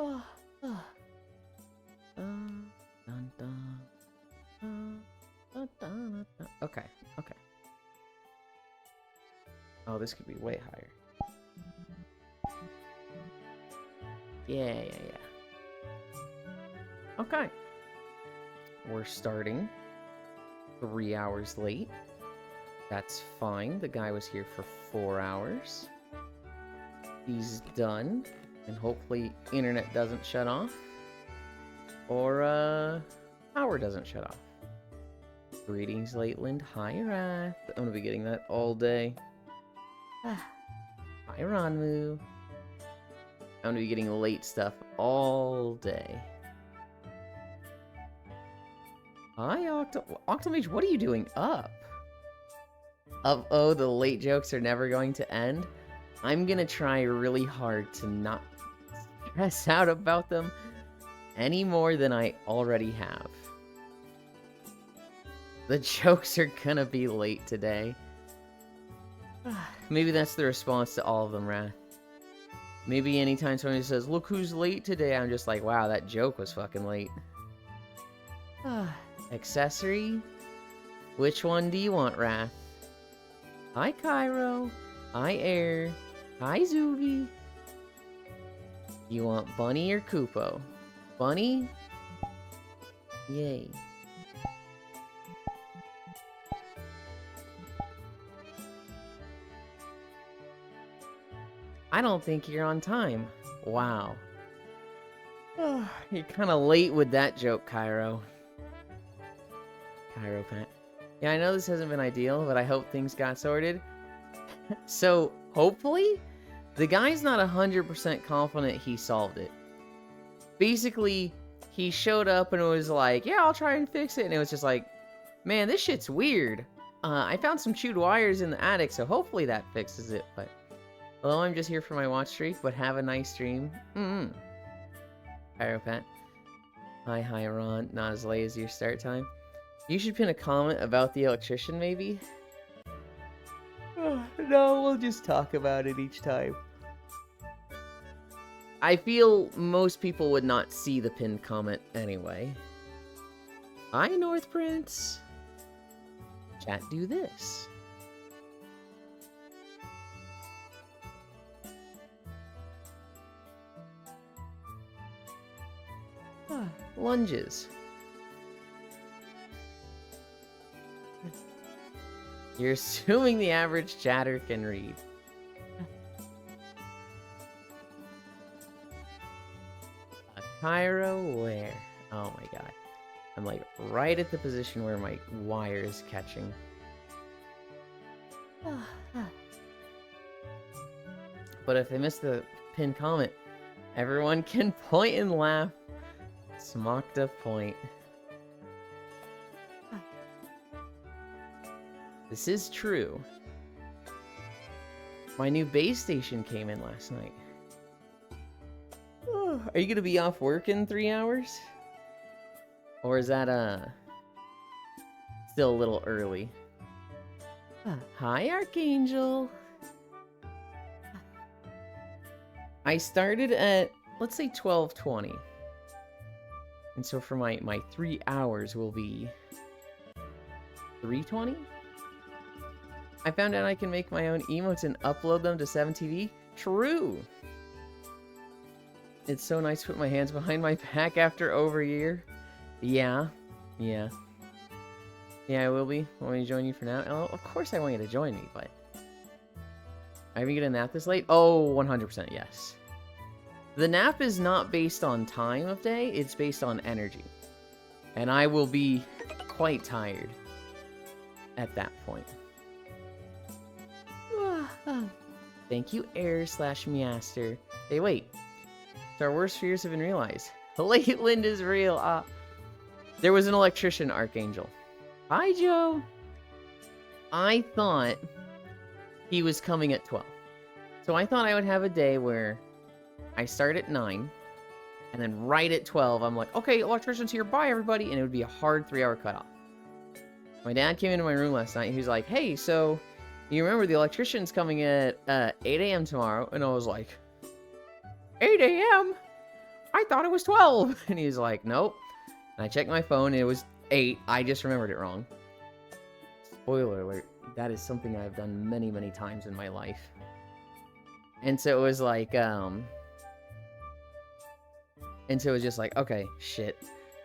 Oh, oh. Dun, dun. Dun, dun, dun. Okay, okay. Oh, this could be way higher. Yeah. Okay. We're starting 3 hours late. That's fine. The guy was here for 4 hours. He's done. And hopefully internet doesn't shut off. Or, power doesn't shut off. Greetings, Lateland. Hi, Wrath. I'm gonna be getting that all day. Hi, Ronmu. I'm gonna be getting late stuff all day. Hi, Octomage. What are you doing up? Oh, the late jokes are never going to end? I'm gonna try really hard to not stress out about them any more than I already have. The jokes are gonna be late today. Maybe that's the response to all of them, Wrath. Maybe anytime somebody says, look who's late today, I'm just like, wow, that joke was fucking late. Accessory? Which one do you want, Wrath? Hi, Cairo. Hi, Air. Hi, Zuvi. You want Bunny or Kupo? Bunny? Yay. I don't think you're on time. Wow. You're kind of late with that joke, Cairo. Cairo Pat. Yeah, I know this hasn't been ideal, but I hope things got sorted. So, hopefully, the guy's not 100% confident he solved it. Basically, he showed up and was like, yeah, I'll try and fix it. And it was just like, man, this shit's weird. I found some chewed wires in the attic, so hopefully that fixes it. But, hello, I'm just here for my watch streak, but have a nice stream. Cairo Pat. Hi, Ron. Not as late as your start time. You should pin a comment about the electrician, maybe? No, we'll just talk about it each time. I feel most people would not see the pinned comment anyway. Hi, North Prince. Chat, do this. Lunges. You're assuming the average chatter can read. Cairo, where? Oh my god. I'm like right at the position where my wire is catching. But if they miss the pinned comment, everyone can point and laugh. Smocked point. This is true. My new base station came in last night. Are you gonna be off work in 3 hours? Or is that, still a little early? Hi, Archangel! I started at, let's say, 12:20. And so for my 3 hours will be 3:20? I found out I can make my own emotes and upload them to 7TV. True! It's so nice to put my hands behind my back after over a year. Yeah, I will be. Want me to join you for now? Oh, of course I want you to join me, but... Are we gonna nap this late? Oh, 100% yes. The nap is not based on time of day, it's based on energy. And I will be quite tired at that point. Thank you, Air/Measter. Hey, wait. So our worst fears have been realized. Lateland is real. There was an electrician, Archangel. Hi, Joe. I thought he was coming at 12. So I thought I would have a day where I start at 9, and then right at 12, I'm like, okay, electrician's here, bye, everybody, and it would be a hard 3-hour cutoff. My dad came into my room last night, and he was like, hey, so you remember the electrician's coming at 8 a.m. tomorrow? And I was like, 8 a.m.? I thought it was 12. And he was like, nope. And I checked my phone, and it was 8. I just remembered it wrong. Spoiler alert. That is something I've done many, many times in my life. And so it was like, and so it was just like, okay, shit.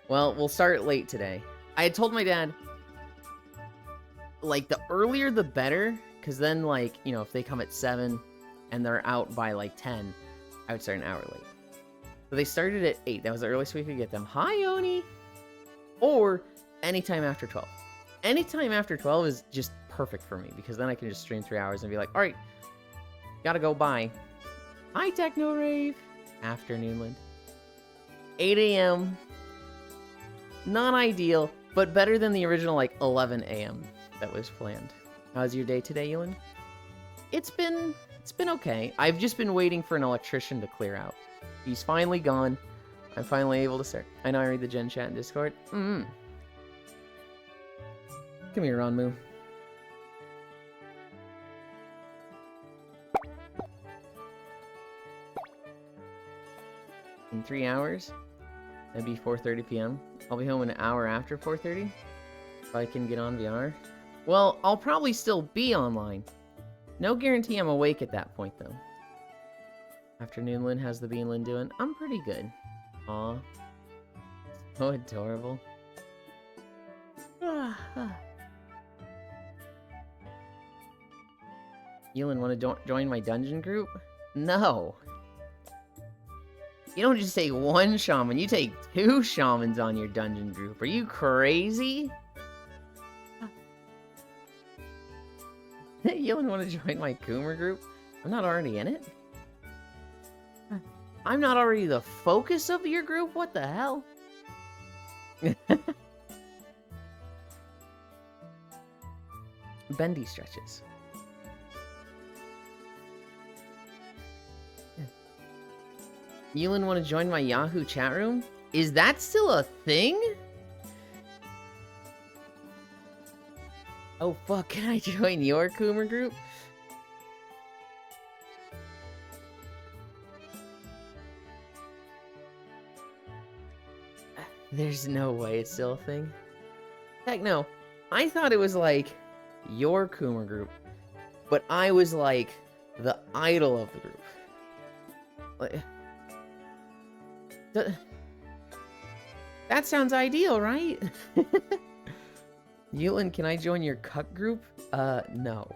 Well, we'll start late today. I had told my dad, like, the earlier the better, because then, like, you know, if they come at 7 and they're out by, like, 10, I would start an hour late. So they started at 8. That was the earliest we could get them. Hi, Oni! Or anytime after 12. Anytime after 12 is just perfect for me, because then I can just stream 3 hours and be like, alright, gotta go, bye. Hi, Techno Rave! Afternoonland. 8 a.m. Not ideal, but better than the original, like, 11 a.m. that was planned. How's your day today, Ewan? It's been okay. I've just been waiting for an electrician to clear out. He's finally gone. I'm finally able to start. I know I read the Gen Chat in Discord. Come here, Ronmu. In 3 hours? That'd be 4:30 p.m. I'll be home an hour after 4:30. If I can get on VR. Well, I'll probably still be online. No guarantee I'm awake at that point, though. Afternoon, Lynn. How's the Beanlin doing? I'm pretty good. Aw. So adorable. Yulin, want to join my dungeon group? No. You don't just take one shaman, you take 2 shamans on your dungeon group. Are you crazy? Yulin, want to join my Coomer group? I'm not already in it? I'm not already the focus of your group? What the hell? Bendy stretches. Yulin, want to join my Yahoo chat room? Is that still a thing? Oh fuck, can I join your Coomer group? There's no way it's still a thing. Heck no. I thought it was like your Coomer group, but I was like the idol of the group. Like, that sounds ideal, right? Yulin, can I join your cut group? No.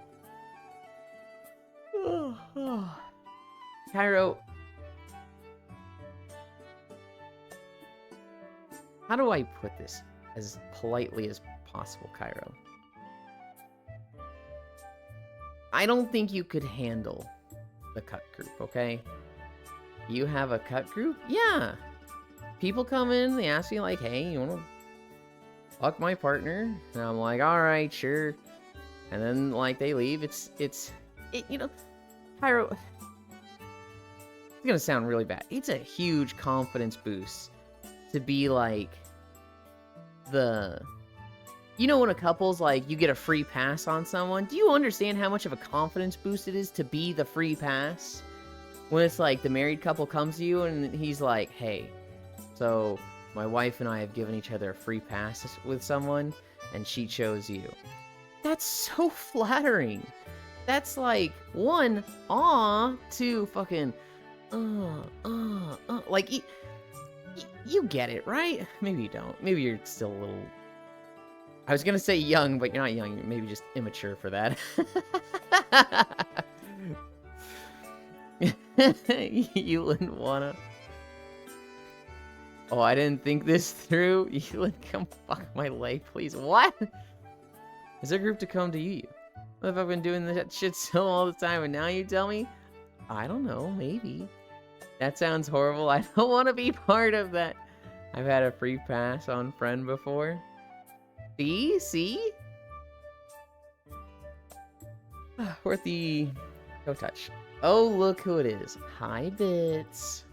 Cairo. How do I put this as politely as possible, Cairo? I don't think you could handle the cut group, okay? You have a cut group? Yeah. People come in, they ask me like, hey, you wanna fuck my partner? And I'm like, alright, sure. And then, like, they leave. You know, Pyro, it's gonna sound really bad. It's a huge confidence boost to be, like, you know when a couple's, like, you get a free pass on someone? Do you understand how much of a confidence boost it is to be the free pass? When it's, like, the married couple comes to you and he's like, hey, so my wife and I have given each other a free pass with someone, and she chose you. That's so flattering. That's like, 1, aw, 2, fucking, like, you get it, right? Maybe you don't. Maybe you're still a little, I was gonna say young, but you're not young. You're maybe just immature for that. You wouldn't wanna. Oh, I didn't think this through. You would come fuck my leg, please. What? Is there a group to come to you? What if I've been doing that shit so all the time and now you tell me? I don't know, maybe. That sounds horrible. I don't want to be part of that. I've had a free pass on Friend before. See? Worth the... Go touch. Oh, look who it is. Hi, Bits.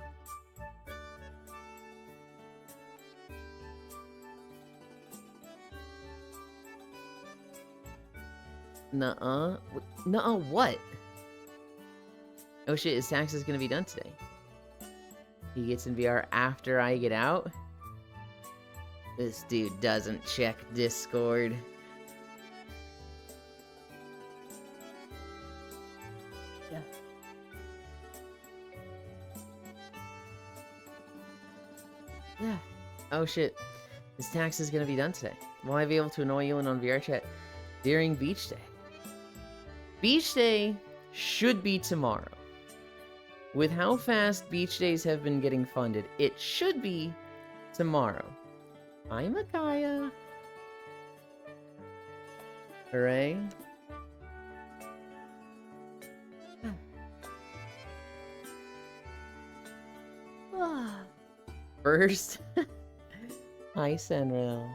Nuh-uh. Nuh-uh what? Oh shit, his tax is gonna be done today. He gets in VR after I get out. This dude doesn't check Discord. Yeah. Yeah. Oh shit. This tax is gonna be done today. Will I be able to annoy you on VR chat during Beach Day? Beach Day should be tomorrow. With how fast beach days have been getting funded, it should be tomorrow. Hi, Micaiah. Hooray. First. Hi, Senril.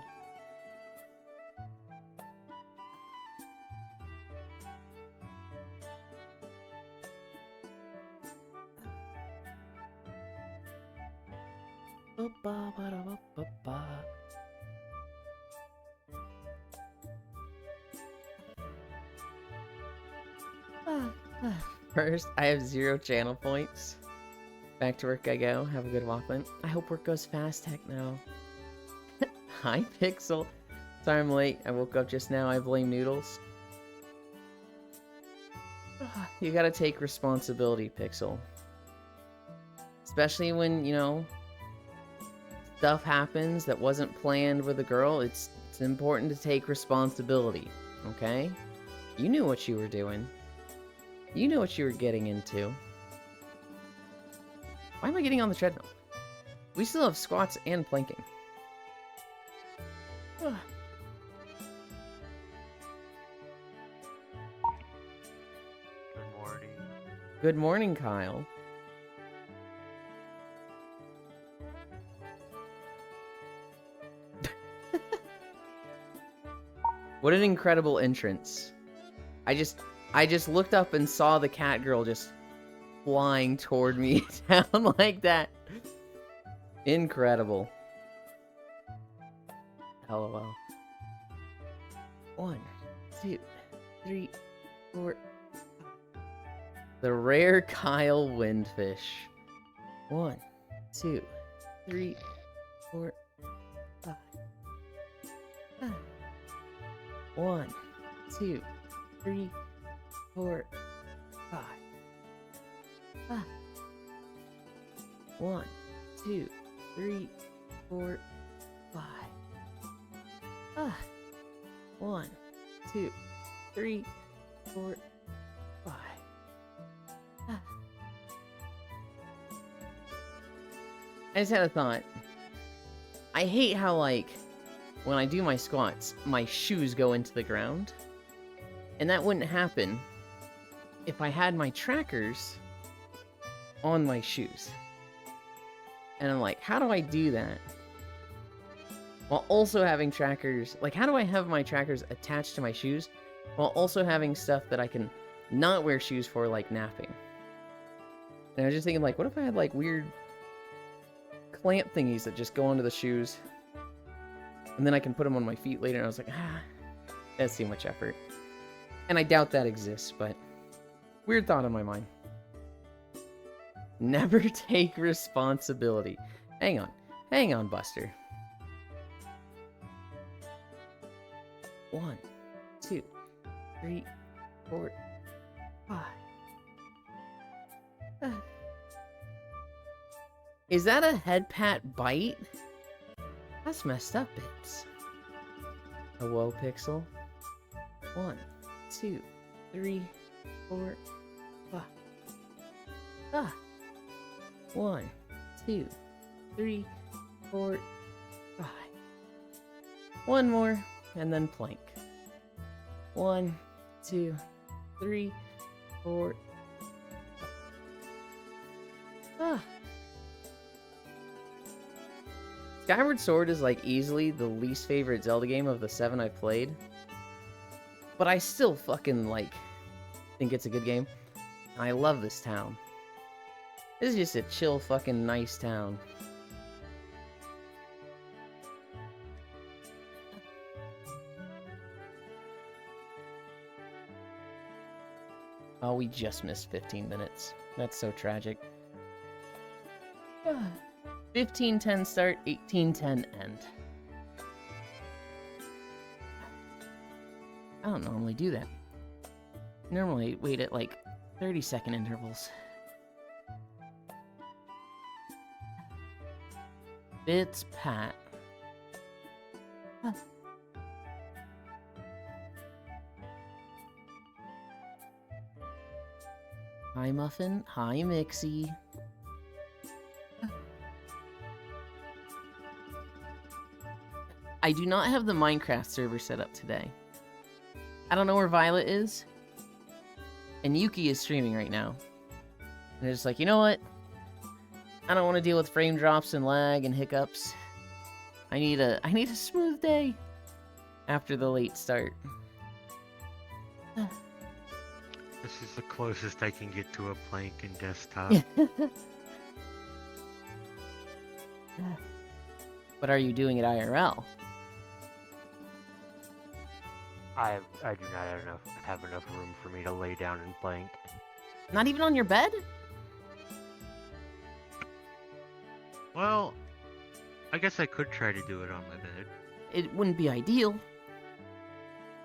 First, I have 0 channel points. Back to work I go. Have a good walkman. I hope work goes fast, heck no. Hi, Pixel. Sorry I'm late. I woke up just now. I blame Noodles. You gotta take responsibility, Pixel. Especially when, you know, stuff happens that wasn't planned with a girl. It's important to take responsibility, okay? You knew what you were doing. You knew what you were getting into. Why am I getting on the treadmill? We still have squats and planking. Good morning. Good morning, Kyle. What an incredible entrance. I just looked up and saw the cat girl just flying toward me down like that. Incredible. LOL. 1, 2, 3, 4. The rare Kyle Windfish. 1, 2, 3, 4, 5. 1, 2, 3, 4, 5. 1, 2, 3, 4, 5. 1, 2, 3, 4, 5. I just had a thought. I hate how, like, when I do my squats, my shoes go into the ground. And that wouldn't happen if I had my trackers on my shoes. And I'm like, how do I do that? While also having trackers, like, how do I have my trackers attached to my shoes while also having stuff that I can not wear shoes for, like napping? And I was just thinking, like, what if I had, like, weird clamp thingies that just go onto the shoes and then I can put them on my feet later? And I was like, that's too much effort. And I doubt that exists, but weird thought in my mind. Never take responsibility. Hang on, Buster. 1, 2, 3, 4, 5. Is that a head pat bite? That's messed up, bits. Hello, Pixel. 1, 2, 3, 4, 5. 1, 2, 3, 4, 5. One more, and then plank. 1, 2, 3, 4. Skyward Sword is like easily the least favorite Zelda game of the 7 I've played. But I still fucking think it's a good game. I love this town. This is just a chill fucking nice town. Oh, we just missed 15 minutes. That's so tragic. 15:10 start, 18:10 end. I don't normally do that. Normally wait at like 30-second intervals. It's Pat. Hi Muffin, hi Mixie. I do not have the Minecraft server set up today. I don't know where Violet is. And Yuki is streaming right now. And they're just like, you know what? I don't want to deal with frame drops and lag and hiccups. I need a smooth day after the late start. This is the closest I can get to a plank in desktop. What are you doing at IRL? I do not have enough room for me to lay down and plank. Not even on your bed? Well, I guess I could try to do it on my bed. It wouldn't be ideal.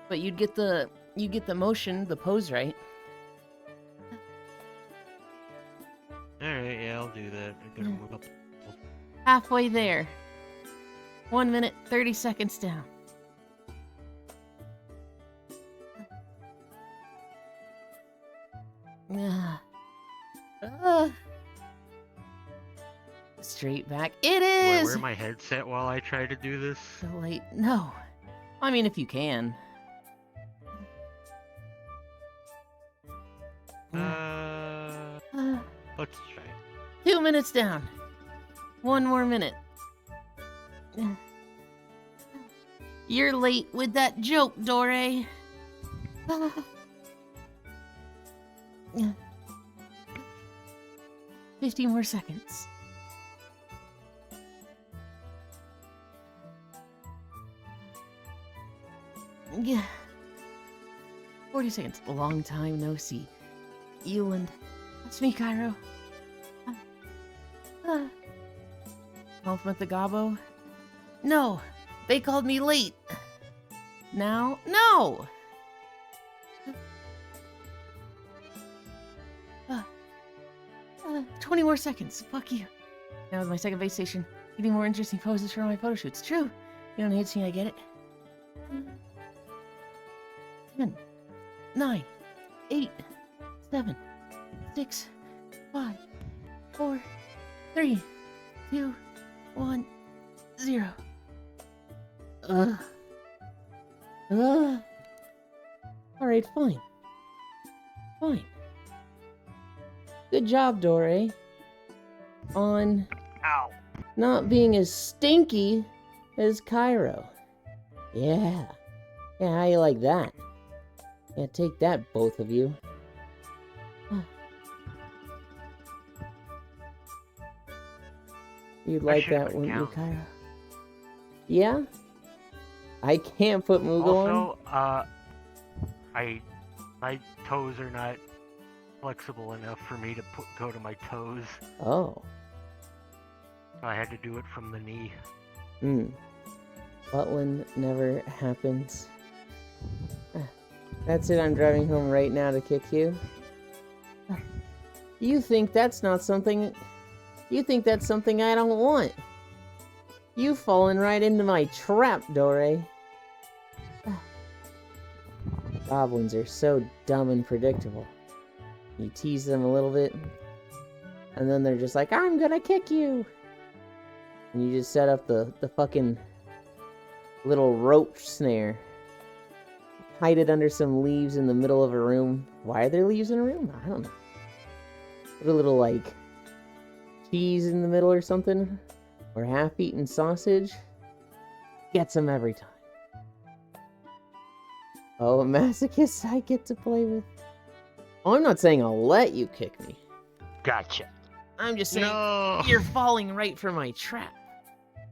But you'd get the motion, the pose right. Alright, yeah, I'll do that. I'm gonna move up. Halfway there. 1 minute, 30 seconds down. Straight back. It Do I is! wear my headset while I try to do this? So late. No. I mean, if you can. Let's try. 2 minutes down. 1 more minute. You're late with that joke, Dore. 15 more seconds. Yeah. 40 seconds. Long time no see. Eland. That's me, Cairo. Compliment the Gobbo? No! They called me late! Now? No! 20 more seconds. Fuck you. Now with my second base station, getting more interesting poses for my photo shoots. True. You don't hate seeing I get it. 10, 9, 8, 7, 6, 5, 4, 3, 2, 1, 0. Alright, fine. Fine. Good job, Dore. On Ow! not being as stinky as Cairo. Yeah. Yeah, how you like that? Yeah, take that, both of you. You'd like that, wouldn't you, Cairo? Yeah? I can't put Moogle on? Also, my toes are not flexible enough for me to go to my toes. Oh. So I had to do it from the knee. Butland never happens. That's it, I'm driving home right now to kick you. You think that's not something... You think that's something I don't want. You've fallen right into my trap, Dore. Goblins are so dumb and predictable. You tease them a little bit, and then they're just like, I'm gonna kick you! And you just set up the fucking little rope snare. Hide it under some leaves in the middle of a room. Why are there leaves in a room? I don't know. Put a little, like, cheese in the middle or something. Or half-eaten sausage. Gets them every time. Oh, a masochist I get to play with. Oh, I'm not saying I'll let you kick me. Gotcha. I'm just saying No! you're falling right for my trap.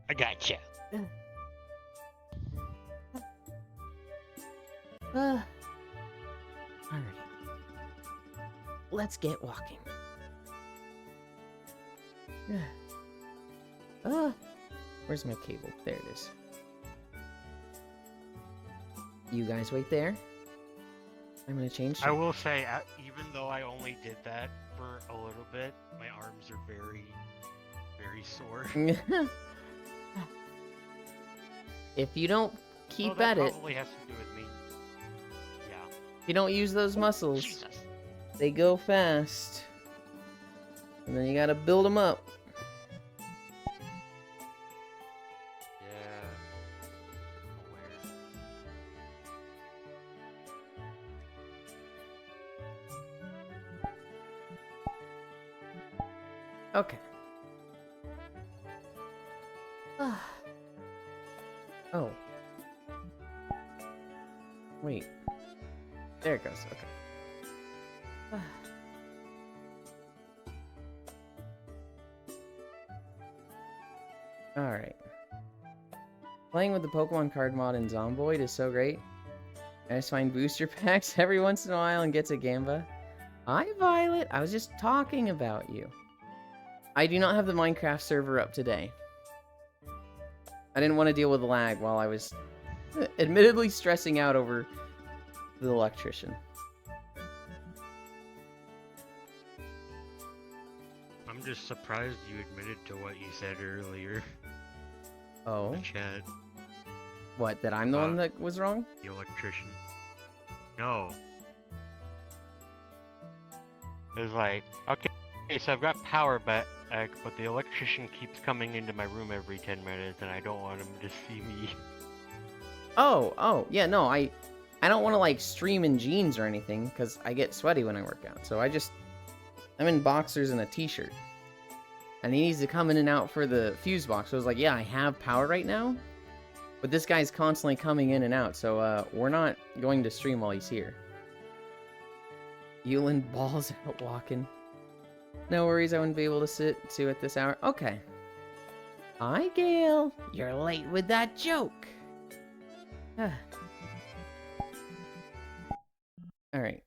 I gotcha. Alright. Let's get walking. Where's my cable? There it is. You guys wait there. I'm gonna change. I will say, even though I only did that for a little bit, my arms are very, very sore. If you don't keep that at it, probably has to do with me. Yeah. if you don't use those muscles, Jesus. they go fast. And then you gotta build them up. Yeah. Aware. Okay. Oh. Wait. There it goes. Okay. Alright. Playing with the Pokemon card mod in Zomboid is so great. I just find booster packs every once in a while and get to Gamba. Hi, Violet. I was just talking about you. I do not have the Minecraft server up today. I didn't want to deal with the lag while I was admittedly stressing out over the electrician. I'm just surprised you admitted to what you said earlier. Oh? In the chat. What, that I'm the one that was wrong? The electrician. No. It was like, okay, so I've got power, but the electrician keeps coming into my room every 10 minutes, and I don't want him to see me. Oh, yeah, no, I don't want to, like, stream in jeans or anything, because I get sweaty when I work out, so I'm in boxers and a t-shirt. And he needs to come in and out for the fuse box, so I was like, yeah, I have power right now, but this guy's constantly coming in and out, so, we're not going to stream while he's here. Yulin balls out walking. No worries, I wouldn't be able to sit too at this hour. Okay. Hi, Gail. You're late with that joke. Alright.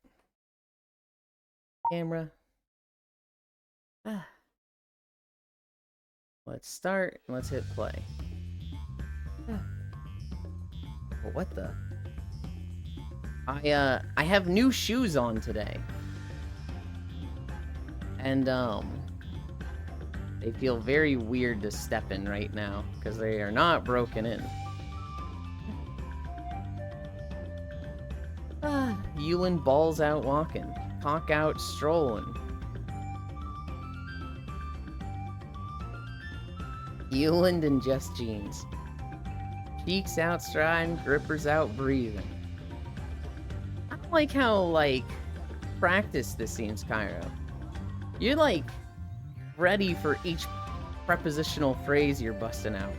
Camera. Let's start, and let's hit play. What the? I have new shoes on today. And, they feel very weird to step in right now, because they are not broken in. Yulin balls out walking. Cock out strolling. Yulin in just jeans. Cheeks out striding, grippers out breathing. I don't like how, like, practiced this seems, Cairo. You're, like, ready for each prepositional phrase you're busting out.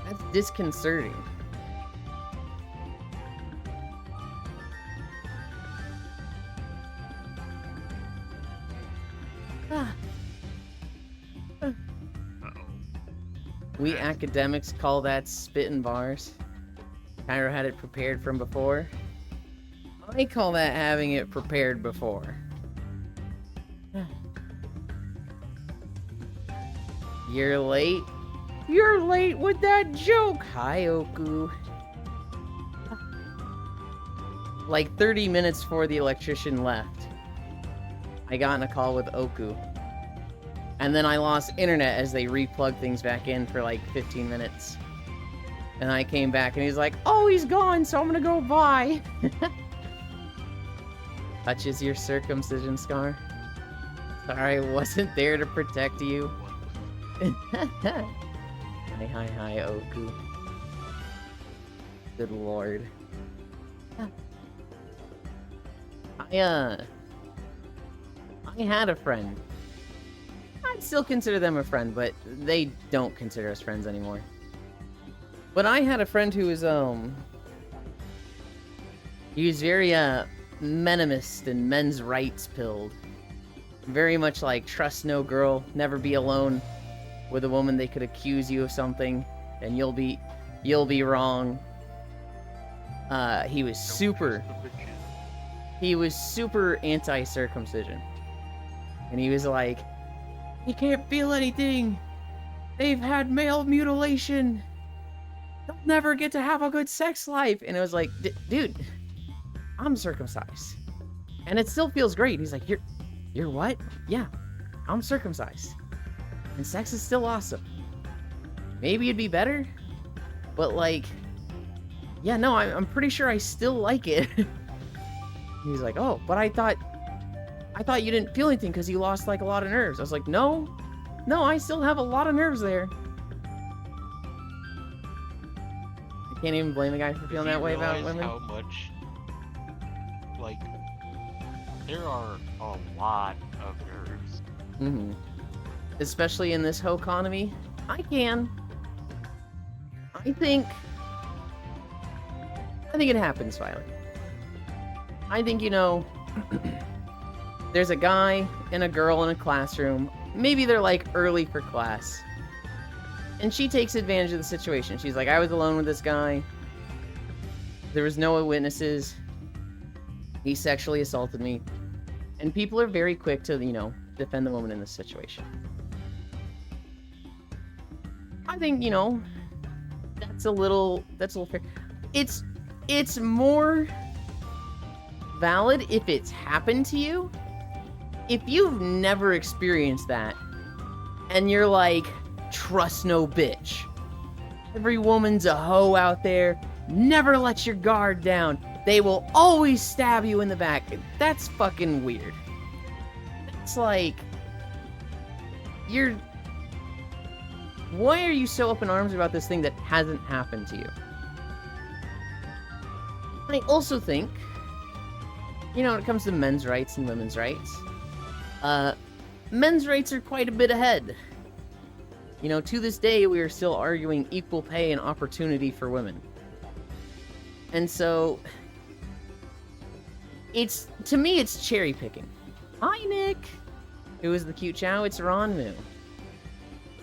That's disconcerting. We academics call that spitting bars. Cairo had it prepared from before. I call that having it prepared before. You're late? You're late with that joke! Hi, Oku. Like 30 minutes before the electrician left, I got in a call with Oku. And then I lost internet as they replugged things back in for like 15 minutes. And I came back and he's like, oh, he's gone, so I'm gonna go bye. Touches your circumcision scar. Sorry, I wasn't there to protect you. Hi, Oku. Good lord. I had a friend. I'd still consider them a friend, but they don't consider us friends anymore. But I had a friend who was, he was very, menemist and men's rights pilled. Very much like, trust no girl, never be alone with a woman. They could accuse you of something, and you'll be wrong. He was super anti-circumcision. And he was like, He can't feel anything. They've had male mutilation. They'll never get to have a good sex life. And it was like, dude, I'm circumcised. And it still feels great. He's like, you're what? Yeah, I'm circumcised. And sex is still awesome. Maybe it'd be better, but like, yeah, no, I'm pretty sure I still like it. He's like, oh, but I thought you didn't feel anything because you lost like a lot of nerves. I was like, no, I still have a lot of nerves there. I can't even blame a guy for feeling that way about women. How much, like, there are a lot of nerves. Mm-hmm. Especially in this hoe economy. I think it happens, Violet. I think, you know, there's a guy and a girl in a classroom. Maybe they're like early for class. And she takes advantage of the situation. She's like, I was alone with this guy. There was no witnesses. He sexually assaulted me. And people are very quick to, you know, defend the woman in this situation. I think, you know, that's a little fair. It's more valid if it's happened to you. If you've never experienced that, and you're like, trust no bitch. Every woman's a hoe out there. Never let your guard down. They will always stab you in the back. That's fucking weird. That's like, why are you so up in arms about this thing that hasn't happened to you? I also think, you know, when it comes to men's rights and women's rights, men's rights are quite a bit ahead. You know, to this day, we are still arguing equal pay and opportunity for women. And so, to me, it's cherry picking. Hi, Nick! Who is the cute chow? It's Ronmu.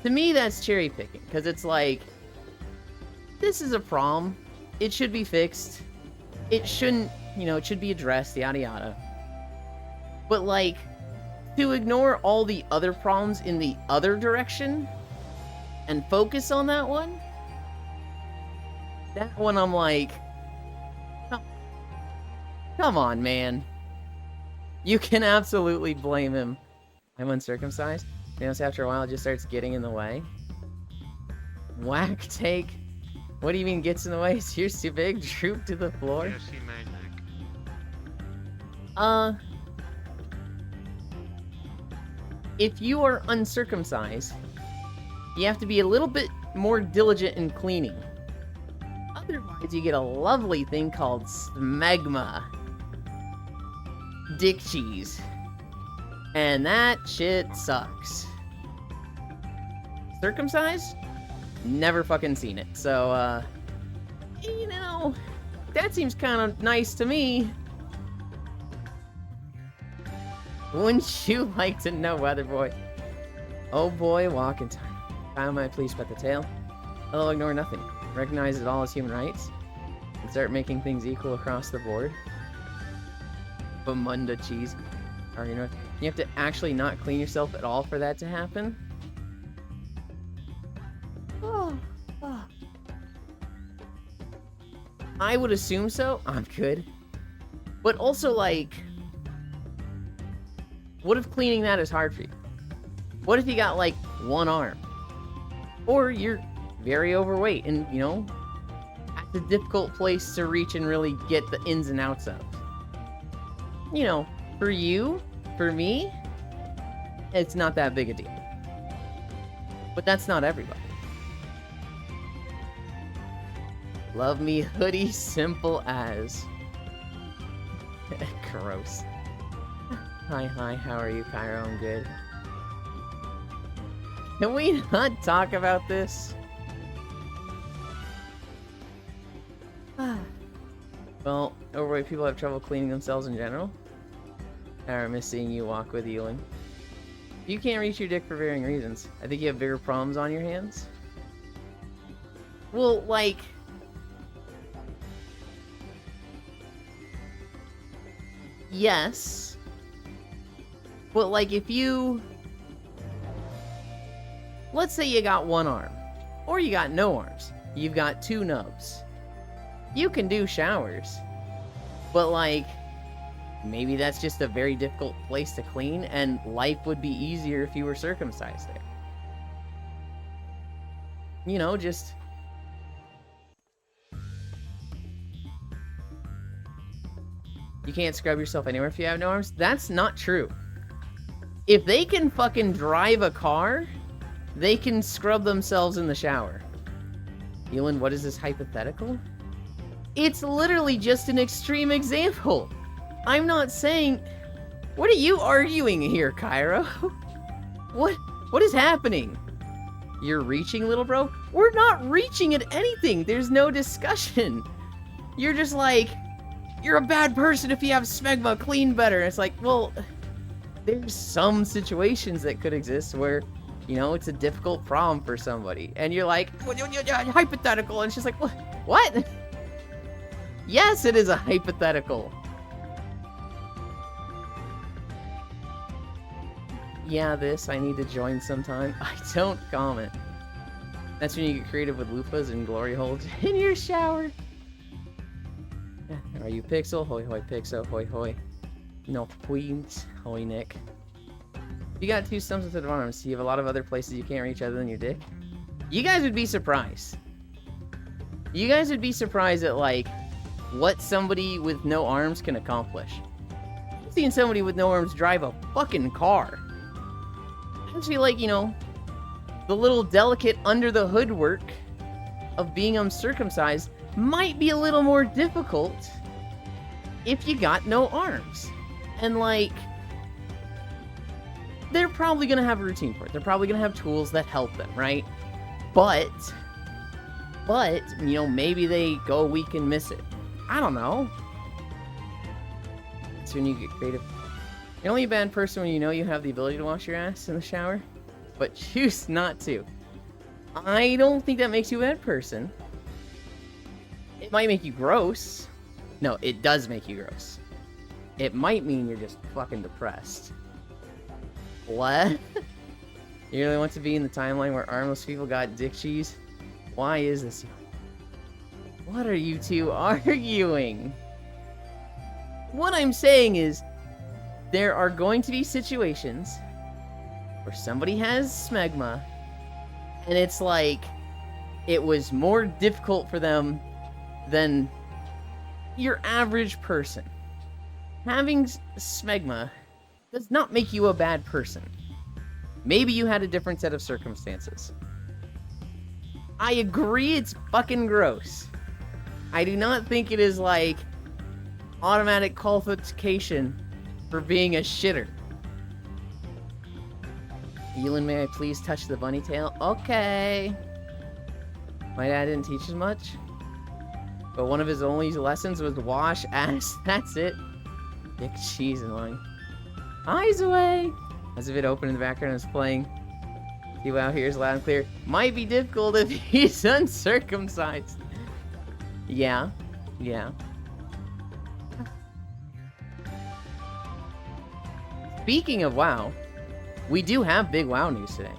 To me, that's cherry picking, because it's like, this is a problem. It should be fixed. It shouldn't, you know, it should be addressed, yada yada. But like, to ignore all the other problems in the other direction, and focus on that one I'm like, come on, man. You can absolutely blame him. I'm uncircumcised. You know, after a while, it just starts getting in the way. Whack take. What do you mean gets in the way? Is yours too big? Droop to the floor? Yeah, see my neck. If you are uncircumcised, you have to be a little bit more diligent in cleaning. Otherwise, you get a lovely thing called smegma. Dick cheese. And that shit sucks. Circumcised? Never fucking seen it. So, you know, that seems kind of nice to me. Wouldn't you like to know, Weather Boy? Oh boy, walking time. Kyle might please pet the tail. I'll ignore nothing. Recognize it all as human rights. And start making things equal across the board. Bamunda cheese. Or, you know, you have to actually not clean yourself at all for that to happen. I would assume so. I'm good. But also, like, what if cleaning that is hard for you? What if you got, like, one arm? Or you're very overweight and, you know, that's a difficult place to reach and really get the ins and outs of. You know, for you, for me, it's not that big a deal. But that's not everybody. Love me hoodie, simple as. Gross. Hi, how are you, Cairo? I'm good. Can we not talk about this? Well, overweight people have trouble cleaning themselves in general. I miss seeing you walk with Ewan. You can't reach your dick for varying reasons. I think you have bigger problems on your hands. Well, like... yes. But, like, if you... let's say you got one arm, or you got no arms. You've got two nubs. You can do showers, but like, maybe that's just a very difficult place to clean, and life would be easier if you were circumcised there. You know, just... You can't scrub yourself anywhere if you have no arms? That's not true. If they can fucking drive a car, they can scrub themselves in the shower. Elon, what is this hypothetical? It's literally just an extreme example. I'm not saying... What are you arguing here, Cairo? What is happening? You're reaching, little bro? We're not reaching at anything. There's no discussion. You're just like, you're a bad person if you have smegma, clean better. And it's like, well, there's some situations that could exist where, you know, it's a difficult problem for somebody. And you're like, well, hypothetical. And she's like, what? Yes, it is a hypothetical. Yeah, I need to join sometime. I don't comment. That's when you get creative with loofahs and glory holes in your shower. Are you Pixel? Hoi hoi Pixel, hoi hoi. No point, hoi Nick. You got two stumps instead of arms, so you have a lot of other places you can't reach other than your dick. You guys would be surprised. You guys would be surprised at, like, what somebody with no arms can accomplish. I've seen somebody with no arms drive a fucking car. Actually, like, you know, the little delicate under the hood work of being uncircumcised might be a little more difficult if you got no arms. And, like, they're probably gonna have a routine for it. They're probably gonna have tools that help them, right? But, you know, maybe they go a week and miss it. I don't know. That's when you get creative. You're only a bad person when you know you have the ability to wash your ass in the shower, but choose not to. I don't think that makes you a bad person. It might make you gross. No, it does make you gross. It might mean you're just fucking depressed. What? You really want to be in the timeline where armless people got dick cheese? Why is this? What are you two arguing? What I'm saying is, there are going to be situations where somebody has smegma, and it's like, it was more difficult for them than your average person. Having smegma does not make you a bad person. Maybe you had a different set of circumstances. I agree it's fucking gross. I do not think it is like automatic qualification for being a shitter. Elon, may I please touch the bunny tail? Okay. My dad didn't teach as much, but one of his only lessons was wash ass. That's it. Dick cheese and line. Eyes away. As if it opened in the background and was playing. See, wow, here's loud and clear. Might be difficult if he's uncircumcised. Yeah. Speaking of WoW, we do have big WoW news today.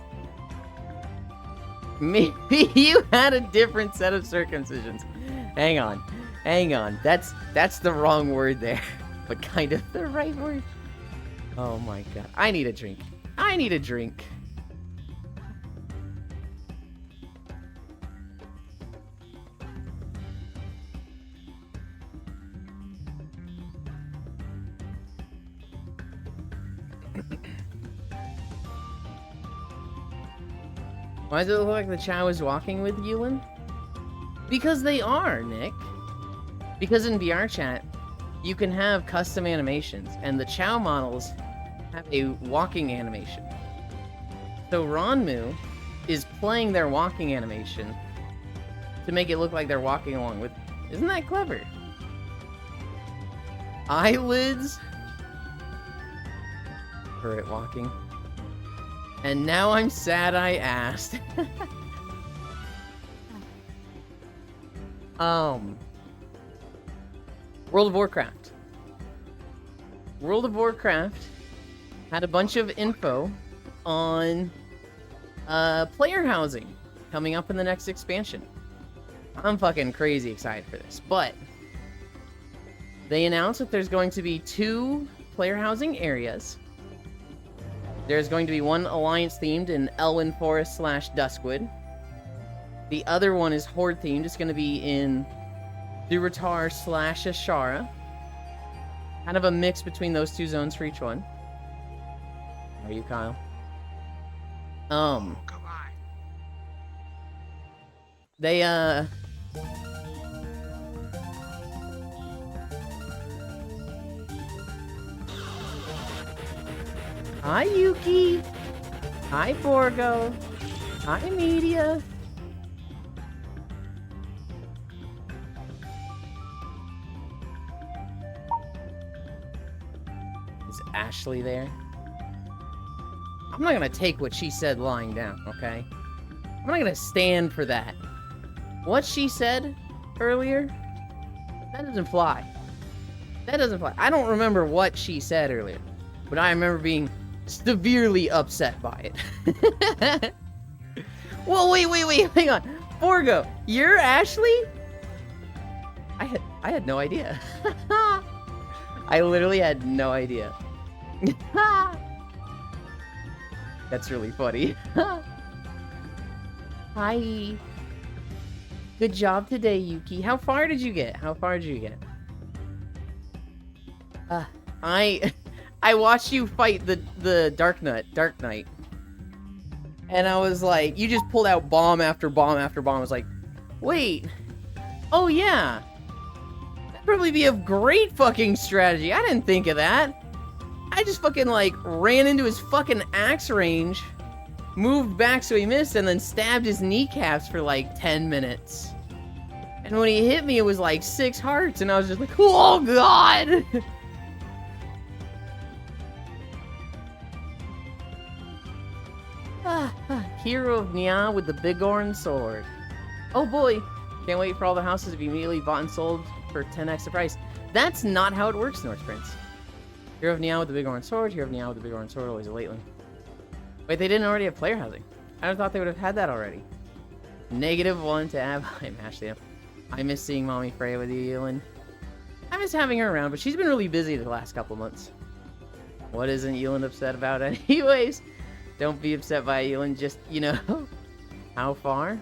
Maybe you had a different set of circumcisions. Hang on. That's the wrong word there, but kind of the right word. Oh my god. I need a drink. Why does it look like the Chow is walking with Yulin? Because they are, Nick. Because in VR chat, you can have custom animations, and the Chow models have a walking animation. So Ronmu is playing their walking animation to make it look like they're walking along with. Isn't that clever? Eyelids for it walking. And now I'm sad I asked. World of Warcraft. World of Warcraft had a bunch of info on Player housing coming up in the next expansion. I'm fucking crazy excited for this, but they announced that there's going to be 2 player housing areas. There's going to be one Alliance themed in Elwyn Forest / Duskwood. The other one is Horde themed. It's going to be in Durotar / Ashara. Kind of a mix between those 2 zones for each one. How are you, Kyle? They, Hi, Yuki! Hi, Borgo! Hi, Media! Is Ashley there? I'm not gonna take what she said lying down, okay? I'm not gonna stand for that. What she said earlier, that doesn't fly. That doesn't fly. I don't remember what she said earlier, but I remember being severely upset by it. Whoa, wait, hang on. Borgo, you're Ashley? I had no idea. I literally had no idea. That's really funny. Hi. Good job today, Yuki. How far did you get? I watched you fight the Dark Knight. And I was like, you just pulled out bomb after bomb after bomb. I was like, wait. Oh yeah. That'd probably be a great fucking strategy. I didn't think of that. I just fucking like ran into his fucking axe range, moved back so he missed, and then stabbed his kneecaps for like 10 minutes. And when he hit me, it was like 6 hearts, and I was just like, oh god! Hero of Nia with the Bighorn sword. Oh boy, can't wait for all the houses to be immediately bought and sold for 10x the price. That's not how it works, North Prince. Hero of Nia with the Bighorn sword, Hero of Nia with the Bighorn sword, always a late one. Wait, they didn't already have player housing. I thought they would have had that already. -1 to Ab. I'm Ashley. I miss seeing Mommy Freya with you, Yulin. I miss having her around, but she's been really busy the last couple months. What isn't Yulin upset about anyways? Don't be upset by it, Yulin. Just, you know, how far?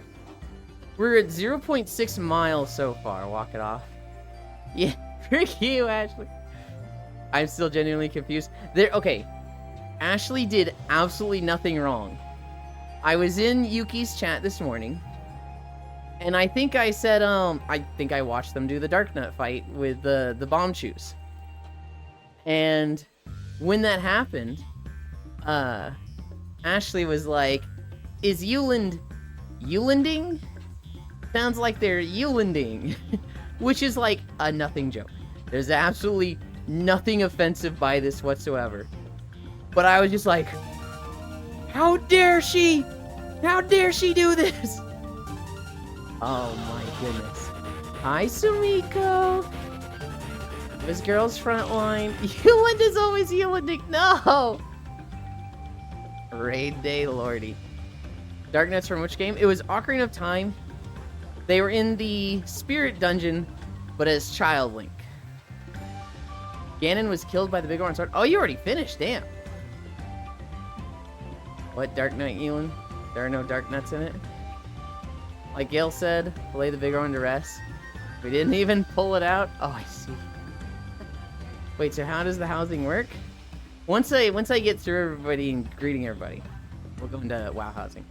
We're at 0.6 miles so far. Walk it off. Yeah, frick you, Ashley. I'm still genuinely confused. Okay, Ashley did absolutely nothing wrong. I was in Yuki's chat this morning, and I think I said, I think I watched them do the Dark Nut fight with the bomb shoes. And when that happened, Ashley was like, is Yulanding? Sounds like they're Yulanding. Which is like a nothing joke. There's absolutely nothing offensive by this whatsoever. But I was just like, how dare she? How dare she do this? Oh my goodness. Hi, Sumiko. This girl's frontline. Yuland is always Yulanding. No! Raid Day Lordy. Darknets from which game? It was Ocarina of Time. They were in the Spirit Dungeon, but as Child Link. Ganon was killed by the Bighorn sword. Oh, you already finished, damn. What, Dark Knight, Ewan? There are no Dark Nuts in it? Like Gale said, lay the Bighorn to rest. We didn't even pull it out? Oh, I see. Wait, so how does the housing work? Once I get through everybody and greeting everybody, we'll go into WoW housing.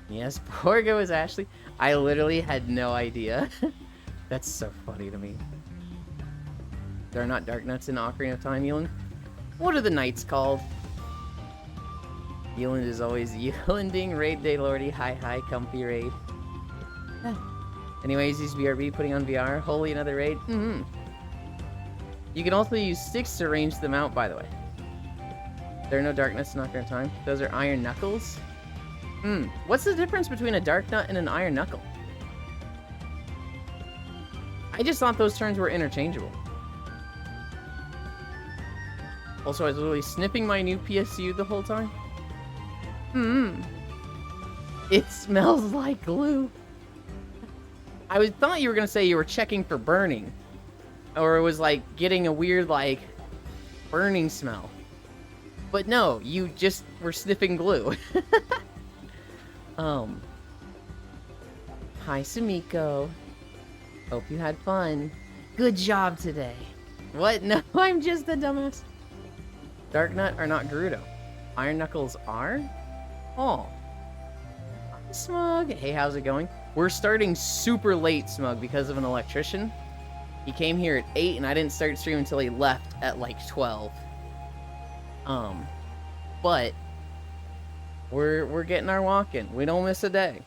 Yes, Borgo is Ashley. I literally had no idea. That's so funny to me. There are not Dark Nuts in Ocarina of Time, Yulin. What are the knights called? Yulin is always Yulanding. Raid Day Lordy. Hi, comfy raid. Anyways, use BRB, putting on VR. Holy, another raid. You can also use sticks to range them out, by the way. There are no Dark Nuts in Ocarina of Time. Those are Iron Knuckles. What's the difference between a Dark Nut and an Iron Knuckle? I just thought those terms were interchangeable. Also, I was literally sniffing my new PSU the whole time. It smells like glue. I thought you were gonna say you were checking for burning. Or it was like getting a weird like burning smell. But no, you just were sniffing glue. Hi Sumiko. Hope you had fun. Good job today. What? No, I'm just a dumbass. Darknut are not Gerudo. Iron Knuckles are? Oh. Hi, Smug. Hey, how's it going? We're starting super late, Smug, because of an electrician. He came here at 8, and I didn't start streaming until he left at, like, 12. But we're getting our walk in. We don't miss a day.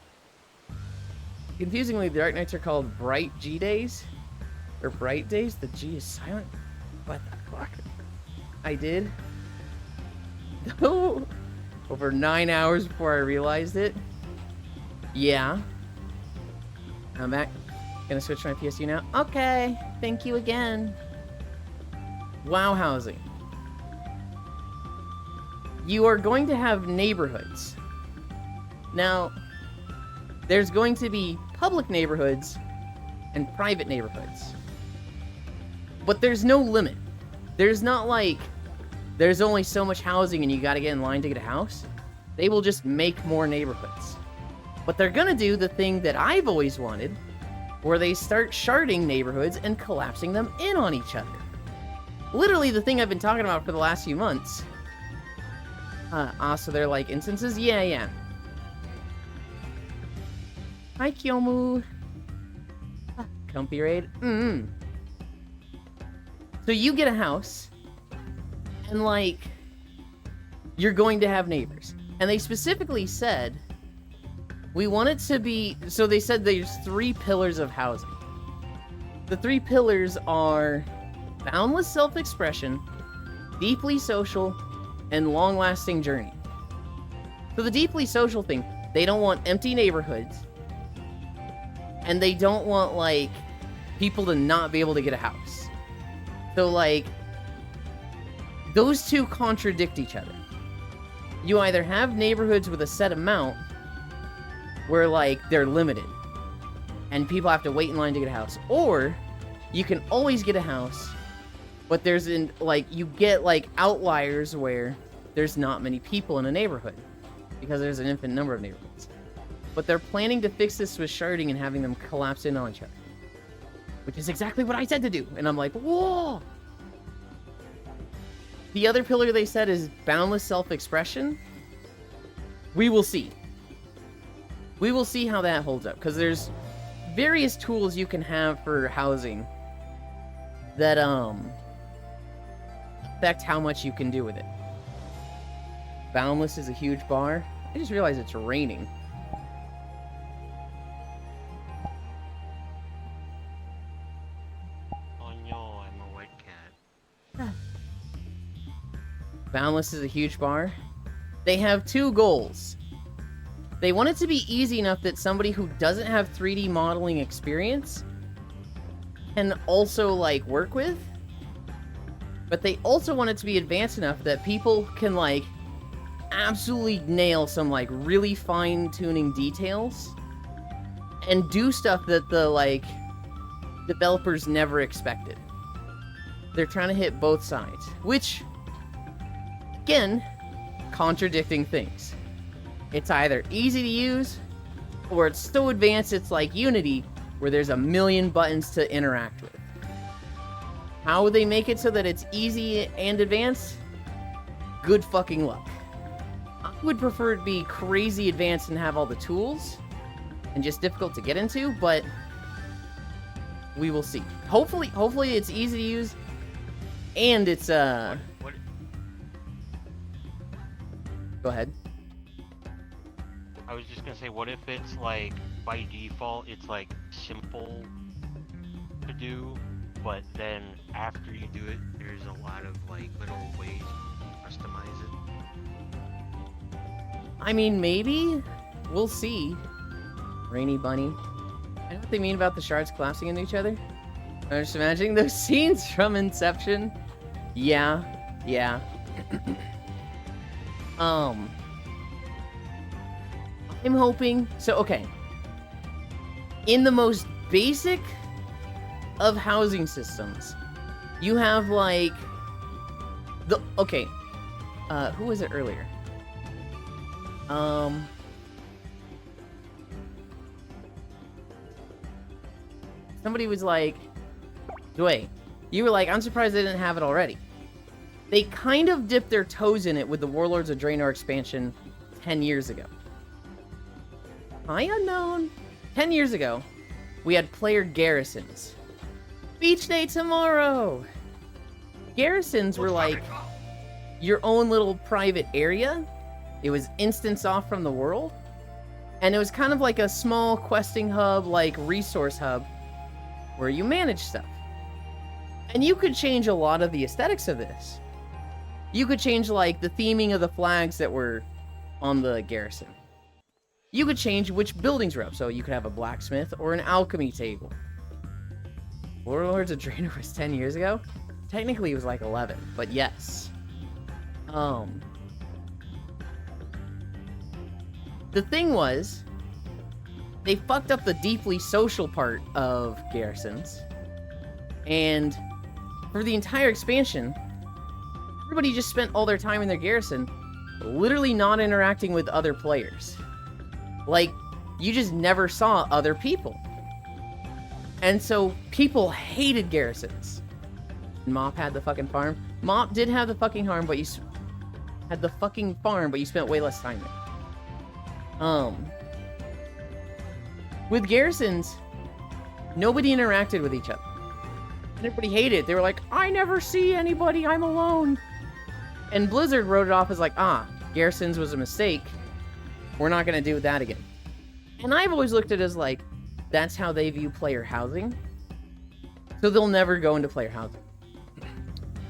Confusingly, the Dark Nights are called Bright G Days. Or Bright Days? The G is silent? What the fuck? I did? No! Over 9 hours before I realized it. Yeah. I'm back. Gonna switch my PSU now. Okay. Thank you again. WoW housing. You are going to have neighborhoods. Now, there's going to be public neighborhoods and private neighborhoods. But there's no limit. There's not like, there's only so much housing and you gotta get in line to get a house. They will just make more neighborhoods. But they're gonna do the thing that I've always wanted, where they start sharding neighborhoods and collapsing them in on each other. Literally the thing I've been talking about for the last few months. So they're like instances? Yeah. Hi, Kyomu. Comfy raid. So you get a house, and like, you're going to have neighbors. And they specifically said, we want it to be, so they said there's 3 pillars of housing. The 3 pillars are boundless self-expression, deeply social, and long-lasting journey. So the deeply social thing, they don't want empty neighborhoods, and they don't want, like, people to not be able to get a house. So, like, those two contradict each other. You either have neighborhoods with a set amount, where, like, they're limited, and people have to wait in line to get a house, or you can always get a house, but there's, you get, like, outliers where there's not many people in a neighborhood, because there's an infinite number of neighborhoods. But they're planning to fix this with sharding and having them collapse in on each other. Which is exactly what I said to do, and I'm like, whoa! The other pillar they said is boundless self-expression. We will see. We will see how that holds up, because there's various tools you can have for housing that, affect how much you can do with it. Boundless is a huge bar. I just realized it's raining. Oh no, I'm a white cat. Boundless is a huge bar. They have 2 goals. They want it to be easy enough that somebody who doesn't have 3D modeling experience can also, like, work with. But they also want it to be advanced enough that people can, like, absolutely nail some, like, really fine-tuning details and do stuff that the, like, developers never expected. They're trying to hit both sides, which, again, contradicting things. It's either easy to use, or it's so advanced it's like Unity, where there's a million buttons to interact with. How would they make it so that it's easy and advanced? Good fucking luck. I would prefer it be crazy advanced and have all the tools, and just difficult to get into, but we will see. Hopefully it's easy to use, and it's, What? Go ahead. I was just gonna say, what if it's like, by default, it's like simple to do, but then after you do it, there's a lot of like little ways to customize it? I mean, maybe. We'll see. Rainy Bunny. I know what they mean about the shards collapsing into each other. I'm just imagining those scenes from Inception. Yeah. I'm hoping. So, okay. In the most basic of housing systems, you have like okay. Who was it earlier? Somebody was like, Dway, you were like, I'm surprised they didn't have it already. They kind of dipped their toes in it with the Warlords of Draenor expansion 10 years ago. Hi, Unknown. 10 years ago, we had player garrisons. Beach day tomorrow! Garrisons were like your own little private area. It was instance off from the world. And it was kind of like a small questing hub, like resource hub, where you manage stuff. And you could change a lot of the aesthetics of this. You could change like the theming of the flags that were on the garrison. You could change which buildings were up, so you could have a blacksmith or an alchemy table. Warlords of Draenor was 10 years ago? Technically it was like 11, but yes. The thing was, they fucked up the deeply social part of garrisons, and for the entire expansion, everybody just spent all their time in their garrison literally not interacting with other players. Like, you just never saw other people. And so, people hated garrisons. Mop had the fucking farm. Mop did have the fucking farm, but you had the fucking farm, but you spent way less time there. With garrisons, nobody interacted with each other. And everybody hated it. They were like, I never see anybody, I'm alone. And Blizzard wrote it off as like, garrisons was a mistake. We're not gonna do that again. And I've always looked at it as like, that's how they view player housing. So they'll never go into player housing.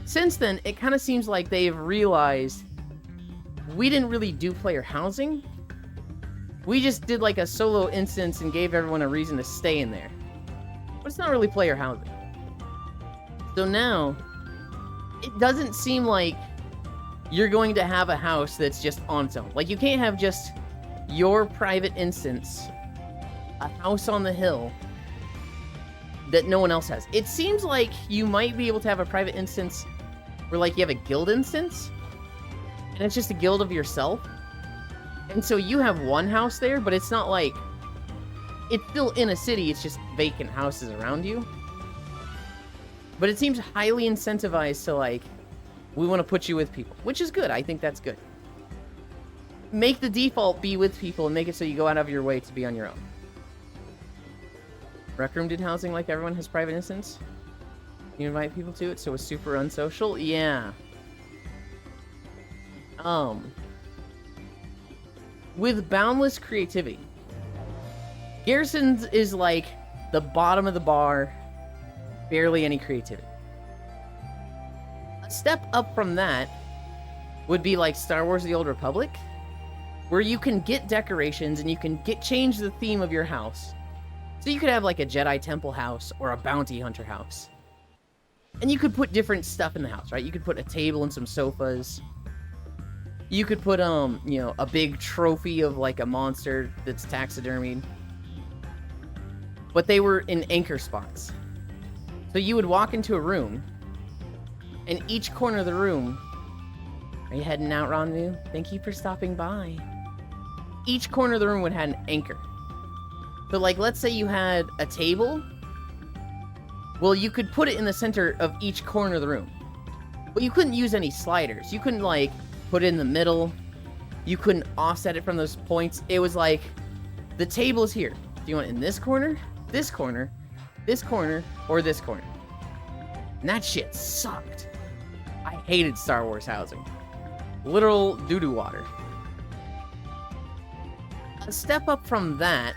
Since then, it kind of seems like they've realized we didn't really do player housing. We just did like a solo instance and gave everyone a reason to stay in there. But it's not really player housing. So now, it doesn't seem like you're going to have a house that's just on its own. Like, you can't have just your private instance, a house on the hill, that no one else has. It seems like you might be able to have a private instance where, like, you have a guild instance, and it's just a guild of yourself. And so you have one house there, but it's not like... It's still in a city, it's just vacant houses around you. But it seems highly incentivized to, like, we want to put you with people, which is good. I think that's good. Make the default be with people and make it so you go out of your way to be on your own. Rec Room did housing like everyone has private instance. You invite people to it, so it's super unsocial? Yeah. With boundless creativity, Garrisons is like the bottom of the bar, barely any creativity. A step up from that would be like Star Wars The Old Republic, where you can get decorations and you can change the theme of your house. So you could have like a Jedi Temple house or a Bounty Hunter house. And you could put different stuff in the house, right? You could put a table and some sofas. You could put, you know, a big trophy of like a monster that's taxidermied. But they were in anchor spots. So you would walk into a room, and each corner of the room... Are you heading out, Ronmu? Thank you for stopping by. Each corner of the room would have an anchor. So, like, let's say you had a table. Well, you could put it in the center of each corner of the room. But you couldn't use any sliders. You couldn't, like, put it in the middle. You couldn't offset it from those points. It was like, the table is here. Do you want it in this corner, this corner, this corner, or this corner? And that shit sucked. I hated Star Wars housing. Literal doo-doo water. A step up from that,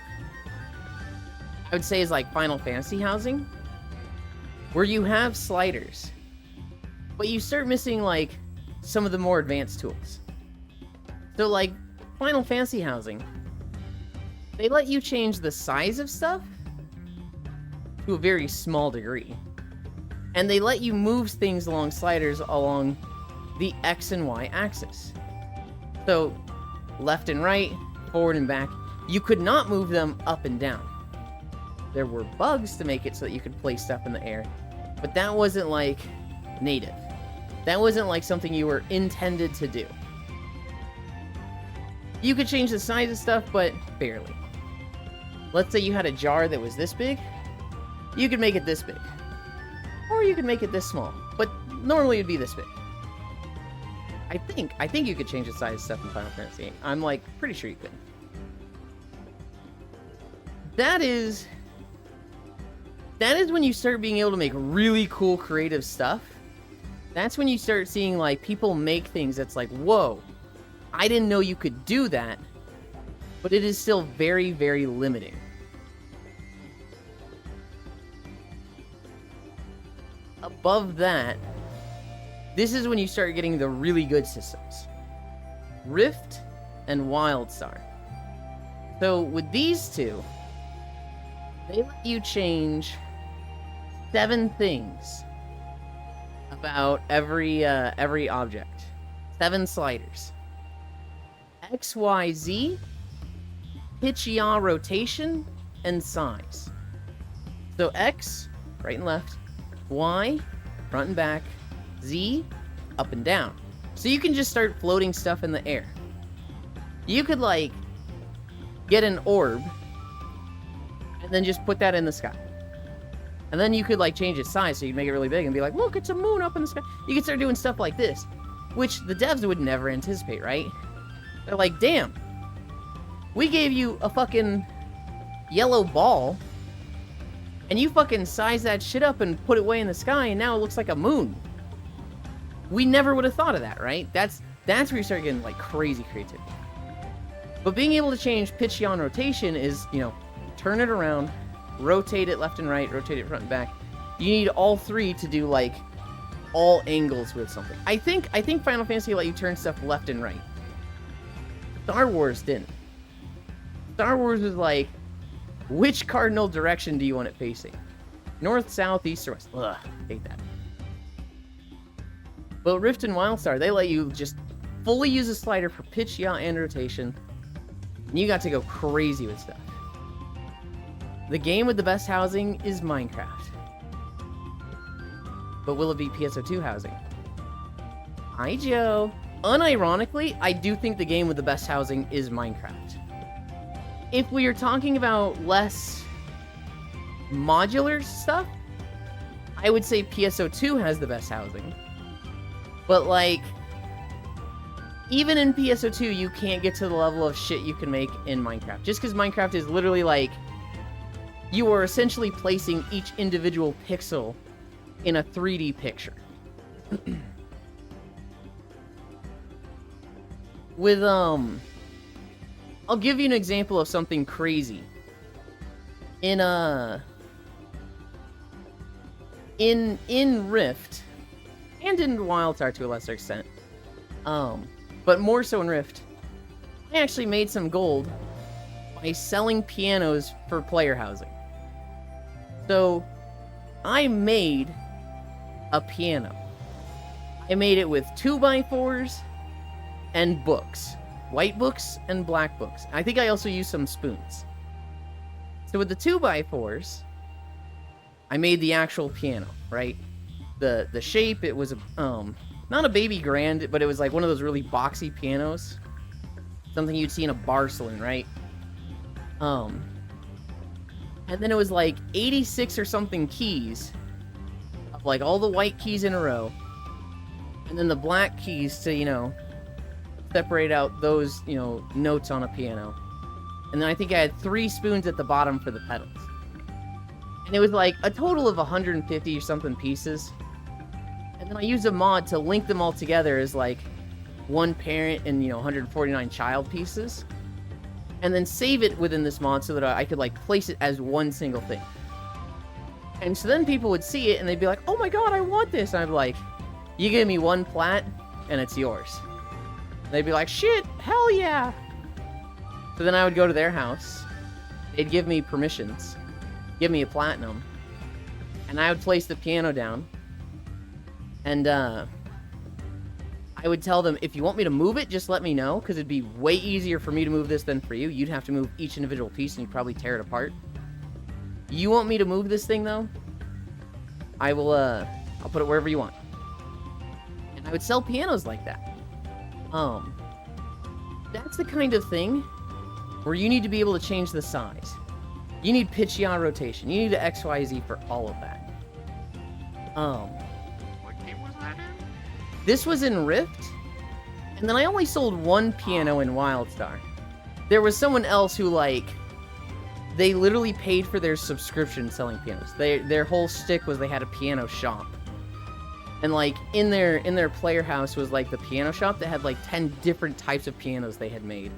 I would say, is like Final Fantasy housing, where you have sliders, but you start missing like some of the more advanced tools. So like Final Fantasy housing, they let you change the size of stuff to a very small degree, and they let you move things along sliders along the X and Y axis. So left and right, forward and back. You could not move them up and down. There were bugs to make it so that you could place stuff in the air, but that wasn't like native. That wasn't like something you were intended to do. You could change the size of stuff, but barely. Let's say you had a jar that was this big. You could make it this big. Or you could make it this small, but normally it'd be this big. I think you could change the size of stuff in Final Fantasy. I'm like pretty sure you could. That is when you start being able to make really cool creative stuff. That's when you start seeing like people make things that's like, whoa, I didn't know you could do that, but it is still very, very limiting. Above that, this is when you start getting the really good systems. Rift and WildStar. So with these two, they let you change 7 things about every object. 7 sliders. X, Y, Z, pitch, yaw, rotation, and size. So X, right and left. Y, front and back. Z, up and down. So you can just start floating stuff in the air. You could like get an orb and then just put that in the sky. And then you could like change its size so you make it really big and be like, look, it's a moon up in the sky. You could start doing stuff like this, which the devs would never anticipate, right? They're like, damn, we gave you a fucking yellow ball and you fucking size that shit up and put it way in the sky and now it looks like a moon. We never would have thought of that, right? That's where you start getting like crazy creativity. But being able to change pitch, yaw, and rotation is, you know, turn it around, rotate it left and right, rotate it front and back. You need all 3 to do like all angles with something. I think Final Fantasy let you turn stuff left and right. Star Wars didn't. Star Wars was like, which cardinal direction do you want it facing? North, south, east, or west? Ugh, hate that. But Rift and WildStar, they let you just fully use a slider for pitch, yaw, and rotation. And you got to go crazy with stuff. The game with the best housing is Minecraft. But will it be PSO2 housing? Hi, Joe. Unironically, I do think the game with the best housing is Minecraft. If we are talking about less modular stuff, I would say PSO2 has the best housing. But like, even in PSO2, you can't get to the level of shit you can make in Minecraft. Just because Minecraft is literally like, you are essentially placing each individual pixel in a 3D picture. With, I'll give you an example of something crazy. In Rift, and in WildStar to a lesser extent, but more so in Rift, I actually made some gold by selling pianos for player housing. So, I made a piano. I made it with 2x4s and books. White books and black books. I think I also used some spoons. So with the 2x4s, I made the actual piano, right? The shape, it was not a baby grand, but it was like one of those really boxy pianos. Something you'd see in a bar saloon, right? And then it was like 86 or something keys, of like all the white keys in a row, and then the black keys to, you know, separate out those, you know, notes on a piano. And then I think I had 3 spoons at the bottom for the pedals. And it was like a total of 150 or something pieces. And then I used a mod to link them all together as like one parent and, you know, 149 child pieces. And then save it within this mod so that I could like place it as one single thing. And so then people would see it and they'd be like, oh my god, I want this. And I'd be like, you give me 1 plat and it's yours. And they'd be like, shit, hell yeah. So then I would go to their house. They'd give me permissions, give me a platinum, and I would place the piano down. And I I would tell them, if you want me to move it, just let me know, because it'd be way easier for me to move this than for you. You'd have to move each individual piece, and you'd probably tear it apart. You want me to move this thing, though? I'll put it wherever you want. And I would sell pianos like that. That's the kind of thing where you need to be able to change the size. You need pitch yaw rotation. You need a XYZ for all of that. What game was that in? This was in Rift, and then I only sold one piano in WildStar. There was someone else who, like, they literally paid for their subscription selling pianos. Their whole shtick was they had a piano shop. And, like, in their player house was, like, the piano shop that had, like, 10 different types of pianos they had made.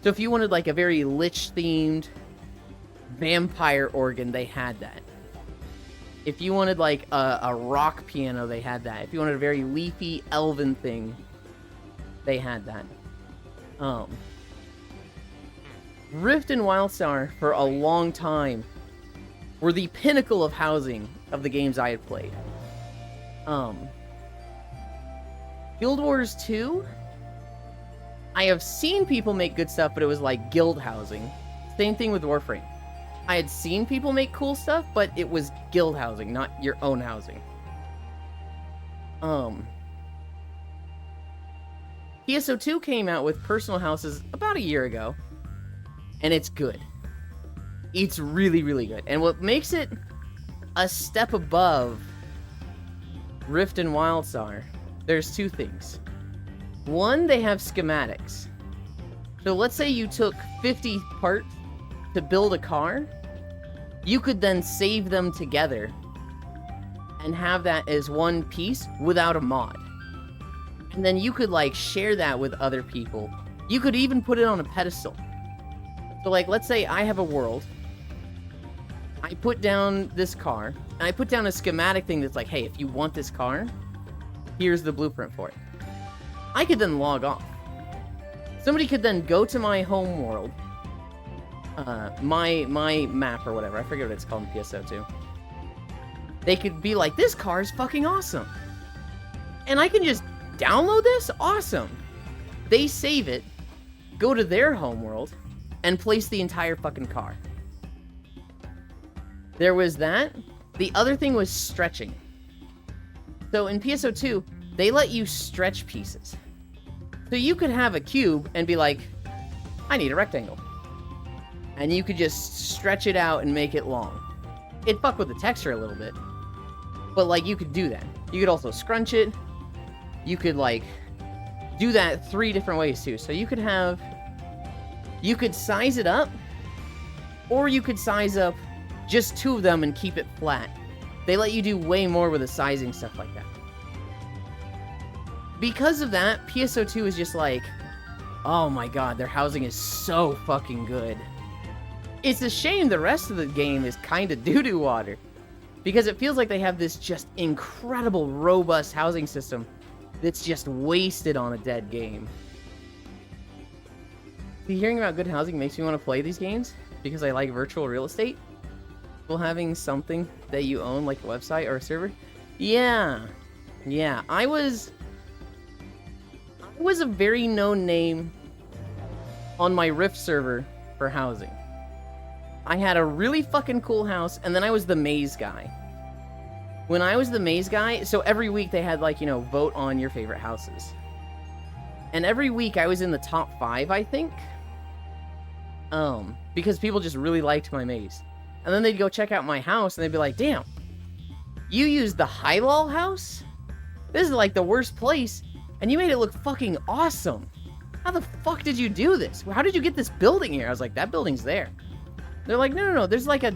So if you wanted, like, a very Lich-themed vampire organ, they had that. If you wanted, like, a rock piano, they had that. If you wanted a very leafy, elven thing, they had that. Rift and WildStar, for a long time, were the pinnacle of housing of the games I had played. Guild Wars 2, I have seen people make good stuff, but it was like guild housing. Same thing with Warframe. I had seen people make cool stuff, but it was guild housing, not your own housing. PSO2 came out with personal houses about a year ago, and it's good. It's really, really good. And what makes it a step above Rift and WildStar, there's two things. One, they have schematics. So let's say you took 50 parts to build a car, you could then save them together and have that as one piece without a mod. And then you could, like, share that with other people. You could even put it on a pedestal. So, like, let's say I have a world. I put down this car, and I put down a schematic thing that's like, hey, if you want this car, here's the blueprint for it. I could then log off. Somebody could then go to my home world, my map or whatever. I forget what it's called in PSO2. They could be like, this car is fucking awesome. And I can just download this? Awesome. They save it, go to their home world, and place the entire fucking car. There was that. The other thing was stretching. So in PSO2, they let you stretch pieces. So you could have a cube and be like, I need a rectangle. And you could just stretch it out and make it long. It'd fuck with the texture a little bit. But, like, you could do that. You could also scrunch it. You could, like, do that 3 different ways, too. So you could have... You could size it up, or you could size up just 2 of them and keep it flat. They let you do way more with the sizing stuff like that. Because of that, PSO2 is just like, oh my god, their housing is so fucking good. It's a shame the rest of the game is kind of doo-doo water, because it feels like they have this just incredible, robust housing system that's just wasted on a dead game. See, hearing about good housing makes me want to play these games, because I like virtual real estate. Well, having something that you own, like a website or a server. Yeah. I was a very known name on my Rift server for housing. I had a really fucking cool house, and then I was the maze guy. When I was the maze guy, so every week they had, like, you know, vote on your favorite houses. And every week I was in the top 5, I think. Because people just really liked my maze. And then they'd go check out my house, and they'd be like, damn, you used the Hylal house? This is like the worst place, and you made it look fucking awesome. How the fuck did you do this? How did you get this building here? I was like, that building's there. They're like, no, there's like a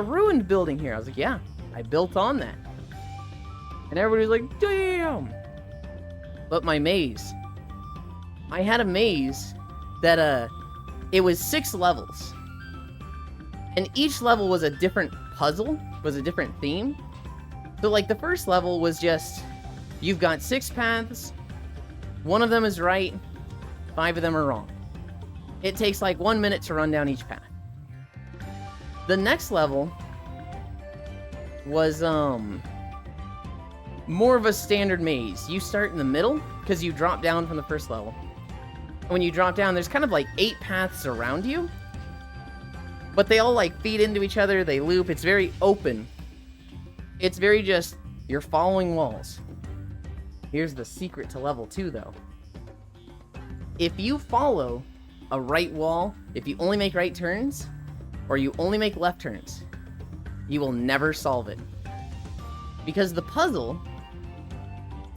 ruined building here. I was like, yeah, I built on that. And everybody was like, damn. But my maze, I had a maze that, it was 6 levels. And each level was a different puzzle, was a different theme. So, like, the first level was just, you've got 6 paths, 1 of them is right, 5 of them are wrong. It takes, like, 1 minute to run down each path. The next level was, more of a standard maze. You start in the middle because you drop down from the first level. When you drop down, there's kind of like 8 paths around you, but they all like feed into each other. They loop. It's very open. It's very just, you're following walls. Here's the secret to level 2 though. If you follow a right wall, if you only make right turns, or you only make left turns, you will never solve it. Because the puzzle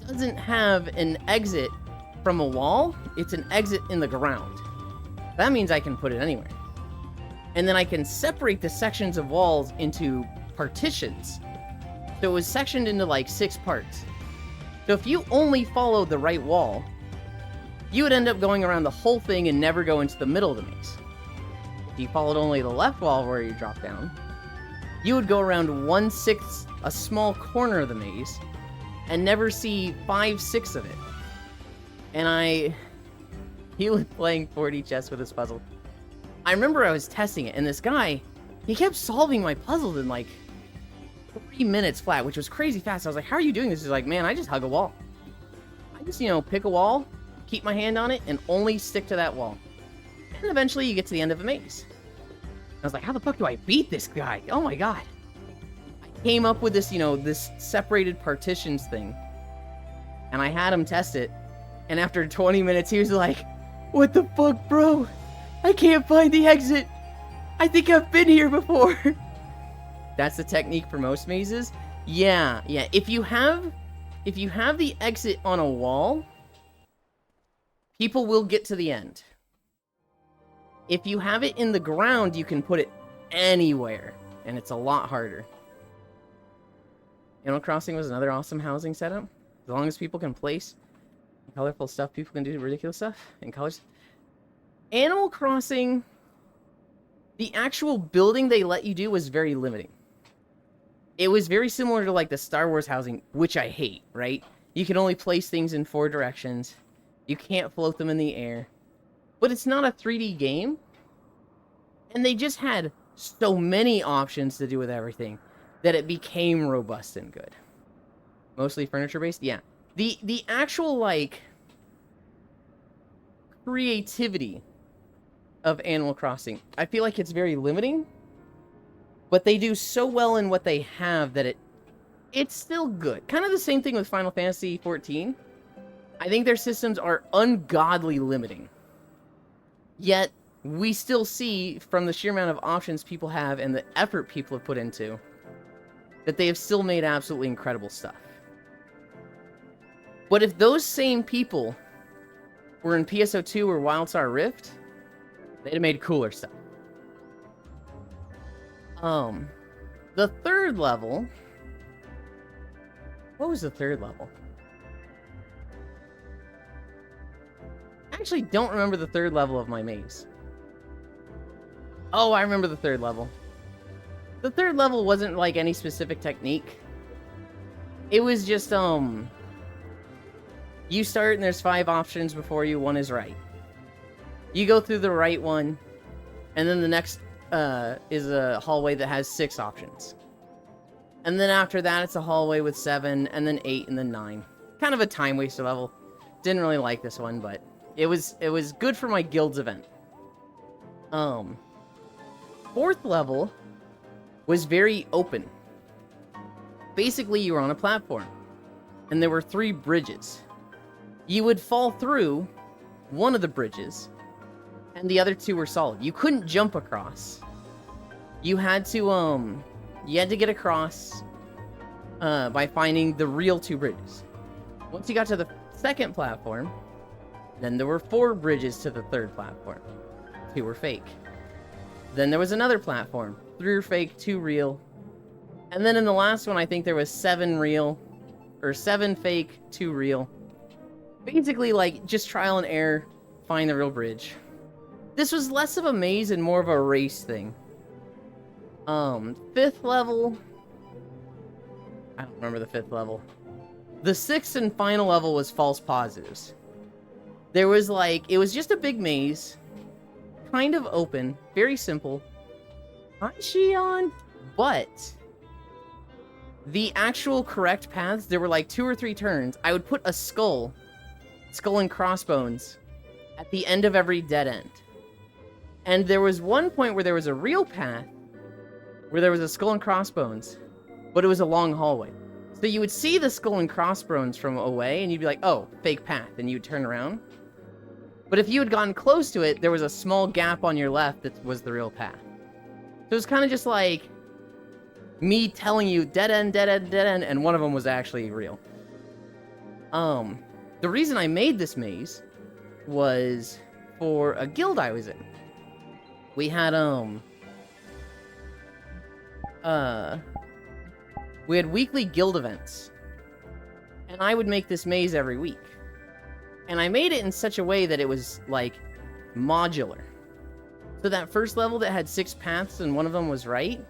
doesn't have an exit from a wall, it's an exit in the ground. That means I can put it anywhere. And then I can separate the sections of walls into partitions. So it was sectioned into like 6 parts. So if you only followed the right wall, you would end up going around the whole thing and never go into the middle of the maze. If you followed only the left wall where you drop down, you would go around 1/6, a small corner of the maze, and never see 5/6 of it. And he was playing 4D chess with this puzzle. I remember I was testing it, and this guy, he kept solving my puzzles in like 3 minutes flat, which was crazy fast. I was like, how are you doing this? He's like, man, I just hug a wall. I just, pick a wall, keep my hand on it, and only stick to that wall. And eventually you get to the end of a maze. I was like, how the fuck do I beat this guy? Oh my god. I came up with this, this separated partitions thing. And I had him test it. And after 20 minutes, he was like, what the fuck, bro? I can't find the exit. I think I've been here before. That's the technique for most mazes. Yeah. If you have the exit on a wall, people will get to the end. If you have it in the ground, you can put it anywhere, and it's a lot harder. Animal Crossing was another awesome housing setup. As long as people can place colorful stuff, people can do ridiculous stuff in colors. Animal Crossing, the actual building they let you do was very limiting. It was very similar to like the Star Wars housing, which I hate, right? You can only place things in 4 directions. You can't float them in the air. But it's not a 3D game. And they just had so many options to do with everything that it became robust and good. Mostly furniture based? Yeah. The actual like creativity of Animal Crossing, I feel like it's very limiting. But they do so well in what they have that it's still good. Kind of the same thing with Final Fantasy XIV. I think their systems are ungodly limiting. Yet, we still see, from the sheer amount of options people have and the effort people have put into, that they have still made absolutely incredible stuff. But if those same people were in PSO2 or WildStar Rift, they'd have made cooler stuff. The third level... What was the third level? I actually don't remember the third level of my maze. Oh, I remember the third level. The third level wasn't like any specific technique. It was just, you start and there's 5 options before you, 1 is right. You go through the right one, and then the next is a hallway that has 6 options. And then after that, it's a hallway with 7, and then 8, and then 9. Kind of a time waster level. Didn't really like this one, but it was good for my guild's event. 4th level was very open. Basically, you were on a platform, and there were 3 bridges. You would fall through one of the bridges, and the other 2 were solid. You couldn't jump across. You had to get across by finding the real 2 bridges. Once you got to the 2nd platform, then there were 4 bridges to the 3rd platform. 2 were fake. Then there was another platform. 3 were fake, 2 real. And then in the last one, I think there was 7 real, or 7 fake, 2 real. Basically, like, just trial and error, find the real bridge. This was less of a maze and more of a race thing. 5th level... I don't remember the 5th level. The 6th and final level was false positives. There was like... It was just a big maze. Kind of open. Very simple. Hi, Shion! But... The actual correct paths, there were like 2 or 3 turns. I would put a skull and crossbones, at the end of every dead end. And there was one point where there was a real path, where there was a skull and crossbones, but it was a long hallway. So you would see the skull and crossbones from away, and you'd be like, oh, fake path, and you'd turn around. But if you had gotten close to it, there was a small gap on your left that was the real path. So it was kind of just like me telling you dead end, dead end, dead end, and one of them was actually real. The reason I made this maze was for a guild I was in. We had, we had weekly guild events. And I would make this maze every week. And I made it in such a way that it was, like, modular. So that first level that had 6 paths and one of them was right,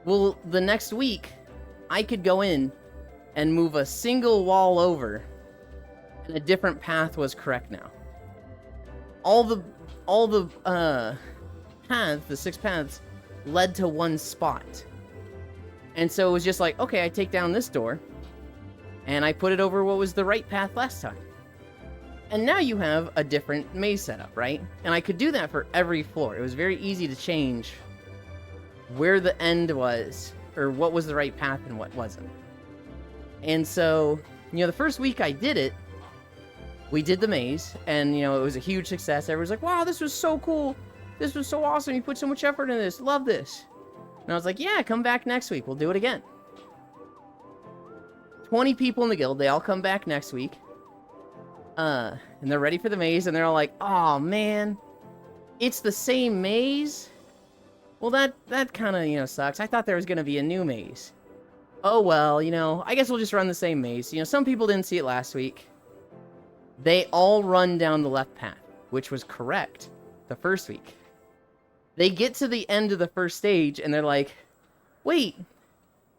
well, the next week, I could go in and move a single wall over, and a different path was correct now. All the paths, the 6 paths, led to one spot. And so it was just like, okay, I take down this door, and I put it over what was the right path last time. And now you have a different maze setup, right? And I could do that for every floor. It was very easy to change where the end was, or what was the right path and what wasn't. And so, you know, the first week I did it, we did the maze, and, you know, it was a huge success. Everyone's like, wow, this was so cool. This was so awesome. You put so much effort into this. Love this. And I was like, yeah, come back next week. We'll do it again. 20 people in the guild. They all come back next week. And they're ready for the maze, and they're all like, oh, man, it's the same maze? Well, that kind of, you know, sucks. I thought there was going to be a new maze. Oh, well, you know, I guess we'll just run the same maze. You know, some people didn't see it last week. They all run down the left path, which was correct the first week. They get to the end of the first stage, and they're like, wait,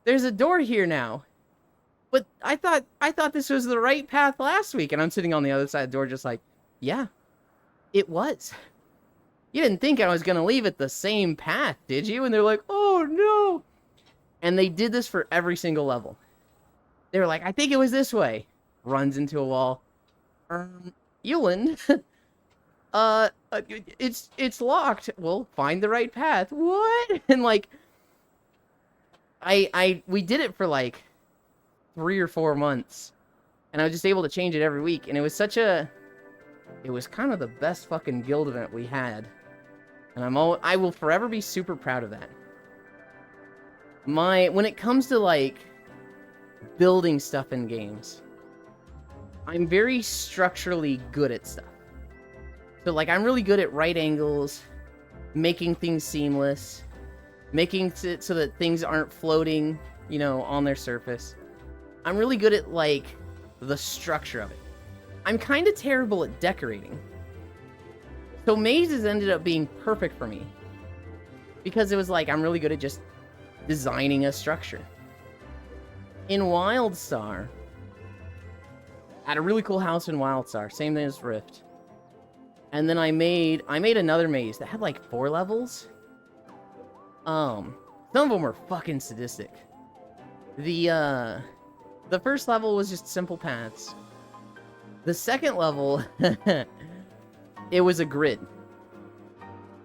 there's a door here now. But I thought this was the right path last week. And I'm sitting on the other side of the door just like, yeah, it was. You didn't think I was going to leave it the same path, did you? And they're like, oh, no. And they did this for every single level. They were like, I think it was this way. Runs into a wall. Ewan, it's locked. Well, find the right path. What? And like, we did it for like 3 or 4 months, and I was just able to change it every week, and it was kind of the best fucking guild event we had, and I will forever be super proud of that. When it comes to like building stuff in games, I'm very structurally good at stuff. So like, I'm really good at right angles, making things seamless, making it so that things aren't floating, you know, on their surface. I'm really good at, like, the structure of it. I'm kind of terrible at decorating. So mazes ended up being perfect for me. Because it was like, I'm really good at just designing a structure. In WildStar, I had a really cool house in WildStar, same thing as Rift. And then I made another maze that had like 4 levels. Some of them were fucking sadistic. The first level was just simple paths. The second level, it was a grid.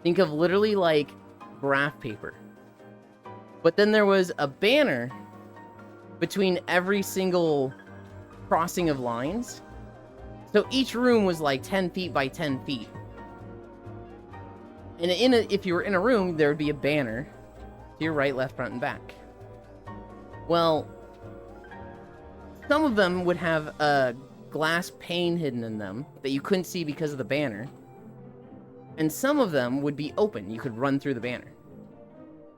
Think of literally like graph paper. But then there was a banner between every single crossing of lines. So each room was like 10 feet by 10 feet. And if you were in a room, there would be a banner to your right, left, front, and back. Well, some of them would have a glass pane hidden in them that you couldn't see because of the banner. And some of them would be open. You could run through the banner.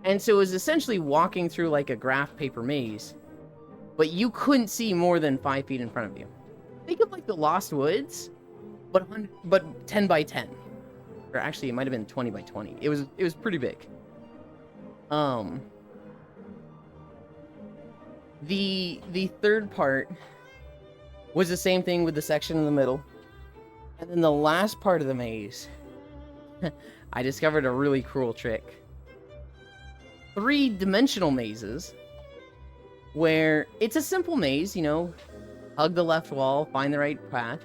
And so it was essentially walking through like a graph paper maze, but you couldn't see more than 5 feet in front of you. Think of like the Lost Woods, but 10 by 10. Or actually, it might have been 20 by 20. It was pretty big. The third part was the same thing with the section in the middle. And then the last part of the maze, I discovered a really cruel trick. 3-dimensional mazes where it's a simple maze, you know, hug the left wall, find the right path,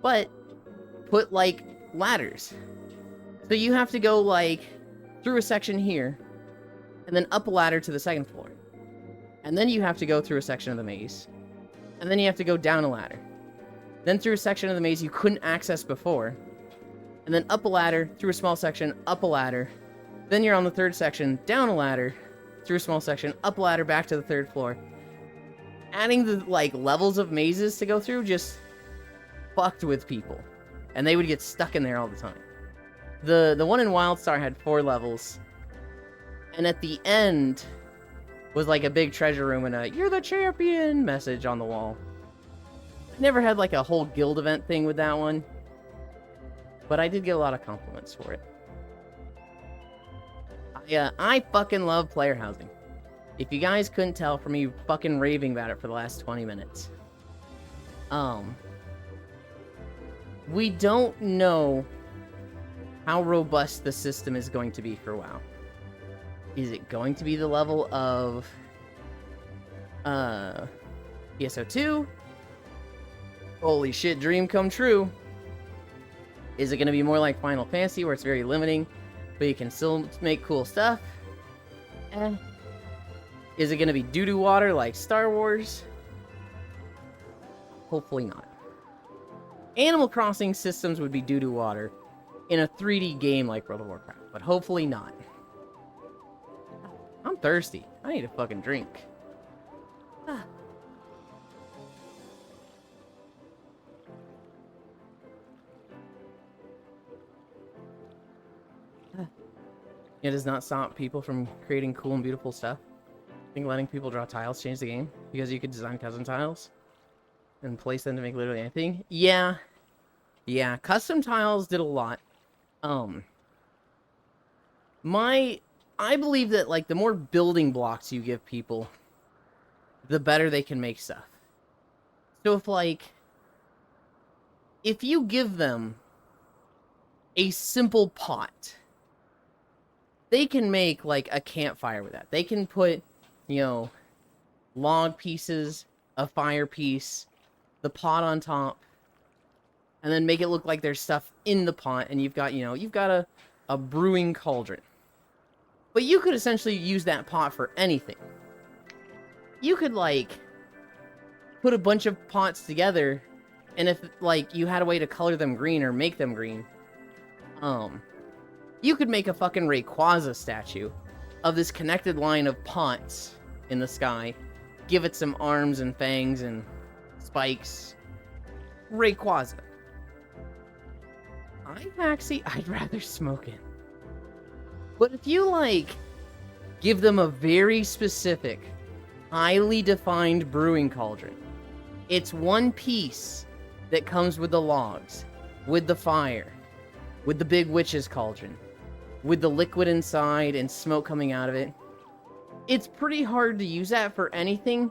but put, like, ladders. So you have to go, like, through a section here, and then up a ladder to the second floor. And then you have to go through a section of the maze. And then you have to go down a ladder. Then through a section of the maze you couldn't access before. And then up a ladder, through a small section, up a ladder. Then you're on the third section, down a ladder, through a small section, up a ladder, back to the third floor. Adding the, like, levels of mazes to go through just fucked with people. And they would get stuck in there all the time. The one in Wildstar had 4 levels. And at the end was like a big treasure room and a "You're the champion" message on the wall. I never had like a whole guild event thing with that one, but I did get a lot of compliments for it. I fucking love player housing. If you guys couldn't tell from me fucking raving about it for the last 20 minutes. We don't know how robust the system is going to be for WoW. Is it going to be the level of ESO2? Holy shit, dream come true. Is it going to be more like Final Fantasy where it's very limiting, but you can still make cool stuff? Is it going to be doo-doo water like Star Wars? Hopefully not. Animal Crossing systems would be doo-doo water in a 3D game like World of Warcraft, but hopefully not. I'm thirsty. I need a fucking drink. It does not stop people from creating cool and beautiful stuff. I think letting people draw tiles changed the game because you could design custom tiles and place them to make literally anything. Yeah, custom tiles did a lot. I believe that, like, the more building blocks you give people, the better they can make stuff. So if you give them a simple pot, they can make, like, a campfire with that. They can put, you know, log pieces, a fire piece, the pot on top, and then make it look like there's stuff in the pot, and you've got a brewing cauldron. But you could essentially use that pot for anything. You could, like, put a bunch of pots together, and if, like, you had a way to color them green or make them green, you could make a fucking Rayquaza statue of this connected line of pots in the sky, give it some arms and fangs and spikes. Rayquaza. I'd rather smoke it. But if you, like, give them a very specific, highly defined brewing cauldron, it's one piece that comes with the logs, with the fire, with the big witch's cauldron, with the liquid inside and smoke coming out of it. It's pretty hard to use that for anything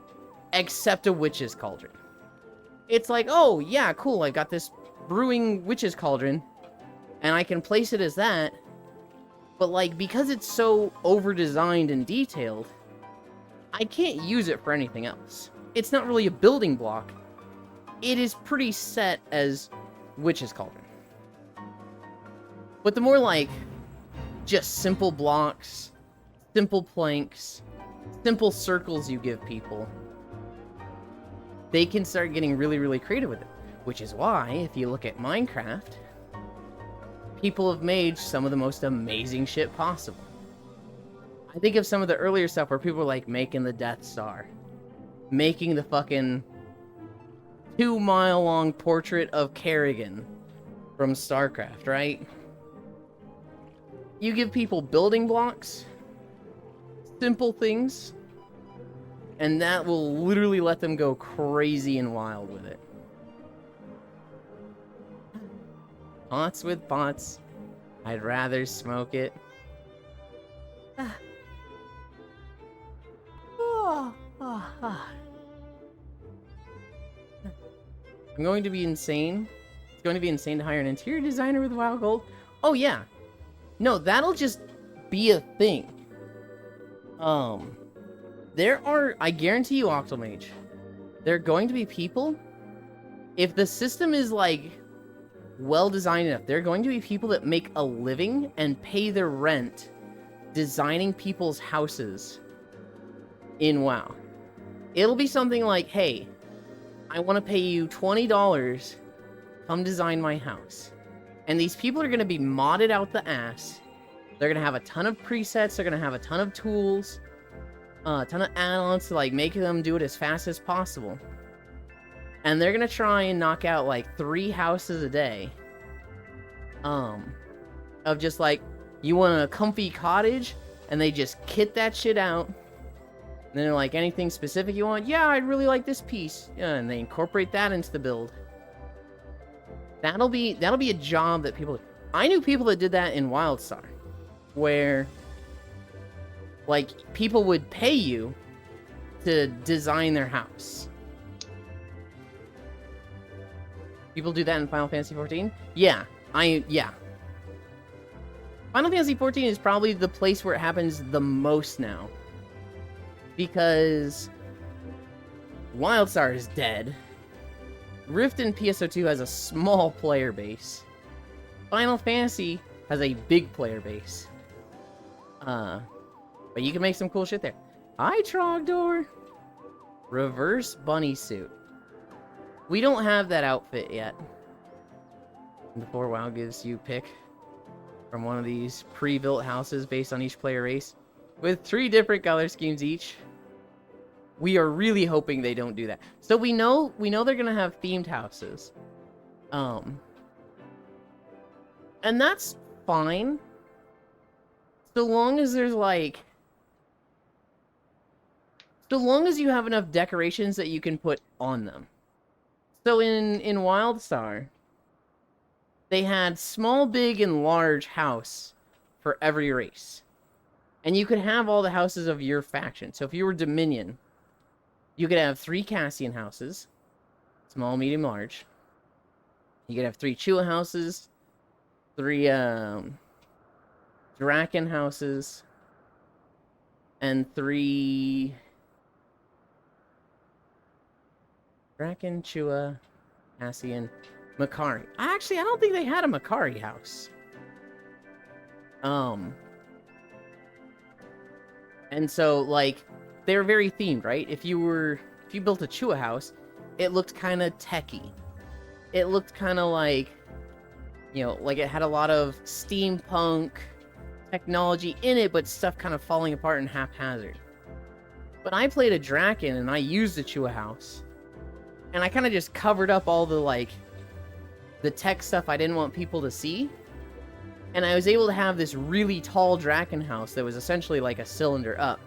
except a witch's cauldron. It's like, oh, yeah, cool, I got this brewing witch's cauldron, and I can place it as that. But, like, because it's so over-designed and detailed, I can't use it for anything else. It's not really a building block. It is pretty set as Witch's Cauldron. But the more, like, just simple blocks, simple planks, simple circles you give people, they can start getting really, really creative with it. Which is why, if you look at Minecraft, people have made some of the most amazing shit possible. I think of some of the earlier stuff where people were like making the Death Star, making the fucking 2-mile-long portrait of Kerrigan from StarCraft, right? You give people building blocks, simple things, and that will literally let them go crazy and wild with it. Pots with pots. I'd rather smoke it. I'm going to be insane. It's going to be insane to hire an interior designer with WoW Gold. Oh yeah. No, that'll just be a thing. I guarantee you, Octomage, there are going to be people, if the system is, like, well designed enough, there are going to be people that make a living and pay their rent designing people's houses in WoW. It'll be something like, hey, I want to pay you $20, come design my house. And these people are going to be modded out the ass. They're going to have a ton of presets, they're going to have a ton of tools, a ton of add-ons to, like, make them do it as fast as possible. And they're going to try and knock out, like, 3 houses a day. Of just, like, you want a comfy cottage? And they just kit that shit out. And then they're like, anything specific you want? Yeah, I'd really like this piece. Yeah, and they incorporate that into the build. That'll be a job that people... I knew people that did that in WildStar. Where, like, people would pay you to design their house. People do that in Final Fantasy XIV? Yeah. Final Fantasy XIV is probably the place where it happens the most now. Because WildStar is dead. Rift and PSO2 has a small player base. Final Fantasy has a big player base. But you can make some cool shit there. Hi, Trogdor! Reverse bunny suit. We don't have that outfit yet. Before WoW gives you pick from one of these pre-built houses based on each player race, with 3 different color schemes each. We are really hoping they don't do that. So we know they're gonna have themed houses. And that's fine. So long as there's like... So long as you have enough decorations that you can put on them. So in WildStar, they had small, big, and large house for every race. And you could have all the houses of your faction. So if you were Dominion, you could have 3 Cassian houses. Small, medium, large. You could have 3 Chua houses. 3 Draken houses. And 3... Draken, Chua, Cassian, Makari. Actually, I don't think they had a Makari house. And so, like, they were very themed, right? If you built a Chua house, it looked kind of techy. It looked kind of like, you know, like it had a lot of steampunk technology in it, but stuff kind of falling apart and haphazard. But I played a Draken, and I used a Chua house. And I kind of just covered up all the, like, the tech stuff I didn't want people to see. And I was able to have this really tall Draken house that was essentially like a cylinder up.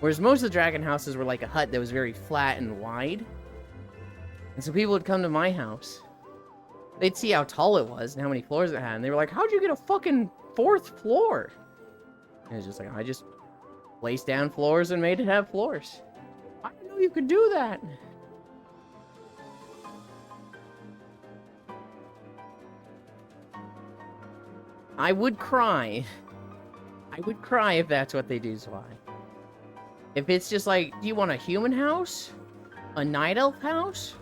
Whereas most of the Draken houses were like a hut that was very flat and wide. And so people would come to my house. They'd see how tall it was and how many floors it had. And they were like, how'd you get a fucking 4th floor? And it was just like, I just placed down floors and made it have floors. I didn't know you could do that. I would cry. I would cry if that's what they do, Zwei. If it's just like, do you want a human house? A night elf house?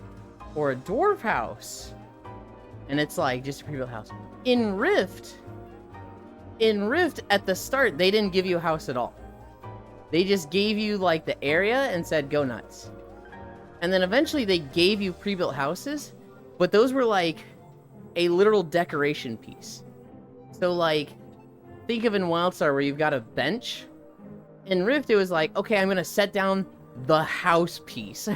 Or a dwarf house? And it's like, just a pre-built house. In Rift, at the start, they didn't give you a house at all. They just gave you, like, the area and said, go nuts. And then eventually they gave you pre-built houses, but those were, like, a literal decoration piece. So, like, think of in WildStar where you've got a bench. In Rift, it was like, okay, I'm gonna set down the house piece.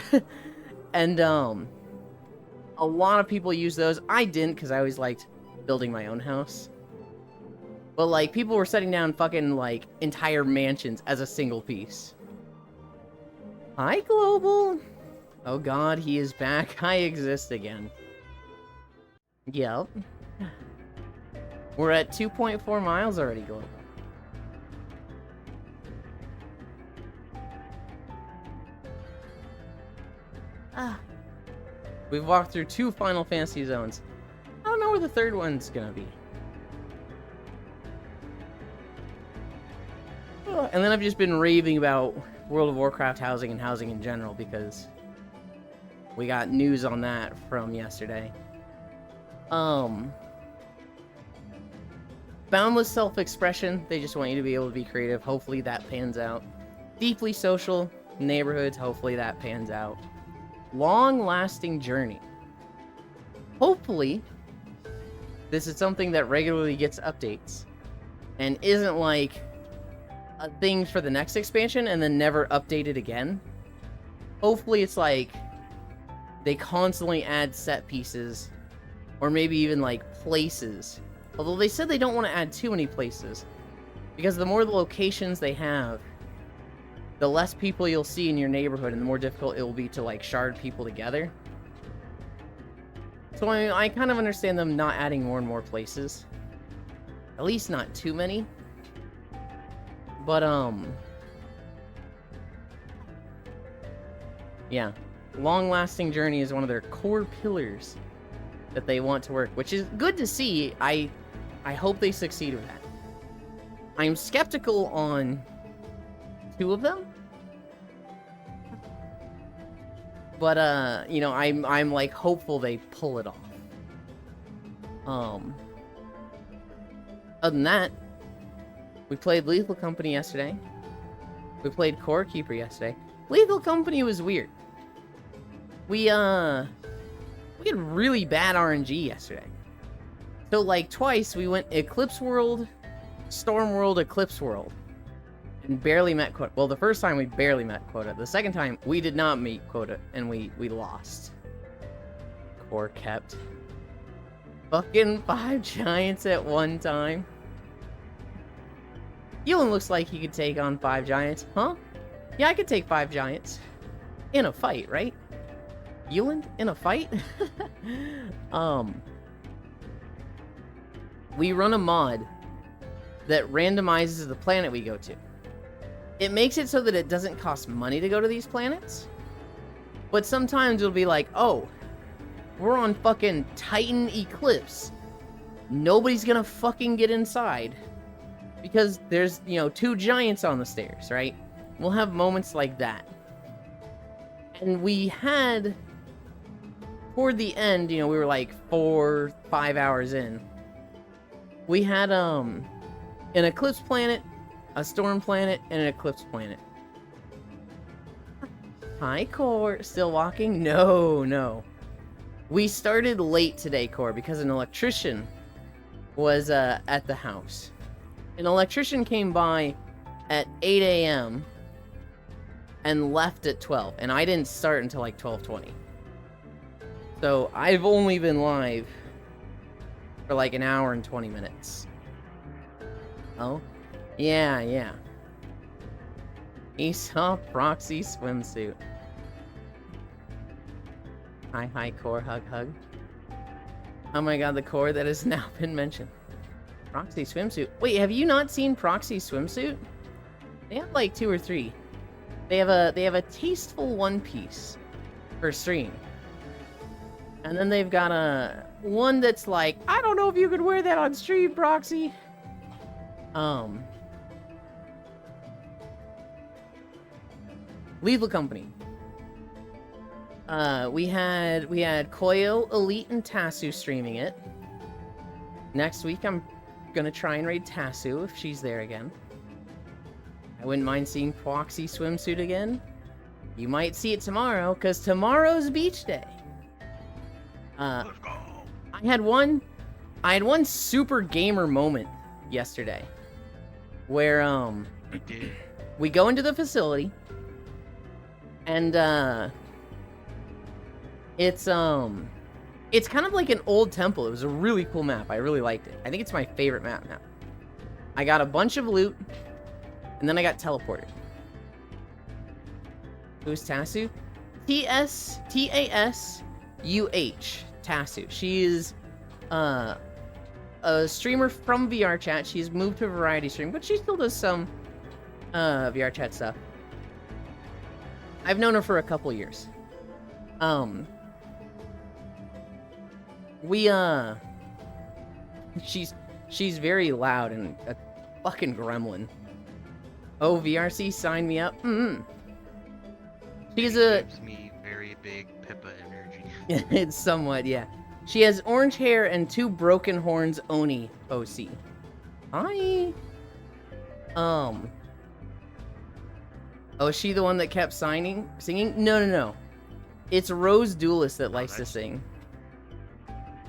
And, a lot of people use those. I didn't, because I always liked building my own house. But, like, people were setting down fucking, like, entire mansions as a single piece. Hi, Global! Oh god, he is back. I exist again. Yep. We're at 2.4 miles already, Global. We've walked through 2 Final Fantasy zones. I don't know where the 3rd one's gonna be. And then I've just been raving about World of Warcraft housing and housing in general, because we got news on that from yesterday. Boundless self-expression. They just want you to be able to be creative. Hopefully that pans out. Deeply social neighborhoods. Hopefully that pans out. Long-lasting journey. Hopefully this is something that regularly gets updates and isn't like a thing for the next expansion and then never updated again. Hopefully it's like they constantly add set pieces, or maybe even like places. Although they said they don't want to add too many places, because the more the locations they have, the less people you'll see in your neighborhood and the more difficult it will be to like shard people together. So I kind of understand them not adding more and more places. At least not too many. But yeah. Long-lasting journey is one of their core pillars that they want to work, which is good to see. I hope they succeed with that. I'm skeptical on 2 of them. But you know, I'm like hopeful they pull it off. Other than that, we played Lethal Company yesterday. We played Core Keeper yesterday. Lethal Company was weird. We had really bad RNG yesterday. So like twice we went Eclipse World, Storm World, Eclipse World, and barely met quota. Well, the first time we barely met quota. The second time we did not meet quota and we lost. Core kept fucking 5 giants at one time. Ewan looks like he could take on 5 giants, huh? Yeah, I could take 5 giants in a fight, right? Ewan in a fight? We run a mod that randomizes the planet we go to. It makes it so that it doesn't cost money to go to these planets. But sometimes it'll be like, oh, we're on fucking Titan Eclipse. Nobody's gonna fucking get inside. Because there's, you know, 2 giants on the stairs, right? We'll have moments like that. And we had, toward the end, you know, we were like 4-5 hours in. We had, an Eclipse planet, a Storm planet, and an Eclipse planet. Hi, Core. Still walking? No. We started late today, Core, because an electrician was, at the house. An electrician came by at 8 a.m. and left at 12, and I didn't start until like 12:20. So I've only been live for like an hour and 20 minutes. Oh? Yeah. He saw Proxy swimsuit. Hi, Core, hug. Oh my god, the Core that has now been mentioned. Proxy swimsuit. Wait, have you not seen Proxy swimsuit? They have like 2 or 3. They have a tasteful one piece for stream. And then they've got a one that's like, I don't know if you could wear that on stream, Proxy. Lethal Company. We had Koyo, Elite, and Tasu streaming it. Next week I'm gonna try and raid Tasu if she's there again. I wouldn't mind seeing Proxy swimsuit again. You might see it tomorrow, because tomorrow's beach day. Let's go. I had one super gamer moment yesterday. Where We did. we go into the facility and it's kind of like an old temple. It was a really cool map. I really liked it. I think it's my favorite map now. I got a bunch of loot, and then I got teleported. Who's Tasu? T-A-S-U-H. Tasu. She is a streamer from VR Chat. She's moved to Variety Stream, but she still does some VR Chat stuff. I've known her for a couple years. She's very loud and a fucking gremlin. Oh, VRC, sign me up. She's It gives me very big Pippa energy. it's somewhat, yeah. She has orange hair and 2 broken horns. Oni OC. Hi. Oh, is she the one that kept singing? No. It's Rose Duelist that likes to sing.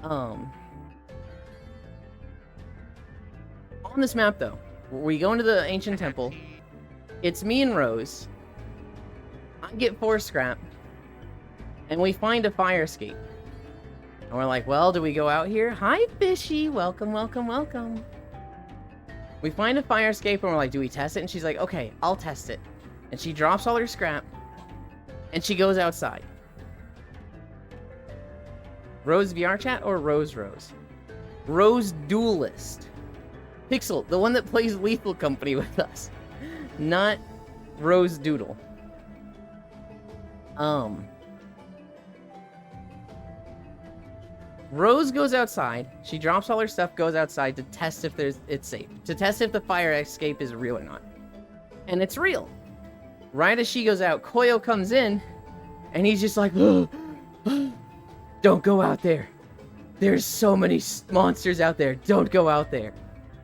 On this map, though, we go into the ancient temple. It's me and Rose. I get 4 scrap. And we find a fire escape. And we're like, well, do we go out here? Hi, Fishy. Welcome. We find a fire escape and we're like, do we test it? And she's like, okay, I'll test it. And she drops all her scrap. And she goes outside. Rose VR chat or Rose? Rose Duelist. Pixel, the one that plays Lethal Company with us. Not Rose Doodle. Rose goes outside. She drops all her stuff, goes outside to test if it's safe. To test if the fire escape is real or not. And it's real. Right as she goes out, Koyo comes in, and he's just like, don't go out there. There's so many monsters out there. Don't go out there.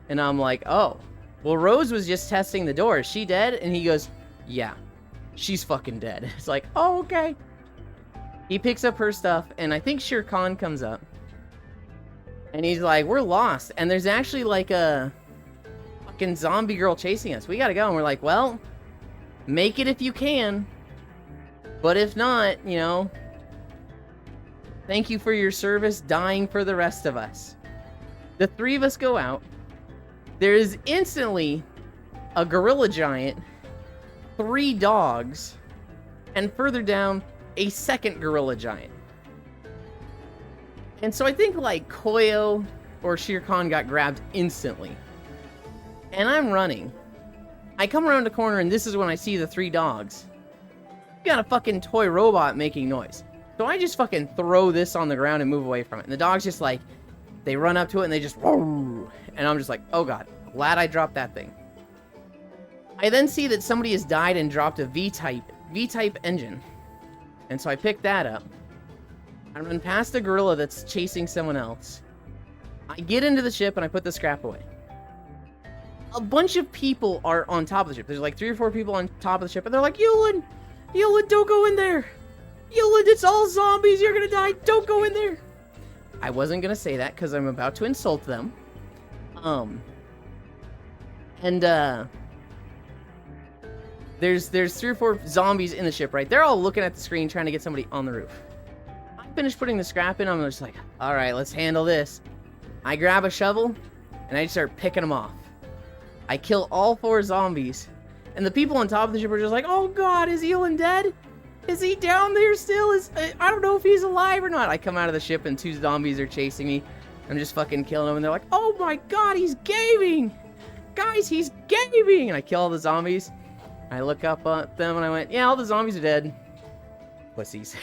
And I'm like, oh. Well, Rose was just testing the door. Is she dead? And he goes, yeah. She's fucking dead. It's like, oh, okay. He picks up her stuff, and I think Shere Khan comes up. And he's like, we're lost. And there's actually like a fucking zombie girl chasing us. We gotta go. And we're like, well, make it if you can. But if not, you know, thank you for your service, dying for the rest of us. The 3 of us go out. There is instantly a gorilla giant, 3 dogs, and further down, a second gorilla giant. And so I think like Koyo or Shere Khan got grabbed instantly. And I'm running. I come around the corner and this is when I see the 3 dogs. Got a fucking toy robot making noise. So I just fucking throw this on the ground and move away from it. And the dogs just like, they run up to it and they just, whoa. And I'm just like, oh god, glad I dropped that thing. I then see that somebody has died and dropped a V-type engine. And so I pick that up. I run past a gorilla that's chasing someone else. I get into the ship and I put the scrap away. A bunch of people are on top of the ship. There's like 3 or 4 people on top of the ship and they're like, Yulin, don't go in there. Yulin, it's all zombies. You're gonna die. Don't go in there. I wasn't gonna say that because I'm about to insult them. There's 3 or 4 zombies in the ship, right? They're all looking at the screen trying to get somebody on the roof. I finish putting the scrap in. I'm just like, all right, let's handle this. I grab a shovel and I just start picking them off. I kill all 4 zombies. And the people on top of the ship are just like, oh god, is Elon dead? Is he down there still? I don't know if he's alive or not. I come out of the ship and 2 zombies are chasing me. I'm just fucking killing them and they're like, oh my god, he's gaming! Guys, he's gaming! And I kill all the zombies. I look up at them and I went, yeah, all the zombies are dead. Pussies.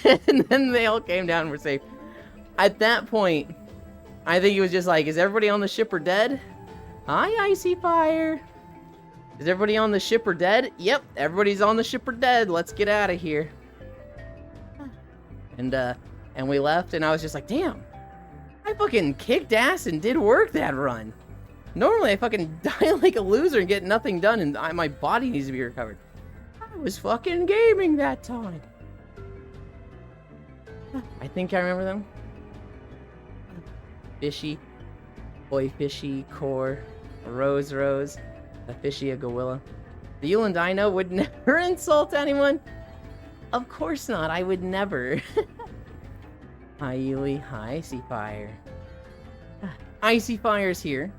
And then they all came down and were safe. At that point, I think it was just like, is everybody on the ship or dead? Hi, Icy Fire. Is everybody on the ship or dead? Yep, everybody's on the ship or dead. Let's get out of here. And we left and I was just like, damn. I fucking kicked ass and did work that run. Normally I fucking die like a loser and get nothing done and my body needs to be recovered. I was fucking gaming that time. I think I remember them. Fishy. Boy Fishy, Core, Rose, a Fishy, a Gorilla. The Yulin Dino would never insult anyone. Of course not, I would never. Hi Yuli, hi Icy Fire. Icy Fire's here.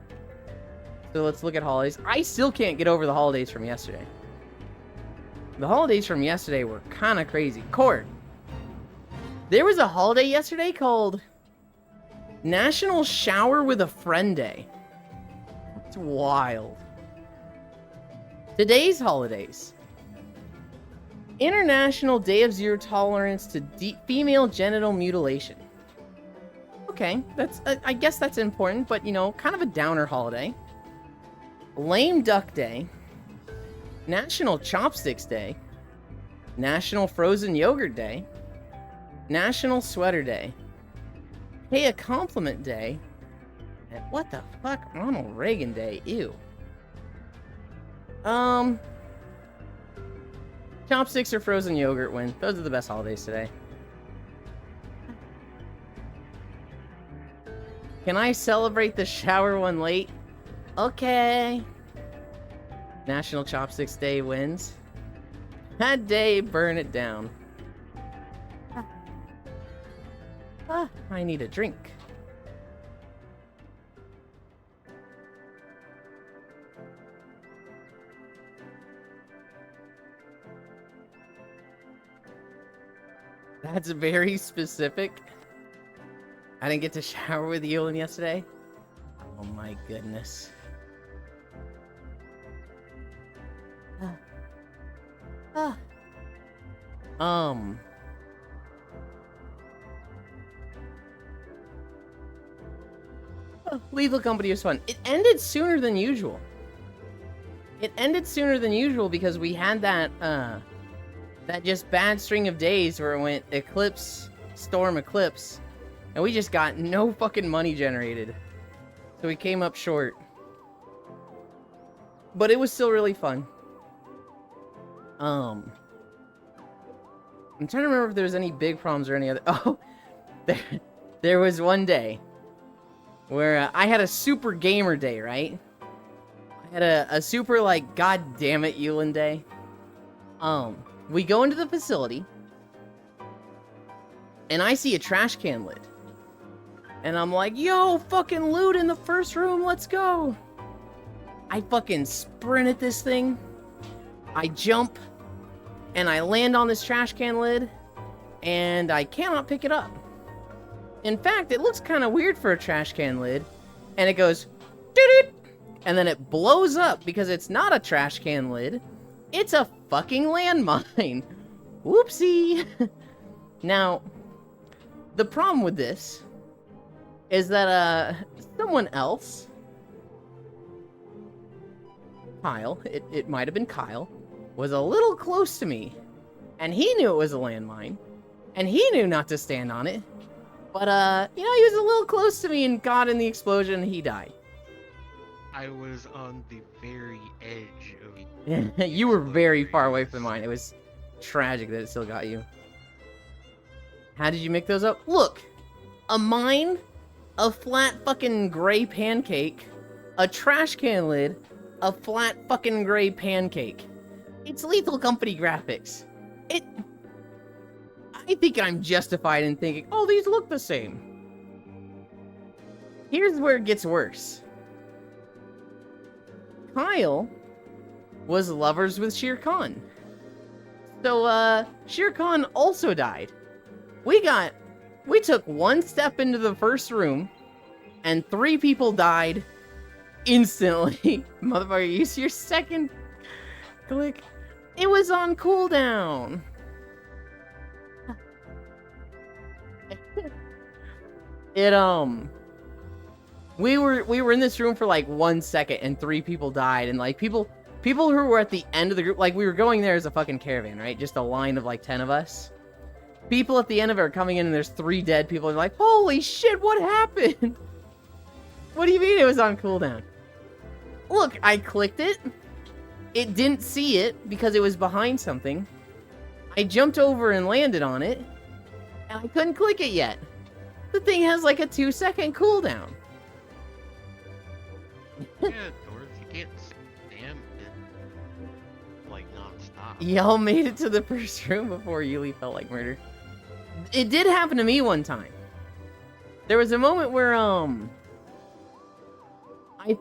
So let's look at holidays. I still can't get over the holidays from yesterday. The holidays from yesterday were kind of crazy. Cord. There was a holiday yesterday called National Shower with a Friend Day. It's wild. Today's holidays. International Day of Zero Tolerance to Female Genital Mutilation. Okay, I guess that's important, but you know, kind of a downer holiday. Lame Duck Day, National Chopsticks Day, National Frozen Yogurt Day. National Sweater Day. Pay a Compliment Day. And what the fuck? Ronald Reagan Day. Ew. Chopsticks or frozen yogurt win. Those are the best holidays today. Can I celebrate the shower one late? Okay. National Chopsticks Day wins. That day, burn it down. I need a drink. That's very specific. I didn't get to shower with Yulin yesterday. Oh my goodness. Lethal Company was fun. It ended sooner than usual. It ended sooner than usual because we had that just bad string of days where it went Eclipse, Storm, Eclipse, and we just got no fucking money generated. So we came up short. But it was still really fun. I'm trying to remember if there was any big problems or any other... Oh, there was one day where I had a super gamer day, right? I had a super, like, god damn it, Yulin day. We go into the facility, and I see a trash can lid. And I'm like, yo, fucking loot in the first room, let's go. I fucking sprint at this thing. I jump, and I land on this trash can lid, and I cannot pick it up. In fact, it looks kind of weird for a trash can lid, and it goes, doo-doo, and then it blows up because it's not a trash can lid. It's a fucking landmine. Whoopsie. Now, the problem with this is that someone else, Kyle, it might have been Kyle, was a little close to me, and he knew it was a landmine, and he knew not to stand on it, but you know, he was a little close to me and got in the explosion and he died. I was on the very edge of it. You were very far away from mine. It was tragic that it still got you. How did you make those up? Look, a mine, a flat fucking gray pancake, a trash can lid, a flat fucking gray pancake. It's Lethal Company graphics. I think I'm justified in thinking, oh, these look the same. Here's where it gets worse. Kyle was lovers with Shere Khan. So, Shere Khan also died. We took one step into the first room, and 3 people died instantly. Motherfucker, use your second click. It was on cooldown. We were in this room for like 1 second and 3 people died, and like people who were at the end of the group, like we were going there as a fucking caravan, right? Just a line of like 10 of us. People at the end of it are coming in and there's 3 dead people and like, holy shit, what happened? What do you mean it was on cooldown? Look, I clicked it. It didn't see it because it was behind something. I jumped over and landed on it, and I couldn't click it yet. The thing has like a 2-second cooldown. Yeah, Dorothy, you can't spam it like non-stop. Y'all made it to the first room before Yuli felt like murder. It did happen to me one time. There was a moment where, I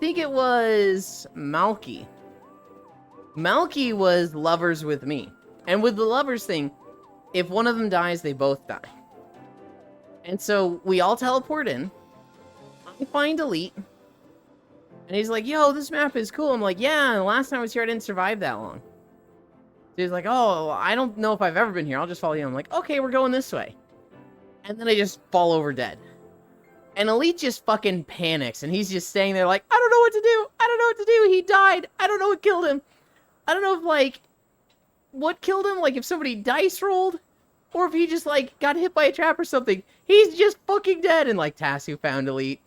think it was Malky. Malky was lovers with me. And with the lovers thing, if one of them dies, they both die. And so we all teleport in. I find Elite. And he's like, yo, this map is cool. I'm like, yeah, the last time I was here, I didn't survive that long. So he's like, oh, I don't know if I've ever been here. I'll just follow you. I'm like, okay, we're going this way. And then I just fall over dead. And Elite just fucking panics. And he's just staying there like, I don't know what to do. I don't know what to do. He died. I don't know what killed him. I don't know if, like, what killed him, like if somebody dice rolled, or if he just like got hit by a trap or something. He's just fucking dead. And like Tassu found Elite,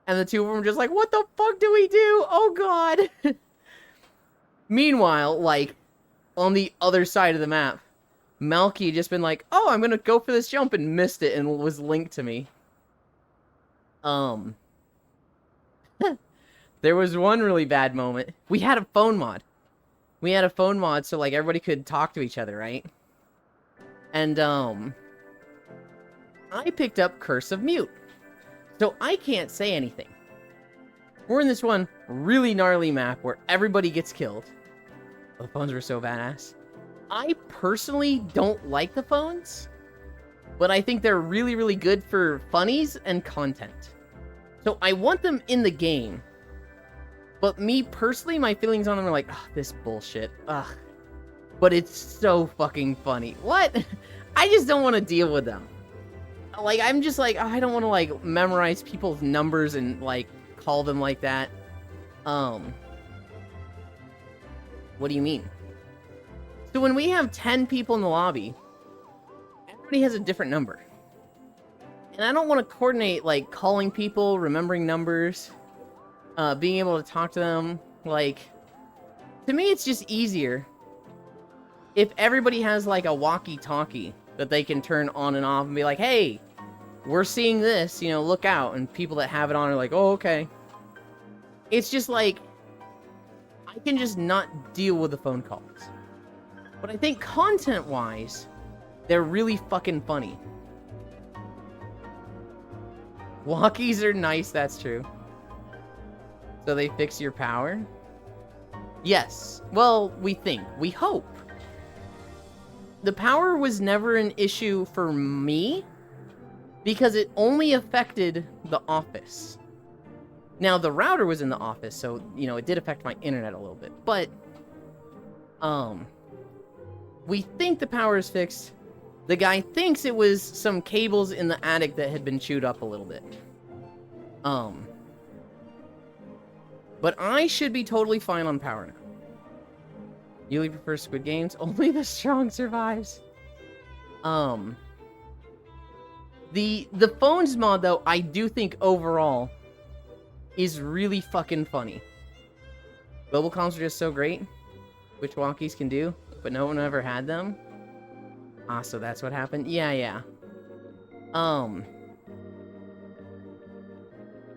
and the two of them were just like, what the fuck do we do? Oh god. Meanwhile, like on the other side of the map, Malky had just been like, oh, I'm gonna go for this jump, and missed it and was linked to me. There was one really bad moment. We had a phone mod. So like everybody could talk to each other, right? And I picked up Curse of Mute. So I can't say anything. We're in this one really gnarly map where everybody gets killed. The phones were so badass. I personally don't like the phones, but I think they're really, really good for funnies and content. So I want them in the game. But me personally, my feelings on them are like, ugh, this bullshit. Ugh. But it's so fucking funny. What? I just don't want to deal with them. Like, I'm just like, I don't want to, like, memorize people's numbers and, like, call them like that. What do you mean? So when we have 10 people in the lobby, everybody has a different number. And I don't want to coordinate, like, calling people, remembering numbers, being able to talk to them. Like, to me, it's just easier if everybody has, like, a walkie-talkie that they can turn on and off and be like, hey, we're seeing this, you know, look out. And people that have it on are like, oh, okay. It's just like, I can just not deal with the phone calls. But I think content-wise, they're really fucking funny. Walkies are nice, that's true. So they fix your power? Yes. Well, we think. We hope. The power was never an issue for me because it only affected the office. Now, the router was in the office, so, you know, it did affect my internet a little bit. But, we think the power is fixed. The guy thinks it was some cables in the attic that had been chewed up a little bit. But I should be totally fine on power now. Yuli prefers Squid Games. Only the strong survives. The phones mod, though, I do think overall is really fucking funny. Global comms are just so great, which walkies can do, but no one ever had them. Ah, so that's what happened? Yeah.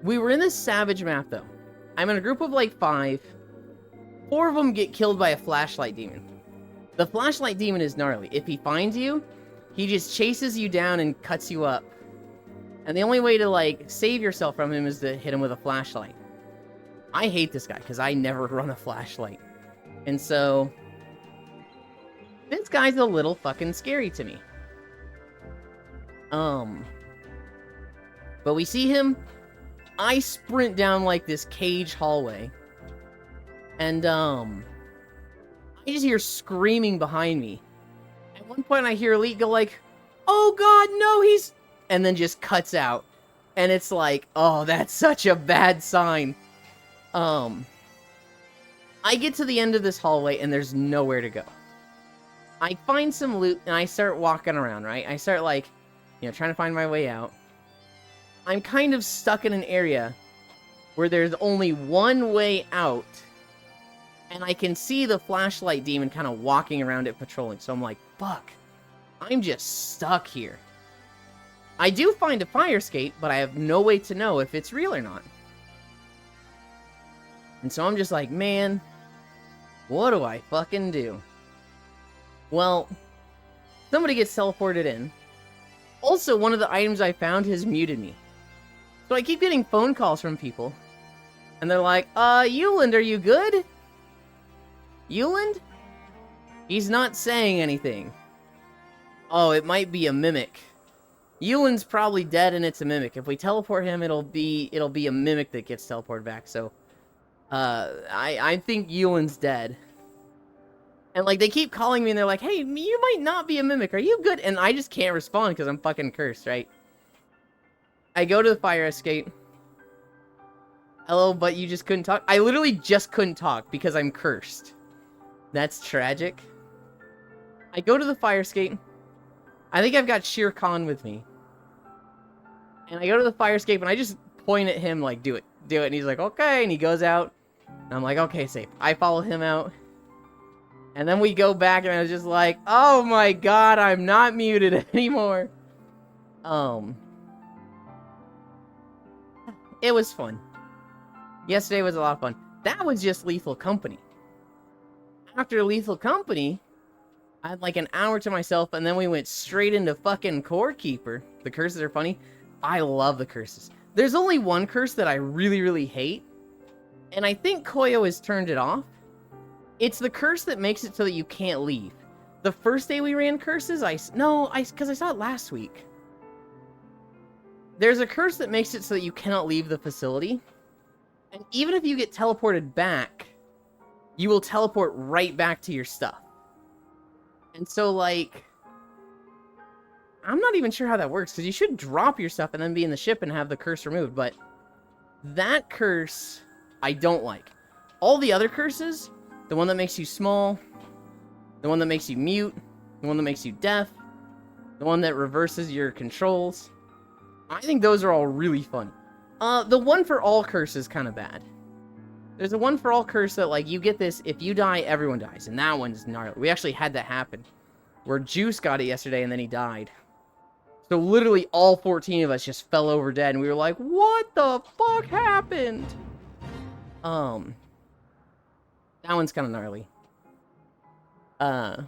We were in this Savage map, though. I'm in a group of, like, 5. 4 of them get killed by a flashlight demon. The flashlight demon is gnarly. If he finds you, he just chases you down and cuts you up. And the only way to, like, save yourself from him is to hit him with a flashlight. I hate this guy, because I never run a flashlight. And so, this guy's a little fucking scary to me. But we see him. I sprint down, like, this cage hallway. And, I just hear screaming behind me. At one point, I hear Elite go like, oh god, no, he's... And then just cuts out. And it's like, oh, that's such a bad sign. I get to the end of this hallway, and there's nowhere to go. I find some loot, and I start walking around, right? I start, like, you know, trying to find my way out. I'm kind of stuck in an area where there's only one way out, and I can see the flashlight demon kind of walking around it patrolling, so I'm like, fuck, I'm just stuck here. I do find a fire escape, but I have no way to know if it's real or not. And so I'm just like, man, what do I fucking do? Well, somebody gets teleported in. Also, one of the items I found has muted me. So I keep getting phone calls from people. And they're like, Yuland, are you good? Yuland? He's not saying anything. Oh, it might be a mimic. Yuland's probably dead and it's a mimic. If we teleport him, it'll be a mimic that gets teleported back. So, I think Yuland's dead. And, like, they keep calling me and they're like, hey, you might not be a mimic. Are you good? And I just can't respond because I'm fucking cursed, right? I go to the fire escape. Hello, but you just couldn't talk? I literally just couldn't talk because I'm cursed. That's tragic. I go to the fire escape. I think I've got Shere Khan with me. And I go to the fire escape and I just point at him like, do it. And he's like, okay. And he goes out. And I'm like, okay, safe. I follow him out. And then we go back and I was just like, oh my god, I'm not muted anymore. It was fun. Yesterday was a lot of fun. That was just Lethal Company. After Lethal Company, I had like an hour to myself, and then we went straight into fucking Core Keeper. The curses are funny. I love the curses. There's only one curse that I really, really hate, and I think Koyo has turned it off. It's the curse that makes it so that you can't leave. The first day we ran curses, because I saw it last week. There's a curse that makes it so that you cannot leave the facility, and even if you get teleported back, you will teleport right back to your stuff. And so, like, I'm not even sure how that works, because you should drop your stuff and then be in the ship and have the curse removed, but that curse, I don't like. All the other curses, the one that makes you small, the one that makes you mute, the one that makes you deaf, the one that reverses your controls, I think those are all really fun. The one for all curse is kind of bad. There's a one for all curse that, like, you get this, if you die, everyone dies, and that one's gnarly. We actually had that happen, where Juice got it yesterday, and then he died. So literally all 14 of us just fell over dead, and we were like, what the fuck happened? That one's kind of gnarly. But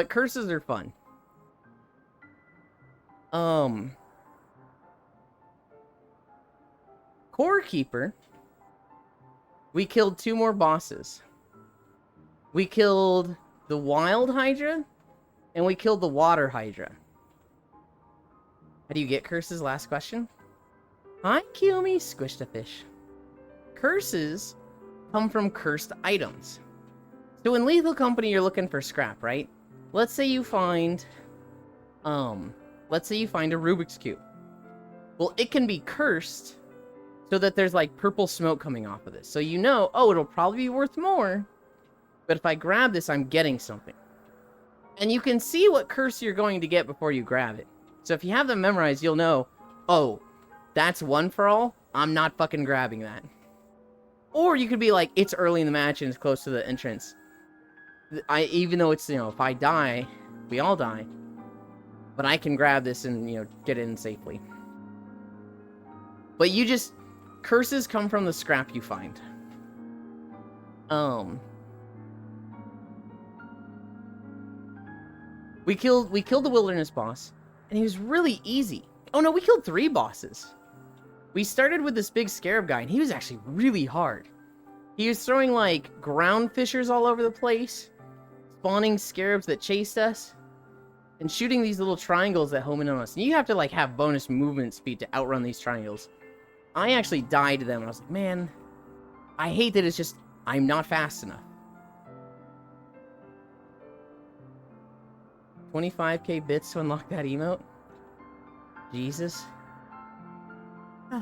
curses are fun. Core Keeper, we killed 2 more bosses. We killed the Wild Hydra, and we killed the Water Hydra. How do you get curses? Last question. Hi, Kiyomi, squished a fish. Curses come from cursed items. So in Lethal Company, you're looking for scrap, right? Let's say you find, let's say you find a Rubik's Cube. Well, it can be cursed so that there's like purple smoke coming off of this. So you know, oh, it'll probably be worth more, but if I grab this, I'm getting something. And you can see what curse you're going to get before you grab it. So if you have them memorized, you'll know, oh, that's one for all, I'm not fucking grabbing that. Or you could be like, it's early in the match and it's close to the entrance. Even though it's, you know, if I die, we all die. But I can grab this and, you know, get in safely. But you just, curses come from the scrap you find. We killed the wilderness boss, and he was really easy. Oh no, we killed 3 bosses. We started with this big scarab guy, and he was actually really hard. He was throwing, like, ground fishers all over the place, spawning scarabs that chased us, and shooting these little triangles that home in on us. And you have to, like, have bonus movement speed to outrun these triangles. I actually died to them, and I was like, man, I hate that it's just, I'm not fast enough. 25k bits to unlock that emote? Jesus. Huh.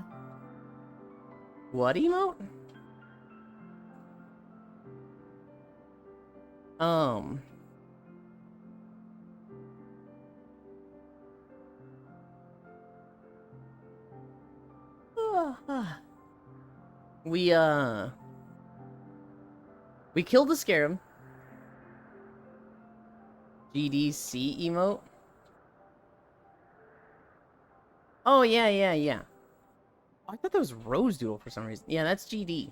What emote? We killed the scarab. GDC emote? Oh, yeah. I thought that was Rose Doodle for some reason. Yeah, that's GD.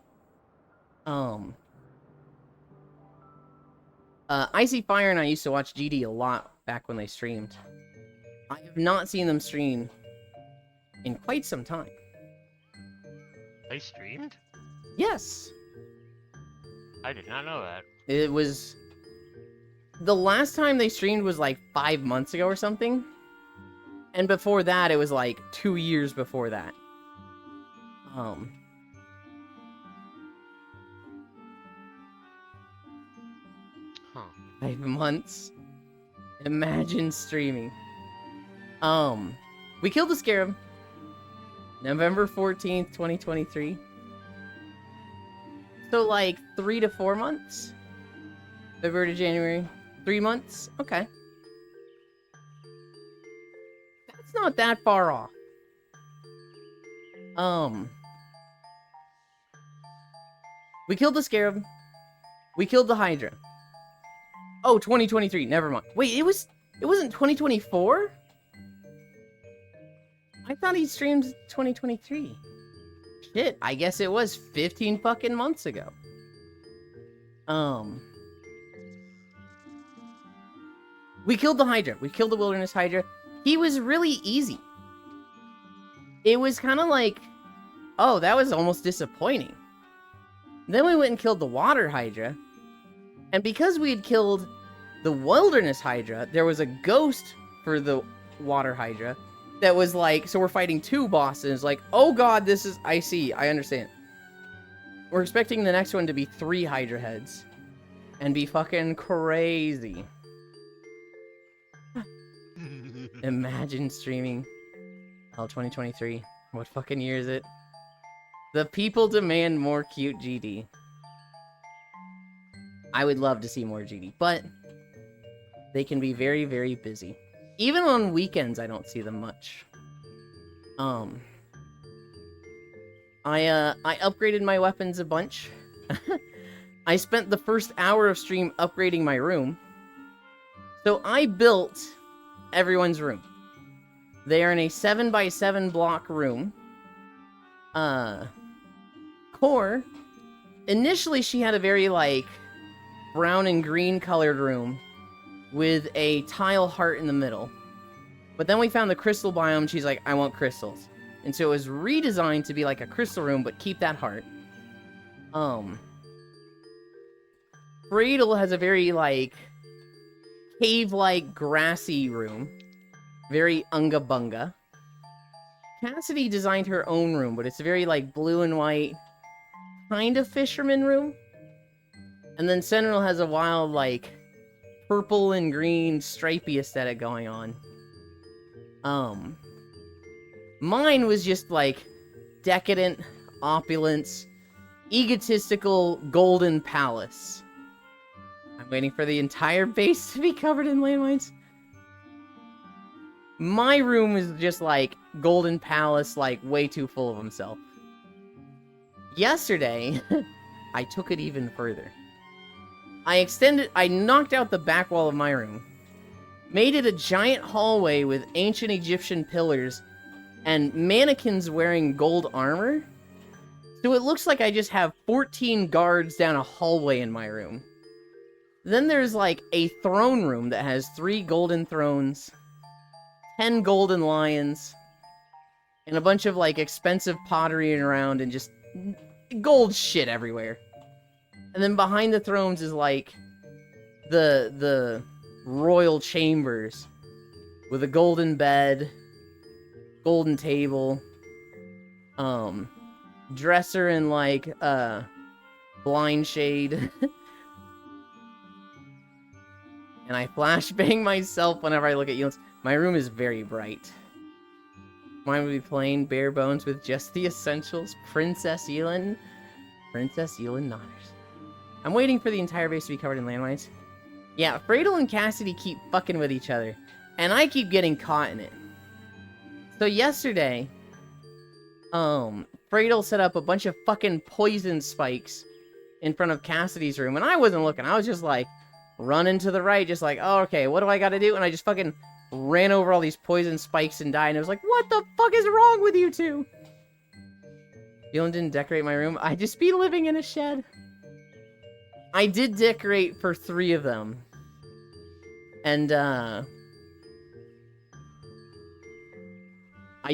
Icy Fire and I used to watch GD a lot back when they streamed. I have not seen them stream in quite some time. They streamed? Yes. I did not know that. It was... The last time they streamed was like 5 months ago or something. And before that, it was like 2 years before that. Huh. 5 months. Imagine streaming. We killed the scarab. November 14th, 2023. So like 3 to 4 months? February to January. 3 months? Okay. That's not that far off. We killed the Scarab. We killed the Hydra. Oh, 2023. Never mind. Wait, it wasn't 2024? I thought he streamed 2023. Shit, I guess it was 15 fucking months ago. We killed the Hydra. We killed the Wilderness Hydra. He was really easy. It was kind of like, oh, that was almost disappointing. Then we went and killed the Water Hydra. And because we had killed the Wilderness Hydra, there was a ghost for the Water Hydra that was like, so we're fighting 2 bosses. Like, oh god, this is, I see, I understand. We're expecting the next one to be 3 Hydra heads. And be fucking crazy. Imagine streaming. Hell, 2023. What fucking year is it? The people demand more cute GD. I would love to see more GD, but they can be very, very busy. Even on weekends, I don't see them much. I upgraded my weapons a bunch. I spent the first hour of stream upgrading my room. So I built everyone's room. They are in a 7x7 block room. Core, initially she had a very, like, brown and green colored room with a tile heart in the middle. But then we found the crystal biome, she's like, I want crystals. And so it was redesigned to be like a crystal room, but keep that heart. Bradle has a very, like, cave-like grassy room. Very unga bunga. Cassidy designed her own room, but it's a very, like, blue and white, kind of fisherman room. And then Sentinel has a wild, like, purple and green stripy aesthetic going on. Mine was just, like, decadent, opulence, egotistical golden palace. I'm waiting for the entire base to be covered in landmines. My room is just, like, golden palace, like, way too full of himself. Yesterday, I took it even further. I knocked out the back wall of my room, made it a giant hallway with ancient Egyptian pillars and mannequins wearing gold armor. So it looks like I just have 14 guards down a hallway in my room. Then there's, like, a throne room that has 3 golden thrones, 10 golden lions, and a bunch of, like, expensive pottery around and just gold shit everywhere. And then behind the thrones is, like, the royal chambers with a golden bed, golden table, dresser and, like, blind shade. And I flashbang myself whenever I look at Eulens. My room is very bright. Mine would be plain, bare bones with just the essentials. Princess Eulens. Princess Eulens Nodders. I'm waiting for the entire base to be covered in landmines. Yeah, Bradle and Cassidy keep fucking with each other. And I keep getting caught in it. So yesterday, Bradle set up a bunch of fucking poison spikes in front of Cassidy's room. And I wasn't looking. I was just like, running to the right, just like, oh, okay, what do I gotta do? And I just fucking ran over all these poison spikes and died. And I was like, what the fuck is wrong with you two? Dylan didn't decorate my room. I just be living in a shed. I did decorate for 3 of them. And, I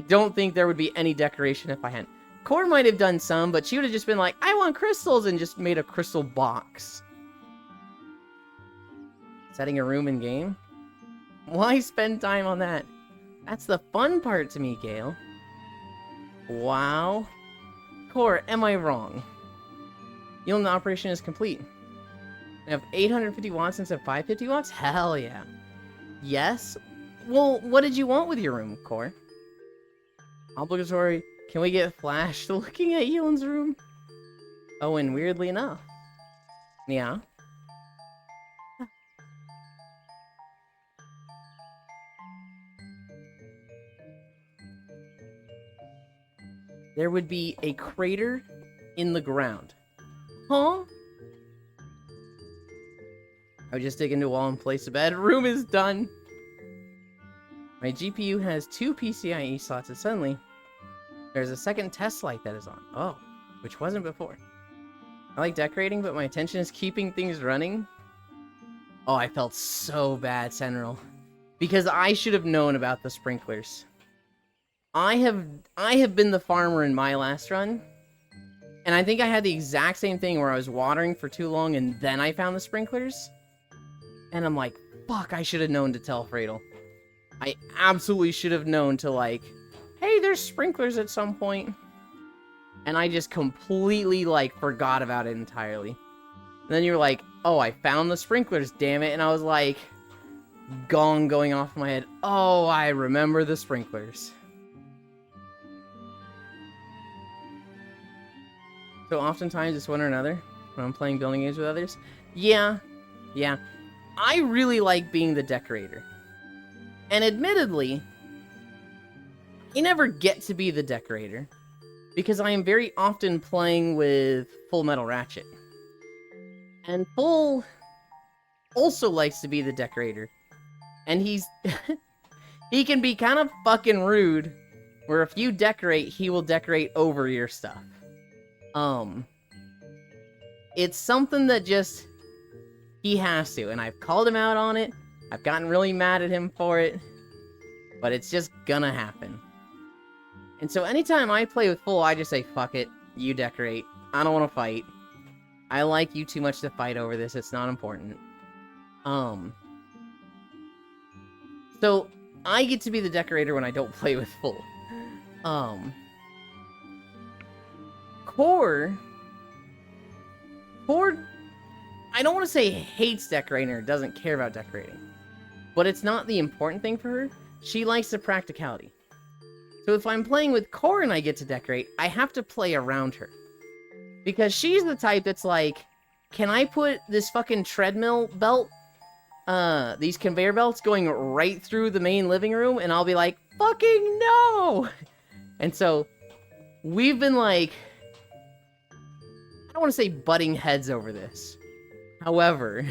don't think there would be any decoration if I hadn't. Core might have done some, but she would have just been like, I want crystals, and just made a crystal box. Setting a room in game? Why spend time on that? That's the fun part to me, Gale. Wow. Core, am I wrong? Yulin operation is complete. I have 850 watts instead of 550 watts? Hell yeah. Yes? Well, what did you want with your room, Core? Obligatory. Can we get flashed looking at Yulin's room? Oh, and weirdly enough. Yeah. there would be a crater in the ground. Huh? I would just dig into a wall and place a bed. Room is done. My GPU has 2 PCIe slots, and suddenly there's a second test light that is on. Oh, which wasn't before. I like decorating, but my attention is keeping things running. Oh, I felt so bad, Senral. Because I should have known about the sprinklers. I have been the farmer in my last run. And I think I had the exact same thing where I was watering for too long and then I found the sprinklers. And I'm like, fuck, I should have known to tell Fradel. I absolutely should have known to like, hey, there's sprinklers at some point. And I just completely like forgot about it entirely. And then you were like, oh, I found the sprinklers, damn it. And I was like, gong going off my head. Oh, I remember the sprinklers. So oftentimes it's one or another when I'm playing building games with others. Yeah. I really like being the decorator. And admittedly, I never get to be the decorator because I am very often playing with Full Metal Ratchet. And Full also likes to be the decorator. And he can be kind of fucking rude, where if you decorate, he will decorate over your stuff. It's something that just, he has to, and I've called him out on it. I've gotten really mad at him for it, but it's just gonna happen. And so anytime I play with Full, I just say, fuck it, you decorate. I don't want to fight. I like you too much to fight over this, it's not important. So, I get to be the decorator when I don't play with Full. Core, I don't want to say hates decorating or doesn't care about decorating. But it's not the important thing for her. She likes the practicality. So if I'm playing with Core and I get to decorate, I have to play around her. Because she's the type that's like, can I put this fucking treadmill belt, these conveyor belts going right through the main living room? And I'll be like, fucking no! And so, we've been like, I don't want to say butting heads over this. However,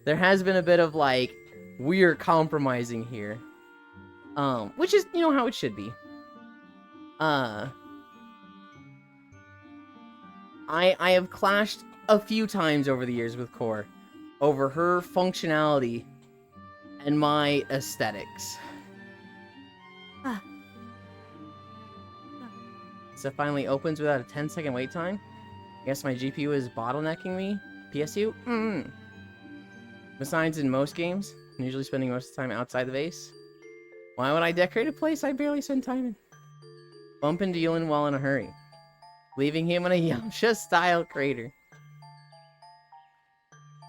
there has been a bit of like, we're compromising here. Which is, you know, how it should be. I have clashed a few times over the years with Core over her functionality and my aesthetics. So it finally opens without a 10-second wait time. I guess my GPU is bottlenecking me. PSU? Besides, in most games, I'm usually spending most of the time outside the base. Why would I decorate a place I barely spend time in? Bump into Yulin while in a hurry, leaving him in a Yamcha-style crater.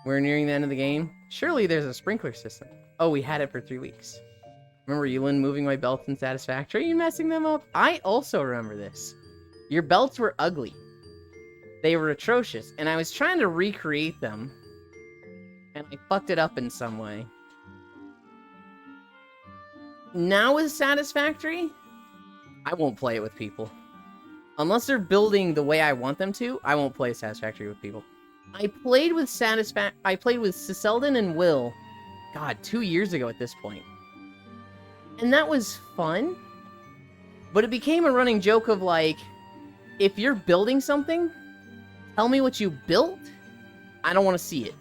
We're nearing the end of the game. Surely there's a sprinkler system. Oh, we had it for 3 weeks. Remember Yulin moving my belts in Satisfactory? Are you messing them up? I also remember this. Your belts were ugly. They were atrocious, and I was trying to recreate them, and I fucked it up in some way. Now with Satisfactory, I won't play it with people. Unless they're building the way I want them to, I won't play Satisfactory with people. I played with Siseldon and Will, God, 2 years ago at this point. And that was fun, but it became a running joke of like, if you're building something, tell me what you built. I don't want to see it.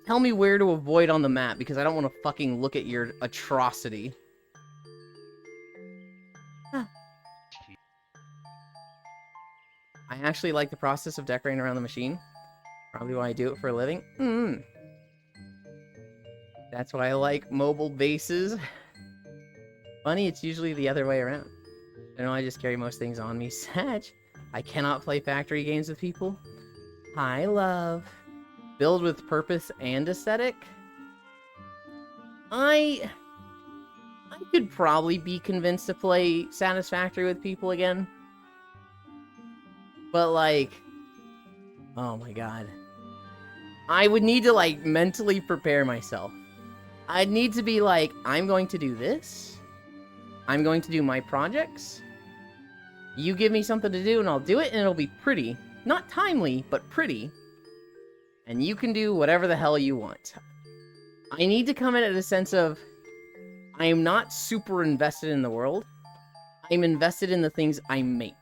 Tell me where to avoid on the map, because I don't want to fucking look at your atrocity. I actually like the process of decorating around the machine. Probably why I do it for a living. That's why I like mobile bases. Funny, it's usually the other way around. I know I just carry most things on me. Satch, I cannot play factory games with people. Hi, love. Build with purpose and aesthetic? I could probably be convinced to play Satisfactory with people again. But like, oh my god. I would need to like mentally prepare myself. I'd need to be like, I'm going to do this. I'm going to do my projects. You give me something to do and I'll do it, and it'll be pretty. Not timely, but pretty. And you can do whatever the hell you want. I need to come in at a sense of, I am not super invested in the world. I'm invested in the things I make.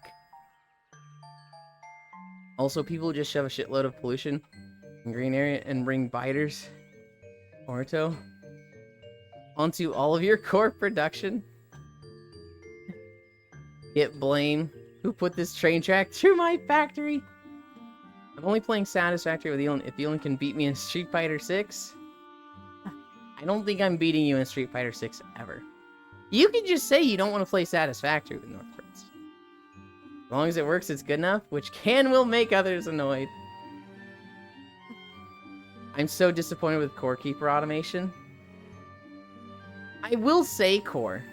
Also, people just shove a shitload of pollution in green area and bring biters, Orto, onto all of your core production. Get blame. Who put this train track through my factory? I'm only playing Satisfactory with Elon if Elon can beat me in Street Fighter 6. I don't think I'm beating you in Street Fighter 6 ever. You can just say you don't want to play Satisfactory with North Prince. As long as it works, it's good enough, which will make others annoyed. I'm so disappointed with Core Keeper automation. I will say, Core,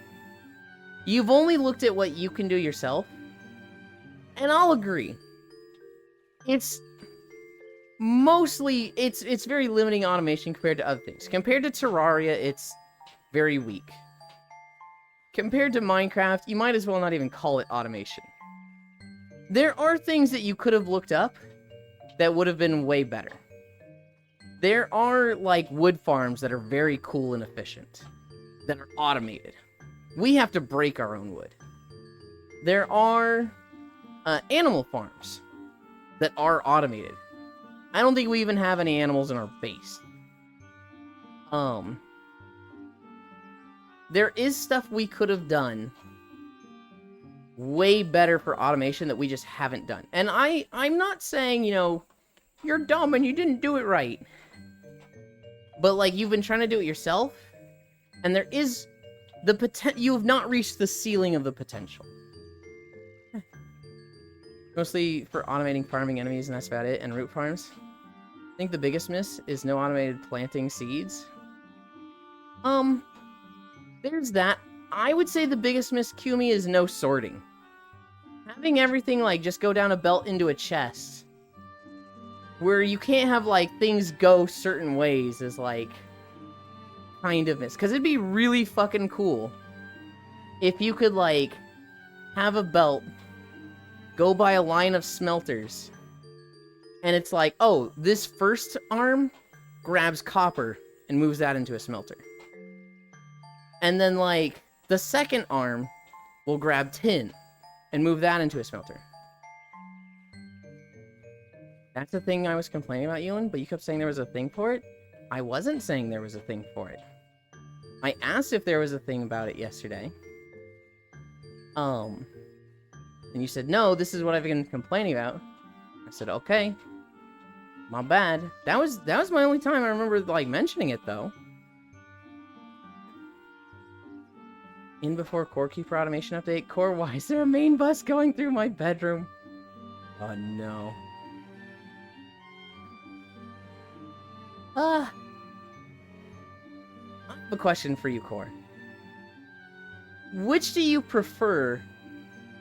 you've only looked at what you can do yourself, and I'll agree. It's mostly, it's very limiting automation compared to other things. Compared to Terraria, it's very weak. Compared to Minecraft, you might as well not even call it automation. There are things that you could have looked up that would have been way better. There are, like, wood farms that are very cool and efficient, that are automated. We have to break our own wood. There are animal farms that are automated. I don't think we even have any animals in our base. There is stuff we could have done way better for automation that we just haven't done. And I'm not saying, you know, you're dumb and you didn't do it right. But, like, you've been trying to do it yourself, and there is the potential. You have not reached the ceiling of the potential. Mostly for automating farming enemies, and that's about it, and root farms. I think the biggest miss is no automated planting seeds. There's that. I would say the biggest miss, Kumi, is no sorting. Having everything, like, just go down a belt into a chest, where you can't have, like, things go certain ways is, like, kind of miss. Because it'd be really fucking cool if you could, like, have a belt, go by a line of smelters, and it's like, oh, this first arm grabs copper and moves that into a smelter. And then, like, the second arm will grab tin and move that into a smelter. That's the thing I was complaining about, Ewan, but you kept saying there was a thing for it. I wasn't saying there was a thing for it. I asked if there was a thing about it yesterday. And you said, no, this is what I've been complaining about. I said, okay. My bad. That was my only time I remember, like, mentioning it, though. In before Core Keeper automation update. Core, why is there a main bus going through my bedroom? Oh, no. I have a question for you, Core. Which do you prefer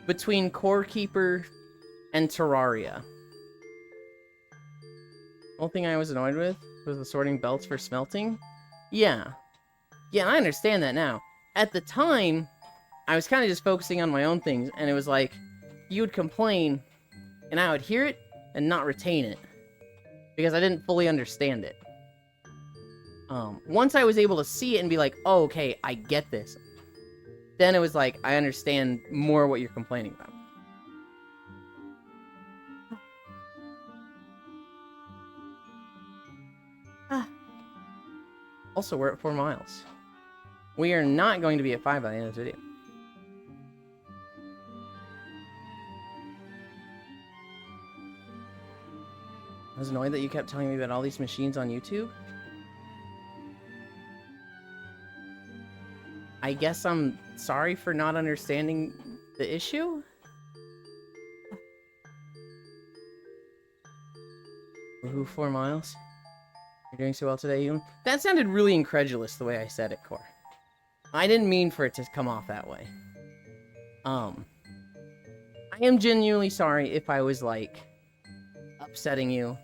between Core Keeper and Terraria? The only thing I was annoyed with was the sorting belts for smelting. Yeah. Yeah, I understand that now. At the time, I was kind of just focusing on my own things, and it was like, you would complain, and I would hear it and not retain it, because I didn't fully understand it. Once I was able to see it and be like, oh, okay, I get this, then it was like, I understand more what you're complaining about. Also, we're at 4 miles. We are not going to be at 5 by the end of this video. I was annoyed that you kept telling me about all these machines on YouTube. I guess I'm sorry for not understanding the issue. Woohoo, 4 miles. You're doing so well today, Ewan. That sounded really incredulous the way I said it, Core. I didn't mean for it to come off that way. I am genuinely sorry if I was, like, upsetting you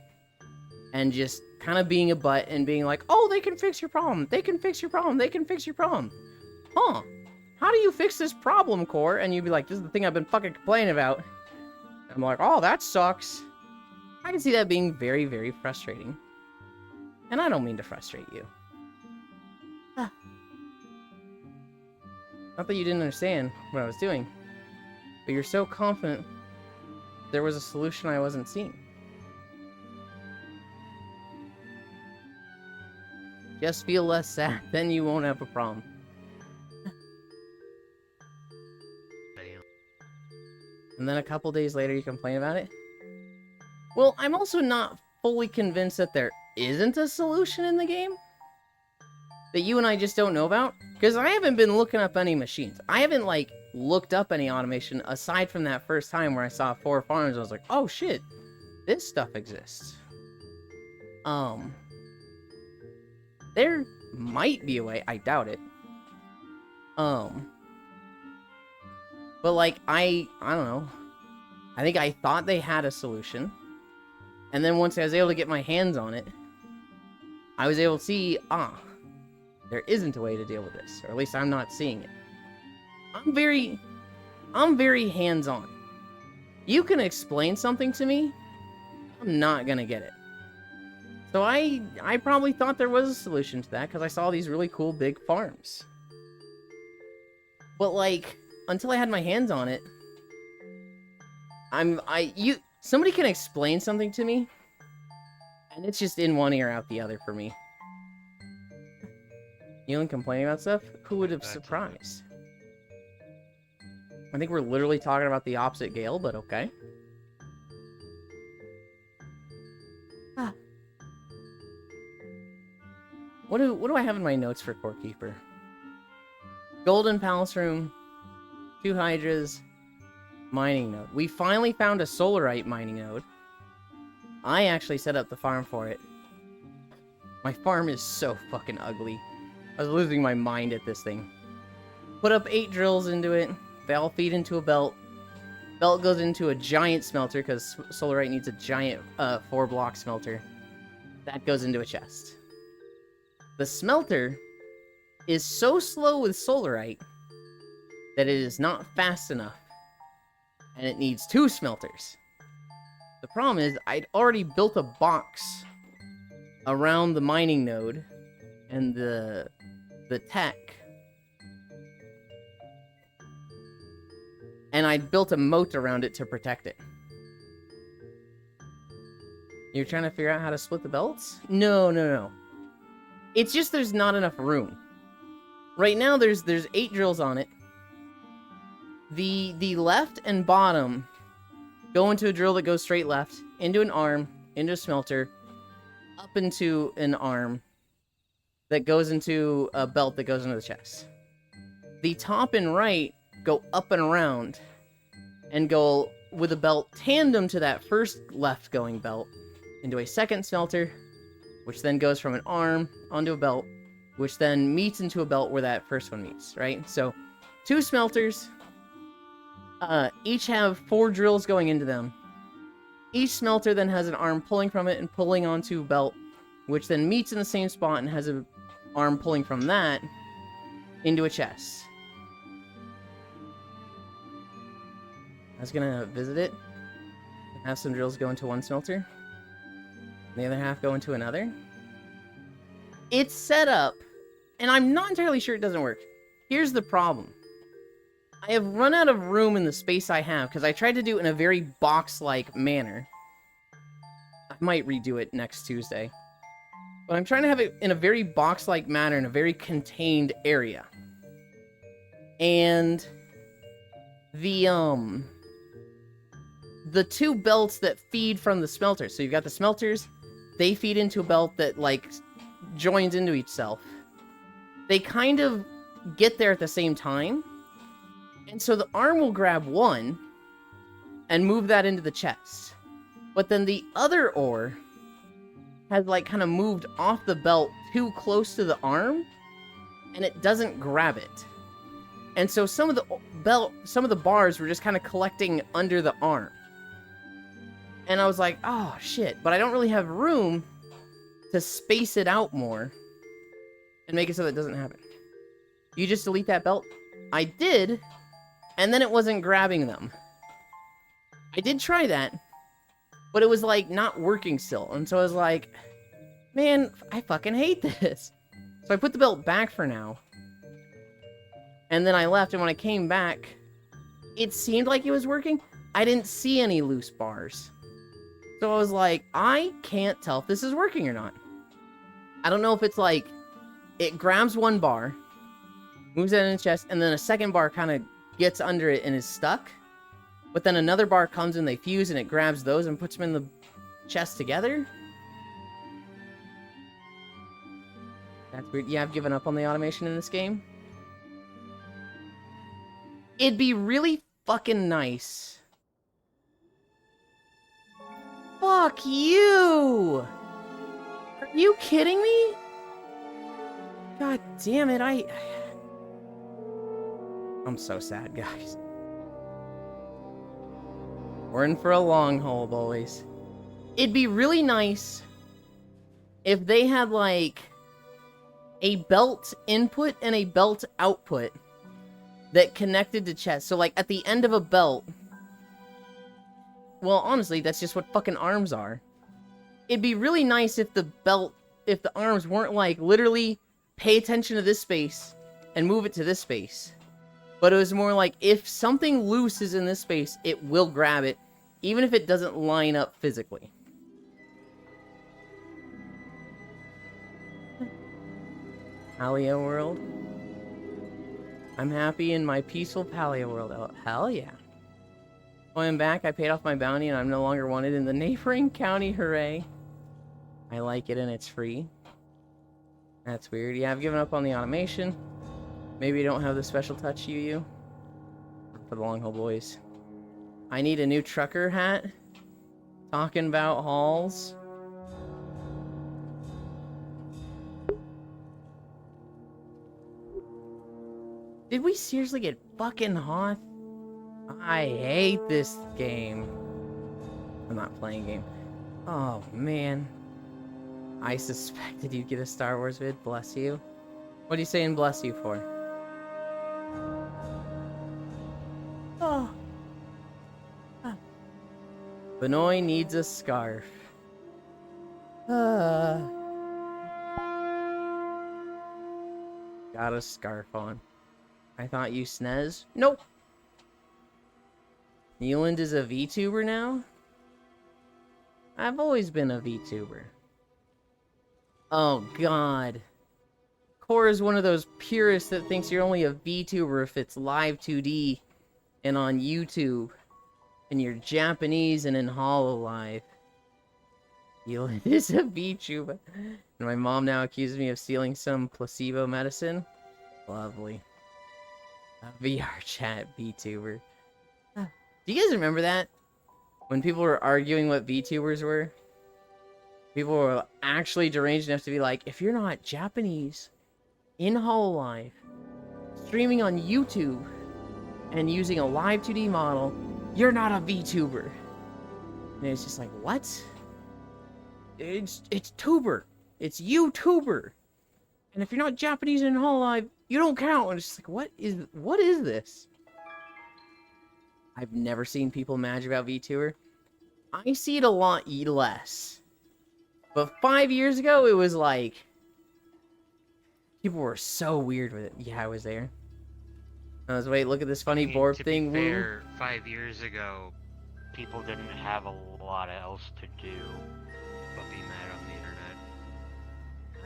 and just kind of being a butt and being like, oh, they can fix your problem. They can fix your problem. They can fix your problem. Huh. how do you fix this problem, Core? And you'd be like, this is the thing I've been fucking complaining about. I'm like, oh, that sucks. I can see that being very, very frustrating. And I don't mean to frustrate you. Not that you didn't understand what I was doing, but you're so confident there was a solution I wasn't seeing. Just feel less sad, then you won't have a problem. Damn. And then a couple days later you complain about it? Well, I'm also not fully convinced that there isn't a solution in the game that you and I just don't know about, because I haven't been looking up any machines. I haven't, like, looked up any automation aside from that first time where I saw 4 farms. I was like, oh shit, this stuff exists. There might be a way. I doubt it. But like, I don't know. I think I thought they had a solution. And then once I was able to get my hands on it, I was able to see, there isn't a way to deal with this. Or at least I'm not seeing it. I'm very hands-on. You can explain something to me, I'm not gonna get it. So I probably thought there was a solution to that because I saw these really cool big farms. But like, until I had my hands on it, somebody can explain something to me, and it's just in one ear out the other for me. You and complaining about stuff? Who would have surprised? I think we're literally talking about the opposite Gale, but okay. What do I have in my notes for Core Keeper? Golden Palace Room, 2 Hydras, mining node. We finally found a Solarite mining node. I actually set up the farm for it. My farm is so fucking ugly. I was losing my mind at this thing. Put up 8 drills into it. They all feed into a belt. Belt goes into a giant smelter because Solarite needs a giant 4-block smelter. That goes into a chest. The smelter is so slow with Solarite that it is not fast enough, and it needs 2 smelters. The problem is, I'd already built a box around the mining node and the tech, and I'd built a moat around it to protect it. You're trying to figure out how to split the belts? No. It's just there's not enough room. Right now there's 8 drills on it. The left and bottom go into a drill that goes straight left, into an arm, into a smelter, up into an arm that goes into a belt that goes into the chest. The top and right go up and around and go with a belt tandem to that first left going belt into a second smelter, which then goes from an arm onto a belt, which then meets into a belt where that first one meets, right? So 2 smelters, each have 4 drills going into them. Each smelter then has an arm pulling from it and pulling onto a belt, which then meets in the same spot and has an arm pulling from that into a chest. I was gonna visit it and have some drills go into one smelter, and the other half go into another. It's set up, and I'm not entirely sure it doesn't work. Here's the problem. I have run out of room in the space I have, because I tried to do it in a very box-like manner. I might redo it next Tuesday. But I'm trying to have it in a very box-like manner, in a very contained area. And the 2 belts that feed from the smelters. So you've got the smelters, they feed into a belt that, like, joins into itself. They kind of get there at the same time. And so the arm will grab one and move that into the chest. But then the other ore has, like, kind of moved off the belt too close to the arm, and it doesn't grab it. And so some of the bars were just kind of collecting under the arm. And I was like, oh shit, but I don't really have room to space it out more and make it so that doesn't happen. You just delete that belt. I did, and then it wasn't grabbing them. I did try that, but it was like not working still. And so I was like, man, I fucking hate this. So I put the belt back for now. And then I left, and when I came back, it seemed like it was working. I didn't see any loose bars. So I was like, I can't tell if this is working or not. I don't know if it's like, it grabs one bar, moves it in its chest, and then a second bar kind of gets under it and is stuck. But then another bar comes and they fuse and it grabs those and puts them in the chest together. That's weird. Yeah, I've given up on the automation in this game. It'd be really fucking nice. Fuck you! Are you kidding me? God damn it, I'm so sad, guys. We're in for a long haul, boys. It'd be really nice if they had, like, a belt input and a belt output that connected to chest. So, like, at the end of a belt... Well, honestly, that's just what fucking arms are. It'd be really nice if the belt... If the arms weren't, like, literally pay attention to this space and move it to this space. But it was more like, if something loose is in this space, it will grab it, even if it doesn't line up physically. Paleo world. I'm happy in my peaceful Paleo world. Oh, hell yeah. When I'm back, I paid off my bounty and I'm no longer wanted in the neighboring county. Hooray. I like it and it's free. That's weird. Yeah, I've given up on the automation. Maybe you don't have the special touch, you. For the long haul, boys. I need a new trucker hat. Talking about hauls. Did we seriously get fucking hot? I hate this game. I'm not playing a game. Oh, man. I suspected you'd get a Star Wars vid. Bless you. What are you saying bless you for? Oh. Benoy needs a scarf. Got a scarf on. I thought you snez. Nope. Neeland is a VTuber now? I've always been a VTuber. Oh, God. Core is one of those purists that thinks you're only a VTuber if it's live 2D and on YouTube. And you're Japanese and in HoloLive. Neeland is a VTuber. And my mom now accuses me of stealing some placebo medicine. Lovely. A VR chat VTuber. Do you guys remember that? When people were arguing what VTubers were? People were actually deranged enough to be like, if you're not Japanese, in HoloLive, streaming on YouTube, and using a live 2D model, you're not a VTuber. And it's just like, what? It's tuber. It's YouTuber. And if you're not Japanese in HoloLive, you don't count. And it's just like, what is this? I've never seen people mad about VTuber. I see it a lot less. But 5 years ago, it was like... People were so weird with it. Yeah, I was there. I was, wait, look at this funny Borb thing. To be fair, 5 years ago, people didn't have a lot else to do but be mad on the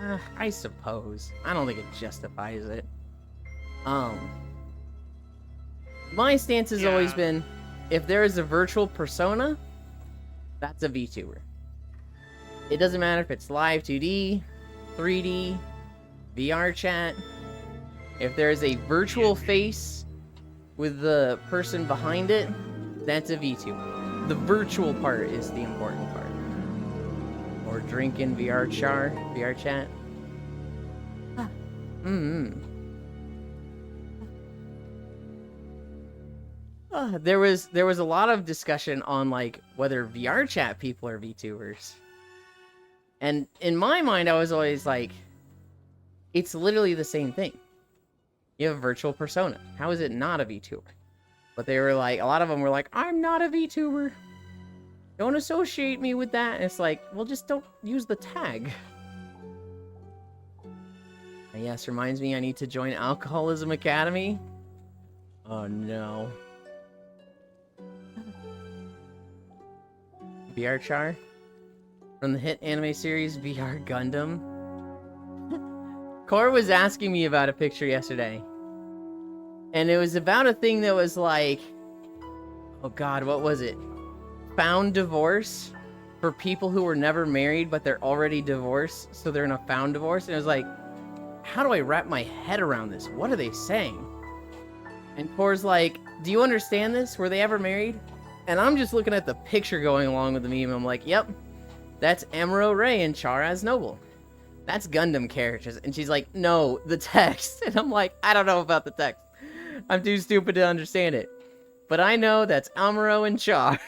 internet. I suppose. I don't think it justifies it. My stance has always been, if there is a virtual persona, that's a VTuber. It doesn't matter if it's live 2D, 3D, VR chat. If there is a virtual face with the person behind it, that's a VTuber. The virtual part is the important part. Or drinking VR chat. There was a lot of discussion on like whether VR chat people are VTubers. And in my mind I was always like, it's literally the same thing. You have a virtual persona. How is it not a VTuber? But they were like, a lot of them were like, I'm not a VTuber. Don't associate me with that. And it's like, well, just don't use the tag. Yes, reminds me I need to join Alcoholism Academy. Oh no. VR Char? From the hit anime series VR Gundam? Cora was asking me about a picture yesterday. And it was about a thing that was like... Oh god, what was it? Found divorce for people who were never married, but they're already divorced, so they're in a found divorce. And it was like, how do I wrap my head around this? What are they saying? And Cora's like, do you understand this? Were they ever married? And I'm just looking at the picture going along with the meme. I'm like, yep, that's Amuro Ray and Char as Noble. That's Gundam characters. And she's like, no, the text. And I'm like, I don't know about the text. I'm too stupid to understand it. But I know that's Amuro and Char.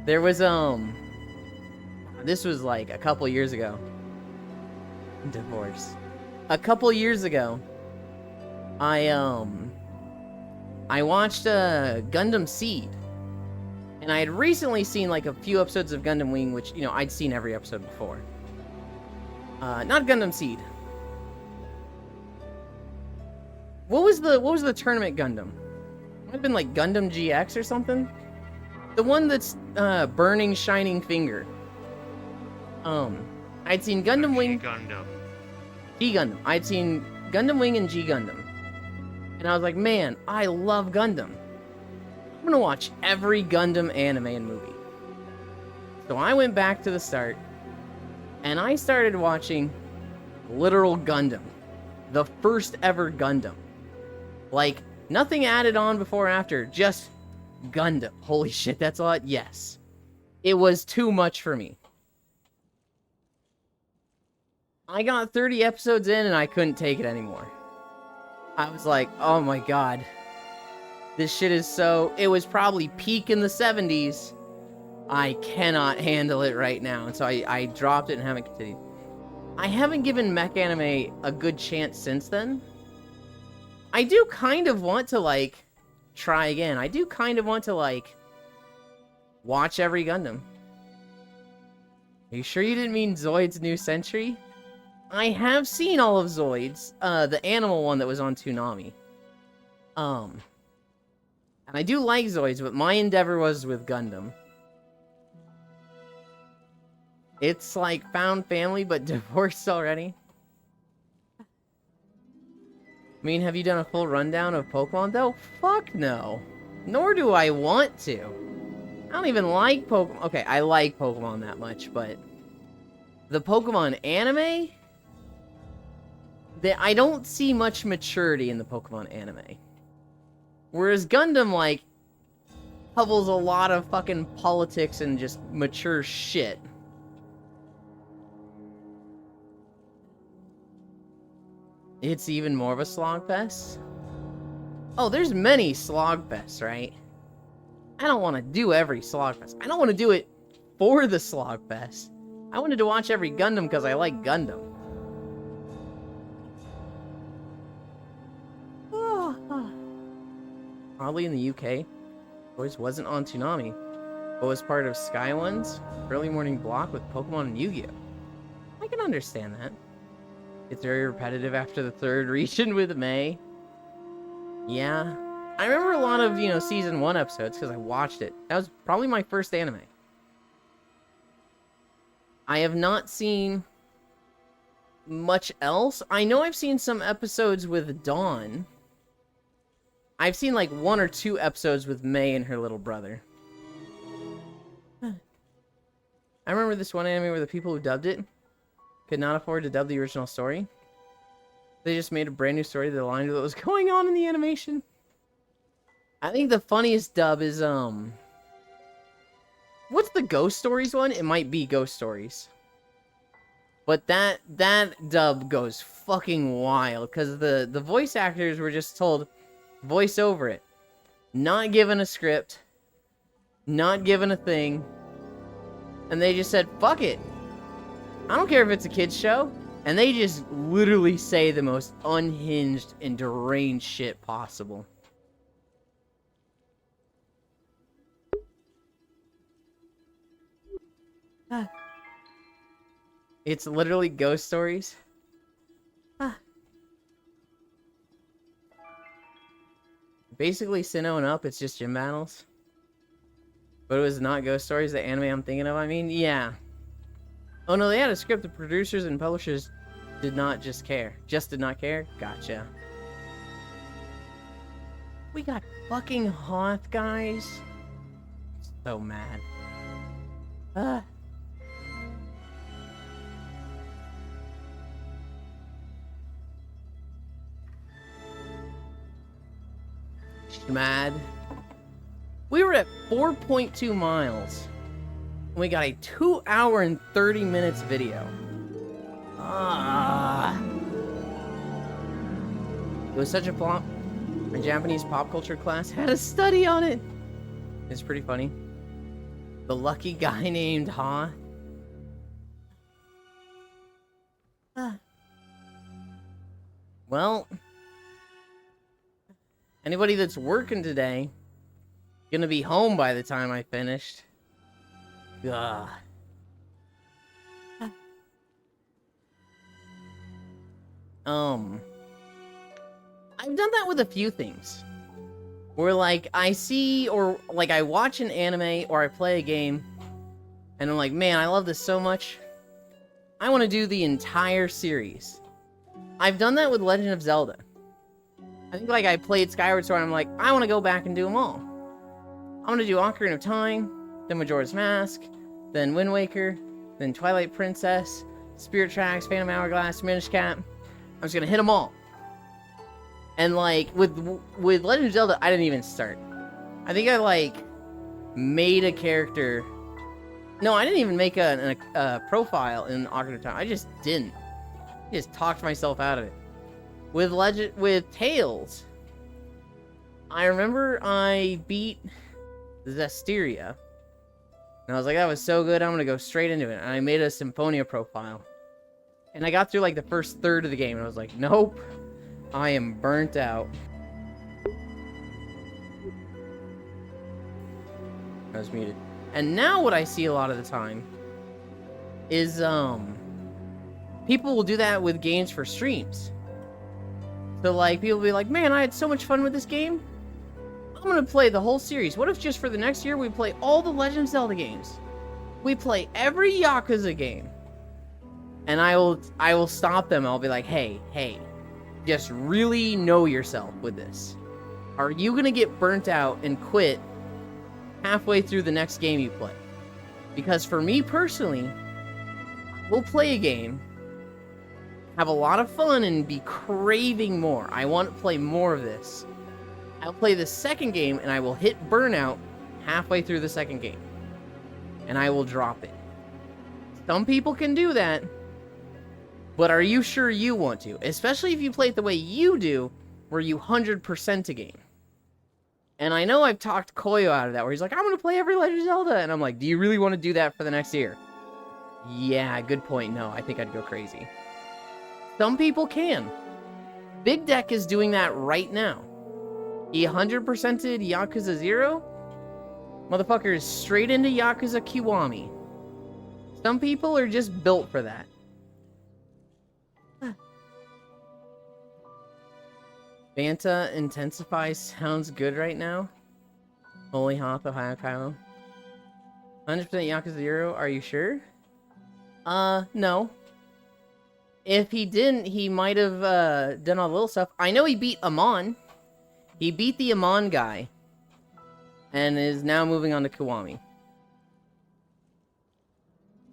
There was, this was like a couple years ago. Divorce. A couple years ago, I watched Gundam Seed. And I had recently seen like a few episodes of Gundam Wing, which, you know, I'd seen every episode before. Not Gundam Seed. What was the tournament Gundam? Might have been like Gundam GX or something. The one that's burning shining finger. I'd seen Gundam Wing. G Gundam. I'd seen Gundam Wing and G Gundam. And I was like, man, I love Gundam. I'm gonna watch every Gundam anime and movie. So I went back to the start, and I started watching literal Gundam. The first ever Gundam. Like, nothing added on before or after, just Gundam. Holy shit, that's a lot? Yes. It was too much for me. I got 30 episodes in and I couldn't take it anymore. I was like, oh my god. This shit is so... It was probably peak in the 70s. I cannot handle it right now. And so I dropped it and haven't continued. I haven't given mech anime a good chance since then. I do kind of want to, like, try again. I do kind of want to, like, watch every Gundam. Are you sure you didn't mean Zoid's New Century? I have seen all of Zoid's, the animal one that was on Toonami. And I do like Zoid's, but my endeavor was with Gundam. It's like found family, but divorced already. I mean, have you done a full rundown of Pokemon, though? Fuck no. Nor do I want to. I don't even like Pokemon. Okay, I like Pokemon that much, but... The Pokemon anime? I don't see much maturity in the Pokemon anime. Whereas Gundam, like, covers a lot of fucking politics and just mature shit. It's even more of a slogfest? Oh, there's many slogfests, right? I don't want to do every slogfest. I don't want to do it for the slogfest. I wanted to watch every Gundam because I like Gundam. Probably in the UK. Voice wasn't on Toonami, but was part of Sky One's early morning block with Pokemon and Yu-Gi-Oh! I can understand that. It's very repetitive after the third region with May. Yeah. I remember a lot of, you know, Season 1 episodes because I watched it. That was probably my first anime. I have not seen much else. I know I've seen some episodes with Dawn. I've seen like 1 or 2 episodes with May and her little brother. I remember this one anime where the people who dubbed it could not afford to dub the original story. They just made a brand new story that aligned with what was going on in the animation. I think the funniest dub is, what's the Ghost Stories one? It might be Ghost Stories. But that dub goes fucking wild, because the voice actors were just told, voice over it. Not given a script. Not given a thing. And they just said, fuck it. I don't care if it's a kid's show. And they just literally say the most unhinged and deranged shit possible. It's literally ghost stories. Basically, Sinnoh and Up, it's just gym battles. But it was not ghost stories, the anime I'm thinking of. I mean, yeah. Oh no, they had a script. The producers and publishers did not just care. Just did not care? Gotcha. We got fucking Hoth, guys. So mad. Mad. We were at 4.2 miles. And we got a 2 hour and 30 minutes video. It was such a flop. My Japanese pop culture class had a study on it. It's pretty funny. The lucky guy named Hoth. Well, anybody that's working today gonna be home by the time I finished. Ugh. I've done that with a few things. Where, like, I see, or, like, I watch an anime, or I play a game, and I'm like, man, I love this so much. I want to do the entire series. I've done that with Legend of Zelda. I think, like, I played Skyward Sword, and I'm like, I want to go back and do them all. I'm going to do Ocarina of Time, then Majora's Mask, then Wind Waker, then Twilight Princess, Spirit Tracks, Phantom Hourglass, Minish Cap. I'm just going to hit them all. And, like, with Legend of Zelda, I didn't even start. I think I, like, made a character. No, I didn't even make a profile in Ocarina of Time. I just didn't. I just talked myself out of it. With Tales, I remember I beat Zestiria. And I was like, that was so good, I'm gonna go straight into it. And I made a Symphonia profile. And I got through, like, the first third of the game, and I was like, nope. I am burnt out. I was muted. And now what I see a lot of the time is, people will do that with games for streams. So, like, people will be like, man, I had so much fun with this game. I'm gonna play the whole series. What if just for the next year we play all the Legend of Zelda games? We play every Yakuza game. And I will stop them. I'll be like, hey. Just really know yourself with this. Are you gonna get burnt out and quit halfway through the next game you play? Because for me personally, we'll play a game, have a lot of fun, and be craving more. I want to play more of this. I'll play the second game, and I will hit burnout halfway through the second game. And I will drop it. Some people can do that. But are you sure you want to? Especially if you play it the way you do, where you 100% a game. And I know I've talked Koyo out of that, where he's like, I'm going to play every Legend of Zelda. And I'm like, do you really want to do that for the next year? Yeah, good point. No, I think I'd go crazy. Some people can. Big Deck is doing that right now. He 100%ed Yakuza 0. Motherfucker is straight into Yakuza Kiwami. Some people are just built for that. Banta Intensify sounds good right now. Holy Hoth, Ohio, Kylo. 100% Yakuza 0, are you sure? No. If he didn't, he might have done all the little stuff. I know he beat Amon. He beat the Amon guy. And is now moving on to Kiwami.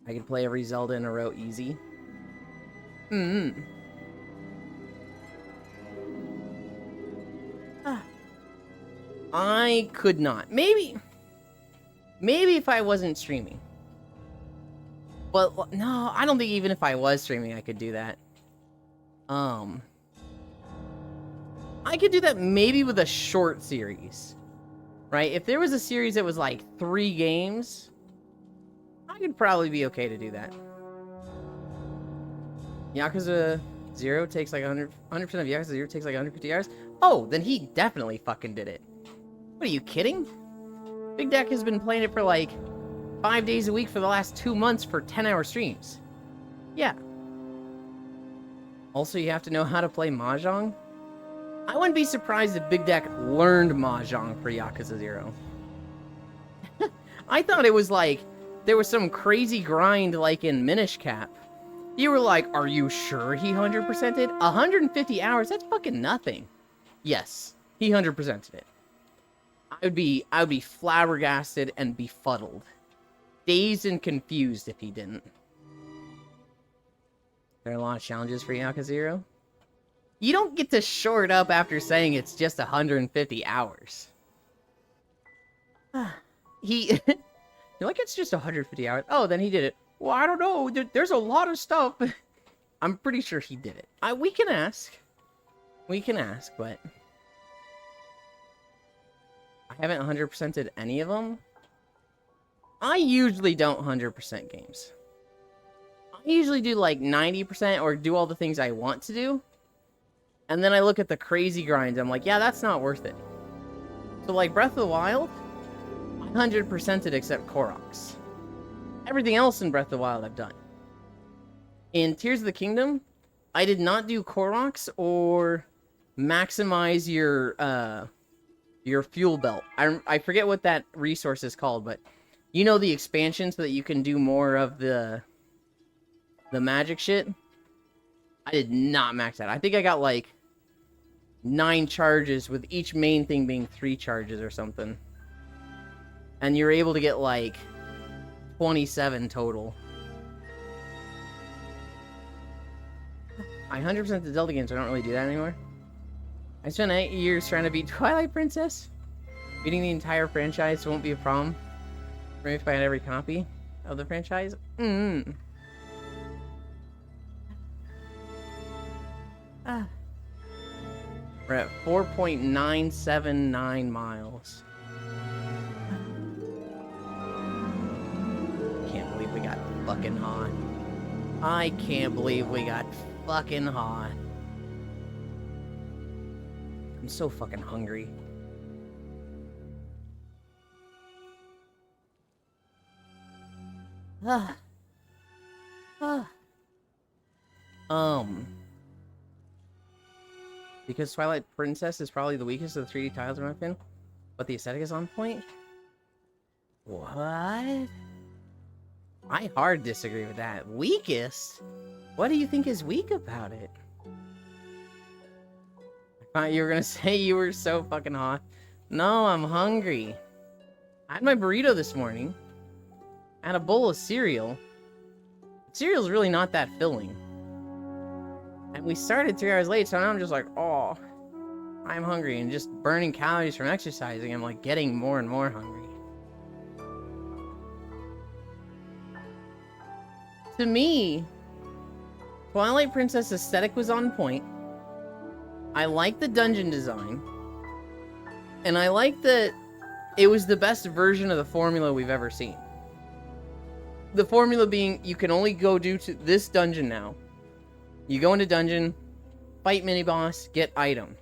I can play every Zelda in a row easy. I could not. Maybe if I wasn't streaming. But no, I don't think even if I was streaming I could do that. I could do that maybe with a short series. Right? If there was a series that was like 3 games, I could probably be okay to do that. Yakuza 0 takes like 100% of Yakuza 0 takes like 150 hours? Oh, then he definitely fucking did it. What are you kidding? Big Deck has been playing it for like 5 days a week for the last 2 months for 10-hour streams. Yeah. Also, you have to know how to play Mahjong. I wouldn't be surprised if Big Deck learned Mahjong for Yakuza 0. I thought it was like, there was some crazy grind like in Minish Cap. You were like, are you sure he 100%ed? 150 hours? That's fucking nothing. Yes, he 100%ed it. I would be flabbergasted and befuddled. Dazed and confused if he didn't. There are a lot of challenges for Yakuza 0. You don't get to shore it up after saying it's just 150 hours. You're like, it's just 150 hours. Oh, then he did it. Well, I don't know. There's a lot of stuff. I'm pretty sure he did it. We can ask. We can ask, but I haven't 100%ed any of them. I usually don't 100% games. I usually do like 90% or do all the things I want to do. And then I look at the crazy grind. I'm like, yeah, that's not worth it. So like Breath of the Wild, 100%ed except Koroks. Everything else in Breath of the Wild I've done. In Tears of the Kingdom, I did not do Koroks or maximize your fuel belt. I forget what that resource is called, but you know the expansion so that you can do more of the magic shit? I did not max that. I think I got like 9 charges with each main thing being 3 charges or something. And you're able to get like 27 total. I 100% the Zelda games, so I don't really do that anymore. I spent 8 years trying to beat Twilight Princess. Beating the entire franchise won't be a problem for me if I had every copy of the franchise. We're at 4.979 miles. Can't believe we got fucking hot. I can't believe we got fucking hot. I'm so fucking hungry. Because Twilight Princess is probably the weakest of the 3D titles in my opinion, but the aesthetic is on point. What? I hard disagree with that. Weakest? What do you think is weak about it? I thought you were gonna say you were so fucking hot. No, I'm hungry. I had my burrito this morning. I had a bowl of cereal. Cereal's really not that filling. And we started 3 hours late, so now I'm just like, oh, I'm hungry. And just burning calories from exercising, I'm like getting more and more hungry. To me, Twilight Princess aesthetic was on point. I like the dungeon design. And I like that it was the best version of the formula we've ever seen. The formula being, you can only go do to this dungeon now. You go into dungeon, fight mini-boss, get item.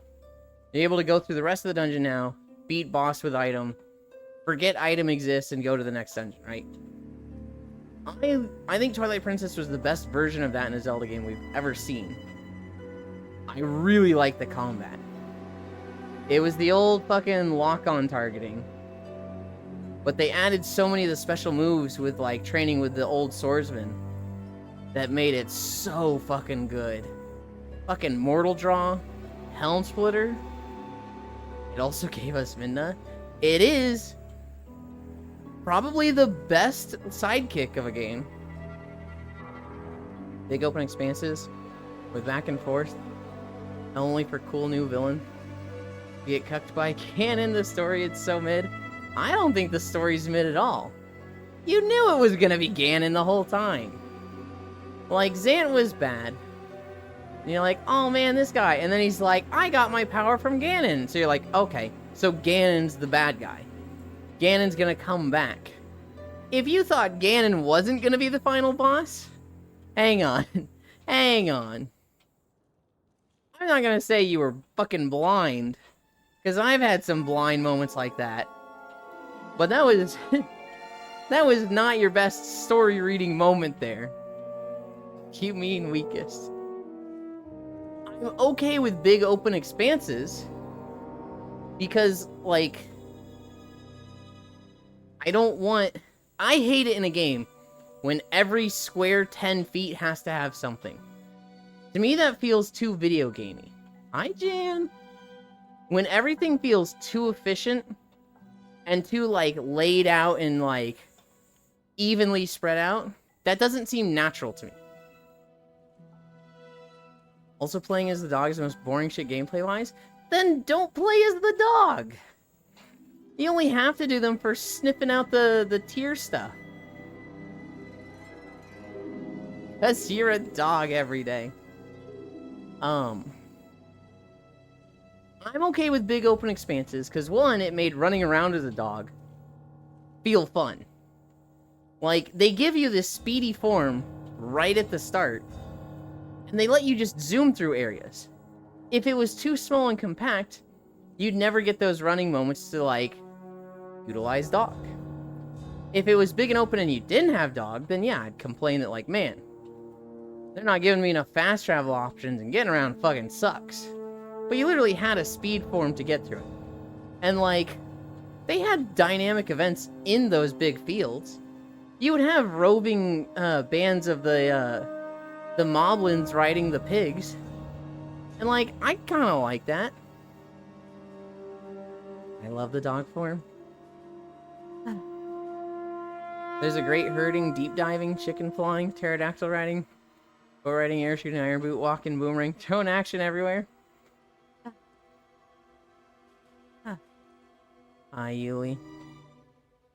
You're able to go through the rest of the dungeon now, beat boss with item, forget item exists, and go to the next dungeon, right? I think Twilight Princess was the best version of that in a Zelda game we've ever seen. I really like the combat. It was the old fucking lock-on targeting. But they added so many of the special moves with, like, training with the old swordsman that made it so fucking good. Fucking Mortal Draw, Helm Splitter. It also gave us Midna. It is probably the best sidekick of a game. Big open expanses with back and forth. Only for cool new villain. You get cucked by Ganon, the story, it's so mid. I don't think the story's mid at all. You knew it was gonna be Ganon the whole time. Like, Zant was bad. And you're like, oh man, this guy. And then he's like, I got my power from Ganon. So you're like, okay, so Ganon's the bad guy. Ganon's gonna come back. If you thought Ganon wasn't gonna be the final boss, hang on. Hang on. I'm not gonna say you were fucking blind, because I've had some blind moments like that. But that was... that was not your best story reading moment there. You mean weakest. I'm okay with big open expanses, because, like... I hate it in a game when every square 10 feet has to have something. To me, that feels too video gamey. Hi, Jan. When everything feels too efficient and too, like, laid out and, like, evenly spread out, that doesn't seem natural to me. Also, playing as the dog is the most boring shit gameplay-wise? Then don't play as the dog! You only have to do them for sniffing out the tier stuff. Because you're a dog every day. I'm okay with big open expanses, because one, it made running around as a dog feel fun. Like, they give you this speedy form right at the start, and they let you just zoom through areas. If it was too small and compact, you'd never get those running moments to, like, utilize dog. If it was big and open and you didn't have dog, then yeah, I'd complain that, like, man, they're not giving me enough fast travel options and getting around fucking sucks. But you literally had a speed form to get through it. And, like, they had dynamic events in those big fields. You would have roving bands of the moblins riding the pigs. And, like, I kind of like that. I love the dog form. There's a great herding, deep diving, chicken flying, pterodactyl riding, bow riding, air shooting, iron boot, walking, boomerang, throwing action everywhere. Hi, Yuli.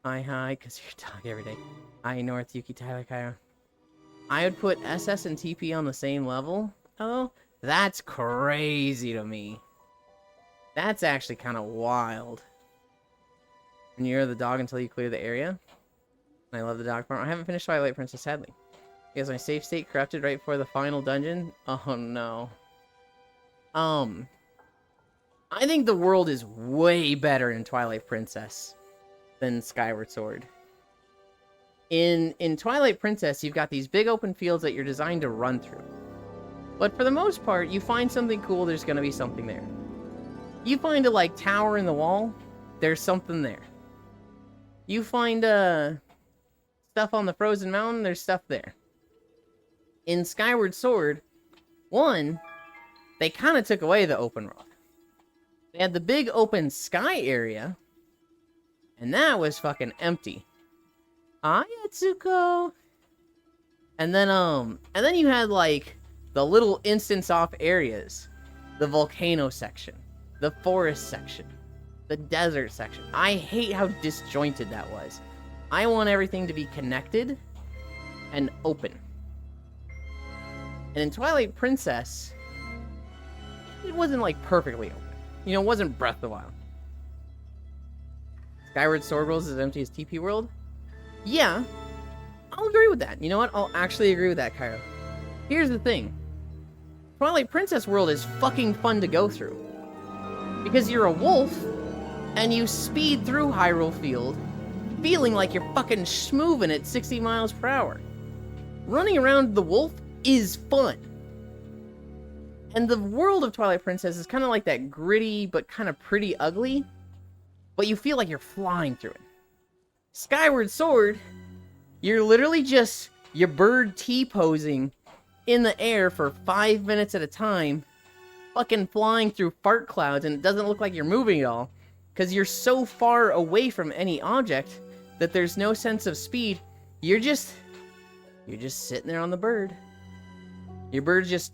Hi, because you're a dog every day. Hi, North, Yuki, Tyler, Cairo. I would put SS and TP on the same level. Oh, that's crazy to me. That's actually kind of wild. And you're the dog until you clear the area. And I love the dog farm. I haven't finished Twilight Princess, sadly. Because my save state corrupted right before the final dungeon. Oh, no. I think the world is way better in Twilight Princess than Skyward Sword. In Twilight Princess, you've got these big open fields that you're designed to run through. But for the most part, you find something cool, there's going to be something there. You find a, like, tower in the wall, there's something there. You find, stuff on the frozen mountain, there's stuff there. In Skyward Sword, one, they kind of took away the open world. They had the big open sky area, and that was fucking empty. Hi, Atsuko! And then you had, like, the little instance off areas. The volcano section. The forest section. The desert section. I hate how disjointed that was. I want everything to be connected and open. And in Twilight Princess, it wasn't, like, perfectly open. You know, it wasn't Breath of the Wild. Skyward Sword World is as empty as TP World? Yeah, I'll agree with that. You know what? I'll actually agree with that, Cairo. Here's the thing. Twilight Princess World is fucking fun to go through. Because you're a wolf, and you speed through Hyrule Field, feeling like you're fucking schmoovin' at 60 miles per hour. Running around the wolf is fun. And the world of Twilight Princess is kind of like that gritty, but kind of pretty ugly. But you feel like you're flying through it. Skyward Sword, you're literally just your bird T-posing in the air for 5 minutes at a time, fucking flying through fart clouds, and it doesn't look like you're moving at all, because you're so far away from any object that there's no sense of speed. You're just sitting there on the bird. Your bird's just...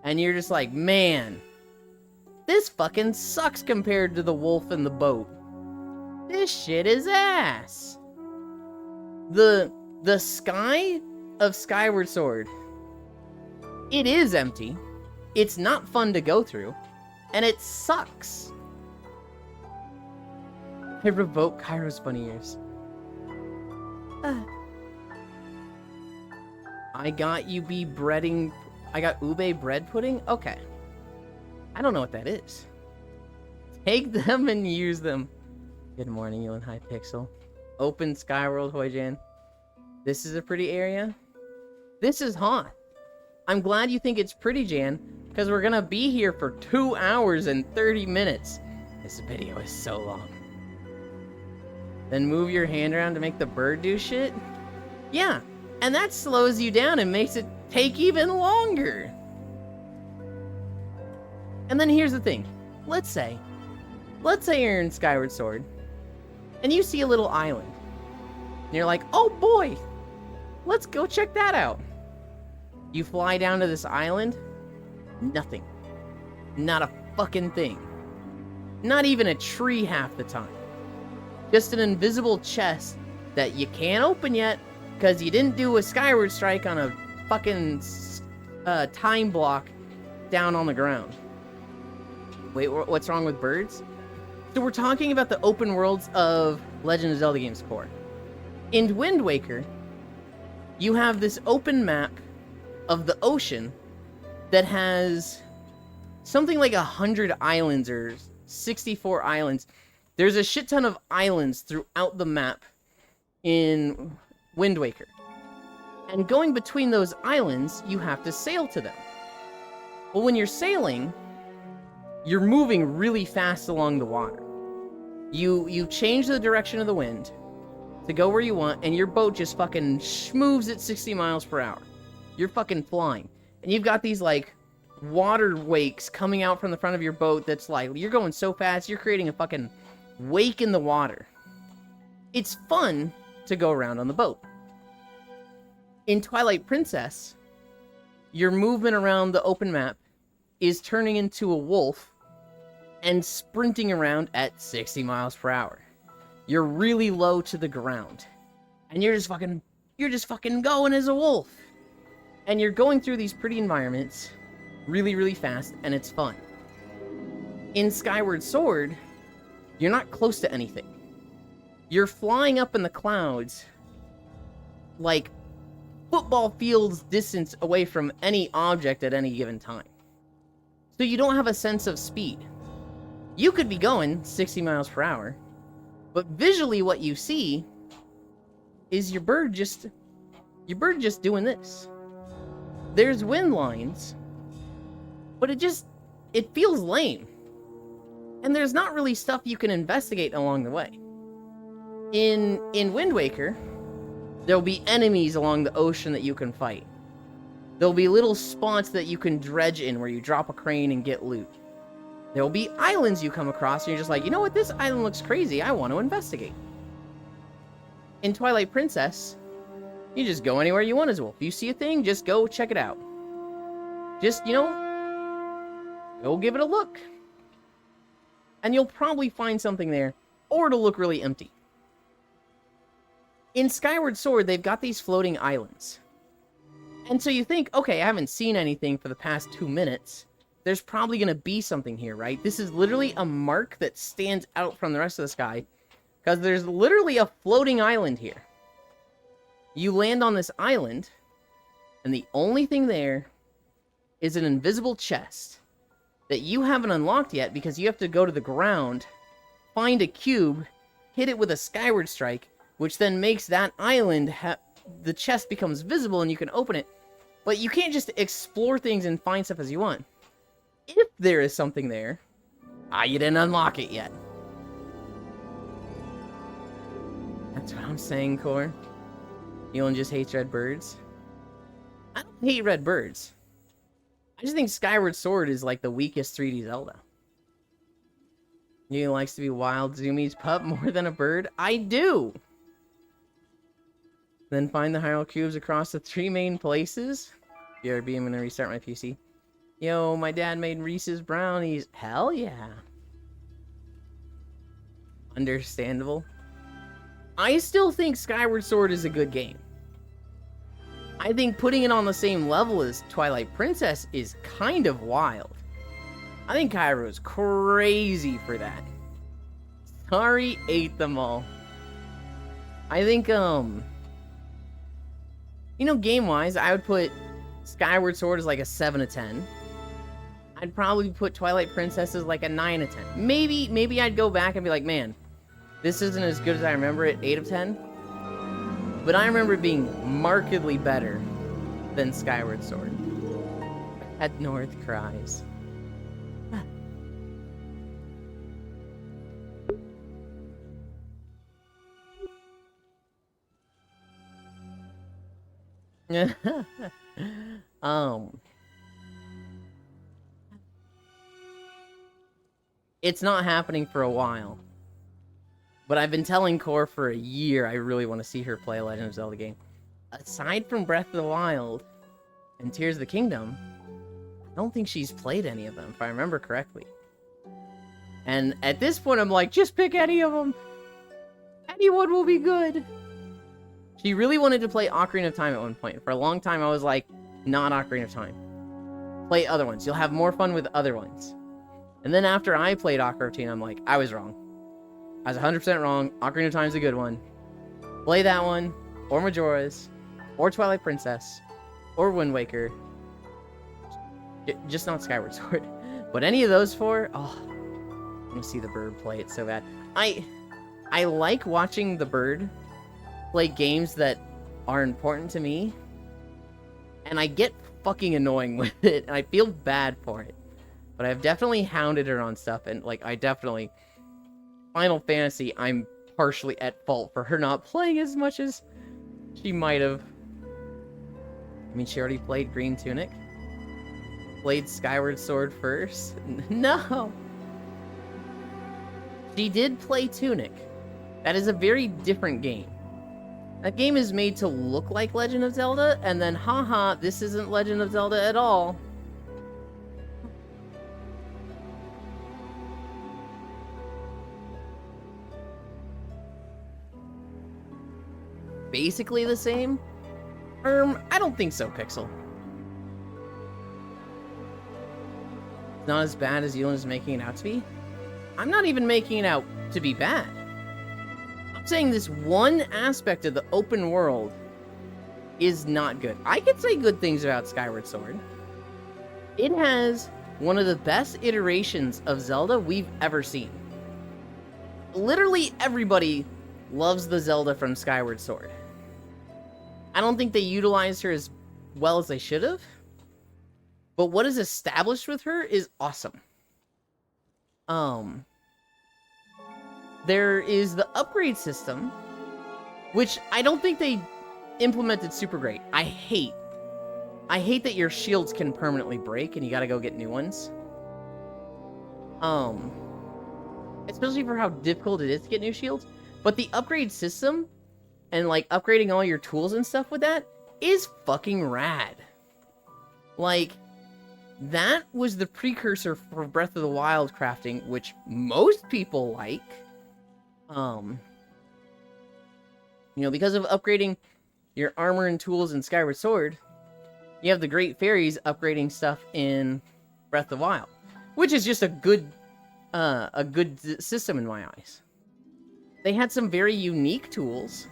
And you're just like, man, this fucking sucks compared to the wolf and the boat. This shit is ass. The sky of Skyward Sword, it is empty. It's not fun to go through. And it sucks. I revoke Cairo's bunny ears. I got you be breading. I got ube bread pudding? Okay. I don't know what that is. Take them and use them. Good morning, you and Hypixel. Open Skyworld, Hoijan. This is a pretty area. This is hot. I'm glad you think it's pretty, Jan, because we're gonna be here for 2 hours and 30 minutes. This video is so long. Then move your hand around to make the bird do shit? Yeah, and that slows you down and makes it take even longer. And then here's the thing. Let's say you're in Skyward Sword, and you see a little island. And you're like, oh boy, let's go check that out. You fly down to this island, nothing. Not a fucking thing. Not even a tree half the time. Just an invisible chest that you can't open yet because you didn't do a Skyward Strike on a fucking time block down on the ground. Wait, what's wrong with birds? So we're talking about the open worlds of Legend of Zelda Games Core. In Wind Waker, you have this open map of the ocean that has something like 100 islands or 64 islands. There's a shit ton of islands throughout the map in Wind Waker. And going between those islands, you have to sail to them. Well, when you're sailing, you're moving really fast along the water. You change the direction of the wind to go where you want, and your boat just fucking moves at 60 miles per hour. You're fucking flying. And you've got these, like, water wakes coming out from the front of your boat that's like, you're going so fast, you're creating a fucking wake in the water. It's fun to go around on the boat. In Twilight Princess, your movement around the open map is turning into a wolf and sprinting around at 60 miles per hour. You're really low to the ground. And you're just fucking going as a wolf. And you're going through these pretty environments really, really fast, and it's fun. In Skyward Sword, you're not close to anything. You're flying up in the clouds like football fields distance away from any object at any given time. So you don't have a sense of speed. You could be going 60 miles per hour, but visually what you see is your bird just doing this. There's wind lines, but it feels lame. And there's not really stuff you can investigate along the way. In Wind Waker, there'll be enemies along the ocean that you can fight. There'll be little spots that you can dredge in where you drop a crane and get loot. There'll be islands you come across and you're just like, you know what, this island looks crazy, I want to investigate. In Twilight Princess, you just go anywhere you want as a wolf. If you see a thing, just go check it out. Just, go give it a look. And you'll probably find something there, or it'll look really empty. In Skyward Sword, they've got these floating islands. And so you think, okay, I haven't seen anything for the past 2 minutes. There's probably going to be something here, right? This is literally a mark that stands out from the rest of the sky, because there's literally a floating island here. You land on this island, and the only thing there is an invisible chest that you haven't unlocked yet because you have to go to the ground, find a cube, hit it with a Skyward Strike, which then makes that island, the chest becomes visible and you can open it. But you can't just explore things and find stuff as you want. If there is something there, you didn't unlock it yet. That's what I'm saying, Core. Elon just hates red birds. I don't hate red birds. I just think Skyward Sword is like the weakest 3D Zelda. You likes to be Wild Zumi's pup more than a bird? I do! Then find the Hyrule Cubes across the 3 main places. BRB, I'm gonna restart my PC. Yo, my dad made Reese's brownies. Hell yeah. Understandable. I still think Skyward Sword is a good game. I think putting it on the same level as Twilight Princess is kind of wild. I think Kairo's crazy for that. Sorry, ate them all. I think, You know, game-wise, I would put Skyward Sword as like a 7 of 10. I'd probably put Twilight Princess as like a 9 of 10. Maybe I'd go back and be like, man, this isn't as good as I remember it, 8 of 10. But I remember it being markedly better than Skyward Sword. At North cries. It's not happening for a while. But I've been telling Core for a year I really want to see her play a Legend of Zelda game. Aside from Breath of the Wild and Tears of the Kingdom, I don't think she's played any of them, if I remember correctly. And at this point, I'm like, just pick any of them. Anyone will be good. She really wanted to play Ocarina of Time at one point. For a long time, I was like, not Ocarina of Time. Play other ones. You'll have more fun with other ones. And then after I played Ocarina of Time, I'm like, I was wrong. I was 100% wrong. Ocarina of Time's a good one. Play that one, or Majora's, or Twilight Princess, or Wind Waker. Just not Skyward Sword. But any of those four, oh, I want to see the bird play it so bad. I like watching the bird play games that are important to me, and I get fucking annoying with it, and I feel bad for it. But I've definitely hounded her on stuff, and like I definitely Final Fantasy, I'm partially at fault for her not playing as much as she might have. I mean, she already played Green Tunic. Played Skyward Sword first. No! She did play Tunic. That is a very different game. That game is made to look like Legend of Zelda, and then haha, this isn't Legend of Zelda at all. Basically the same? I don't think so, Pixel. It's not as bad as Ewan is making it out to be. I'm not even making it out to be bad. I'm saying this one aspect of the open world is not good. I could say good things about Skyward Sword. It has one of the best iterations of Zelda we've ever seen. Literally everybody loves the Zelda from Skyward Sword. I don't think they utilized her as well as they should have. But what is established with her is awesome. There is the upgrade system, which I don't think they implemented super great. I hate that your shields can permanently break and you gotta go get new ones. Especially for how difficult it is to get new shields. But the upgrade system and like upgrading all your tools and stuff with that is fucking rad. Like, that was the precursor for Breath of the Wild crafting, which most people like. You know, because of upgrading your armor and tools in Skyward Sword, you have the Great Fairies upgrading stuff in Breath of the Wild, which is just a good system in my eyes. They had some very unique tools.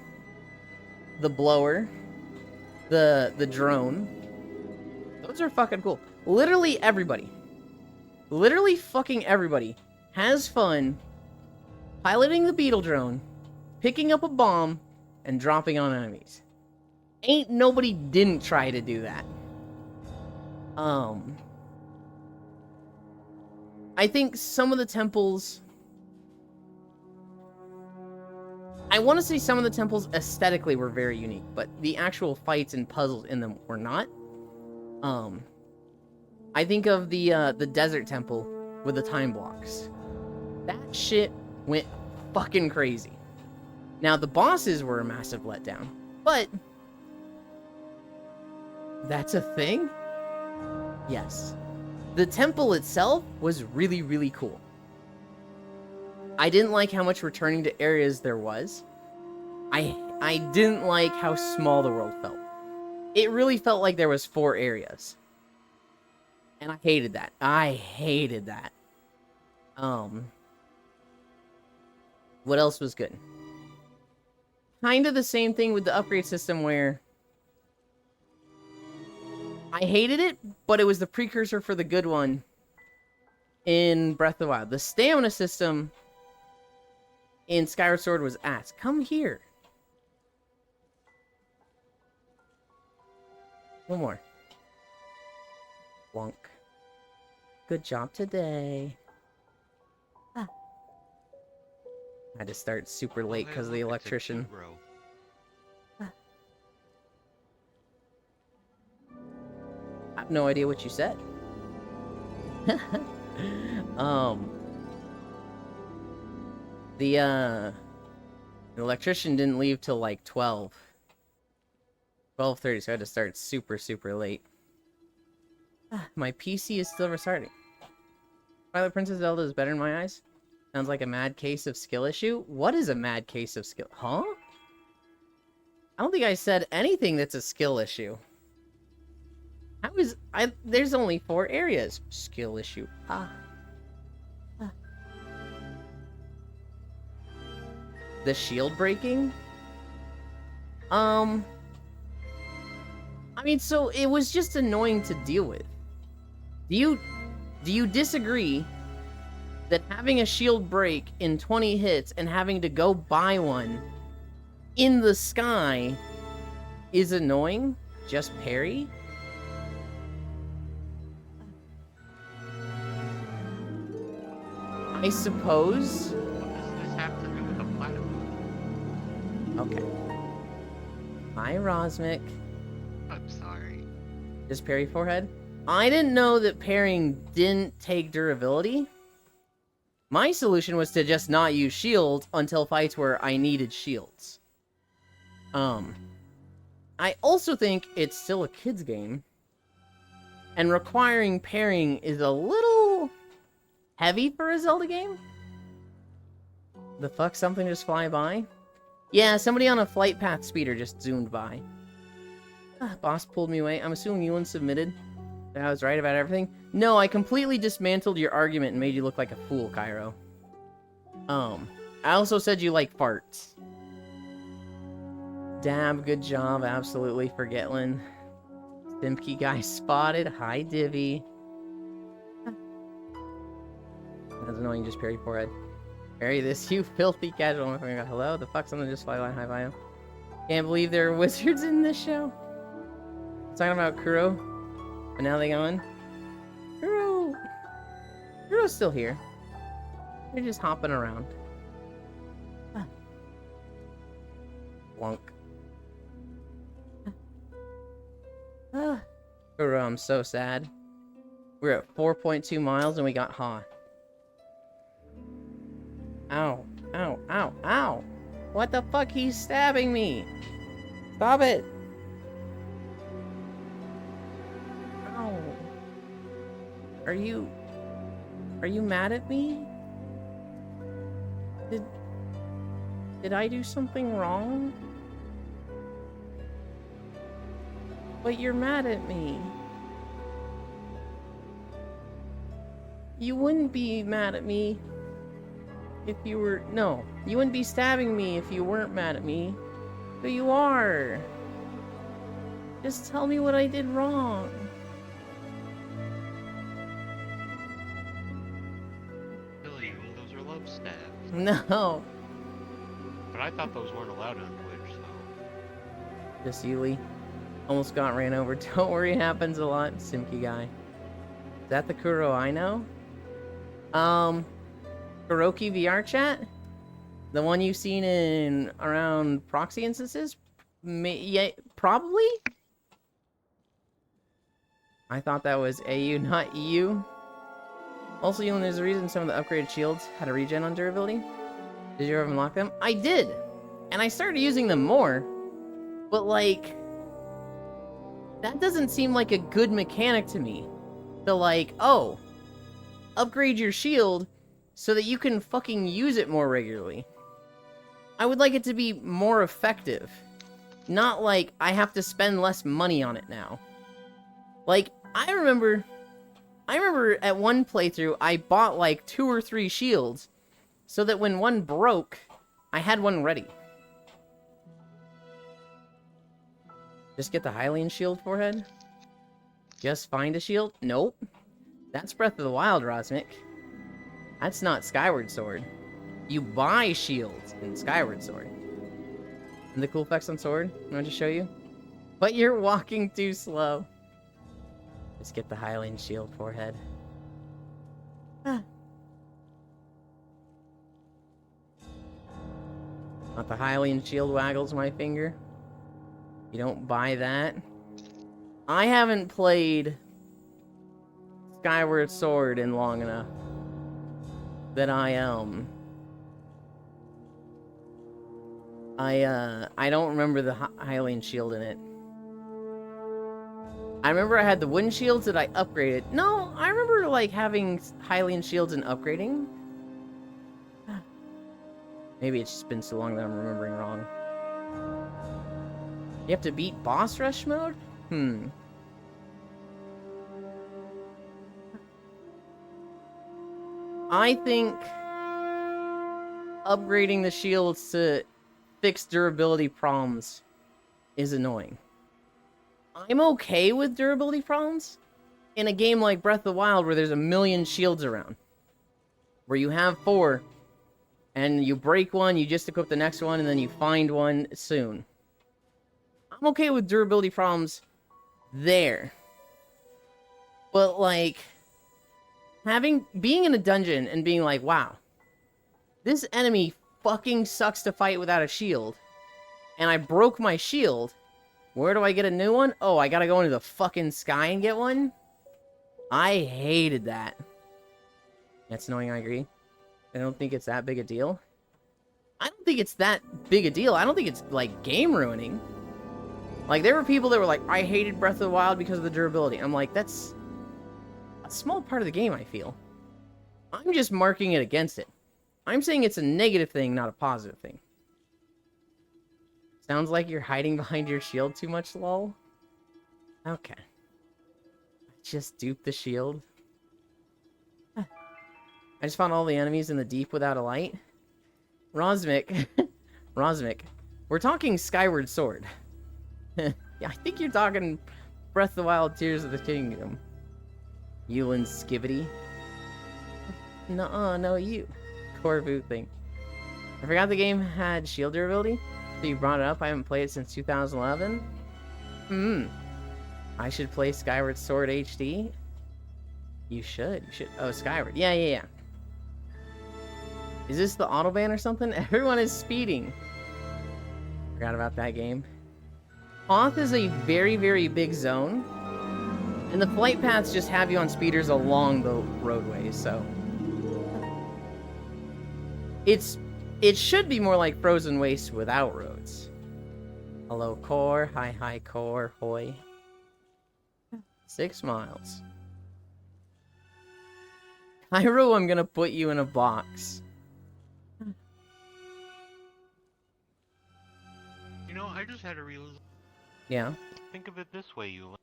The blower, the drone. Those are fucking cool. Literally fucking everybody has fun piloting the beetle drone, picking up a bomb, and dropping on enemies. Ain't nobody didn't try to do that. I think some of the temples... I want to say some of the temples aesthetically were very unique, but the actual fights and puzzles in them were not. I think of the desert temple with the time blocks. That shit went fucking crazy. Now, the bosses were a massive letdown, but that's a thing? Yes. The temple itself was really, really cool. I didn't like how much returning to areas there was. I didn't like how small the world felt. It really felt like there was 4 areas. And I hated that. What else was good? Kind of the same thing with the upgrade system where I hated it, but it was the precursor for the good one in Breath of the Wild. The stamina system in Skyward Sword was ass. Come here. One more. Wonk. Good job today. Ah. I had to start super late because of the electrician. Ah. I have no idea what you said. The electrician didn't leave till like 12:30, so I had to start super late. My PC is still restarting. Twilight Princess Zelda is better in my eyes. Sounds like a mad case of skill issue. What is a mad case of skill? Huh? I don't think I said anything that's a skill issue. There's only 4 areas. Skill issue. The shield breaking? I mean, so it was just annoying to deal with. Do you disagree that having a shield break in 20 hits and having to go buy one in the sky is annoying? Just parry? I suppose. What does this have to do with the platypus? Okay. Hi, Rosmic. I'm sorry. Just parry forehead? I didn't know that parrying didn't take durability. My solution was to just not use shields until fights where I needed shields. I also think it's still a kid's game. And requiring parrying is a little heavy for a Zelda game. The fuck, something just fly by? Yeah, somebody on a flight path speeder just zoomed by. Boss pulled me away. I'm assuming Ewan submitted that I was right about everything. No, I completely dismantled your argument and made you look like a fool, Cairo. I also said you like farts. Dab, good job, absolutely, for Getlin. Stimpy guy spotted. Hi, Divvy. That's annoying, just parry forehead. Parry this, you filthy casual. Oh my god, hello? The fuck, something just fly by high bio. Can't believe there are wizards in this show. Talking about Kuro, but now they gone. Kuro's still here. They're just hopping around. Wonk. Kuro, I'm so sad. We're at 4.2 miles and we got Ha. Ow. Ow. Ow. Ow. What the fuck? He's stabbing me. Stop it. Ow. Are you mad at me? Did I do something wrong? But you're mad at me. You wouldn't be mad at me if you were... No, you wouldn't be stabbing me if you weren't mad at me. But you are. Just tell me what I did wrong. Billy, those are love stabs. No. But I thought those weren't allowed on Twitch, so... Just Yuli. Almost got ran over. Don't worry, it happens a lot. Simky guy. Is that the Kuro I know? Kuroki VR chat? The one you've seen in around proxy instances? Yeah, probably? I thought that was AU, not EU. Also, Yulin, there's a reason some of the upgraded shields had a regen on durability. Did you ever unlock them? I did! And I started using them more. But, like... that doesn't seem like a good mechanic to me. To, like, oh... upgrade your shield so that you can fucking use it more regularly. I would like it to be more effective. Not like I have to spend less money on it now. Like, I remember at one playthrough, I bought like 2 or 3 shields so that when one broke, I had one ready. Just get the Hylian shield forehead? Just find a shield? Nope. That's Breath of the Wild, Rosmic. That's not Skyward Sword. You buy shields in Skyward Sword. And the cool effects on Sword, I want to show you. But you're walking too slow. Just get the Hylian shield forehead. Ah. Not the Hylian shield waggles my finger. You don't buy that. I haven't played Skyward Sword in long enough that I don't remember the Hylian shield in it. I remember I had the wooden shields that I upgraded. No, I remember like having Hylian shields and upgrading. Maybe it's just been so long that I'm remembering wrong. You have to beat boss rush mode? I think upgrading the shields to fix durability problems is annoying. I'm okay with durability problems in a game like Breath of the Wild where there's a million shields around. Where you have 4, and you break one, you just equip the next one, and then you find one soon. I'm okay with durability problems there. But, like, being in a dungeon and being like, wow, this enemy fucking sucks to fight without a shield, and I broke my shield, where do I get a new one? Oh, I gotta go into the fucking sky and get one? I hated that. That's annoying, I agree. I don't think it's that big a deal. I don't think it's that big a deal. I don't think it's, like, game ruining. Like, there were people that were like, I hated Breath of the Wild because of the durability. I'm like, that's a small part of the game, I feel. I'm just marking it against it. I'm saying it's a negative thing, not a positive thing. Sounds like you're hiding behind your shield too much, lol. Okay. Just dupe the shield. I just found all the enemies in the deep without a light. Rosmic. Rosmic. We're talking Skyward Sword. Yeah, I think you're talking Breath of the Wild, Tears of the Kingdom. Yulin Skivity. Nuh-uh, no you. Corvu thing. I forgot the game had shield durability. So you brought it up. I haven't played it since 2011. I should play Skyward Sword HD. You should. Oh, Skyward. Yeah. Is this the autobahn or something? Everyone is speeding. Forgot about that game. Hoth is a very, very big zone. And the flight paths just have you on speeders along the roadways, so... It should be more like Frozen Waste without roads. Hello, Core. Hi, Core. Hoi. 6 miles. Cairo, I'm gonna put you in a box. You know, I just had a realization. Yeah? Think of it this way, you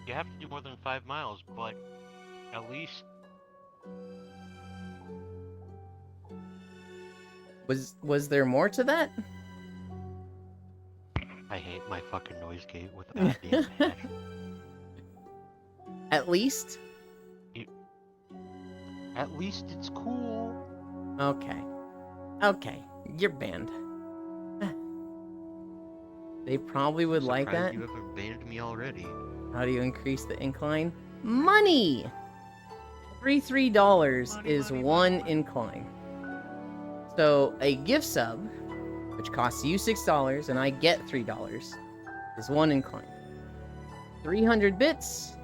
have to do more than 5 miles, but at least... Was there more to that? I hate my fucking noise gate with that being passion. At least? At least it's cool. Okay, you're banned. They probably would like that. You haven't banned me already. How do you increase the incline? Money! Every $3 is one incline. So a gift sub, which costs you $6 and I get $3, is one incline. 300 bits,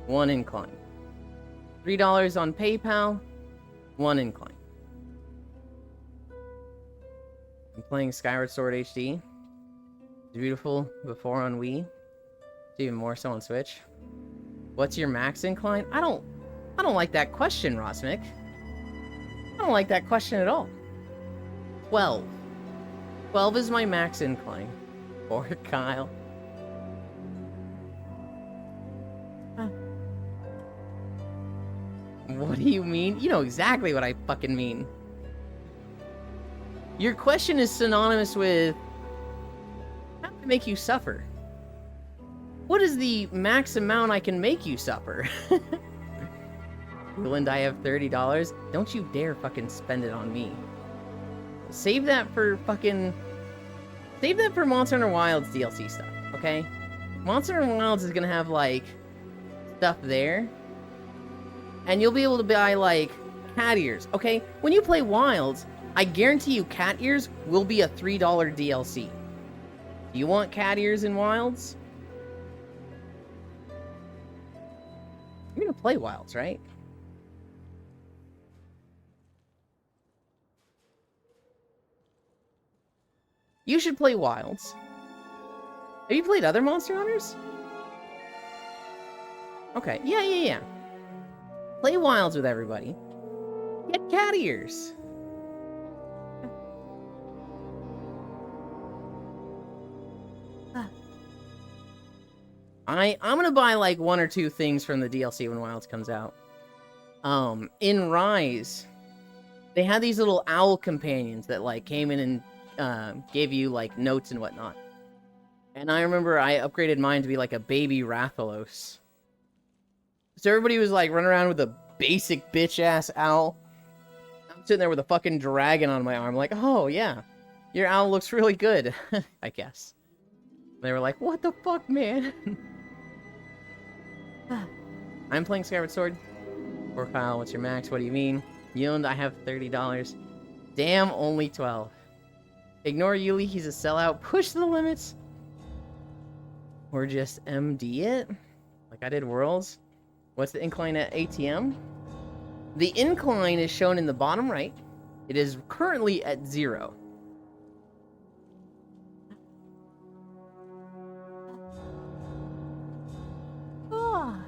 one incline. $3 on PayPal, one incline. I'm playing Skyward Sword HD. It's beautiful before on Wii. It's even more so on Switch. What's your max incline? I don't like that question, Rosmic. I don't like that question at all. 12. 12 is my max incline. Poor Kyle. What do you mean? You know exactly what I fucking mean. Your question is synonymous with how to make you suffer. What is the max amount I can make you suffer? Leland, I have $30. Don't you dare fucking spend it on me. Save that for fucking... Save that for Monster Hunter Wilds DLC stuff, okay? Monster Hunter Wilds is gonna have, like, stuff there. And you'll be able to buy, like, cat ears, okay? When you play Wilds, I guarantee you cat ears will be a $3 DLC. Do you want cat ears in Wilds? You're gonna play Wilds, right? You should play Wilds. Have you played other Monster Hunters? Okay, yeah. Play Wilds with everybody. Get cat ears. I'm gonna buy like 1 or 2 things from the DLC when Wilds comes out. In Rise, they had these little owl companions that like came in and gave you like notes and whatnot. And I remember I upgraded mine to be like a baby Rathalos. So everybody was like running around with a basic bitch ass owl. I'm sitting there with a fucking dragon on my arm, like, oh yeah, your owl looks really good, I guess. They were like, what the fuck, man? I'm playing Skyward Sword. Poor Kyle, what's your max? What do you mean? Yulin, I have $30. Damn, only 12. Ignore Yuli, he's a sellout. Push the limits. Or just MD it? Like I did Worlds. What's the incline at ATM? The incline is shown in the bottom right. It is currently at 0.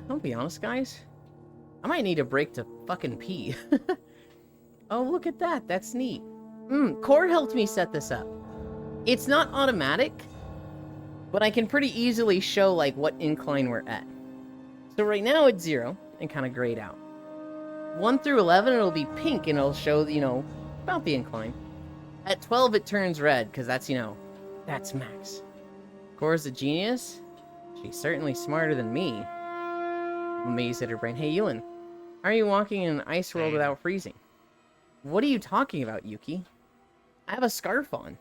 Don't be honest, guys. I might need a break to fucking pee. Oh, look at that. That's neat. Core helped me set this up. It's not automatic, but I can pretty easily show, like, what incline we're at. So right now it's 0, and kind of grayed out. 1 through 11, it'll be pink, and it'll show, you know, about the incline. At 12, it turns red, because that's, you know, that's max. Core's a genius. She's certainly smarter than me. Amazed at her brain. Hey, Yulin, how are you walking in an ice world without freezing? What are you talking about, Yuki? I have a scarf on.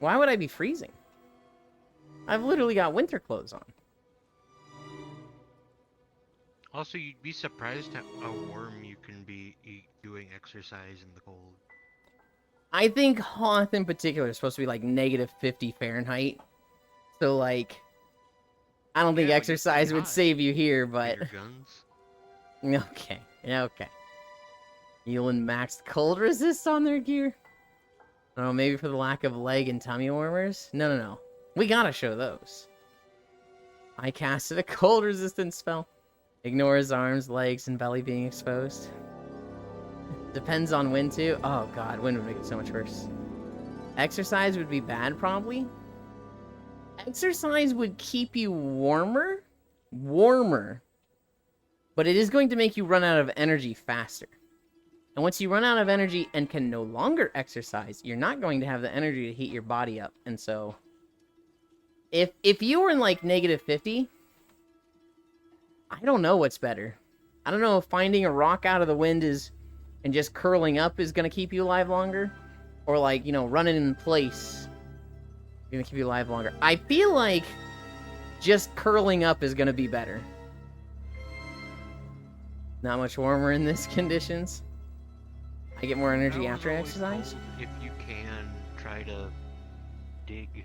Why would I be freezing? I've literally got winter clothes on. Also, you'd be surprised how warm you can be doing exercise in the cold. I think Hoth in particular is supposed to be like -50 Fahrenheit. So, like, I don't think exercise would save you here, but... Your guns? Okay. Yulin maxed cold resist on their gear? Oh, maybe for the lack of leg and tummy warmers? No. We gotta show those. I casted a cold resistance spell. Ignore his arms, legs, and belly being exposed. Depends on wind, too. Oh, God. Wind would make it so much worse. Exercise would be bad, probably. Exercise would keep you warmer, but it is going to make you run out of energy faster. And once you run out of energy and can no longer exercise, you're not going to have the energy to heat your body up. And so, if you were in like -50, I don't know what's better. I don't know if finding a rock out of the wind and just curling up is going to keep you alive longer, or like, you know, running in place gonna keep you alive longer. I feel like just curling up is gonna be better. Not much warmer in this conditions. I get more energy after exercise. If you can, try to dig.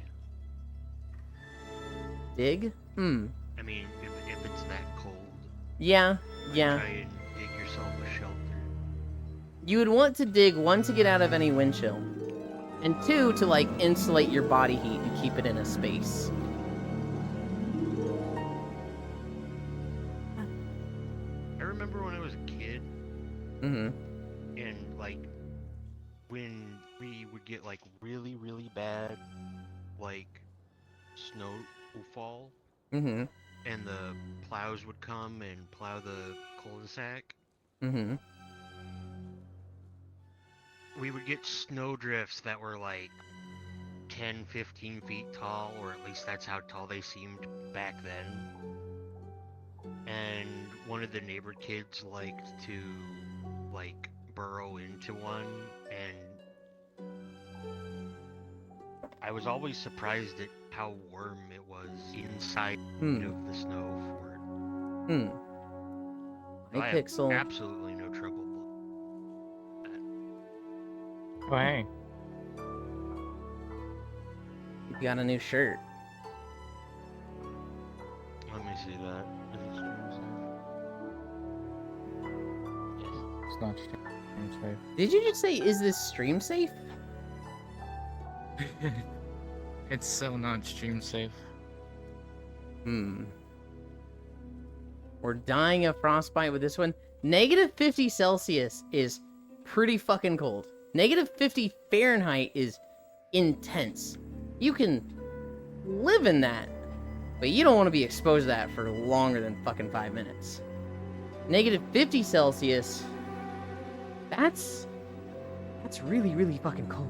Dig? I mean, if it's that cold. Yeah. Try and dig yourself a shelter. You would want to dig, 1, to get out of any wind chill. And 2, to, like, insulate your body heat and keep it in a space. I remember when I was a kid. And, like, when we would get, like, really, really bad, like, snowfall. And the plows would come and plow the cul-de-sac. We would get snow drifts that were like 10, 15 feet tall, or at least that's how tall they seemed back then. And one of the neighbor kids liked to, like, burrow into one, and I was always surprised at how warm it was inside of the snow fort. Hey, I Pixel. have absolutely no trouble. Oh, hey. You got a new shirt. Let me see that. Is it stream safe? Yes. It's not stream safe. Did you just say, is this stream safe? It's so not stream safe. We're dying of frostbite with this one. Negative 50 Celsius is pretty fucking cold. Negative 50 Fahrenheit is intense. You can live in that, but you don't want to be exposed to that for longer than fucking 5 minutes. Negative 50 Celsius, that's really, really fucking cold.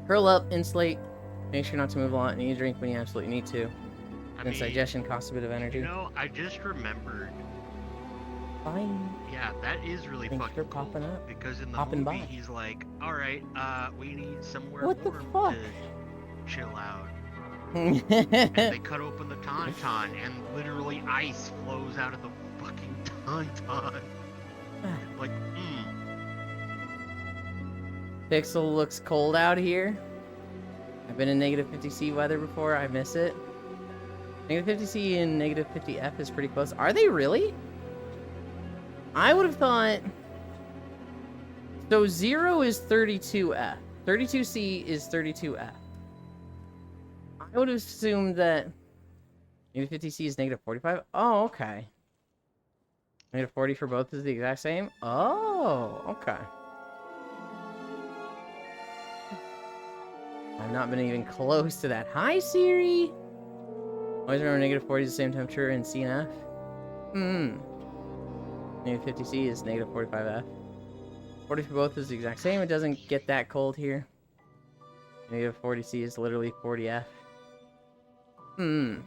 Curl up, insulate, make sure not to move a lot, and eat a drink when you absolutely need to. I Since mean, digestion costs a bit of energy. you know, I just remembered. Fine. Yeah, that is really Thanks fucking for cool. popping up. Because in the Popping movie, by. he's like, "All right, we need somewhere What the warm fuck? to chill out." And they cut open the tauntaun, and literally ice flows out of the fucking tauntaun. Like, Pixel looks cold out here. I've been in negative 50C weather before. I miss it. Negative 50C and negative 50F is pretty close. Are they really? I would have thought... So 0 is 32F. 32C is 32F. I would have assumed that... Negative 50C is negative 45? Oh, okay. Negative 40 for both is the exact same? Oh, okay. I've not been even close to that. Hi, Siri! Always remember negative 40 is the same temperature in C and F. Negative 50C is negative 45F. 40 for both is the exact same. It doesn't get that cold here. Negative 40C is literally 40F. You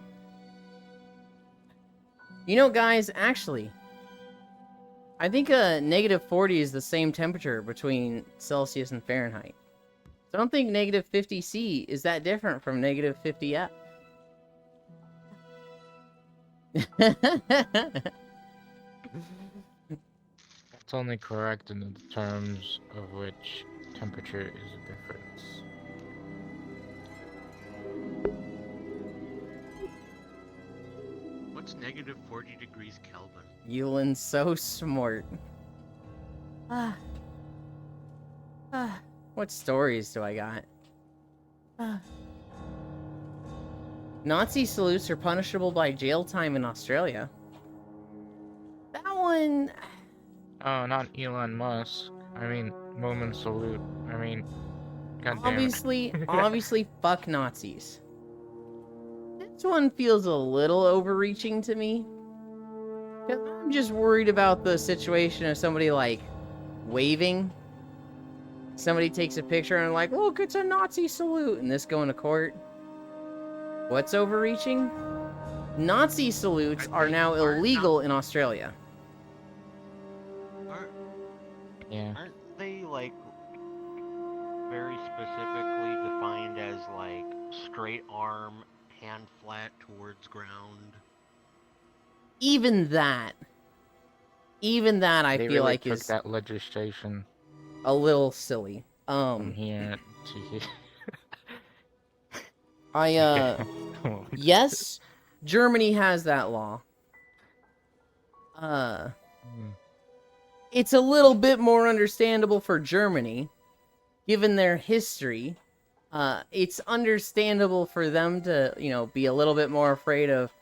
know, guys, actually, I think negative 40 is the same temperature between Celsius and Fahrenheit. So I don't think negative 50C is that different from negative 50F. It's only correct in the terms of which temperature is a difference. what's negative 40 degrees Kelvin? Yulin's so smart. What stories do I got? Nazi salutes are punishable by jail time in Australia. That one... Oh, not Elon Musk. I mean, Moment Salute. I mean, goddamn. Obviously, fuck Nazis. This one feels a little overreaching to me. 'Cause I'm just worried about the situation of somebody, like, waving. Somebody takes a picture and like, look, it's a Nazi salute, and this going to court. What's overreaching? Nazi salutes are now illegal in Australia. Yeah. Aren't they, like, very specifically defined as, like, straight arm, hand flat towards ground? Even that I They feel really like took is that legislation a little silly. from here to here. Yes, Germany has that law. It's a little bit more understandable for Germany, given their history. It's understandable for them to, you know, be a little bit more afraid of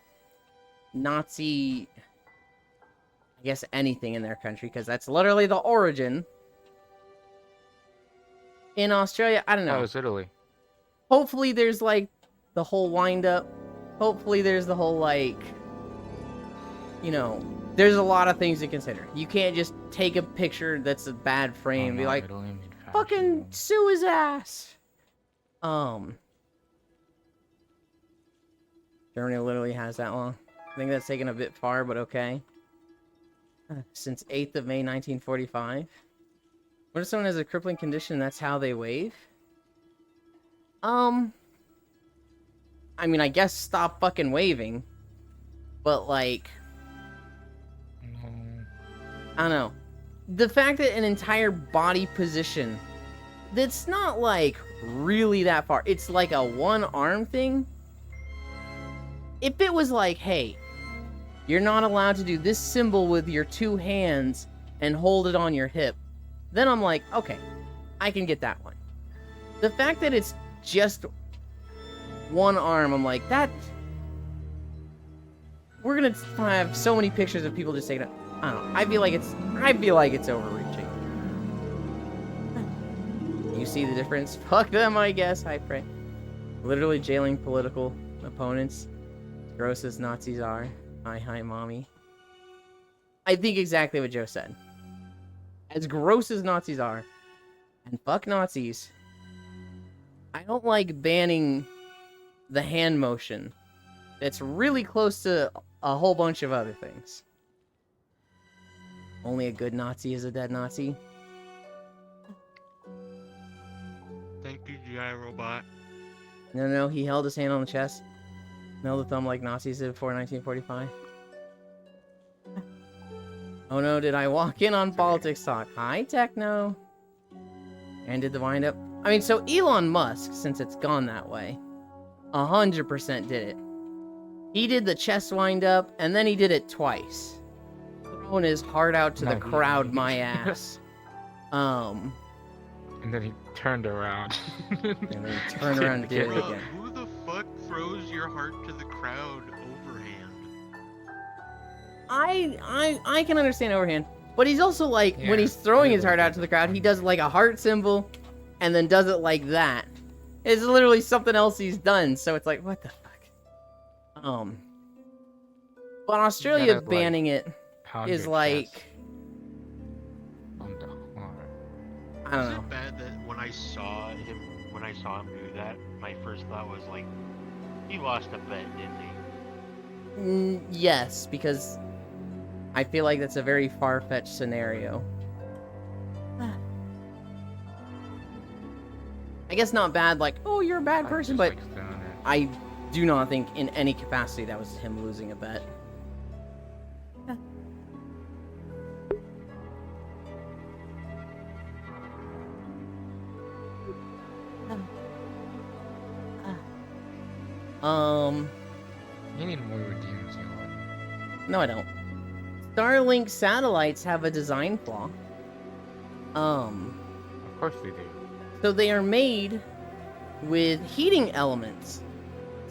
Nazi, I guess, anything in their country, because that's literally the origin. In Australia, I don't know. Oh, it's Italy. Hopefully there's, like, the whole wind-up. Hopefully there's the whole, like, you know, there's a lot of things to consider. You can't just take a picture that's a bad frame and be like, fucking sue his ass. Germany literally has that long. I think that's taken a bit far, but okay. Since 8th of May 1945. What if someone has a crippling condition, that's how they wave? I mean, I guess stop fucking waving. But, like, No. I don't know. The fact that an entire body position that's not, like, really that far. It's like a one-arm thing. If it was like, hey, you're not allowed to do this symbol with your two hands and hold it on your hip, then I'm like, okay, I can get that one. The fact that it's just one arm, I'm like, that... We're gonna have so many pictures of people just saying, I don't know, I feel like it's overreaching. You see the difference? Fuck them, I guess, I pray. Literally jailing political opponents. Gross as Nazis are. Hi, mommy. I think exactly what Joe said. As gross as Nazis are, and fuck Nazis, I don't like banning the hand motion that's really close to a whole bunch of other things. Only a good Nazi is a dead Nazi. Thank you, GI Robot. No, he held his hand on the chest. Held the thumb like Nazis did before 1945. Oh no, did I walk in on politics talk? Hi, Techno. And did the wind up. I mean, so Elon Musk, since it's gone that way, 100% did it. He did the chest wind up, and then he did it twice. Throwing his heart out to the crowd, my ass. And then he turned around. And then he turned around and did it Bruh, again. who the fuck throws your heart to the crowd overhand? I can understand overhand, but he's also like, when Yeah, he's throwing I his heart out to the crowd, he does like a heart symbol, and then does it like that. It's literally something else he's done, so it's like, what the fuck? But Australia gotta, like, banning it Pound is your like, chest on the heart. I don't Is know. it bad that when I saw him do that, my first thought was like, he lost a bet, didn't he? Yes, because I feel like that's a very far-fetched scenario. I guess not bad, like, oh, you're a bad I person, just but like doing it. I do not think in any capacity that was him losing a bet. You need more redeems, Elon. No, I don't. Starlink satellites have a design flaw. Of course they do. So they are made with heating elements,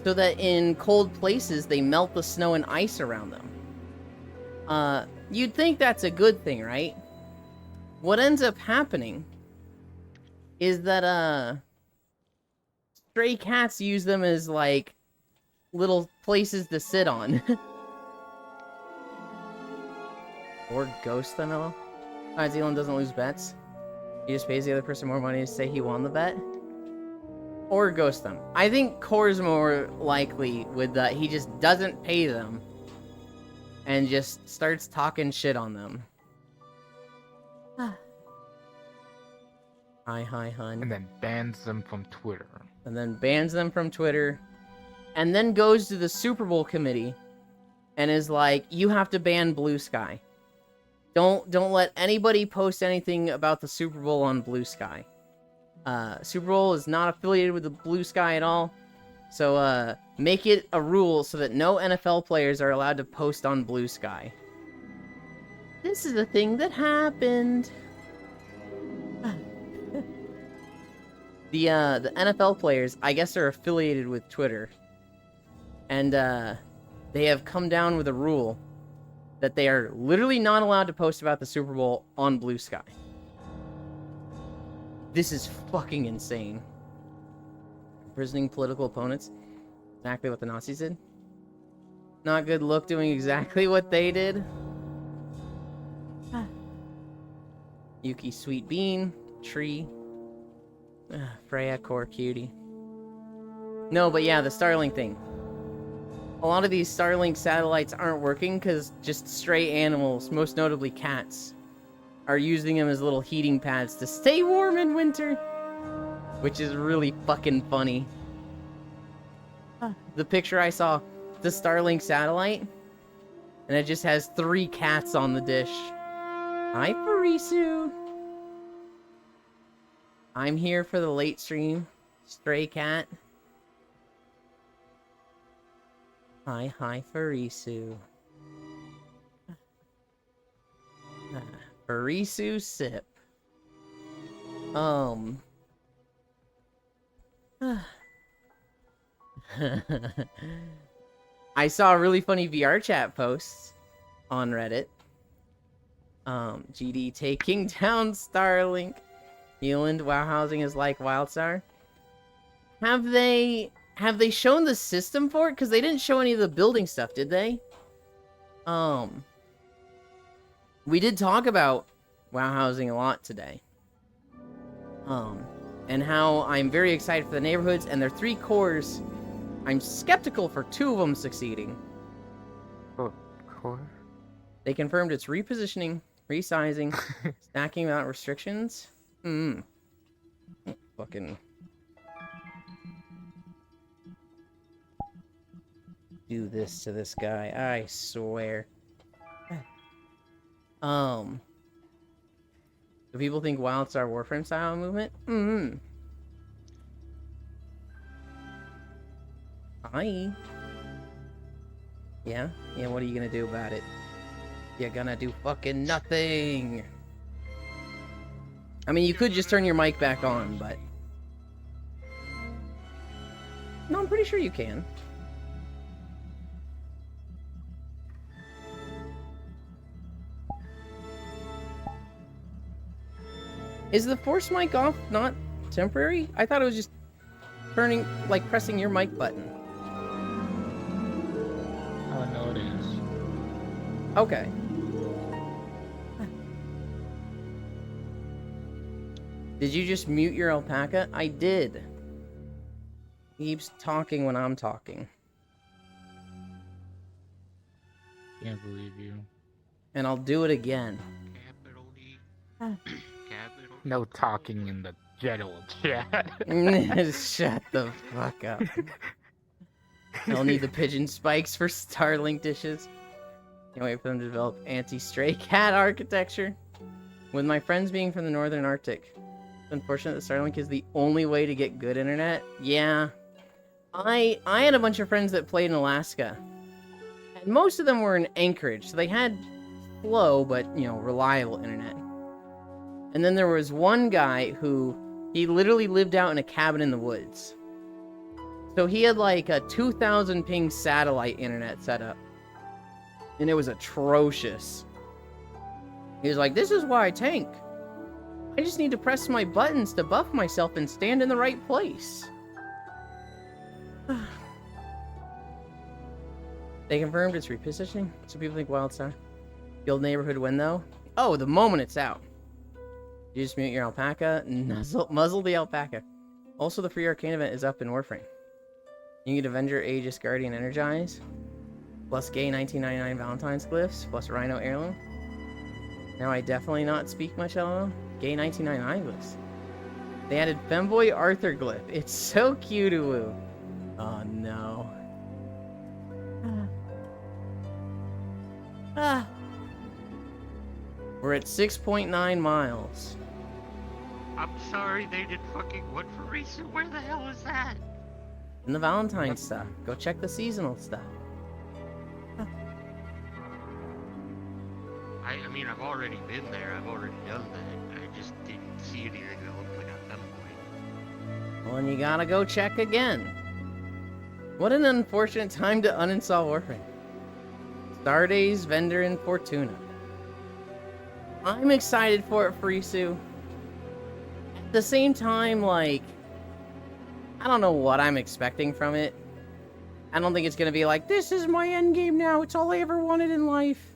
so that in cold places they melt the snow and ice around them. You'd think that's a good thing, right? What ends up happening is that stray cats use them as like little places to sit on. Or ghost them, hello? Alright, Elon doesn't lose bets. He just pays the other person more money to say he won the bet. Or ghost them. I think Core's more likely with that. He just doesn't pay them. And just starts talking shit on them. Hi, hun. And then bans them from Twitter. And then bans them from Twitter. And then goes to the Super Bowl committee. And is like, you have to ban Blue Sky. Don't let anybody post anything about the Super Bowl on Blue Sky. Super Bowl is not affiliated with the Blue Sky at all. So, make it a rule so that no NFL players are allowed to post on Blue Sky. This is a thing that happened. The NFL players, I guess, are affiliated with Twitter. And, they have come down with a rule that they are literally not allowed to post about the Super Bowl on Blue Sky. This is fucking insane. Imprisoning political opponents. Exactly what the Nazis did. Not good look doing exactly what they did. Yuki Sweet Bean. Tree. Freya Core Cutie. No, but yeah, the Starlink thing. A lot of these Starlink satellites aren't working because just stray animals, most notably cats, are using them as little heating pads to stay warm in winter. Which is really fucking funny. The picture I saw, the Starlink satellite, and it just has 3 cats on the dish. Hi, Parisu. I'm here for the late stream. Stray cat. Hi, Farisu. Farisu sip. I saw a really funny VR chat post on Reddit. GD taking down Starlink. Eland, WoW housing is like WildStar. Have they shown the system for it? Because they didn't show any of the building stuff, did they? We did talk about WoW housing a lot today. And how I'm very excited for the neighborhoods and their 3 cores. I'm skeptical for 2 of them succeeding. Oh, core? They confirmed it's repositioning, resizing, stacking without restrictions. Fucking do this to this guy, I swear. Do people think WildStar Warframe style movement? Hi. Yeah, what are you gonna do about it? You're gonna do fucking nothing. I mean, you could just turn your mic back on, but... No, I'm pretty sure you can. Is the force mic off not temporary? I thought it was just turning, like pressing your mic button. Oh, no, it is. Okay. Did you just mute your alpaca? I did. He keeps talking when I'm talking. Can't believe you. And I'll do it again. Capital D. Capital. No talking in the general chat. Shut the fuck up. I'll need the pigeon spikes for Starlink dishes. Can't wait for them to develop anti-stray cat architecture. With my friends being from the northern Arctic, it's unfortunate that Starlink is the only way to get good internet. Yeah. I had a bunch of friends that played in Alaska. And most of them were in Anchorage, so they had slow but, reliable internet. And then there was one guy who, he literally lived out in a cabin in the woods. So he had like a 2,000 ping satellite internet set up. And it was atrocious. He was like, this is why I tank. I just need to press my buttons to buff myself and stand in the right place. They confirmed it's repositioning, so people think WildStar. Guild neighborhood win though? Oh, the moment it's out. You just mute your alpaca, muzzle the alpaca. Also, the free arcane event is up in Warframe. You can get Avenger, Aegis, Guardian, Energize, plus gay 1999 Valentine's glyphs, plus Rhino heirloom. Now I definitely not speak much LOL. Gay 1999 glyphs. They added Femboy Arthur glyph. It's so cute-oo. Oh no. We're at 6.9 miles. I'm sorry they did fucking what for Risu? Where the hell is that? And the Valentine stuff. Go check the seasonal stuff. I mean, I've already been there. I've already done that. I just didn't see anything that looked like a femboy. Well, and you gotta go check again. What an unfortunate time to uninstall Warframe. Stardays, Vendor, and Fortuna. I'm excited for it, Frisu. At the same time, like, I don't know what I'm expecting from it. I don't think it's gonna be like, this is my endgame now, it's all I ever wanted in life.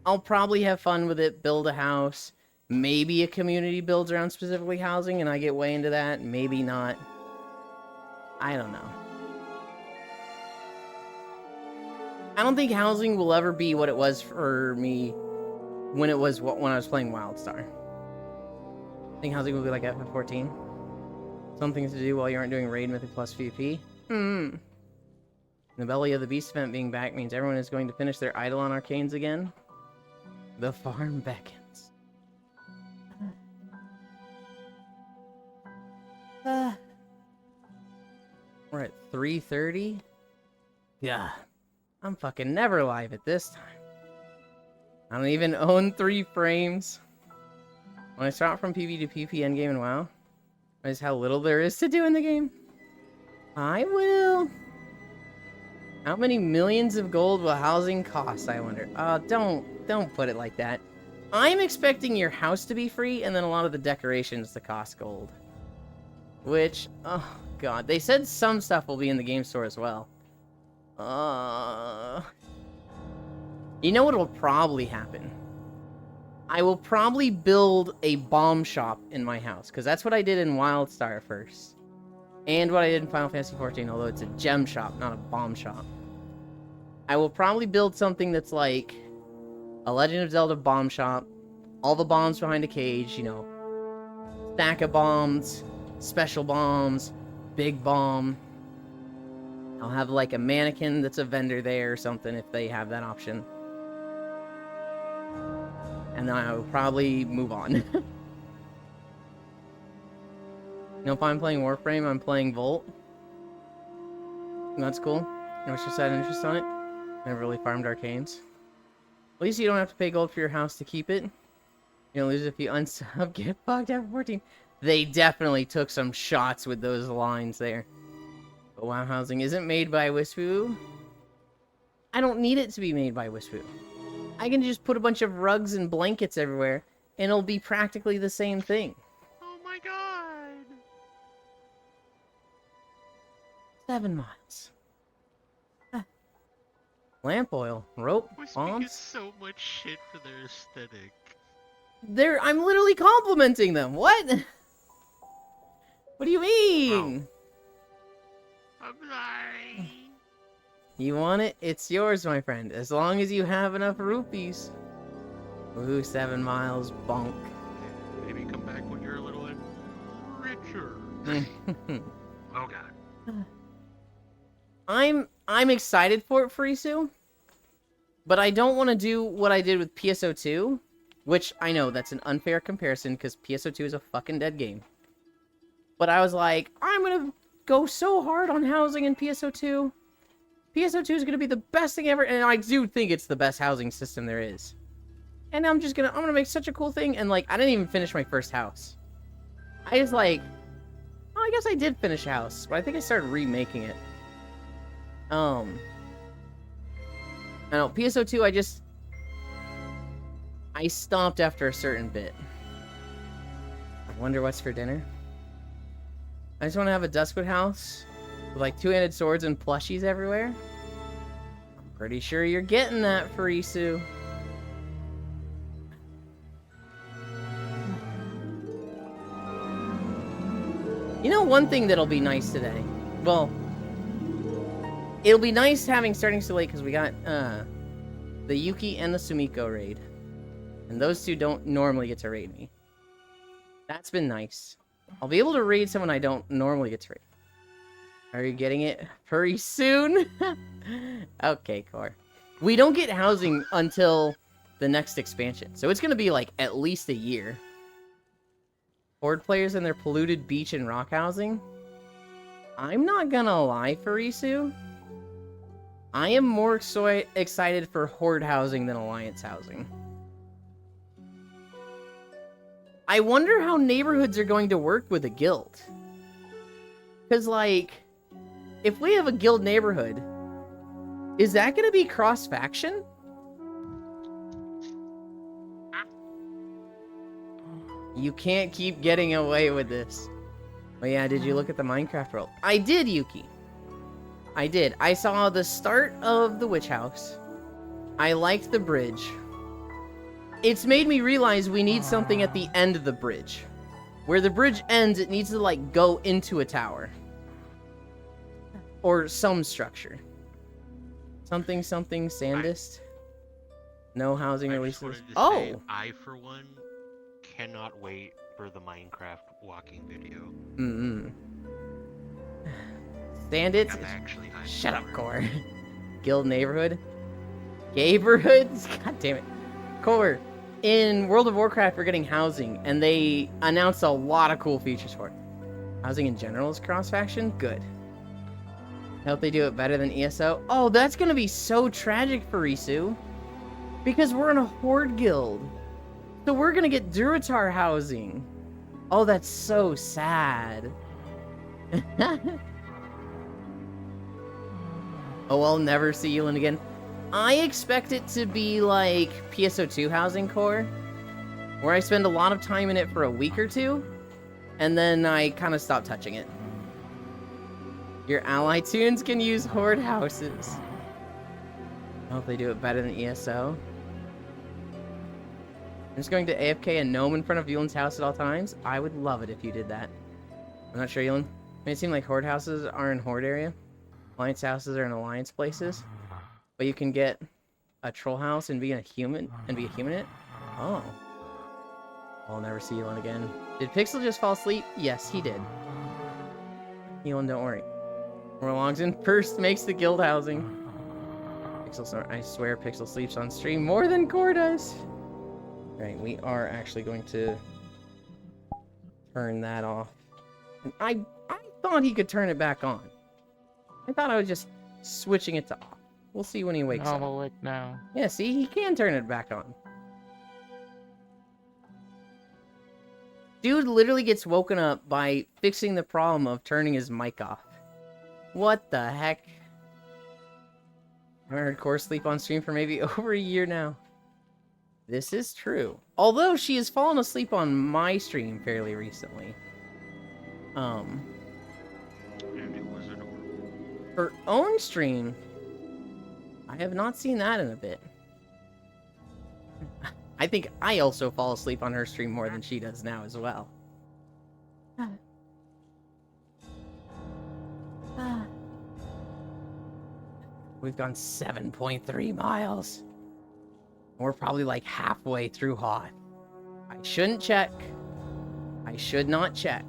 I'll probably have fun with it, build a house. Maybe a community builds around specifically housing and I get way into that, maybe not. I don't know. I don't think housing will ever be what it was for me when I was playing WildStar. I think housing will be like FF14. Something to do while you aren't doing Raid Mythic plus PvP. The Belly of the Beast event being back means everyone is going to finish their Eidolon Arcanes again. The farm beckons. We're at 3:30. Yeah. I'm fucking never live at this time. I don't even own 3 frames. When I start from PvP to PP endgame in WoW, notice how little there is to do in the game. I will. How many millions of gold will housing cost, I wonder? Don't put it like that. I'm expecting your house to be free and then a lot of the decorations to cost gold. Which, oh god, they said some stuff will be in the game store as well. You know what will probably happen? I will probably build a bomb shop in my house, because that's what I did in WildStar first. And what I did in Final Fantasy XIV, although it's a gem shop, not a bomb shop. I will probably build something that's like a Legend of Zelda bomb shop, all the bombs behind a cage, you know, stack of bombs, special bombs, big bomb. I'll have like a mannequin that's a vendor there or something if they have that option. And then I will probably move on. You know, if I'm playing Warframe, I'm playing Volt. That's cool. What's your side interest on it? Never really farmed arcanes. At least you don't have to pay gold for your house to keep it. You don't lose if you unsub, get fucked after 14. They definitely took some shots with those lines there. But WoW housing isn't made by Wispu. I don't need it to be made by Wispu. I can just put a bunch of rugs and blankets everywhere, and it'll be practically the same thing. Oh my god! 7 miles. Lamp oil, rope, bombs. Gets so much shit for their aesthetic. I'm literally complimenting them. What? What do you mean? Oh. I'm sorry. You want it? It's yours, my friend. As long as you have enough rupees. Ooh, 7 miles, bonk. Maybe come back when you're a little bit richer. Oh god. I'm excited for it, Frisu. But I don't want to do what I did with PSO2. Which, I know, that's an unfair comparison, because PSO2 is a fucking dead game. But I was like, I'm gonna go so hard on housing in PSO2. PSO2 is gonna be the best thing ever, and I do think it's the best housing system there is. And I'm gonna make such a cool thing, and like, I didn't even finish my first house. I just like, oh, I guess I did finish a house, but I think I started remaking it. I know, PSO2, I stopped after a certain bit. I wonder what's for dinner. I just want to have a Duskwood house with like 2-handed swords and plushies everywhere. I'm pretty sure you're getting that, Frisu. You know one thing that'll be nice today? Well, it'll be nice starting so late because we got the Yuki and the Sumiko raid. And those two don't normally get to raid me. That's been nice. I'll be able to raid someone I don't normally get to raid. Are you getting it? Pretty soon? Okay, Core. We don't get housing until the next expansion. So it's going to be like at least a year. Horde players and their polluted beach and rock housing. I'm not gonna lie, Frisu. I am more excited for Horde housing than Alliance housing. I wonder how neighborhoods are going to work with a guild. Because, like, if we have a guild neighborhood, is that going to be cross-faction? You can't keep getting away with this. Oh yeah, did you look at the Minecraft world? I did, Yuki. I did. I saw the start of the witch house. I liked the bridge. It's made me realize we need something at the end of the bridge. Where the bridge ends, it needs to, like, go into a tower. Or some structure. something Sandist. No housing I releases. just wanted to Oh, say, I for one cannot wait for the Minecraft walking video. Sandits. I'm actually hyped Shut up, for it. Core. Guild neighborhood. Neighborhoods. God damn it, Core. In World of Warcraft, we're getting housing, and they announced a lot of cool features for it. Housing in general is cross-faction? Good. I hope they do it better than ESO. Oh, that's gonna be so tragic for Risu. Because we're in a Horde guild. So we're gonna get Durotar housing. Oh, that's so sad. Oh, I'll never see Elin again. I expect it to be like PSO2 housing core, where I spend a lot of time in it for a week or two, and then I kind of stop touching it. Your ally tunes can use Horde houses. I hope they do it better than ESO. I'm just going to AFK a gnome in front of Yulin's house at all times. I would love it if you did that. I'm not sure, Yulin. It may seem like Horde houses are in Horde area. Alliance houses are in Alliance places. But you can get a troll house and be a human in it. Oh. I'll never see Elon again. Did Pixel just fall asleep? Yes, he did. Elon, don't worry. Morlongson first makes the guild housing. Pixel, I swear Pixel sleeps on stream more than Core does. Right, we are actually going to turn that off. And I thought he could turn it back on. I thought I was just switching it to off. We'll see when he wakes up. I'm awake now. Yeah, see, he can turn it back on. Dude literally gets woken up by fixing the problem of turning his mic off. What the heck? I heard Core sleep on stream for maybe over a year now. This is true. Although she has fallen asleep on my stream fairly recently. And it was adorable. Her own stream, I have not seen that in a bit. I think I also fall asleep on her stream more than she does now as well. We've gone 7.3 miles. We're probably like halfway through Hoth. I shouldn't check. I should not check.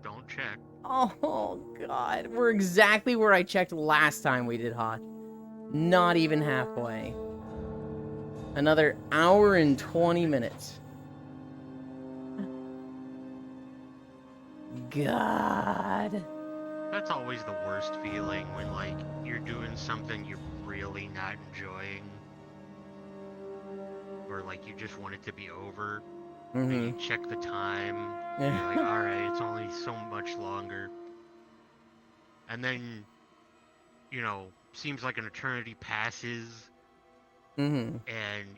Don't check. Oh, God. We're exactly where I checked last time we did Hoth. Not even halfway. Another hour and 20 minutes. God. That's always the worst feeling when, like, you're doing something you're really not enjoying. Or, like, you just want it to be over. And you check the time. And you're like, alright, it's only so much longer. And then, you know, seems like an eternity passes. And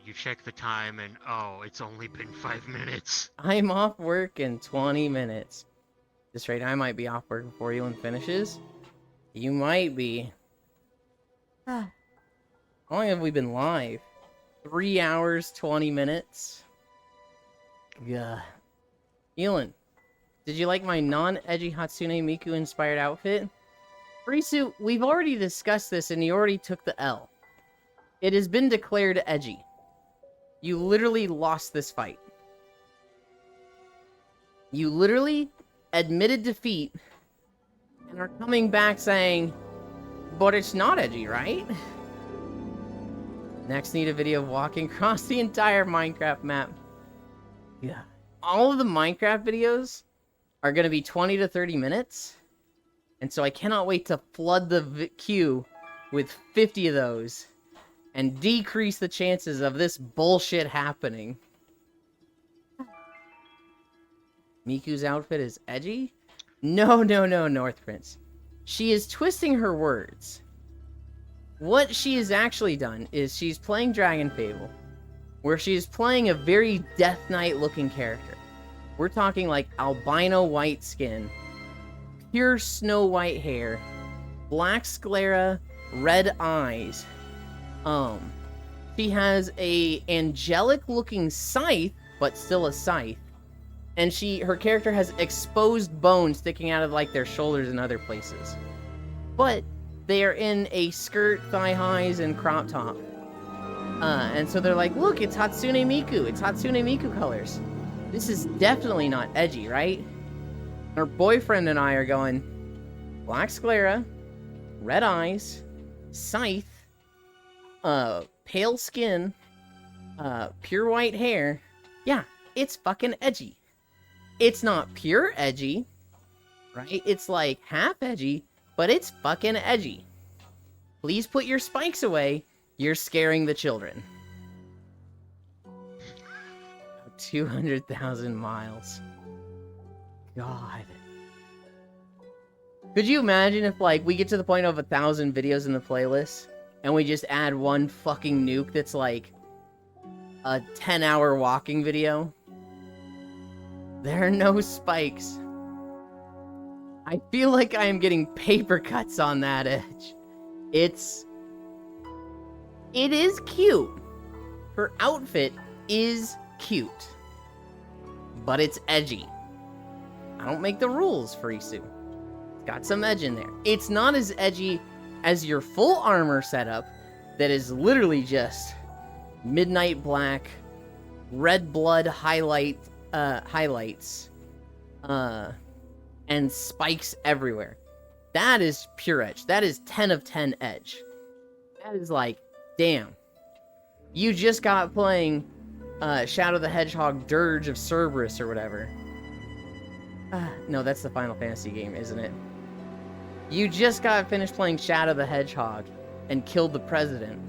you check the time and, oh, it's only been 5 minutes. I'm off work in 20 minutes. At this rate, I might be off work before Elon finishes. You might be. How long have we been live? 3 hours, 20 minutes. Yeah. Elon, did you like my non-edgy Hatsune Miku inspired outfit? Risu, we've already discussed this and you already took the L. It has been declared edgy. You literally lost this fight. You literally admitted defeat and are coming back saying, but it's not edgy, right? Next, need a video of walking across the entire Minecraft map. Yeah. All of the Minecraft videos are going to be 20 to 30 minutes. And so I cannot wait to flood the queue with 50 of those and decrease the chances of this bullshit happening. Miku's outfit is edgy? No, North Prince. She is twisting her words. What she has actually done is she's playing Dragon Fable, where she is playing a very Death Knight looking character. We're talking like albino white skin, pure snow white hair, black sclera, red eyes. She has a angelic looking scythe, but still a scythe. And her character has exposed bones sticking out of like their shoulders and other places. But they are in a skirt, thigh highs, and crop top. And so they're like, look, it's Hatsune Miku. It's Hatsune Miku colors. This is definitely not edgy, right? Her boyfriend and I are going, black sclera, red eyes, scythe, pale skin, pure white hair. Yeah, it's fucking edgy. It's not pure edgy, right? It's like half edgy, but it's fucking edgy. Please put your spikes away. You're scaring the children. 200,000 miles. God. Could you imagine if, like, we get to the point of 1,000 videos in the playlist, and we just add one fucking nuke that's, like, a 10-hour walking video? There are no spikes. I feel like I am getting paper cuts on that edge. It is cute. Her outfit is cute. But it's edgy. I don't make the rules, Furisu. It's got some edge in there. It's not as edgy as your full armor setup that is literally just midnight black, red blood highlights, and spikes everywhere. That is pure edge. That is 10 of 10 edge. That is like, damn. You just got playing Shadow the Hedgehog Dirge of Cerberus or whatever. No, that's the Final Fantasy game, isn't it? You just got finished playing Shadow the Hedgehog and killed the president.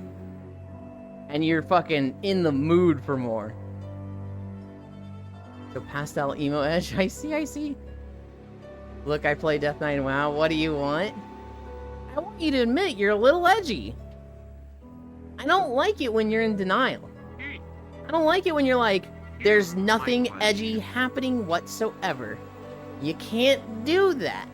And you're fucking in the mood for more. So pastel emo edge, I see. Look, I play Death Knight and WoW, what do you want? I want you to admit you're a little edgy. I don't like it when you're in denial. I don't like it when you're like, there's nothing edgy happening whatsoever. You can't do that.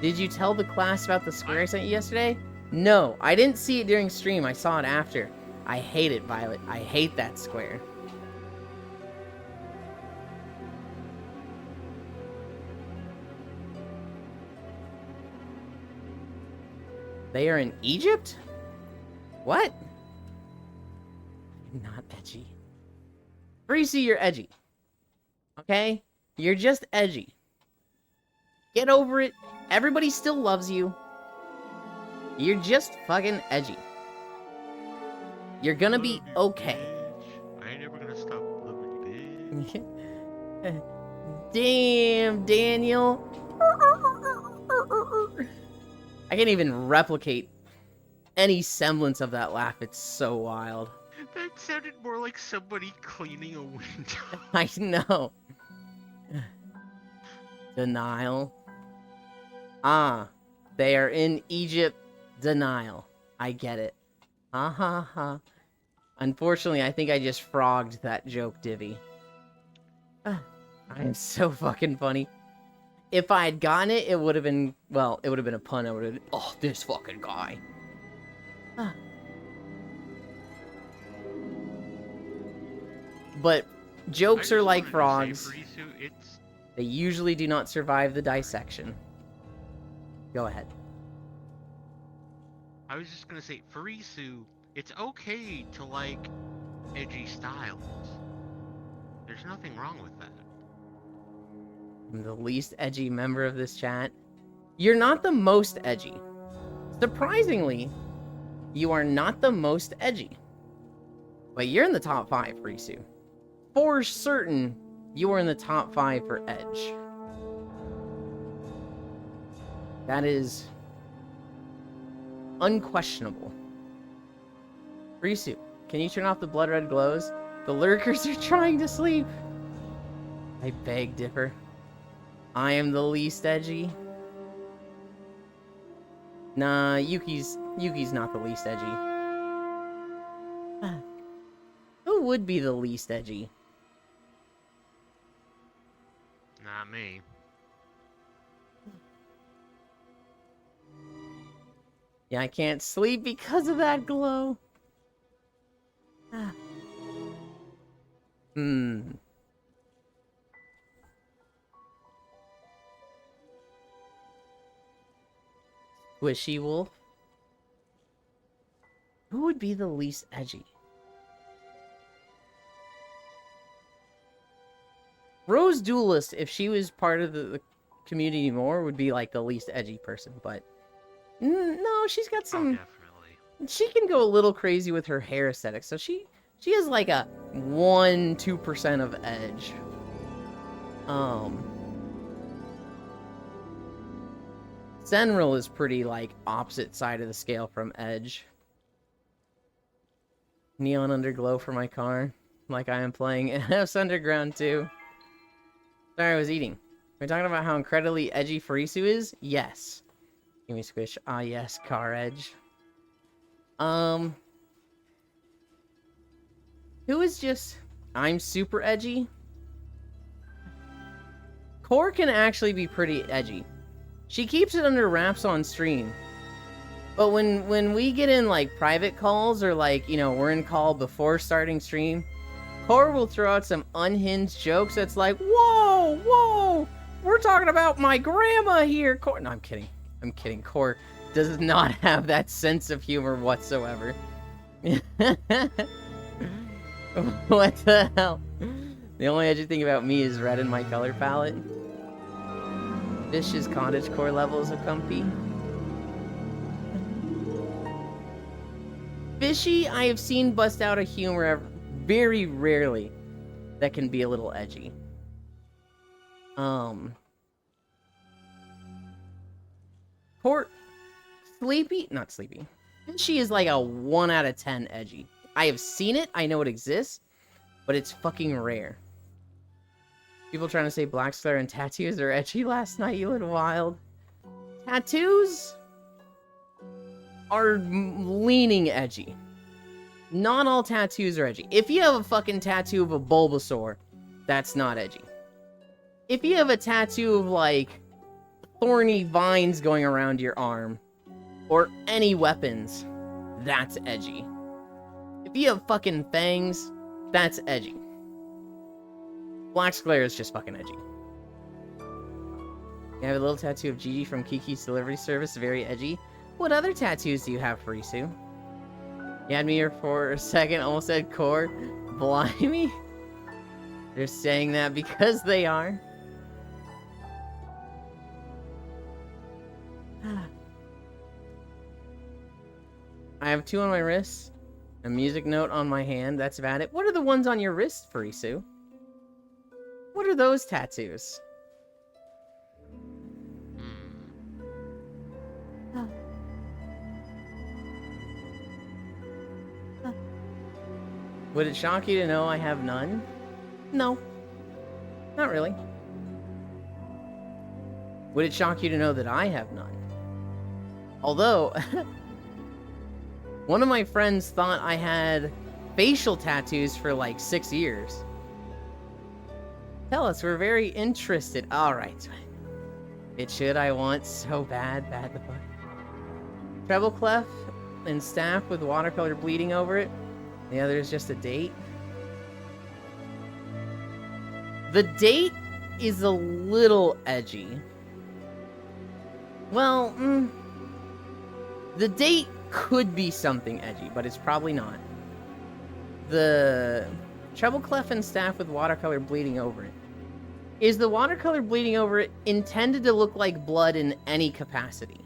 Did you tell the class about the square I sent you yesterday? No, I didn't see it during stream. I saw it after. I hate it, Violet. I hate that square. They are in Egypt? What? Not edgy. Freezy, you're edgy. Okay? You're just edgy. Get over it. Everybody still loves you. You're just fucking edgy. You're gonna be okay. I ain't never gonna stop loving you, bitch. Damn, Daniel. I can't even replicate any semblance of that laugh. It's so wild. That sounded more like somebody cleaning a window. I know. Denial. Ah, they are in Egypt. Denial. I get it. Ha ha ha. Unfortunately, I think I just frogged that joke, Divvy. I am so fucking funny. If I had gotten it, it would have been, well, it would have been a pun. I would have, oh, this fucking guy. But jokes are like frogs. They usually do not survive the dissection. Go ahead. I was just gonna say, Furisu, it's okay to like edgy styles. There's nothing wrong with that. I'm the least edgy member of this chat. You're not the most edgy. Surprisingly, you are not the most edgy. But you're in the top 5, Furisu. For certain, you are in the top 5 for edge. That is unquestionable. Risu, can you turn off the blood red glows? The lurkers are trying to sleep. I beg, Dipper. I am the least edgy. Nah, Yuki's not the least edgy. Who would be the least edgy? Not me. Yeah, I can't sleep because of that glow. Squishy Wolf. Who would be the least edgy? Rose Duelist, if she was part of the community more, would be like the least edgy person, but no, she's got Oh, some. definitely. She can go a little crazy with her hair aesthetic, so she has like a 1-2% of edge. Senril is pretty like opposite side of the scale from edge. Neon Underglow for my car, like I am playing F Underground 2. Sorry, I was eating. We're talking about how incredibly edgy Farisu is? Yes. Give me squish. Ah, yes, car edge. Who is just... I'm super edgy? Core can actually be pretty edgy. She keeps it under wraps on stream. But when we get in, like, private calls, or, like, you know, we're in call before starting stream, Core will throw out some unhinged jokes that's like, whoa, whoa, we're talking about my grandma here. Core... No, I'm kidding. I'm kidding. Core does not have that sense of humor whatsoever. What the hell? The only edgy thing about me is red in my color palette. Fish's cottage core levels of comfy. Fishy, I have seen bust out a humor very rarely that can be a little edgy. Core... Sleepy? Not Sleepy. Fishy is like a 1 out of 10 edgy. I have seen it, I know it exists, but it's fucking rare. People trying to say Black Slayer and tattoos are edgy last night, you little wild. Tattoos are leaning edgy. Not all tattoos are edgy. If you have a fucking tattoo of a Bulbasaur, that's not edgy. If you have a tattoo of, like, thorny vines going around your arm, or any weapons, that's edgy. If you have fucking fangs, that's edgy. Black Square is just fucking edgy. You have a little tattoo of Gigi from Kiki's Delivery Service, very edgy. What other tattoos do you have, Farisu? You had me here for a second, almost said Core. Blimey. They're saying that because they are. I have 2 on my wrists, a music note on my hand, that's about it. What are the ones on your wrist, Farisu? What are those tattoos? Would it shock you to know I have none? No. Not really. Would it shock you to know that I have none? Although, one of my friends thought I had facial tattoos for like 6 years. Tell us, we're very interested. Alright. It should, I want so bad the fuck. Treble clef and staff with watercolor bleeding over it. The other is just a date. The date is a little edgy. Well, the date could be something edgy, but it's probably not. The treble clef and staff with watercolor bleeding over it. Is the watercolor bleeding over it intended to look like blood in any capacity?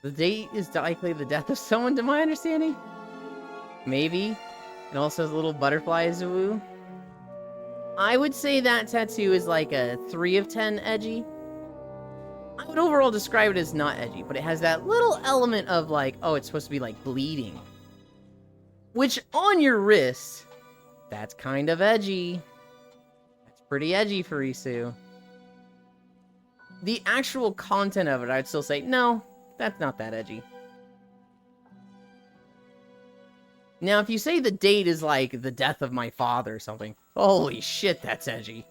The date is likely the death of someone, to my understanding. Maybe. It also has a little butterfly zoo. I would say that tattoo is like a 3 of 10 edgy. I would overall describe it as not edgy, but it has that little element of like, oh, it's supposed to be like bleeding. Which on your wrist, that's kind of edgy. That's pretty edgy, Farisu. The actual content of it, I'd still say, no, that's not that edgy. Now, if you say the date is like the death of my father or something, holy shit, that's edgy.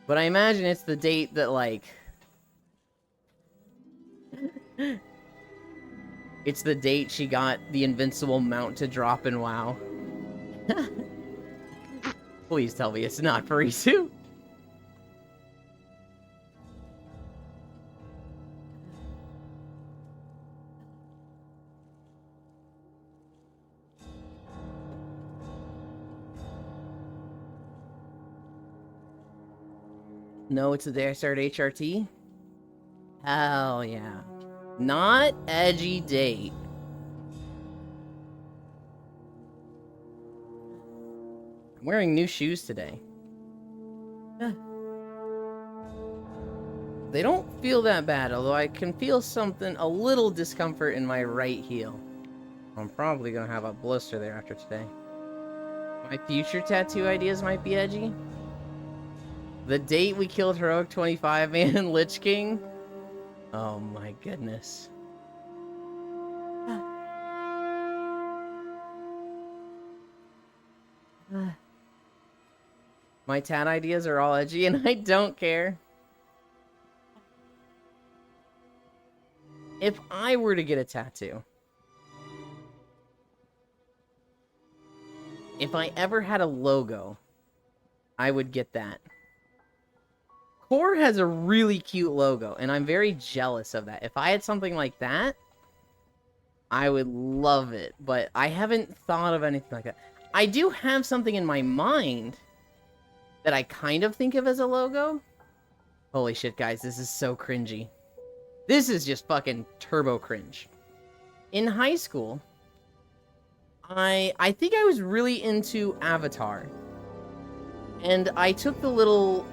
But I imagine it's the date that, like... it's the date she got the invincible mount to drop in WoW. Please tell me it's not Furisu. No, it's the day I started HRT. Hell yeah. Not edgy date. I'm wearing new shoes today. They don't feel that bad, although I can feel a little discomfort in my right heel. I'm probably gonna have a blister there after today. My future tattoo ideas might be edgy. The date we killed Heroic 25 Man and Lich King. Oh my goodness. My tat ideas are all edgy and I don't care. If I were to get a tattoo, if I ever had a logo, I would get that. Core has a really cute logo, and I'm very jealous of that. If I had something like that, I would love it, but I haven't thought of anything like that. I do have something in my mind that I kind of think of as a logo. Holy shit, guys, this is so cringy. This is just fucking turbo cringe. In high school, I think I was really into Avatar. And I took the little,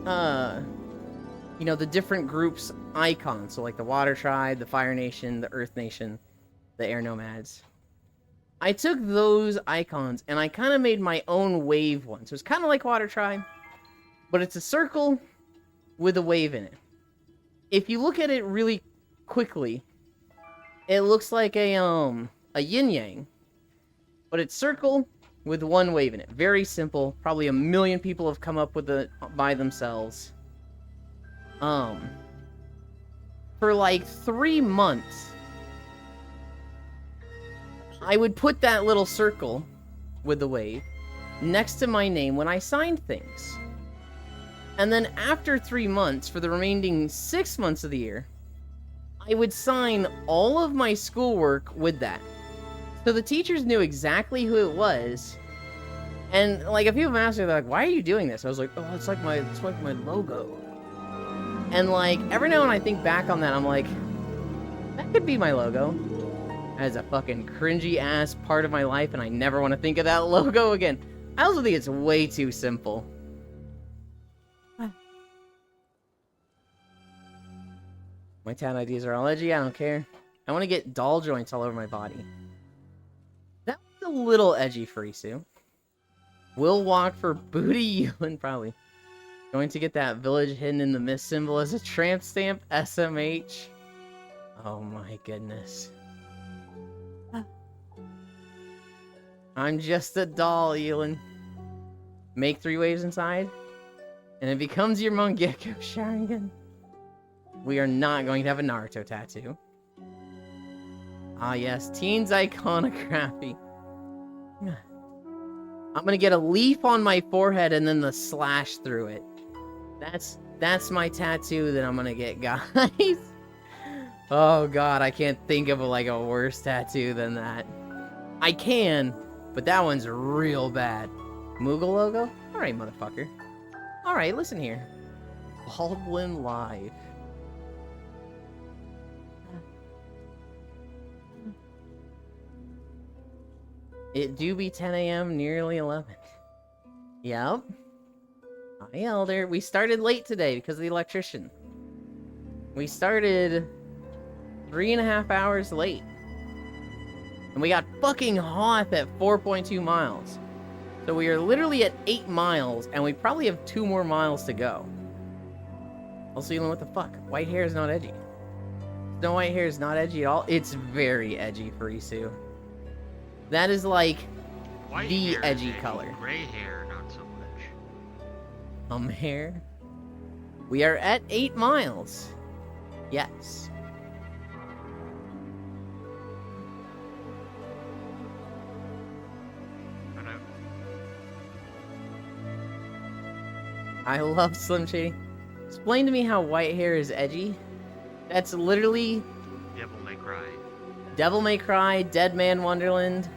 you know, the different groups' icons. So, like, the Water Tribe, the Fire Nation, the Earth Nation, the Air Nomads. I took those icons, and I kind of made my own wave one. So, it's kind of like Water Tribe, but it's a circle with a wave in it. If you look at it really quickly, it looks like a yin-yang. But it's circle with one wave in it. Very simple. Probably 1 million people have come up with it by themselves. For like 3 months, I would put that little circle with the wave next to my name when I signed things. And then after 3 months, for the remaining 6 months of the year, I would sign all of my schoolwork with that. So the teachers knew exactly who it was. And like, if people ask me, they're like, "Why are you doing this?" I was like, "Oh, it's like my logo." And like, every now and I think back on that, I'm like, that could be my logo. That is a fucking cringy ass part of my life, and I never want to think of that logo again. I also think it's way too simple. My tat ideas are all edgy, I don't care. I want to get doll joints all over my body. That was a little edgy, Furisu. Will walk for booty Ewan, probably. Going to get that village hidden in the mist symbol as a tramp stamp, SMH. Oh my goodness. I'm just a doll, Ewan. Make 3 waves inside, and it becomes your Mangekyo Sharingan. We are not going to have a Naruto tattoo. Ah yes, Teens iconography. I'm gonna get a leaf on my forehead and then the slash through it. That's my tattoo that I'm gonna get, guys. Oh god, I can't think of like a worse tattoo than that. I can, but that one's real bad. Moogle logo? Alright, motherfucker. Alright, listen here. Baldwin Live. It do be 10 a.m., nearly 11. Yep. Hi, Elder. We started late today because of the electrician. We started 3.5 hours late. And we got fucking Hoth at 4.2 miles. So we are literally at 8 miles, and we probably have 2 more miles to go. Also, you know what the fuck? White hair is not edgy. Snow White hair is not edgy at all. It's very edgy, Furisu. That is like White the hair edgy is color. Gray hair, not so much. Hair. We are at 8 miles. Yes. I love Slim Shady. Explain to me how white hair is edgy. That's literally Devil May Cry. Devil May Cry, Dead Man Wonderland.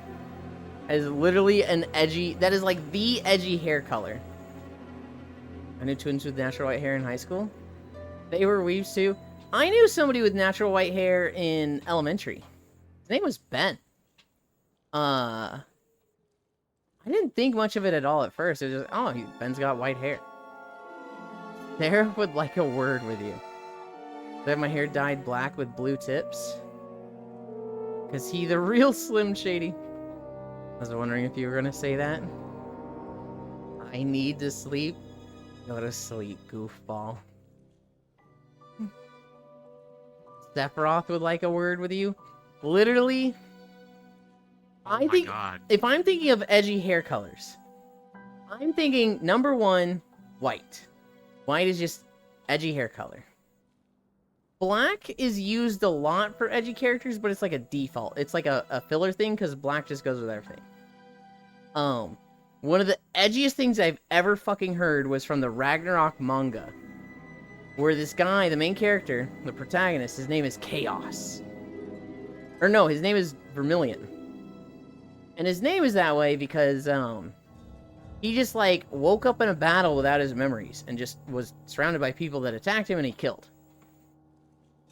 Is literally an edgy. That is like the edgy hair color. I knew twins with natural white hair in high school. They were weaves too. I knew somebody with natural white hair in elementary. His name was Ben. I didn't think much of it at all at first. It was just, oh, Ben's got white hair. Sarah would like a word with you. That my hair dyed black with blue tips. Cause he the real Slim Shady. I was wondering if you were gonna say that. I need to sleep. Go to sleep, goofball. Sephiroth would like a word with you. Literally, Oh I my think god. if I'm thinking of edgy hair colors, I'm thinking number one, white. White is just edgy hair color. Black is used a lot for edgy characters, but it's like a default. It's like a filler thing because black just goes with everything. One of the edgiest things I've ever fucking heard was from the Ragnarok manga, where this guy, the main character, the protagonist, his name is Chaos. Or no, his name is Vermilion. And his name is that way because, he just, like, woke up in a battle without his memories and just was surrounded by people that attacked him and he killed.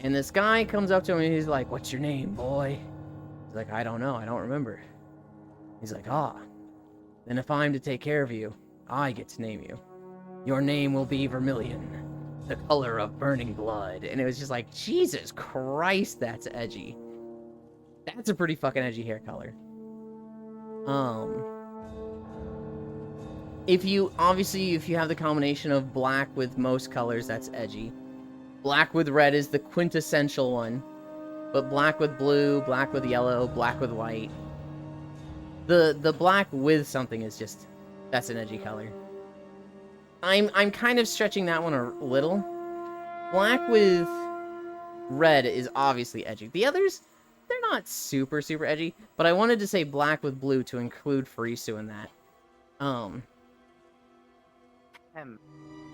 And this guy comes up to him and he's like, "What's your name, boy?" He's like, "I don't know, I don't remember." He's like, "Ah, then if I'm to take care of you, I get to name you. Your name will be Vermilion, the color of burning blood." And it was just like, Jesus Christ, that's edgy. That's a pretty fucking edgy hair color. If you have the combination of black with most colors, that's edgy. Black with red is the quintessential one. But black with blue, black with yellow, black with white. The black with something is just, that's an edgy color. I'm kind of stretching that one a little. Black with red is obviously edgy. The others, they're not super edgy, but I wanted to say black with blue to include Furisu in that.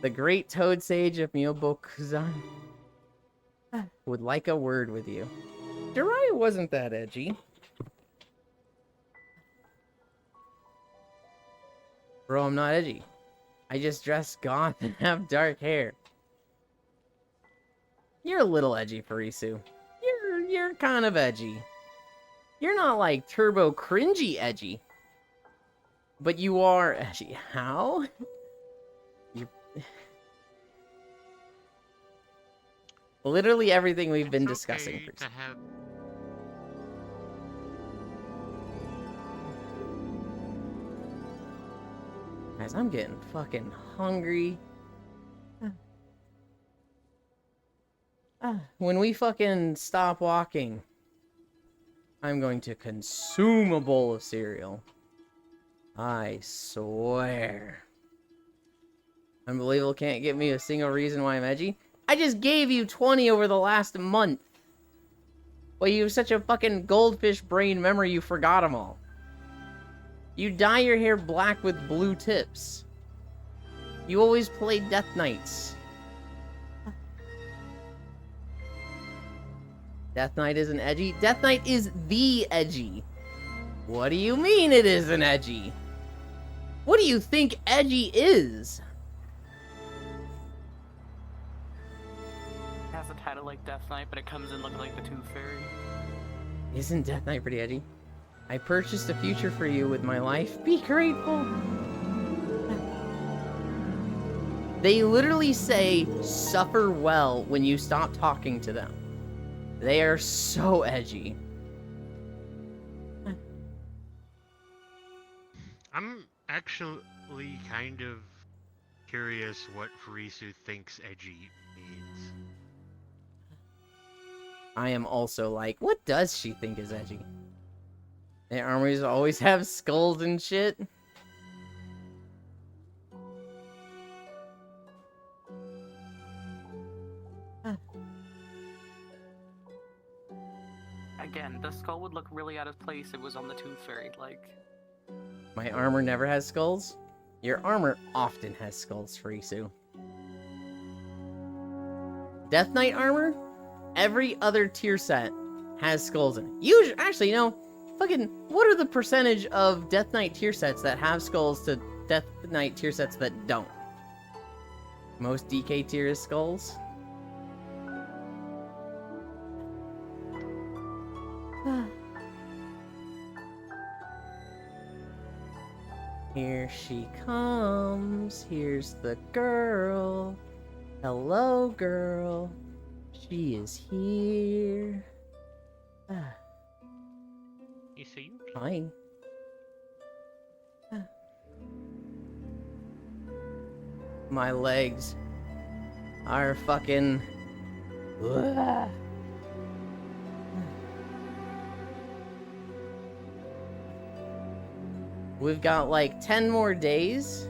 The great Toad Sage of Myobokuzan would like a word with you. Jiraiya wasn't that edgy. Bro, I'm not edgy. I just dress goth and have dark hair. You're a little edgy, Furisu. You're kind of edgy. You're not like turbo cringy edgy. But you are edgy. How? Literally everything we've been discussing. Okay to have... Guys, I'm getting fucking hungry. When we fucking stop walking, I'm going to consume a bowl of cereal. I swear. Unbelievable can't give me a single reason why I'm edgy. I just gave you 20 over the last month. Well, you have such a fucking goldfish brain memory you forgot them all. You dye your hair black with blue tips. You always play Death Knights. Death Knight isn't edgy? Death Knight is the edgy. What do you mean it isn't edgy? What do you think edgy is? It has a title like Death Knight, but it comes in looking like the Tooth Fairy. Isn't Death Knight pretty edgy? I purchased a future for you with my life. Be grateful. They literally say, suffer well when you stop talking to them. They are so edgy. I'm actually kind of curious what Furisu thinks edgy means. I am also like, what does she think is edgy? Their armies always have skulls and shit. Again, the skull would look really out of place if it was on the Tooth Fairy, like... My armor never has skulls? Your armor often has skulls, Furisu. Death Knight armor, every other tier set has skulls in it. Usually, actually, you know, fucking, what are the percentage of Death Knight tier sets that have skulls to Death Knight tier sets that don't? Most DK tier is skulls. Here she comes. Here's the girl. Hello, girl. She is here. You see? Fine. My legs are fucking. We've got like 10 more days.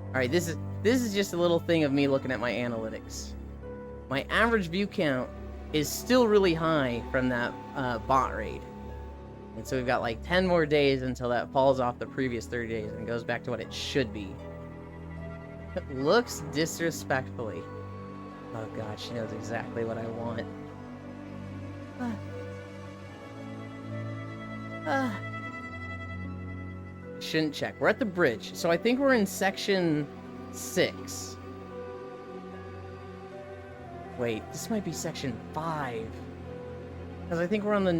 All right, this is just a little thing of me looking at my analytics. My average view count is still really high from that bot raid. And so we've got like 10 more days until that falls off the previous 30 days and goes back to what it should be. It looks disrespectfully. Oh god, she knows exactly what I want. Shouldn't check. We're at the bridge. So I think we're in section 6. Wait, this might be section 5. Because I think we're on the...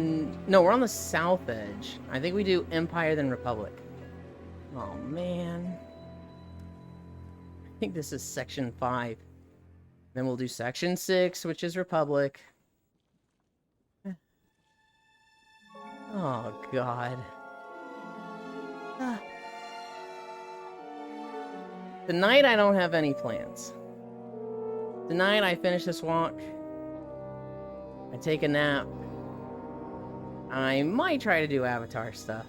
No, we're on the south edge. I think we do Empire then Republic. Oh, man. I think this is section 5. Then we'll do section 6, which is Republic. Oh, God. Tonight, I don't have any plans. Tonight, I finish this walk. I take a nap. I might try to do Avatar stuff.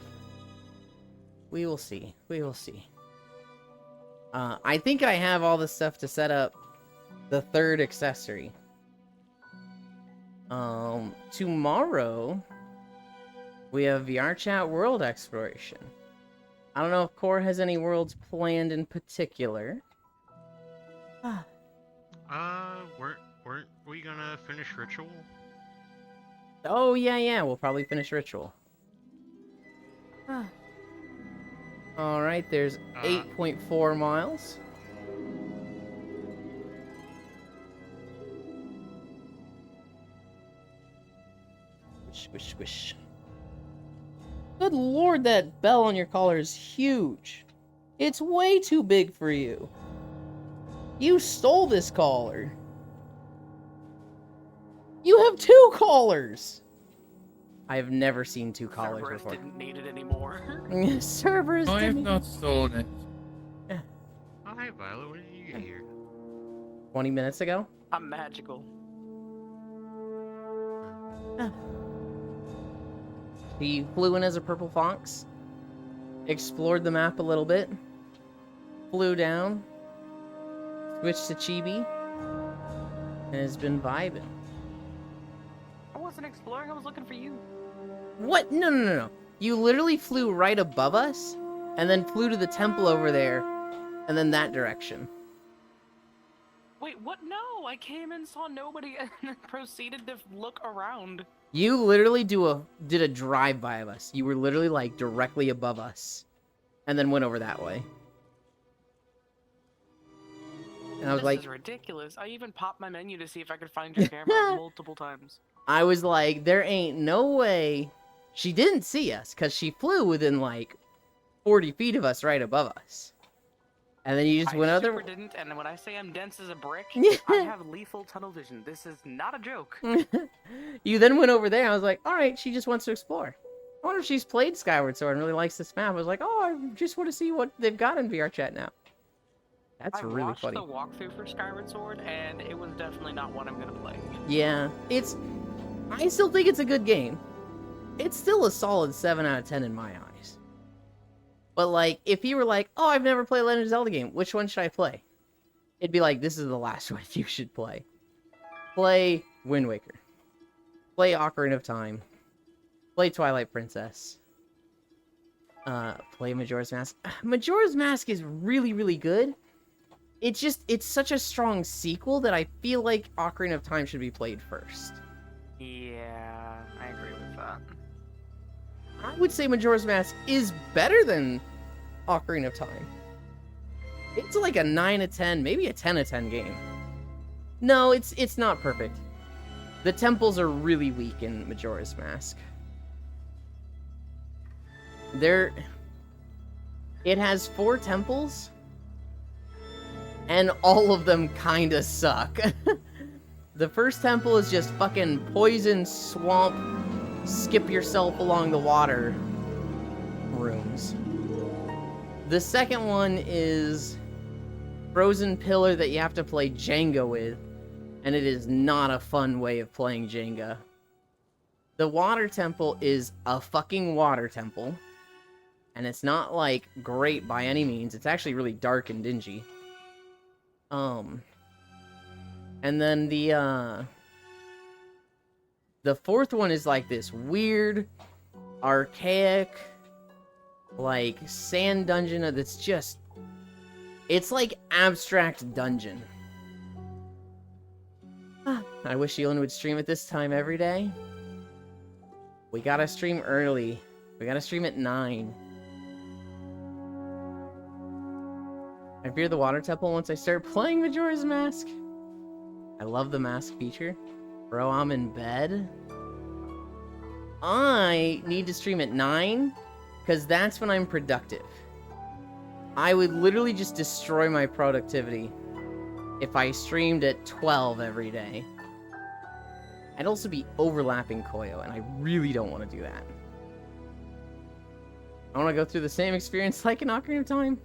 We will see. We will see. I think I have all the stuff to set up the third accessory. Tomorrow, we have VR Chat World Exploration. I don't know if Core has any worlds planned in particular. Weren't we gonna finish Ritual? Oh, yeah, we'll probably finish Ritual. Alright, there's 8.4 miles. Squish, squish. Good lord, that bell on your collar is huge. It's way too big for you. You stole this collar. You have 2 collars. I have never seen 2 collars Cerberus before. didn't need it anymore. Cerberus I have didn't... not stolen it. Oh, hi, Violet. When did you get here? 20 minutes ago? I'm magical. He flew in as a purple fox, explored the map a little bit, flew down, switched to Chibi, and has been vibing. I wasn't exploring, I was looking for you. What? No. You literally flew right above us, and then flew to the temple over there, and then that direction. Wait, what? No, I came and saw nobody and then proceeded to look around. You literally did a drive-by of us. You were literally, like, directly above us, and then went over that way. And I was like... This is ridiculous. I even popped my menu to see if I could find your camera multiple times. I was like, there ain't no way she didn't see us, because she flew within, like, 40 feet of us right above us. And then you just went I other... super didn't, and when I say I'm dense as a brick, Yeah. I have lethal tunnel vision. This is not a joke. You then went over there, I was like, alright, she just wants to explore. I wonder if she's played Skyward Sword and really likes this map. I was like, oh, I just want to see what they've got in VR Chat now. That's I really watched funny. the walkthrough for Skyward Sword, and it was definitely not one I'm gonna play. Yeah, I still think it's a good game. It's still a solid 7 out of 10 in my eyes. But, like, if you were like, oh, I've never played a Legend of Zelda game, which one should I play? It'd be like, this is the last one you should play. Play Wind Waker. Play Ocarina of Time. Play Twilight Princess. play Majora's Mask. Majora's Mask is really, really good. It's such a strong sequel that I feel like Ocarina of Time should be played first. Yeah, I agree with that. I would say Majora's Mask is better than Ocarina of Time. It's like a 9 out of 10, maybe a 10 out of 10 game. No, it's not perfect. The temples are really weak in Majora's Mask. It has 4 temples, and all of them kinda suck. The first temple is just fucking poison, swamp, skip yourself along the water rooms. The second one is frozen pillar that you have to play Jenga with, and it is not a fun way of playing Jenga. The water temple is a fucking water temple, and it's not, like, great by any means. It's actually really dark and dingy. And then the fourth one is, like, this weird, archaic, like, sand dungeon that's just... It's like abstract dungeon. I wish Elon would stream at this time every day. We gotta stream early. We gotta stream at 9. I fear the water temple once I start playing Majora's Mask. I love the mask feature. Bro, I'm in bed. I need to stream at 9, because that's when I'm productive. I would literally just destroy my productivity if I streamed at 12 every day. I'd also be overlapping Koyo, and I really don't want to do that. I want to go through the same experience like in Ocarina of Time.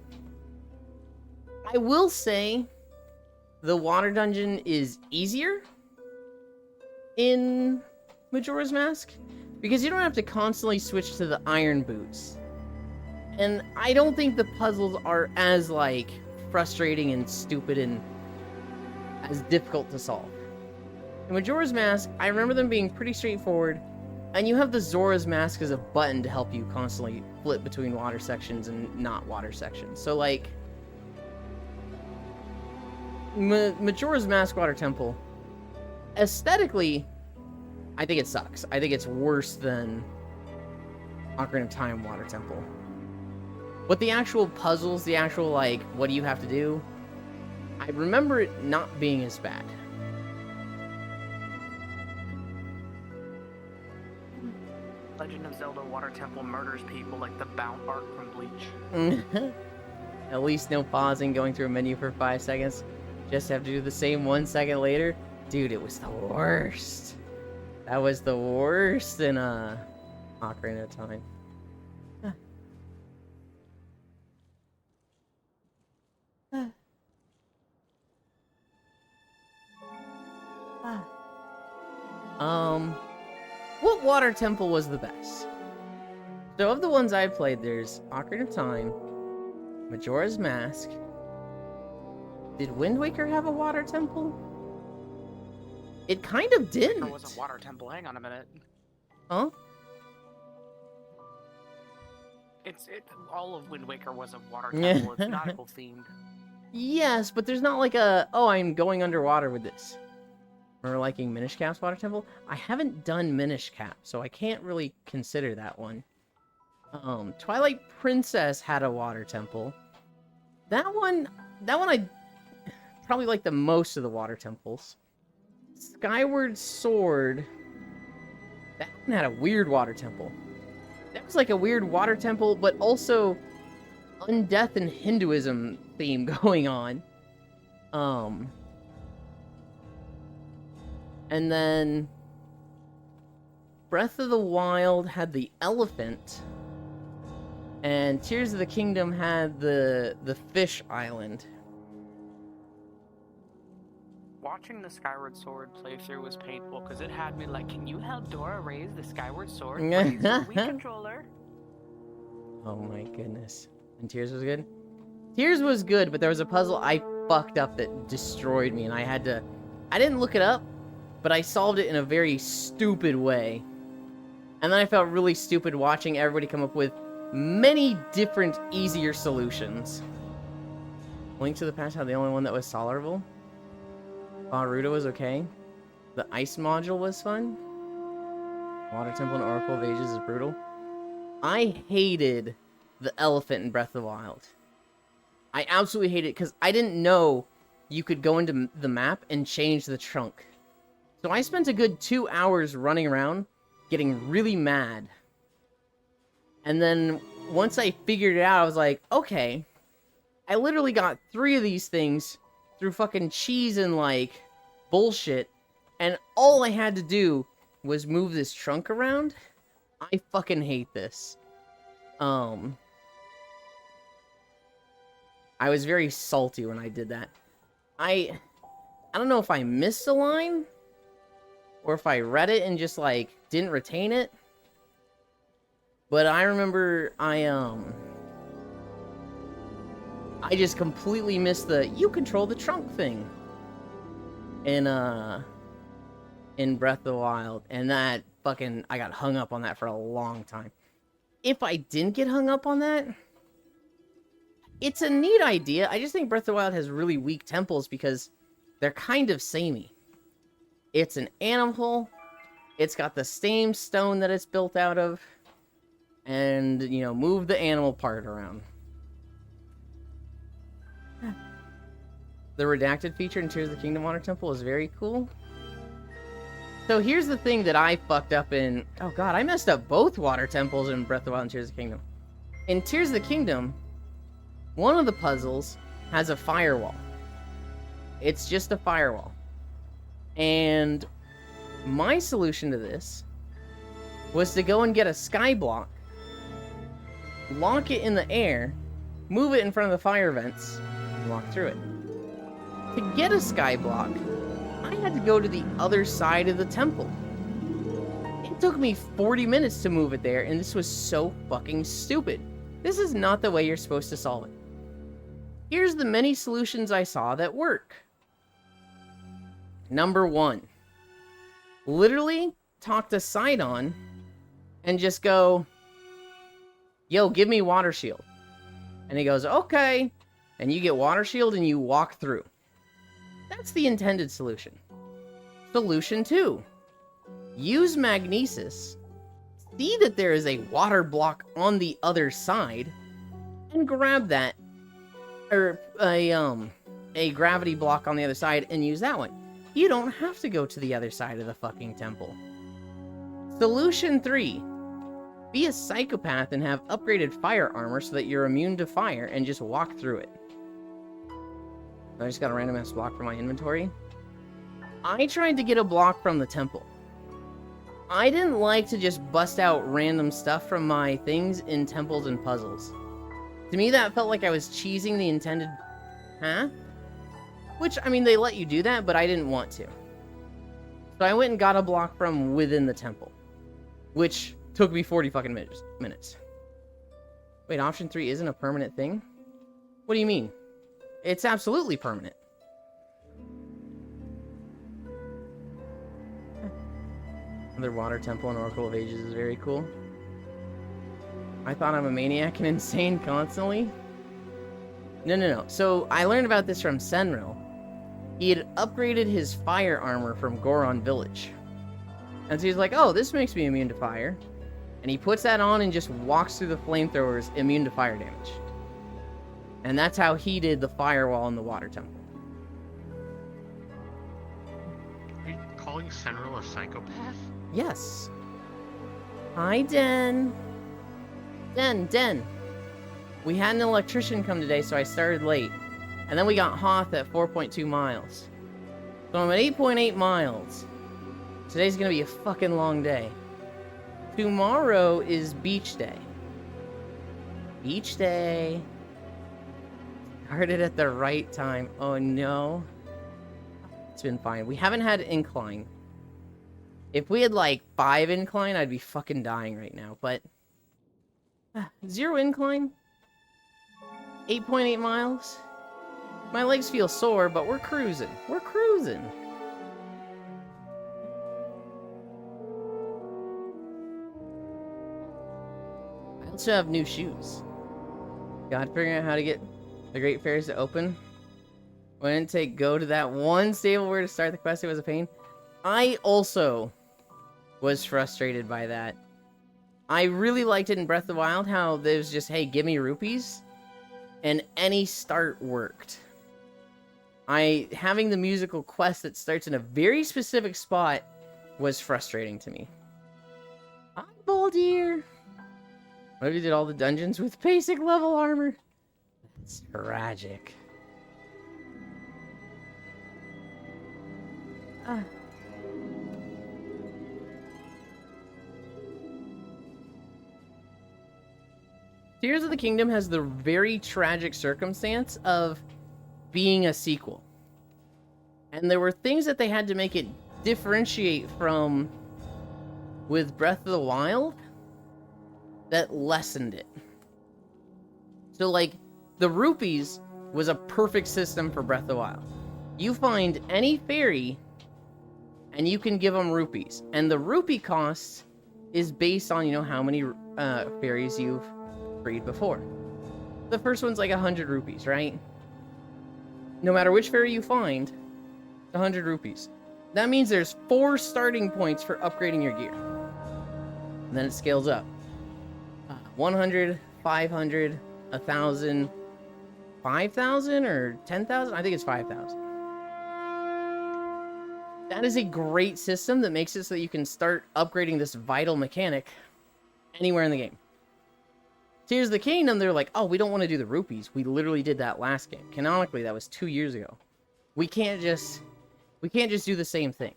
I will say the water dungeon is easier in Majora's Mask, because you don't have to constantly switch to the iron boots. And I don't think the puzzles are as, like, frustrating and stupid and as difficult to solve. In Majora's Mask, I remember them being pretty straightforward, and you have the Zora's Mask as a button to help you constantly flip between water sections and not water sections. So, like, Majora's Mask Water Temple, aesthetically, I think it sucks. I think it's worse than Ocarina of Time Water Temple. But the actual puzzles, the actual, like, what do you have to do, I remember it not being as bad. Legend of Zelda Water Temple murders people like the Bound Arc from Bleach. At least no pausing, going through a menu for 5 seconds. Just have to do the same 1 second later. Dude, it was the worst. That was the worst in Ocarina of Time. What water temple was the best? So of the ones I played, there's Ocarina of Time, Majora's Mask. Did Wind Waker have a water temple? It kind of didn't. There was a water temple. Hang on a minute. Huh? All of Wind Waker was a water temple. It's nautical themed. Yes, but there's not like a, oh, I'm going underwater with this. Remember liking Minish Cap's water temple? I haven't done Minish Cap, so I can't really consider that one. Twilight Princess had a water temple. That one I probably like the most of the water temples. Skyward Sword, that one had a weird water temple. That was like a weird water temple, but also undeath and Hinduism theme going on. And then Breath of the Wild had the elephant, and Tears of the Kingdom had the fish island. Watching the Skyward Sword playthrough was painful because it had me like, can you help Dora raise the Skyward Sword? Please, Wii controller. Oh my goodness. And Tears was good? Tears was good, but there was a puzzle I fucked up that destroyed me, and I didn't look it up, but I solved it in a very stupid way. And then I felt really stupid watching everybody come up with many different easier solutions. Link to the Past had the only one that was tolerable. Baruto was okay. The ice module was fun. Water Temple and Oracle of Ages is brutal. I hated the elephant in Breath of the Wild. I absolutely hated it because I didn't know you could go into the map and change the trunk. So I spent a good 2 hours running around, getting really mad. And then once I figured it out, I was like, okay, I literally got 3 of these things through fucking cheese and like bullshit, and all I had to do was move this trunk around. I fucking hate this. I was very salty when I did that. I don't know if I missed a line or if I read it and just like didn't retain it. But I remember I just completely missed the you control the trunk thing in Breath of the Wild, and that fucking I got hung up on that for a long time. If I didn't get hung up on that, it's a neat idea. I just think Breath of the Wild has really weak temples because they're kind of samey. It's an animal. It's got the same stone that it's built out of. And, you know, move the animal part around. The redacted feature in Tears of the Kingdom Water Temple is very cool. So here's the thing that I fucked up in... Oh god, I messed up both water temples in Breath of the Wild and Tears of the Kingdom. In Tears of the Kingdom, one of the puzzles has a firewall. It's just a firewall. And my solution to this was to go and get a sky block, lock it in the air, move it in front of the fire vents, and walk through it. To get a sky block, I had to go to the other side of the temple. It took me 40 minutes to move it there, and this was so fucking stupid. This is not the way you're supposed to solve it. Here's the many solutions I saw that work. Number 1. Literally talk to Sidon and just go, yo, give me water shield. And he goes, okay. And you get water shield and you walk through. That's the intended solution. Solution 2. Use Magnesis. See that there is a water block on the other side and grab that, or a gravity block on the other side and use that one. You don't have to go to the other side of the fucking temple. Solution 3. Be a psychopath and have upgraded fire armor so that you're immune to fire and just walk through it. I just got a random ass block from my inventory. I tried to get a block from the temple. I didn't like to just bust out random stuff from my things in temples and puzzles. To me, that felt like I was cheesing the intended path. Which, I mean, they let you do that, but I didn't want to. So I went and got a block from within the temple. Which took me 40 fucking minutes. Wait, option 3 isn't a permanent thing? What do you mean? It's absolutely permanent. Another water temple in Oracle of Ages is very cool. I thought I'm a maniac and insane constantly. No. So I learned about this from Senril. He had upgraded his fire armor from Goron Village. And so he's like, oh, this makes me immune to fire. And he puts that on and just walks through the flamethrowers immune to fire damage. And that's how he did the firewall in the water temple. Are you calling Senril a psychopath? Yes. Hi, Den. Den. We had an electrician come today, so I started late. And then we got Hoth at 4.2 miles. So I'm at 8.8 miles. Today's gonna be a fucking long day. Tomorrow is beach day. Beach day. Started at the right time. Oh no. It's been fine. We haven't had incline. If we had like 5 incline, I'd be fucking dying right now. But 0 incline. 8.8 miles. My legs feel sore, but we're cruising. We're cruising. to have new shoes. God, figuring out how to get the Great Fairies to open. When it take go to that one stable where to start the quest, it was a pain. I also was frustrated by that. I really liked it in Breath of the Wild, how there's just, hey, give me rupees, and any start worked. Having the musical quest that starts in a very specific spot was frustrating to me. Hi, Baldir! What if you did all the dungeons with basic level armor? That's tragic. Tears of the Kingdom has the very tragic circumstance of being a sequel. And there were things that they had to make it differentiate from with Breath of the Wild that lessened it. So, like, the rupees was a perfect system for Breath of the Wild. You find any fairy, and you can give them rupees. And the rupee cost is based on, you know, how many fairies you've freed before. The first one's like 100 rupees, right? No matter which fairy you find, 100 rupees. That means there's 4 starting points for upgrading your gear. And then it scales up. 100, 500, 1,000, 5,000 or 10,000? I think it's 5,000. That is a great system that makes it so that you can start upgrading this vital mechanic anywhere in the game. Tears of the Kingdom, they're like, oh, we don't want to do the rupees. We literally did that last game. Canonically, that was 2 years ago. We can't just do the same thing.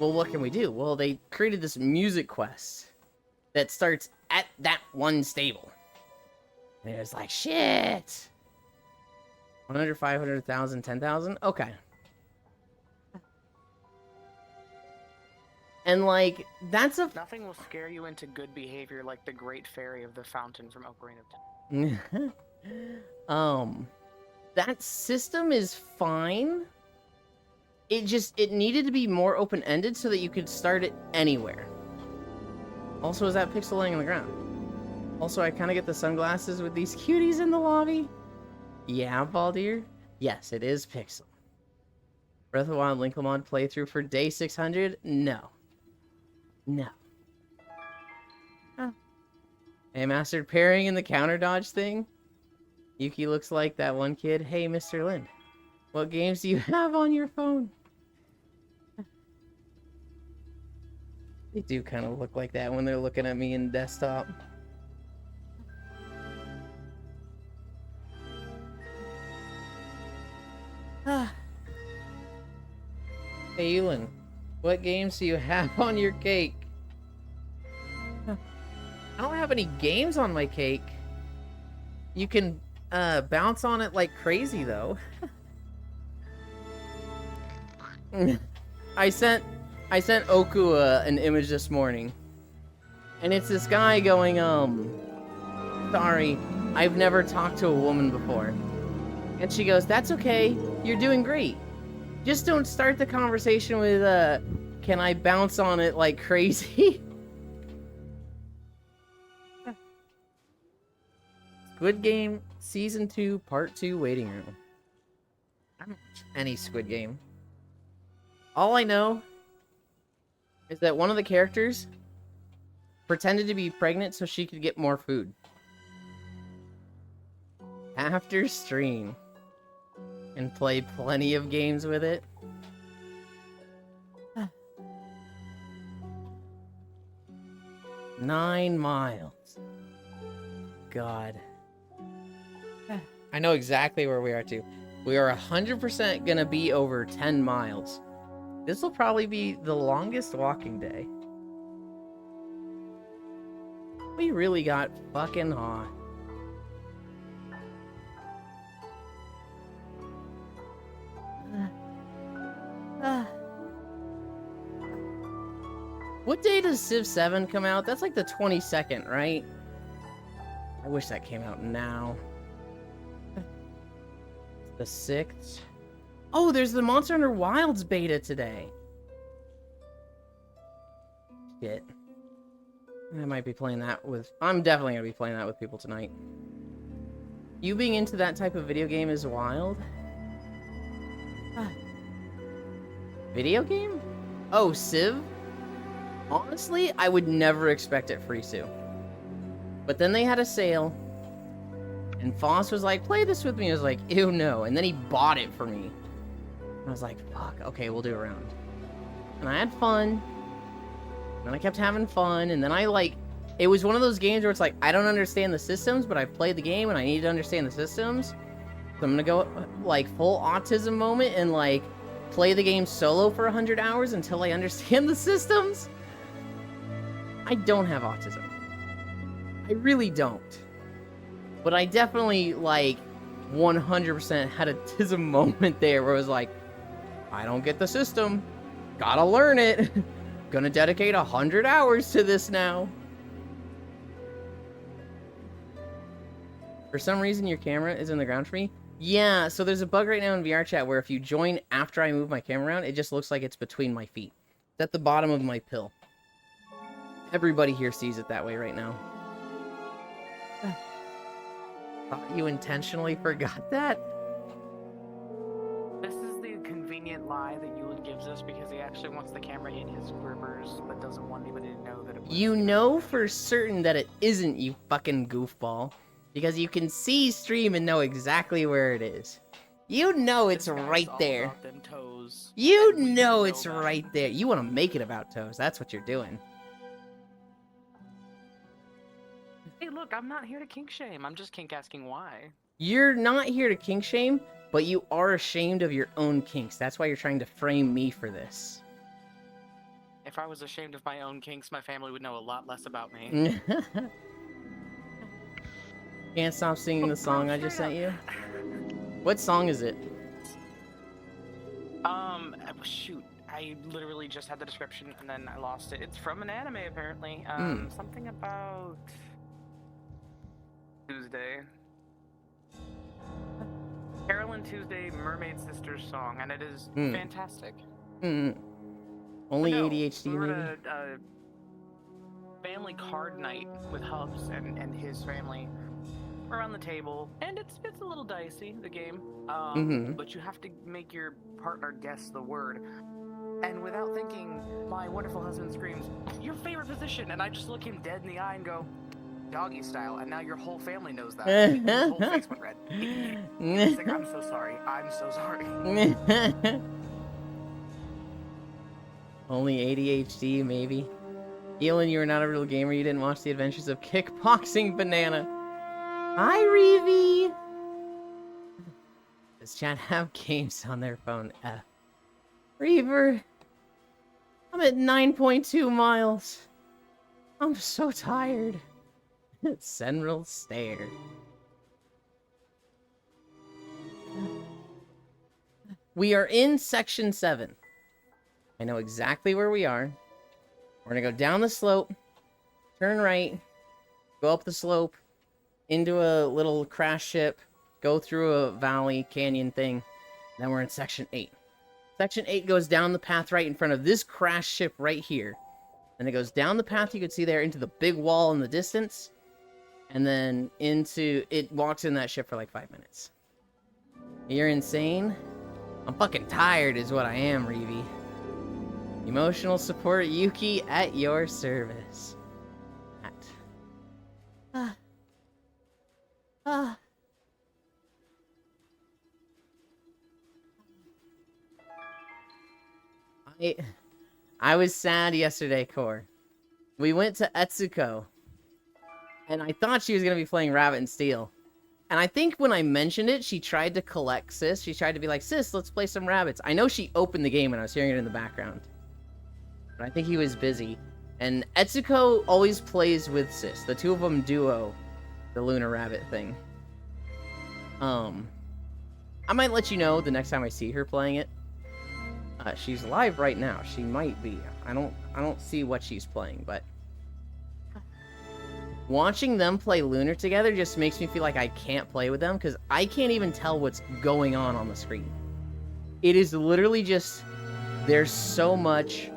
Well, what can we do? Well, they created this music quest that starts at that one stable. And it was like, shit. 100, 500, 1,000, 10,000? Okay. And, like, that's a... Nothing will scare you into good behavior like the Great Fairy of the Fountain from Ocarina of Time. That system is fine. It needed to be more open-ended so that you could start it anywhere. Also, is that pixel laying on the ground? Also, I kind of get the sunglasses with these cuties in the lobby. Yeah, Baldir? Yes, it is pixel. Breath of the Wild Linklemon playthrough for day 600? No. No. Oh. Hey, mastered parrying and the counter dodge thing? Yuki looks like that one kid. Hey, Mr. Lind, what games do you have on your phone? They do kind of look like that when they're looking at me in desktop. Hey, Ewan, what games do you have on your cake? I don't have any games on my cake. You can bounce on it like crazy, though. I sent Oku an image this morning, and it's this guy going, sorry, I've never talked to a woman before. And she goes, that's okay, you're doing great. Just don't start the conversation with, can I bounce on it like crazy? Squid Game Season 2 Part 2 Waiting Room. I don't watch any Squid Game. All I know is that one of the characters pretended to be pregnant so she could get more food. After stream. And play plenty of games with it. 9 miles. God. I know exactly where we are too. We are 100% gonna be over 10 miles. This will probably be the longest walking day. We really got fucking hot. What day does Civ 7 come out? That's like the 22nd, right? I wish that came out now. The 6th. Oh, there's the Monster Hunter Wilds beta today. Shit. I might be playing that with... I'm definitely going to be playing that with people tonight. You being into that type of video game is wild. Video game? Oh, Civ? Honestly, I would never expect it free to. But then they had a sale. And Foss was like, play this with me. I was like, ew, no. And then he bought it for me. And I was like, fuck, okay, we'll do a round. And I had fun. And then I kept having fun. And then I, like, it was one of those games where it's like, I don't understand the systems, but I've played the game and I need to understand the systems. So I'm gonna go, like, full autism moment and, like, play the game solo for 100 hours until I understand the systems. I don't have autism. I really don't. But I definitely, like, 100% had a tism moment there where it was like, I don't get the system. Gotta learn it. Gonna dedicate 100 hours to this now. For some reason, your camera is in the ground for me. Yeah, so there's a bug right now in VR chat where if you join after I move my camera around, it just looks like it's between my feet. It's at the bottom of my pill. Everybody here sees it that way right now. Thought you intentionally forgot that? This is the convenient lie that Ewan gives us because he actually wants the camera in his grippers, but doesn't want anybody to know that it was. You know for certain that it isn't, you fucking goofball. Because you can see stream and know exactly where it is. You know it's This guy's right all there. about them toes, You and we know know it's about right them. there. You want to make it about toes. That's what you're doing. Hey, look, I'm not here to kink shame. I'm just kink asking why. You're not here to kink shame, but you are ashamed of your own kinks. That's why you're trying to frame me for this. If I was ashamed of my own kinks, my family would know a lot less about me. Can't stop singing the song I just sent you. What song is it? Shoot. I literally just had the description and then I lost it. It's from an anime, apparently. Something about Tuesday. Carolyn Tuesday, Mermaid Sisters song, and it is fantastic. Only No, ADHD, we were maybe? at a family card night with Hubs and his family around the table, and it's a little dicey, the game. But you have to make your partner guess the word. And without thinking, my wonderful husband screams, "Your favorite position!" And I just look him dead in the eye and go, "Doggy style." And now your whole family knows that. And his whole face went red. He's like, "I'm so sorry. I'm so sorry." Only ADHD, maybe. Elin, you are not a real gamer. You didn't watch The Adventures of Kickboxing Banana. Hi, Reevy! Does chat have games on their phone? Reaver, I'm at 9.2 miles. I'm so tired. Senril stare. We are in section 7. I know exactly where we are. We're gonna go down the slope, turn right, go up the slope, into a little crash ship, go through a valley canyon thing. Then we're in section 8. Section 8 goes down the path right in front of this crash ship right here. Then it goes down the path you can see there into the big wall in the distance. And then it walks in that ship for like 5 minutes. You're insane? I'm fucking tired is what I am, Reevy. Emotional support Yuki at your service. I was sad yesterday, Core. We went to Etsuko, and I thought she was going to be playing Rabbit and Steel. And I think when I mentioned it, she tried to collect Sis. She tried to be like, Sis, let's play some rabbits. I know she opened the game and I was hearing it in the background. But I think he was busy. And Etsuko always plays with Sis. The two of them duo the Luna Rabbit thing. I might let you know the next time I see her playing it. She's live right now. She might be. I don't see what she's playing, but watching them play Lunar together just makes me feel like I can't play with them because I can't even tell what's going on the screen. It is literally just there's so much.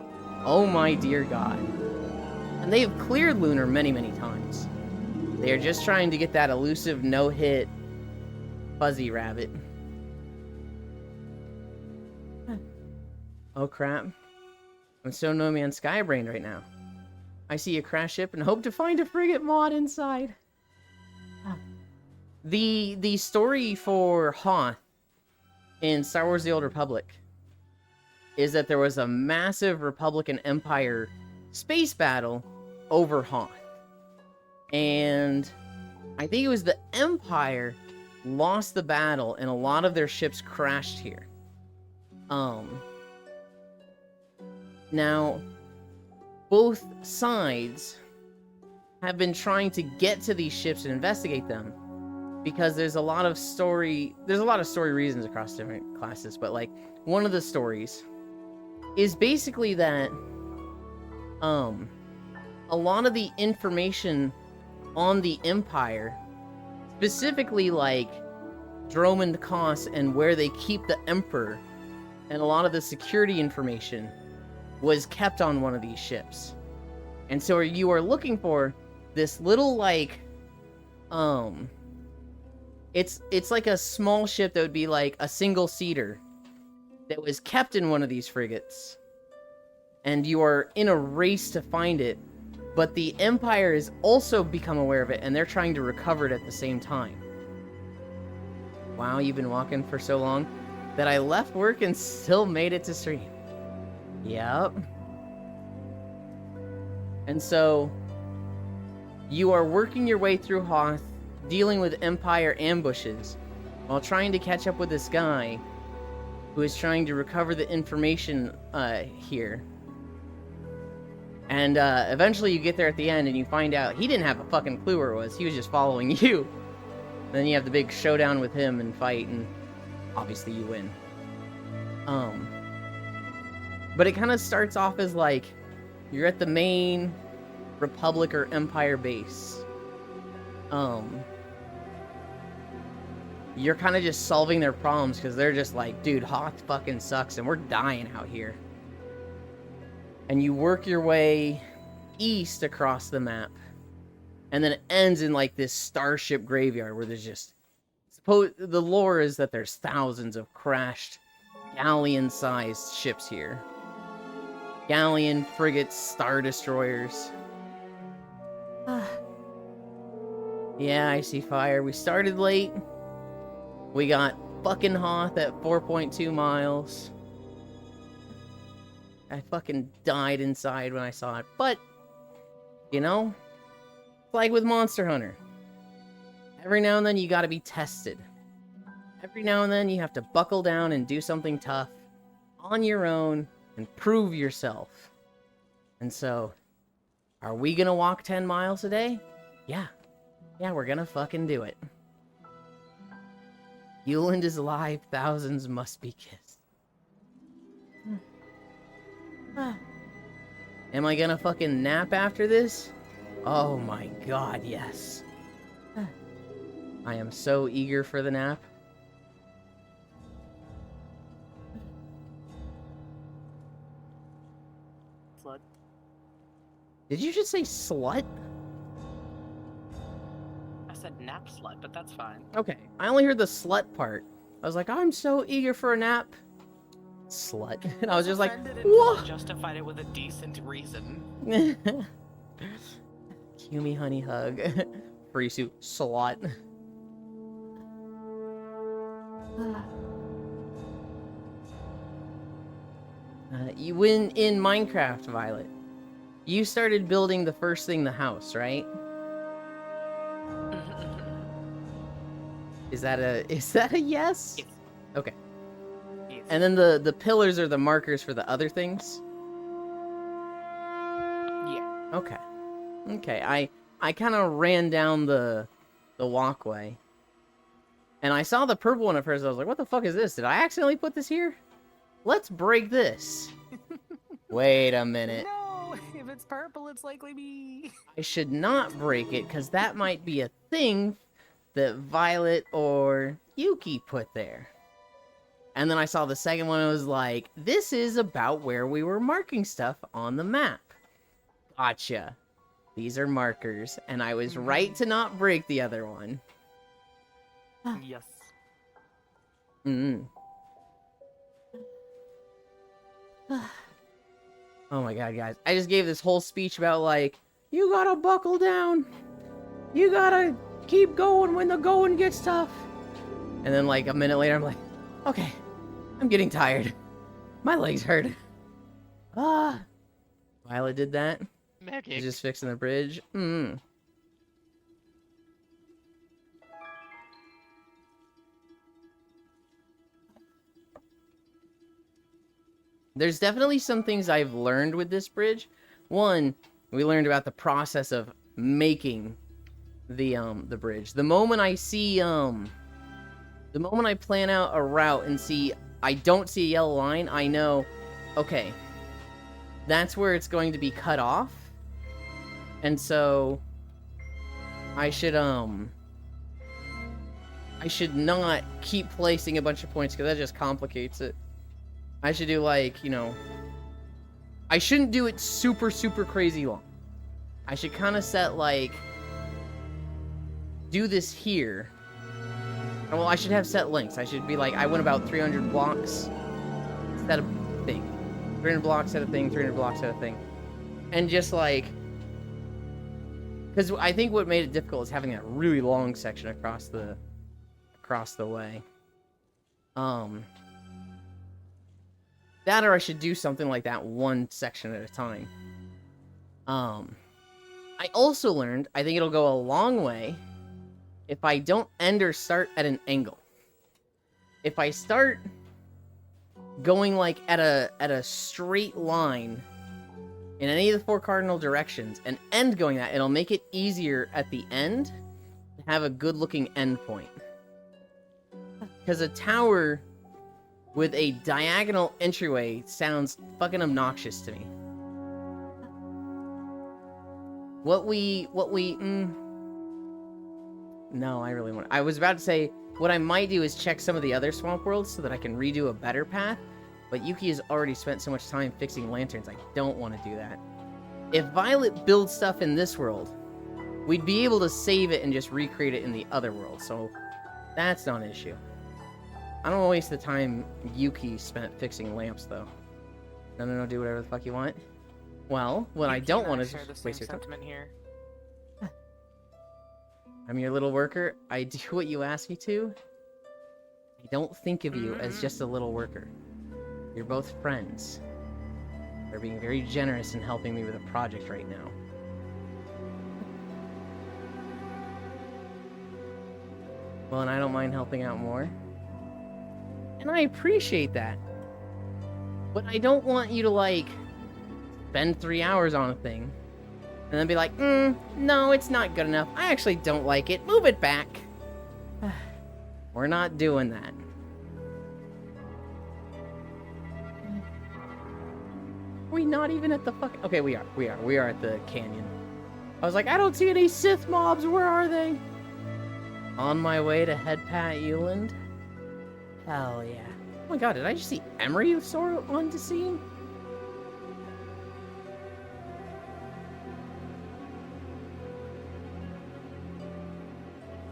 Oh my dear God. And they have cleared Lunar many, many times. They are just trying to get that elusive no-hit fuzzy rabbit. Oh crap. I'm so No Man's Sky brained right now. I see a crash ship and hope to find a frigate mod inside. The story for Hoth in Star Wars The Old Republic is that there was a massive Republican Empire space battle over Hoth. And I think it was the Empire lost the battle and a lot of their ships crashed here. Now, both sides have been trying to get to these ships and investigate them because there's a lot of story reasons across different classes, but like one of the stories is basically that a lot of the information on the Empire, specifically like Dromund Kaas and where they keep the Emperor, and a lot of the security information was kept on one of these ships. And so you are looking for this little like it's like a small ship that would be like a single seater that was kept in one of these frigates. And you are in a race to find it, but the Empire has also become aware of it and they're trying to recover it at the same time. Wow, you've been walking for so long that I left work and still made it to stream. Yep. And so, you are working your way through Hoth, dealing with Empire ambushes, while trying to catch up with this guy who is trying to recover the information here. And eventually you get there at the end and you find out he didn't have a fucking clue where it was. He was just following you. Then you have the big showdown with him and fight, and obviously you win. But it kind of starts off as like, you're at the main Republic or Empire base. You're kind of just solving their problems because they're just like, dude, Hoth fucking sucks and we're dying out here. And you work your way east across the map. And then it ends in like this starship graveyard where there's just... the lore is that there's thousands of crashed galleon-sized ships here. Galleon, frigates, star destroyers. Yeah, I see fire. We started late. We got fucking Hoth at 4.2 miles. I fucking died inside when I saw it. But, you know, like with Monster Hunter. Every now and then you gotta be tested. Every now and then you have to buckle down and do something tough on your own and prove yourself. And so, are we gonna walk 10 miles a day? Yeah. Yeah, we're gonna fucking do it. Yuland is alive, thousands must be kissed. Am I gonna fucking nap after this? Oh my god, yes. I am so eager for the nap. Slut. Did you just say slut? I said nap slut, but that's fine. Okay, I only heard the slut part. I was like, I'm so eager for a nap. Slut. And I was just like, what? Justified it with a decent reason. Cue me, honey hug. Free suit slut. You win in Minecraft, Violet. You started building the first thing, the house, right? Is that a yes? Yes. Okay. Yes. And then the pillars are the markers for the other things? Yeah. Okay. Okay, I kind of ran down the walkway. And I saw the purple one at first. I was like, what the fuck is this? Did I accidentally put this here? Let's break this. Wait a minute. No, if it's purple, it's likely me. I should not break it, because that might be a thing that Violet or Yuki put there. And then I saw the second one and was like, this is about where we were marking stuff on the map. Gotcha. These are markers, and I was right to not break the other one. Yes. Mm. Oh my god, guys. I just gave this whole speech about, like, you gotta buckle down. You gotta keep going when the going gets tough. And then, like, a minute later, I'm like, okay, I'm getting tired. My legs hurt. Violet did that. Medic. She's just fixing the bridge. There's definitely some things I've learned with this bridge. One, we learned about the process of making the bridge. The moment I see the moment I plan out a route and see I don't see a yellow line, I know, okay, that's where it's going to be cut off. And so I should not keep placing a bunch of points because that just complicates it. I should do, like, you know, I shouldn't do it super, super crazy long. I should kind of set, like, do this here. Well, I should have set lengths. I should be like, I went about 300 blocks, set a thing. 300 blocks, set a thing, 300 blocks, set a thing. And just, like, because I think what made it difficult is having that really long section across the way. That, or I should do something like that one section at a time. I also learned, I think it'll go a long way if I don't end or start at an angle. If I start going, like, at a straight line in any of the 4 cardinal directions and end going that, it'll make it easier at the end to have a good looking end point. Because a tower with a diagonal entryway sounds fucking obnoxious to me. No, I really want. I was about to say what I might do is check some of the other swamp worlds so that I can redo a better path. But Yuki has already spent so much time fixing lanterns. I don't want to do that. If Violet builds stuff in this world, we'd be able to save it and just recreate it in the other world. So that's not an issue. I don't want to waste the time Yuki spent fixing lamps, though. No, do whatever the fuck you want. Well, what I don't want is waste your time. Here. I'm your little worker. I do what you ask me to. I don't think of you as just a little worker. You're both friends. They're being very generous in helping me with a project right now. Well, and I don't mind helping out more. And I appreciate that. But I don't want you to, like, spend 3 hours on a thing and then be like, no, it's not good enough. I actually don't like it. Move it back. We're not doing that. Are we not even at the fucking... Okay, we are. We are at the canyon. I was like, I don't see any Sith mobs. Where are they? On my way to head Pat Euland. Hell yeah. Oh my god, did I just see Emery soar onto scene?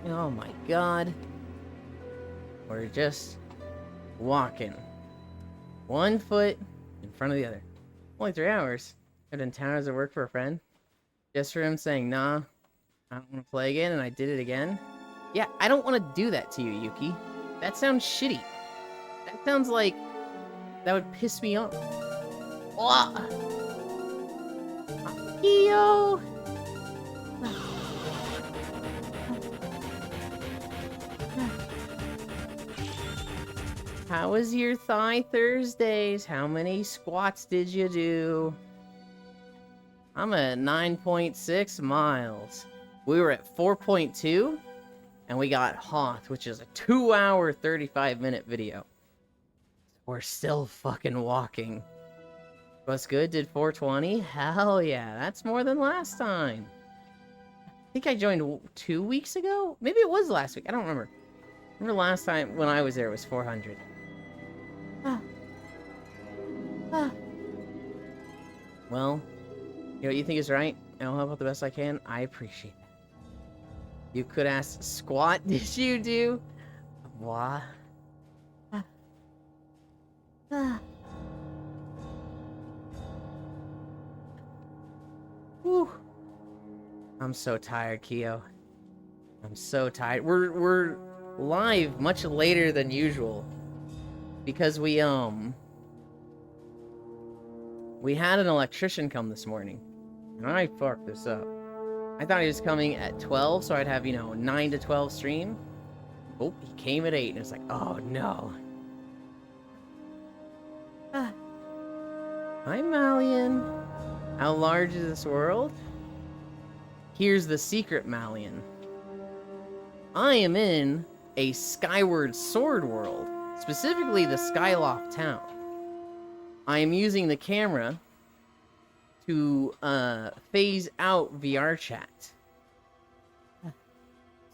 Oh my god. We're just walking. 1 foot in front of the other. Only 3 hours. I've done 10 hours of work for a friend. Just for him saying, nah, I don't want to play again, and I did it again. Yeah, I don't want to do that to you, Yuki. That sounds shitty. That sounds like... that would piss me off. Yo! How was your Thigh Thursdays? How many squats did you do? I'm at 9.6 miles. We were at 4.2, and we got Hoth, which is a 2-hour, 35-minute video. We're still fucking walking. What's good? Did 420? Hell yeah, that's more than last time. I think I joined 2 weeks ago? Maybe it was last week. I don't remember. Remember last time when I was there it was 400. Well, you know what you think is right? I'll help out the best I can. I appreciate it. You could ask, squat did you do? What? Whew. I'm so tired, Keo. I'm so tired. We're live much later than usual because we had an electrician come this morning, and I fucked this up. I thought he was coming at 12, so I'd have 9 to 12 stream. Oh, he came at 8, and it's like, oh no. Hi, Malian. How large is this world? Here's the secret, Malian. I am in a Skyward Sword world, specifically the Skyloft town. I am using the camera to phase out VR chat.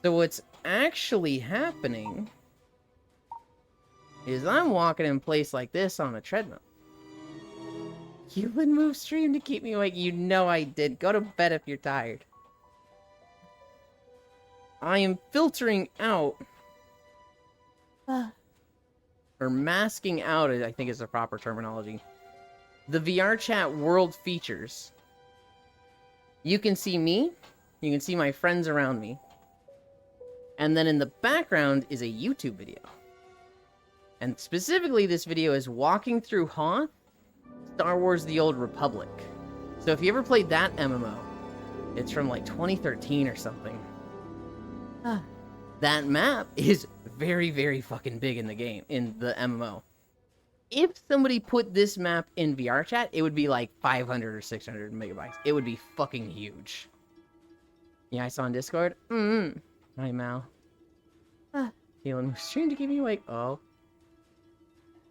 So what's actually happening is I'm walking in place like this on a treadmill. You would move stream to keep me awake. You know I did. Go to bed if you're tired. I am filtering out, or masking out, I think is the proper terminology, the VR chat world features. You can see me, you can see my friends around me, and then in the background is a YouTube video. And specifically, this video is walking through Hoth, Star Wars The Old Republic. So if you ever played that MMO, it's from like 2013 or something. That map is very, very fucking big in the game, in the MMO. If somebody put this map in VR chat, it would be like 500 or 600 megabytes. It would be fucking huge. Yeah, I saw on Discord. Hi, Mal. Feeling stream to keep me awake. Oh.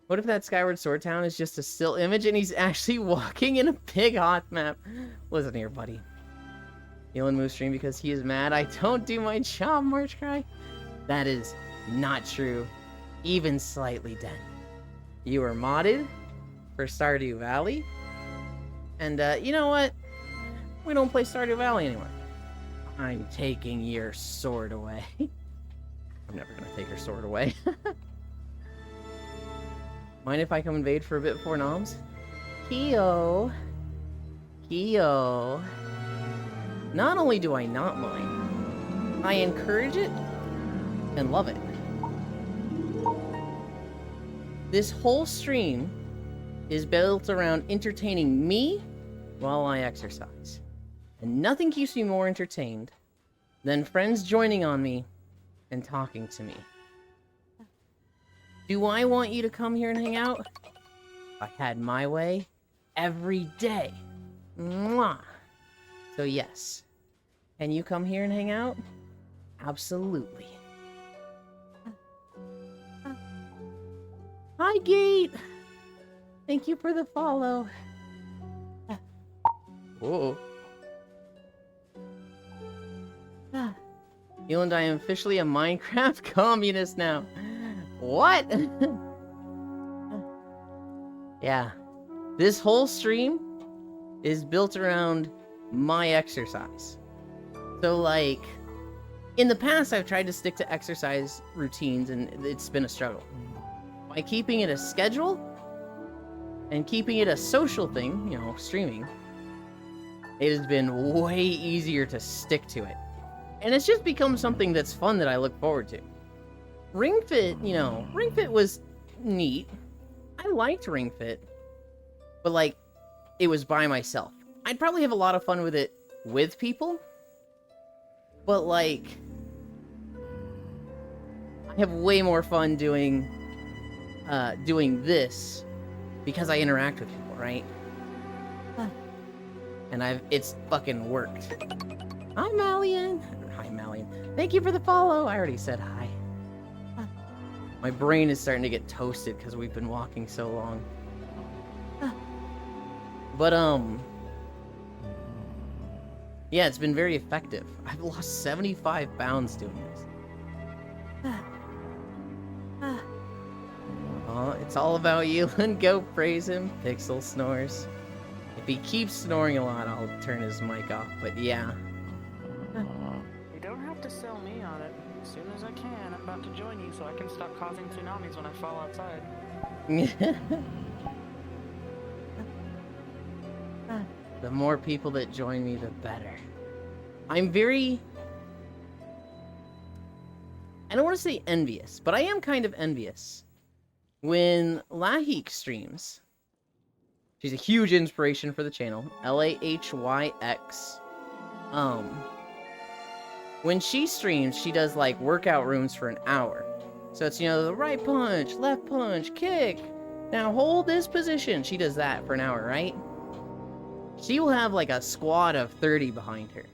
What if that Skyward Sword town is just a still image and he's actually walking in a big Hoth map? Listen here, buddy. Elon moves stream because he is mad I don't do my job, March Cry. That is not true. Even slightly, Den. You are modded for Stardew Valley. And, you know what? We don't play Stardew Valley anymore. I'm taking your sword away. I'm never gonna take your sword away. Mind if I come invade for a bit before noms? Keo. Keo. Not only do I not mind, I encourage it and love it. This whole stream is built around entertaining me while I exercise. And nothing keeps me more entertained than friends joining on me and talking to me. Do I want you to come here and hang out? If I had my way, every day. Mwah! So yes. Can you come here and hang out? Absolutely. Hi, Gate! Thank you for the follow. Whoa. You and I am officially a Minecraft communist now. What? Yeah. This whole stream is built around my exercise. So, like, in the past, I've tried to stick to exercise routines, and it's been a struggle. By keeping it a schedule, and keeping it a social thing, streaming, it has been way easier to stick to it. And it's just become something that's fun that I look forward to. Ring Fit, Ring Fit was neat. I liked Ring Fit. But, like, it was by myself. I'd probably have a lot of fun with it with people. But, like, I have way more fun doing this because I interact with people, right? And it's fucking worked. Hi, Malian. Hi, Malian. Thank you for the follow. I already said hi. My brain is starting to get toasted because we've been walking so long. But, yeah, it's been very effective. I've lost 75 pounds doing this. Oh, it's all about you, and go praise him. Pixel snores. If he keeps snoring a lot, I'll turn his mic off. But yeah. You don't have to sell me on it. As soon as I can, I'm about to join you so I can stop causing tsunamis when I fall outside. The more people that join me, the better. I'm very... I don't want to say envious, but I am kind of envious. When Lahik streams, she's a huge inspiration for the channel, Lahyx. When she streams, she does like workout rooms for an hour. So it's, you know, the right punch, left punch, kick. Now hold this position. She does that for an hour, right? She will have like a squad of 30 behind her.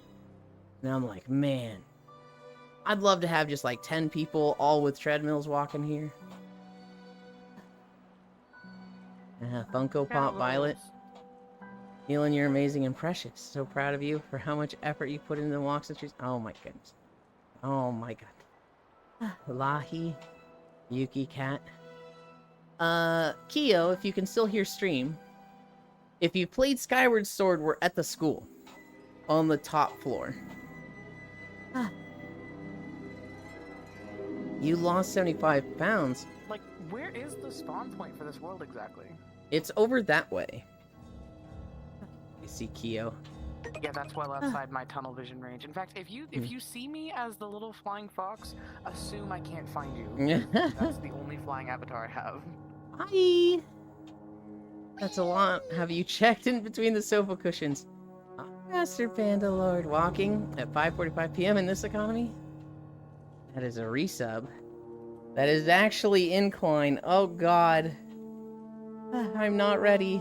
And I'm like, man, I'd love to have just like 10 people all with treadmills walking here. Funko Pop Violet. Elon, you're amazing and precious. So proud of you for how much effort you put into the walks and trees. Oh my goodness. Oh my god. Lahi. Yuki Cat. Kyo, if you can still hear stream. If you played Skyward Sword, we're at the school. On the top floor. You lost 75 pounds. Like, where is the spawn point for this world exactly? It's over that way. I see Kyo. Yeah, that's well outside my tunnel vision range. In fact, if you see me as the little flying fox, assume I can't find you. That's the only flying avatar I have. Hi! That's a lot. Have you checked in between the sofa cushions? Master Panda Lord walking at 5:45 p.m. in this economy? That is a resub. That is actually incline. Oh god. I'm not ready.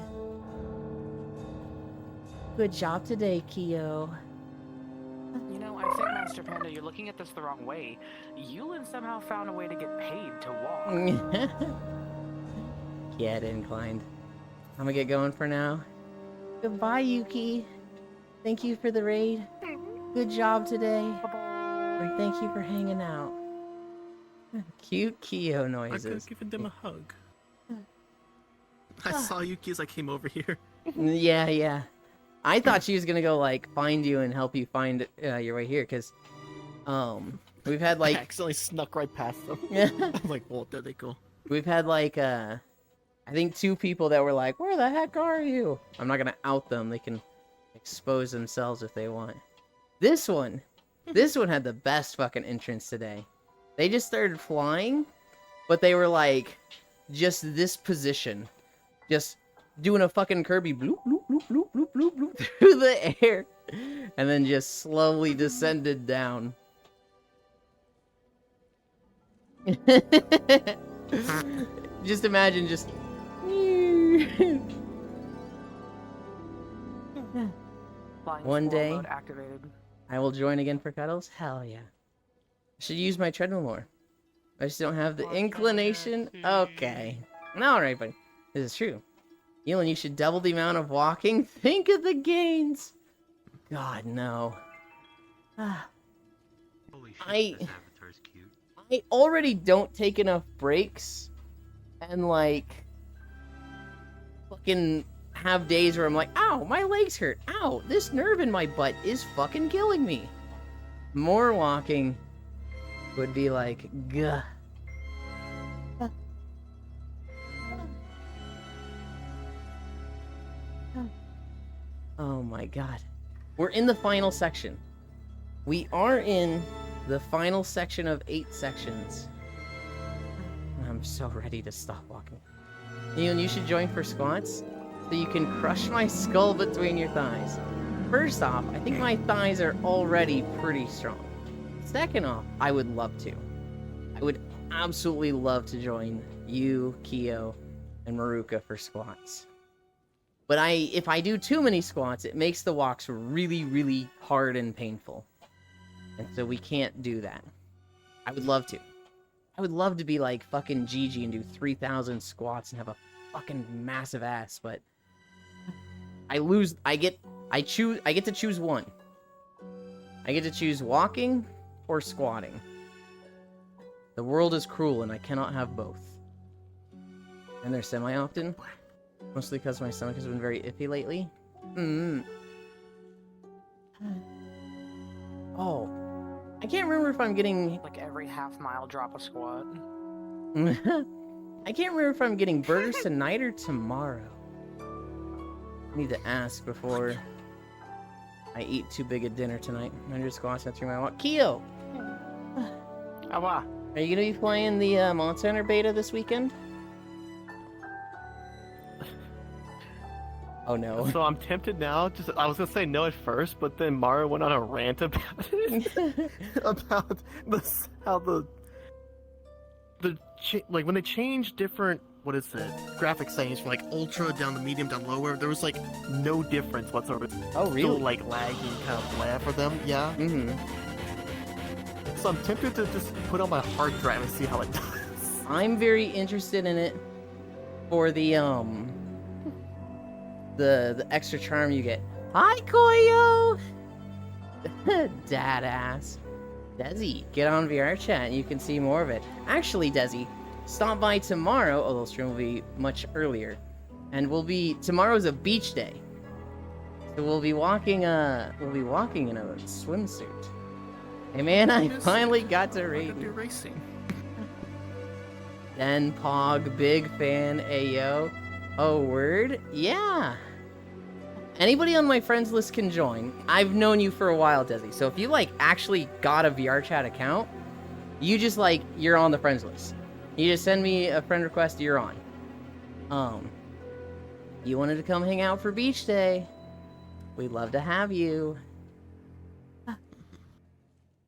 Good job today, Kyo. You know, I think, Master Panda, you're looking at this the wrong way. Yulin somehow found a way to get paid to walk. Get inclined. I'm gonna get going for now. Goodbye, Yuki. Thank you for the raid. Good job today. And thank you for hanging out. Cute Kyo I noises. could have given them a hug. I saw Yuki as I came over here. Yeah. I thought she was gonna go like find you and help you find your way here, cause we've had I like accidentally snuck right past them. I'm like, well, there they go. we've had like I think 2 people that were like, where the heck are you? I'm not gonna out them. They can expose themselves if they want. This one had the best fucking entrance today. They just started flying, but they were like, just this position. Just doing a fucking Kirby bloop, bloop, bloop, bloop, bloop, bloop, bloop through the air. And then just slowly descended down. Just imagine just... Flying One squirrel day- mode activated. I will join again for cuddles? Hell yeah. I should use my treadmill more. I just don't have the inclination. Okay. Alright, buddy. This is true. Elon, you should double the amount of walking. Think of the gains. God, no. Ah, Holy shit, I- this avatar's cute. I already don't take enough breaks. And, like, fucking have days where I'm like, ow, my legs hurt. Ow, this nerve in my butt is fucking killing me. More walking would be like, gah. Oh my god. We're in the final section. We are in the final section of 8 sections. I'm so ready to stop walking. Neon, you should join for squats so you can crush my skull between your thighs. First off, I think my thighs are already pretty strong. Second off, I would love to. I would absolutely love to join you, Kyo, and Maruka for squats. But if I do too many squats, it makes the walks really, really hard and painful. And so we can't do that. I would love to. I would love to be like fucking Gigi and do 3,000 squats and have a fucking massive ass, but I get to choose one. I get to choose walking or squatting. The world is cruel and I cannot have both. And they're semi-often. Mostly because my stomach has been very iffy lately. Mm. Oh, I can't remember if I'm getting. Like every half-mile, drop a squat. I can't remember if I'm getting burgers tonight or tomorrow. I need to ask before I eat too big a dinner tonight. 100 squats after my walk. Keo, Ah, wow. are you gonna be playing the Monster Hunter beta this weekend? Oh no. So I'm tempted now. I was gonna say no at first, but then Mario went on a rant about it, about how like when they change different, what is it, graphic settings from like ultra down to medium down lower, there was like no difference whatsoever. Oh Still really? like laggy kind of blah for them. Yeah. Mm-hmm. So I'm tempted to just put on my hard drive and see how it does. I'm very interested in it for the extra charm you get. Hi, Koyo! Dad ass. Desi, get on VR chat and you can see more of it. Actually, Desi, stop by tomorrow, although the stream will be much earlier. And tomorrow's a beach day. So we'll be walking in a swimsuit. Hey man, I finally got to I raid. could do racing. Den Pog, big fan, ayo. Oh, word? Yeah. Anybody on my friends list can join. I've known you for a while, Desi. So if you, like, actually got a VRChat account, you just, like, you're on the friends list. You just send me a friend request, you're on. You wanted to come hang out for beach day. We'd love to have you.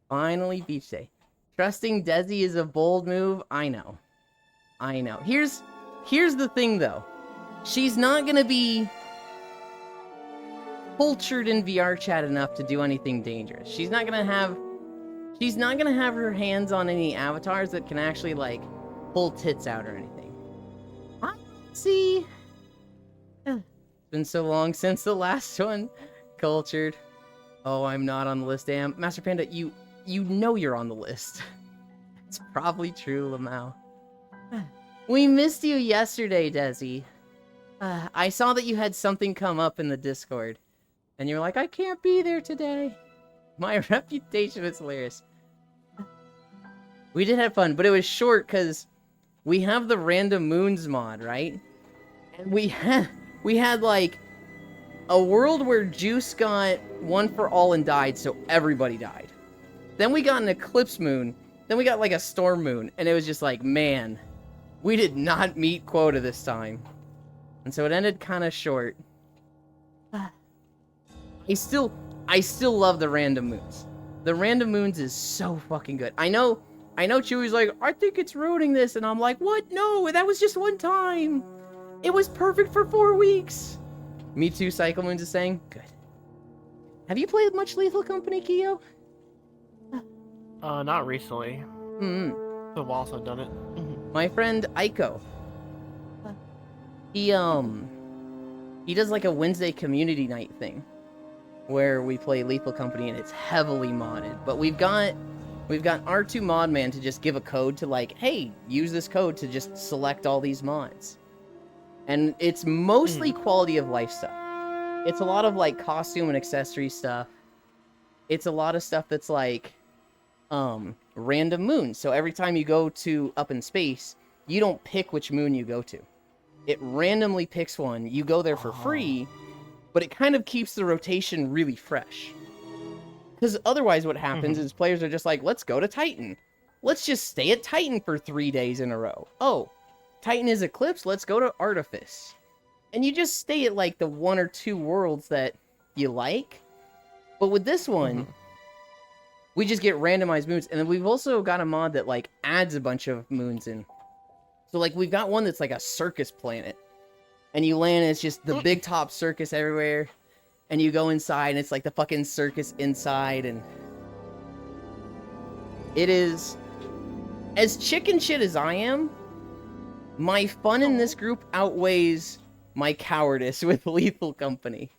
Finally, beach day. Trusting Desi is a bold move. I know. Here's the thing, though. She's not gonna be cultured in VR chat enough to do anything dangerous. She's not gonna have her hands on any avatars that can actually, like, pull tits out or anything. See? It's been so long since the last one. Cultured. Oh, I'm not on the list, damn. Master Panda, you know you're on the list. It's probably true, Lamau. We missed you yesterday, Desi. I saw that you had something come up in the Discord. And you're like, I can't be there today. My reputation was hilarious. We did have fun, but it was short because we have the Random Moons mod, right? And we had like a world where Juice got one for all and died, so everybody died. Then we got an Eclipse Moon. Then we got like a Storm Moon, and it was just like, man, we did not meet quota this time. And so it ended kind of short. I still love the Random Moons. The Random Moons is so fucking good. I know Chewy's like, I think it's ruining this, and I'm like, what? No, that was just one time. It was perfect for 4 weeks. Me too, Cycle Moons is saying. Good. Have you played much Lethal Company, Keo? Not recently. Mm-hmm. The while I've done it. My friend Aiko. He does like a Wednesday community night thing where we play Lethal Company and it's heavily modded. But we've got R2 Modman to just give a code to like, hey, use this code to just select all these mods. And it's mostly quality of life stuff. It's a lot of like costume and accessory stuff. It's a lot of stuff that's like random moons. So every time you go to up in space, you don't pick which moon you go to. It randomly picks one. You go there for free, but it kind of keeps the rotation really fresh. Because otherwise what happens is players are just like, let's go to Titan. Let's just stay at Titan for 3 days in a row. Oh, Titan is Eclipse, let's go to Artifice. And you just stay at like the 1 or 2 worlds that you like. But with this one, we just get randomized moons. And then we've also got a mod that like adds a bunch of moons in. So like we've got one that's like a circus planet. And you land and it's just the big top circus everywhere. And you go inside and it's like the fucking circus inside. And it is, as chicken shit as I am, my fun in this group outweighs my cowardice with Lethal Company.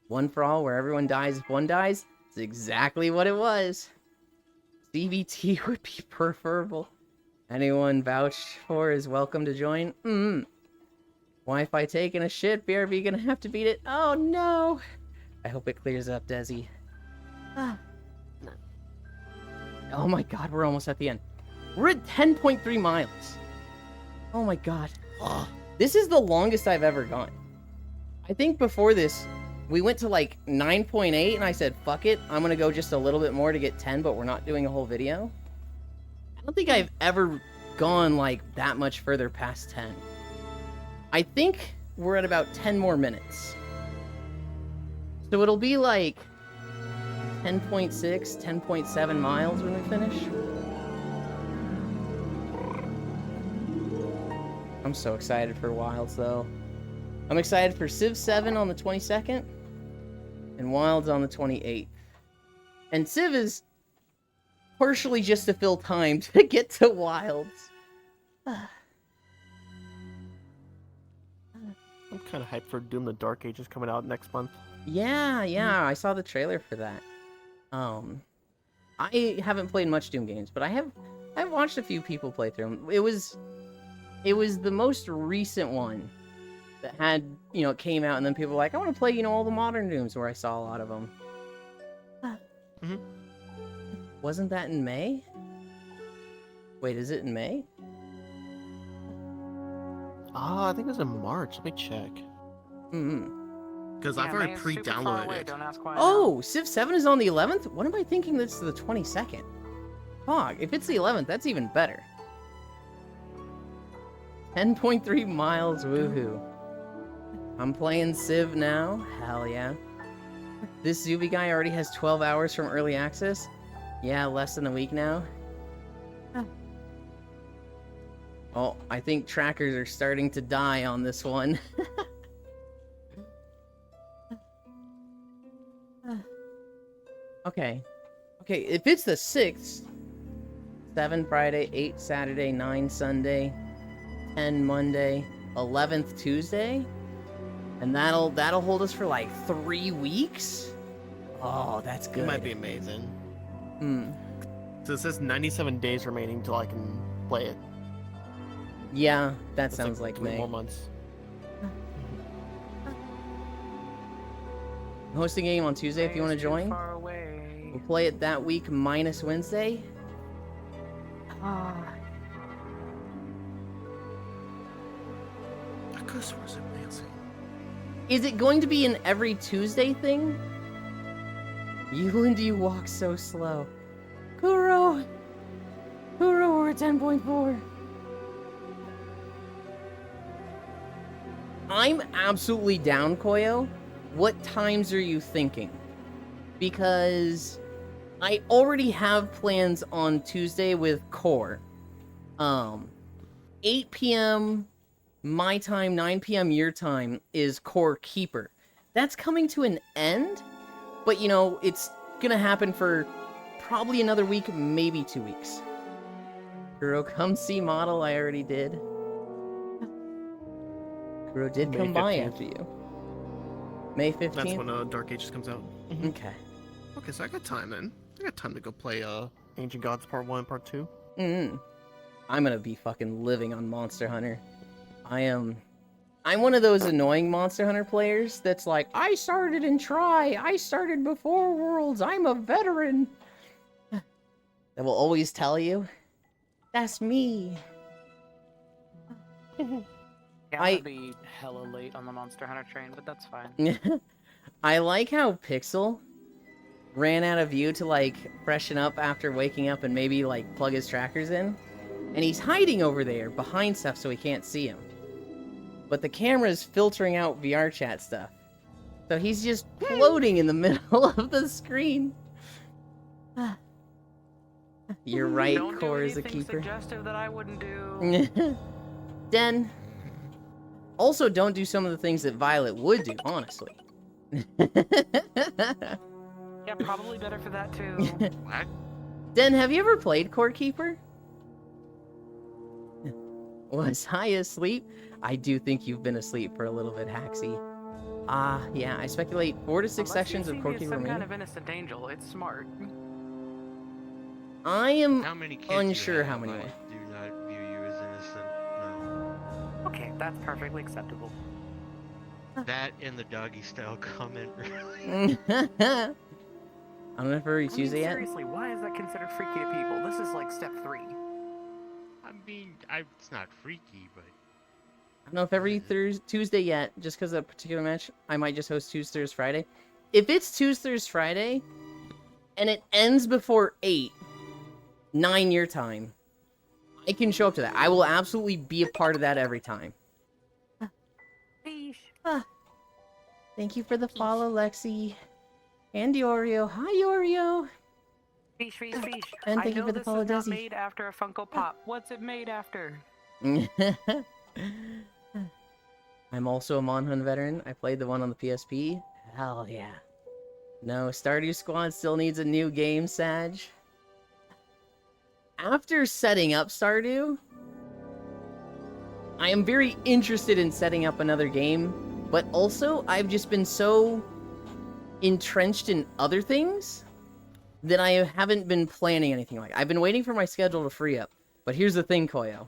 One for all, where everyone dies if one dies. It's exactly what it was. CBT would be preferable. Anyone vouched for is welcome to join. Wi-Fi taking a shit. BRB gonna have to beat it. Oh no! I hope it clears up, Desi. Ah. Oh my god, we're almost at the end. We're at 10.3 miles. Oh my god. This is the longest I've ever gone. I think before this, we went to like 9.8 and I said, fuck it, I'm gonna go just a little bit more to get 10, but we're not doing a whole video. I don't think I've ever gone like that much further past 10. I think we're at about 10 more minutes. So it'll be like 10.6, 10.7 miles when we finish. I'm so excited for Wilds though. I'm excited for Civ 7 on the 22nd and Wilds on the 28th. And Civ is partially just to fill time to get to Wilds. I'm kind of hyped for Doom: The Dark Ages coming out next month. Yeah, I saw the trailer for that. I haven't played much Doom games, but I've watched a few people play through them. It was the most recent one that had, it came out and then people were like, I want to play, all the modern Dooms, where I saw a lot of them. Wasn't that in May? Wait, is it in May? I think it was in March. Let me check. Because I've already May is super far pre-downloaded away, it. Don't ask why. Oh, Civ 7 is on the 11th? What am I thinking that's the 22nd? Fuck, if it's the 11th, that's even better. 10.3 miles, woohoo. I'm playing Civ now, hell yeah. This Zuby guy already has 12 hours from early access? Yeah, less than a week now. Oh, I think trackers are starting to die on this one. Okay, if it's the 6th, 7 Friday, 8 Saturday, 9 Sunday, 10 Monday, 11th Tuesday, and that'll hold us for like 3 weeks? Oh, that's good. It might be amazing. Hmm. So it says 97 days remaining till I can play it. Yeah, that That's sounds like 3 May. more months. I'm hosting a game on Tuesday if you want to join. Far away. We'll play it that week minus Wednesday. I could have sworn it said Nancy. Is it going to be an every Tuesday thing? You walk so slow. Kuro, we're at 10.4. I'm absolutely down, Koyo. What times are you thinking? Because I already have plans on Tuesday with Core. 8 p.m. my time, 9 p.m. your time is Core Keeper. That's coming to an end, but it's gonna happen for probably another week, maybe 2 weeks. Kuro, come see model, I already did. Kuro did May come by 15th. after you. May 15th? That's when Dark Ages comes out. Okay. Okay, so I got time then. I got time to go play Ancient Gods Part 1 and Part 2. I'm gonna be fucking living on Monster Hunter. I'm one of those annoying Monster Hunter players that's like, I started in Tri, I started before Worlds, I'm a veteran. That will always tell you, that's me. Yeah, I- I'll be hella late on the Monster Hunter train, but that's fine. I like how Pixel ran out of view to like freshen up after waking up and maybe like plug his trackers in. And he's hiding over there behind stuff so we can't see him. But the camera's filtering out VR chat stuff. So he's just floating in the middle of the screen. You're right, Don't Core do is a anything keeper. suggestive that I wouldn't do. Den. Also, don't do some of the things that Violet would do, honestly. Yeah, probably better for that too. What? Den, have you ever played Core Keeper? Was I asleep? I do think you've been asleep for a little bit, Haxie. Yeah, I speculate 4 to 6 Unless you sections see of me Core as Keeper some remaining. kind of innocent angel. It's smart. I am How many kids unsure you how have, many I more. do not view you as innocent. No. Okay, that's perfectly acceptable. That and the doggy style comment really. I don't know if we're I mean, Tuesday yet. seriously, why is that considered freaky to people? This is like step 3. I mean, it's not freaky, but I don't know if every Tuesday yet, just because of a particular match, I might just host Tuesdays, Friday. If it's Tuesdays, Friday, and it ends before 8, 9 your time, I can show up to that. I will absolutely be a part of that every time. Thank you for the follow, Lexi. And Yorio. Hi, Yorio. Fish. And I thank you know for the this follow, is not Desi. made after a Funko Pop. What's it made after? I'm also a Monhunt veteran. I played the one on the PSP. Hell yeah. No, Stardew Squad still needs a new game, Sag. After setting up Stardew, I am very interested in setting up another game, but also I've just been so entrenched in other things that I haven't been planning anything like. I've been waiting for my schedule to free up. But here's the thing, Koyo.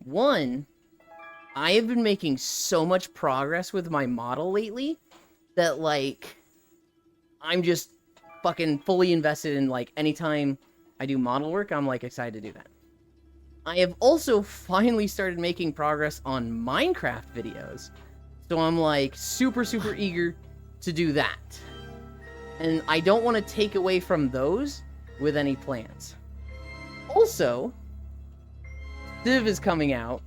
One, I have been making so much progress with my model lately that, like, I'm just fucking fully invested in, like, anytime I do model work, I'm, like, excited to do that. I have also finally started making progress on Minecraft videos. So I'm, like, super eager to do that. And I don't want to take away from those with any plans. Also, Civ is coming out,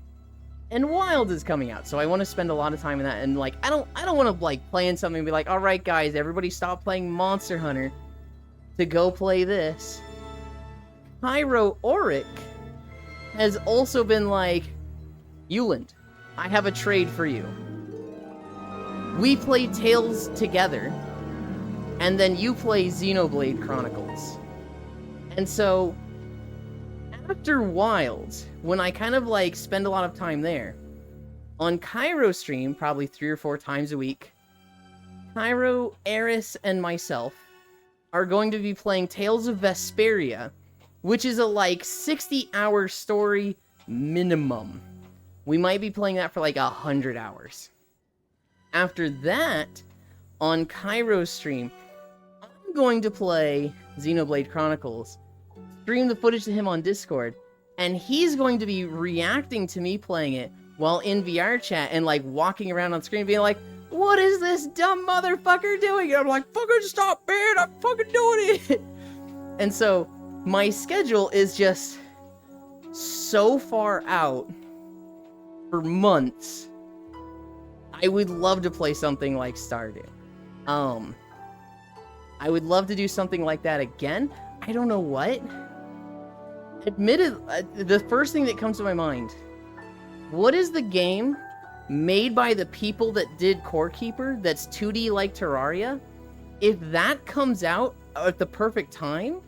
and Wild is coming out, so I want to spend a lot of time in that. And like, I don't want to like plan something and be like, all right, guys, everybody stop playing Monster Hunter to go play this. Pyro Auric has also been like, Yuland, I have a trade for you. We play Tales together, and then you play Xenoblade Chronicles. And so, after Wild, when I kind of like spend a lot of time there, on Cairo stream, probably 3 or 4 times a week, Cairo, Eris, and myself are going to be playing Tales of Vesperia, which is a like 60-hour story minimum. We might be playing that for like 100 hours. After that, on Cairo's stream, I'm going to play Xenoblade Chronicles, stream the footage to him on Discord, and he's going to be reacting to me playing it while in VR chat and like walking around on screen being like, what is this dumb motherfucker doing? And I'm like, fucking stop, man, I'm fucking doing it. And so my schedule is just so far out for months. I would love to play something like Stardew. I would love to do something like that again. I don't know what. The first thing that comes to my mind, what is the game made by the people that did Core Keeper that's 2D like Terraria? If that comes out at the perfect time,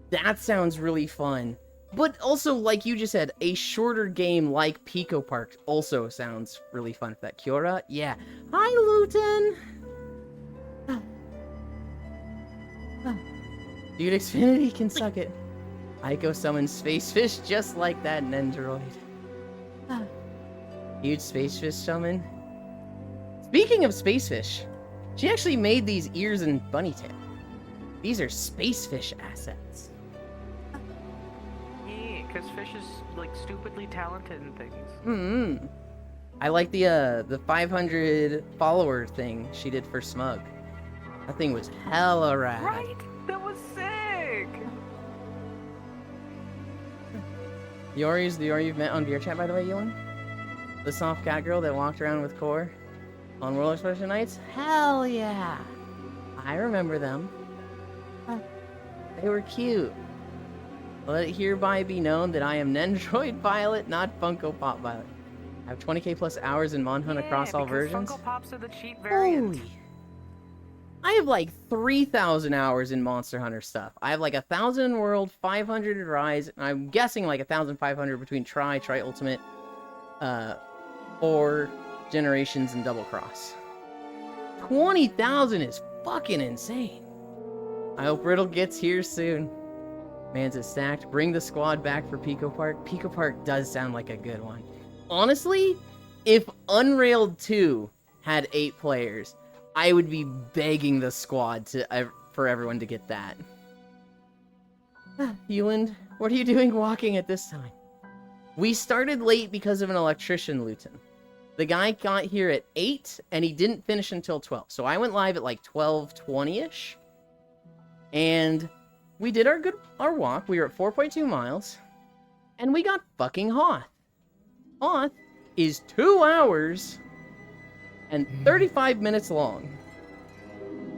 that sounds really fun. But also, like you just said, a shorter game like Pico Park also sounds really fun for that. Kiora? Yeah. Hi, Luton! Dude, Xfinity can suck it. Aiko summons Space Fish just like that Nendoroid. Huge Space Fish summon. Speaking of Space Fish, she actually made these ears and bunny tail. These are Space Fish assets. Yeah, because Fish is like stupidly talented in things. Mm-hmm. I like the 500 follower thing she did for Smug. That thing was hella rad. Right? That was sick! Yori's the Yori you've met on Beer Chat, by the way, Ewan? The soft cat girl that walked around with Core on World Exploration Nights? Hell yeah! I remember them. They were cute. Let it hereby be known that I am Nendroid Violet, not Funko Pop Violet. I have 20k plus hours in Monhunt across all versions. Funko Pops are the cheap variant. Holy. I have like 3,000 hours in Monster Hunter stuff. I have like 1,000 in World, 500 in Rise, and I'm guessing like 1,500 between Tri Ultimate, 4 Generations, and Double Cross. 20,000 is fucking insane. I hope Riddle gets here soon. Man's is stacked. Bring the squad back for Pico Park. Pico Park does sound like a good one. Honestly, if Unrailed 2 had 8 players, I would be begging the squad for everyone to get that. Euland, what are you doing walking at this time? We started late because of an electrician, Luton. The guy got here at 8, and he didn't finish until 12. So I went live at like 12:20-ish. And we did our walk. We were at 4.2 miles. And we got fucking Hoth. Hoth is 2 hours and 35 minutes long.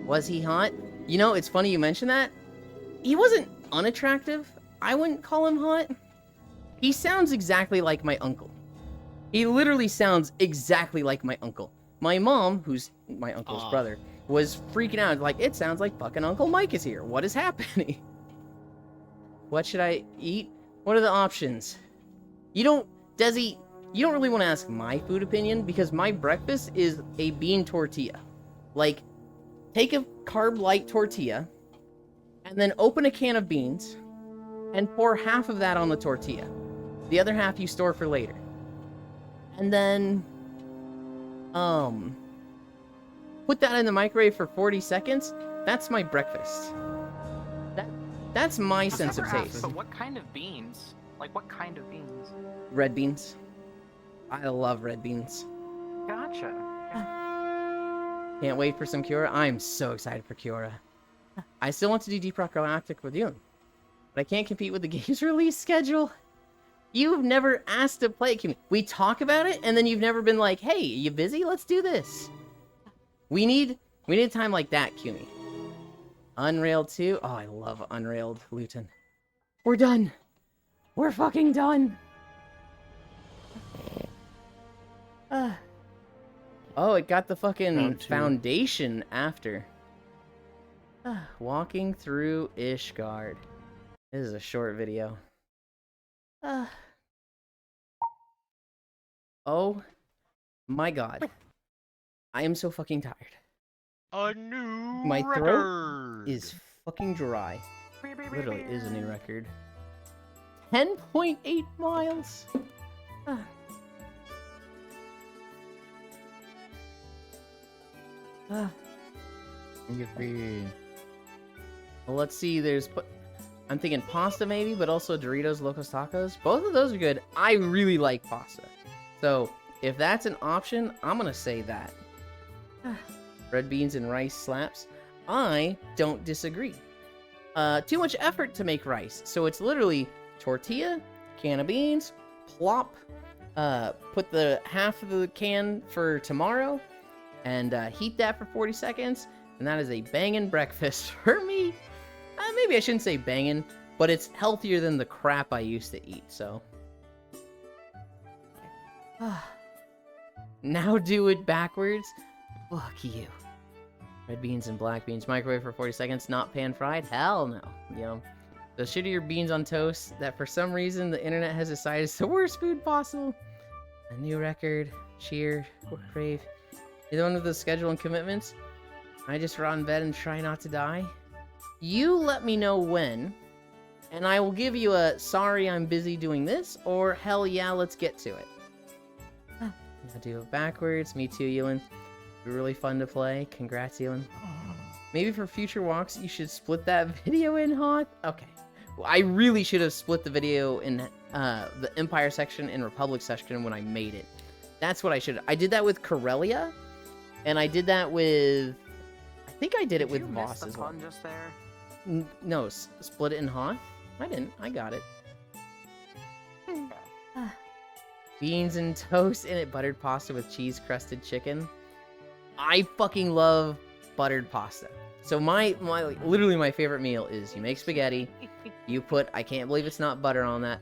Was he hot? You know, it's funny you mention that. He wasn't unattractive. I wouldn't call him hot. He sounds exactly like my uncle. He literally sounds exactly like my uncle. My mom, who's my uncle's brother, was freaking out. Like, it sounds like fucking Uncle Mike is here. What is happening? What should I eat? What are the options? Desi, you don't really want to ask my food opinion because my breakfast is a bean tortilla. Like, take a carb-light tortilla and then open a can of beans and pour half of that on the tortilla. The other half you store for later. And then, put that in the microwave for 40 seconds. That's my breakfast. That's my sense of taste. But what kind of beans? Like, what kind of beans? Red beans. I love red beans. Gotcha. Can't wait for some Kiora. I'm so excited for Kiora. I still want to do Deep Rock Galactic with you, but I can't compete with the game's release schedule. You've never asked to play it. We talk about it, and then you've never been like, hey, you busy? Let's do this. We need a time like that, Kumi. Unrailed 2? Oh, I love Unrailed, Luton. We're done. We're fucking done. Oh, it got the fucking foundation after. Walking through Ishgard. This is a short video. Oh my god. I am so fucking tired. A new My record. throat is fucking dry. Literally is a new record. 10.8 miles. Yippee. Well, let's see. I'm thinking pasta maybe, but also Doritos Locos Tacos. Both of those are good. I really like pasta. So if that's an option, I'm gonna say that. Red beans and rice slaps. I don't disagree. Too much effort to make rice. So it's literally tortilla, can of beans, plop, put the half of the can for tomorrow, and heat that for 40 seconds. And that is a bangin' breakfast for me. Maybe I shouldn't say bangin', but it's healthier than the crap I used to eat, so. Now do it backwards? Fuck you. Red beans and black beans. Microwave for 40 seconds, not pan-fried? Hell no. You know, the shittier beans on toast that for some reason the internet has decided is the worst food possible. A new record. Cheer. Crave. You're the one with the schedule and commitments? I just rot in bed and try not to die? You let me know when, and I will give you a sorry I'm busy doing this, or hell yeah, let's get to it. I'll do it backwards. Me too, Ewan. Be really fun to play. Congrats, Ewan. Maybe for future walks, you should split that video in, Hoth? Okay. Well, I really should have split the video in the Empire section and Republic section when I made it. That's what I should have. I did that with Corellia, and I did that with... I think I did it with Voss as well. Just there? No, split it in Hoth? I didn't. I got it. Beans and toast in it, buttered pasta with cheese-crusted chicken. I fucking love buttered pasta. So literally my favorite meal is you make spaghetti, you put, I can't believe it's not butter on that.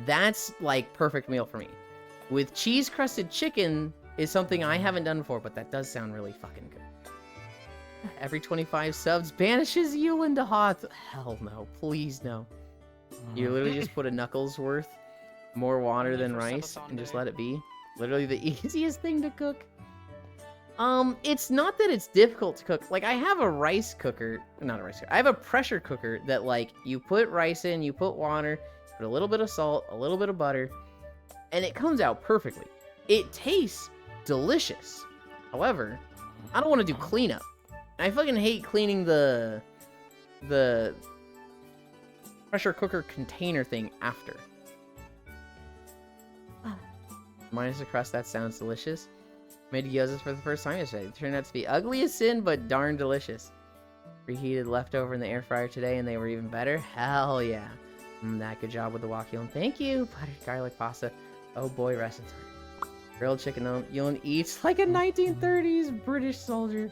That's like perfect meal for me. With cheese-crusted chicken is something I haven't done before, but that does sound really fucking good. Every 25 subs banishes you into Hoth. Hell no, please no. You literally just put a knuckles worth more water than rice and just let it be. Literally the easiest thing to cook. It's not that it's difficult to cook. Like, I have a rice cooker, not a rice cooker. I have a pressure cooker that, like, you put rice in, you put water, put a little bit of salt, a little bit of butter, and it comes out perfectly. It tastes delicious. However, I don't want to do cleanup. I fucking hate cleaning the pressure cooker container thing after. Minus the crust, that sounds delicious. Made gyozas for the first time yesterday. It turned out to be ugly as sin, but darn delicious. Reheated leftover in the air fryer today, and they were even better. Hell yeah. That good job with the wok, Yulin. Thank you. Buttered garlic pasta. Oh boy, rest in time. Grilled chicken. Yulin eats like a 1930s British soldier.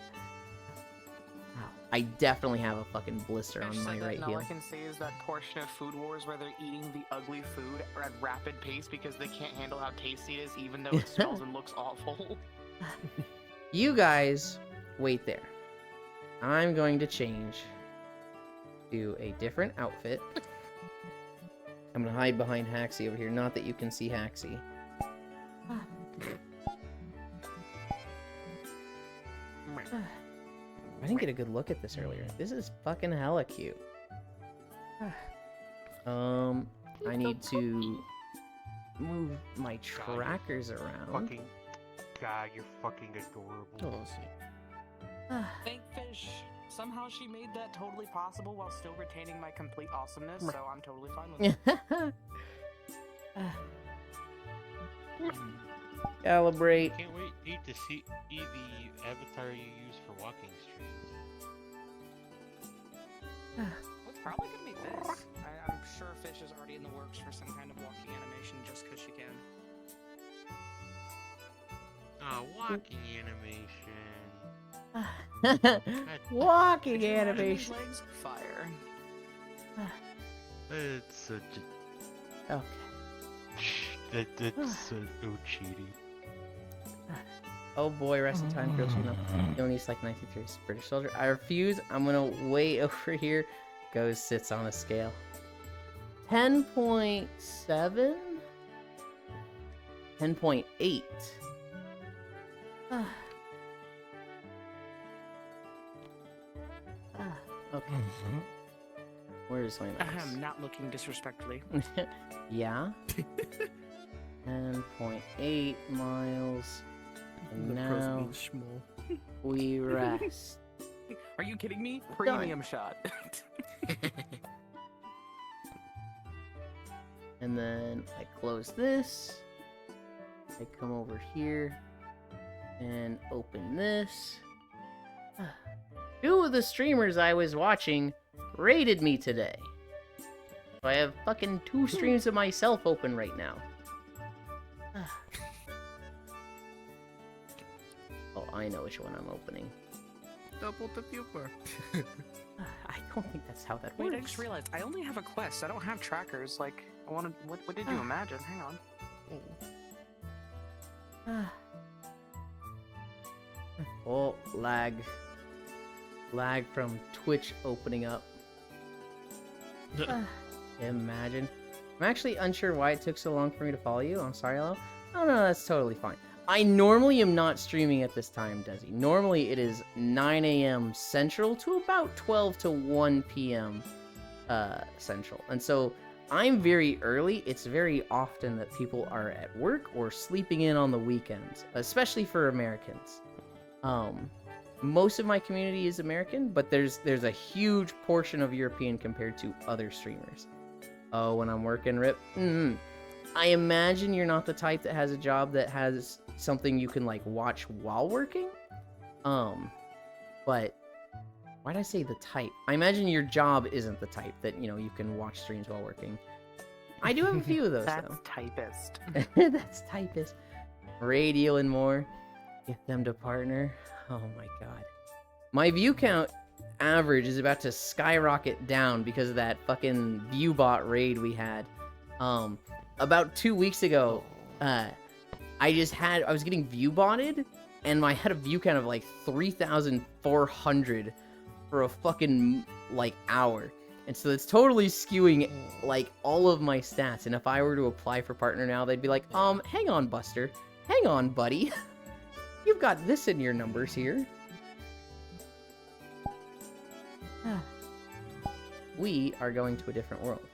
Wow. I definitely have a fucking blister on my right heel. heel. All I can say is that portion of Food Wars where they're eating the ugly food at rapid pace because they can't handle how tasty it is, even though it smells and looks awful. You guys, wait there. I'm going to change to a different outfit. I'm going to hide behind Haxie over here. Not that you can see Haxie. I didn't get a good look at this earlier. This is fucking hella cute. I need to move my trackers around. Fucking God, you're fucking adorable. Thank Fish. Somehow she made that totally possible while still retaining my complete awesomeness, so I'm totally fine with it. Calibrate. Can't wait to see the avatar you use for walking streams. It's probably gonna be this. I'm sure Fish is already in the works for some kind of walking animation just because she can. Walking animation. Walking animation. Legs? Fire. It's such Okay. It's so cheaty. Oh boy, rest in time, girl. You don't need like 1930s British soldier. I refuse. I'm gonna wait over here. Goes sits on a scale. 10.7. 10.8. Okay. Where's my mouse? Not looking disrespectfully. Yeah. 10.8 miles. And The pros now mean schmo. we rest. Are you kidding me? Premium shot. And then I close this. I come over here and open this. Two of the streamers I was watching raided me today. So I have fucking 2 streams of myself open right now. Oh, I know which one I'm opening. Double the viewer. I don't think that's how that Wait, works. I just realized I only have a quest. I don't have trackers. Like, I wanted. What did you imagine? Hang on. Oh, lag. Lag from Twitch opening up. Imagine. I'm actually unsure why it took so long for me to follow you. I'm sorry, Hello. Oh, no, that's totally fine. I normally am not streaming at this time, Desi. Normally it is 9 a.m. Central to about 12 to 1 p.m. Central. And so I'm very early. It's very often that people are at work or sleeping in on the weekends, especially for Americans. Most of my community is American, but there's a huge portion of European compared to other streamers. Oh, when I'm working, rip. I imagine you're not the type that has a job that has something you can like watch while working. But why'd I say the type? I imagine your job isn't the type that, you know, you can watch streams while working. I do have a few of those That's though. typist. That's typist. Radio and more. Get them to partner. Oh my god. My view count average is about to skyrocket down because of that fucking ViewBot raid we had. About 2 weeks ago, I was getting ViewBotted, and I had a view count of like 3,400 for a fucking like hour. And so it's totally skewing like all of my stats. And if I were to apply for partner now, they'd be like, hang on, Buster. Hang on, buddy. You've got this in your numbers here. We are going to a different world.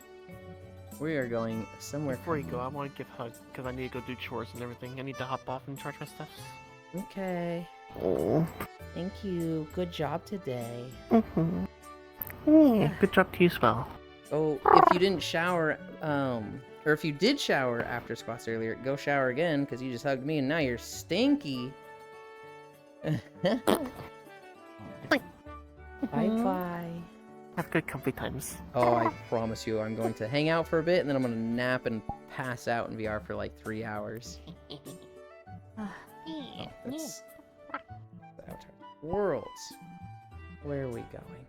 We are going somewhere. Before you go, I want to give a hug because I need to go do chores and everything. I need to hop off and charge my stuff. Okay. Oh. Thank you. Good job today. Mm-hmm. Yeah, good job to you as well. Oh, if you didn't shower, or if you did shower after squats earlier, go shower again because you just hugged me and now you're stinky. Bye-bye. Have good comfy times. Oh, I promise you, I'm going to hang out for a bit and then I'm going to nap and pass out in VR for like 3 hours. Oh, that's Avatar Worlds. Where are we going?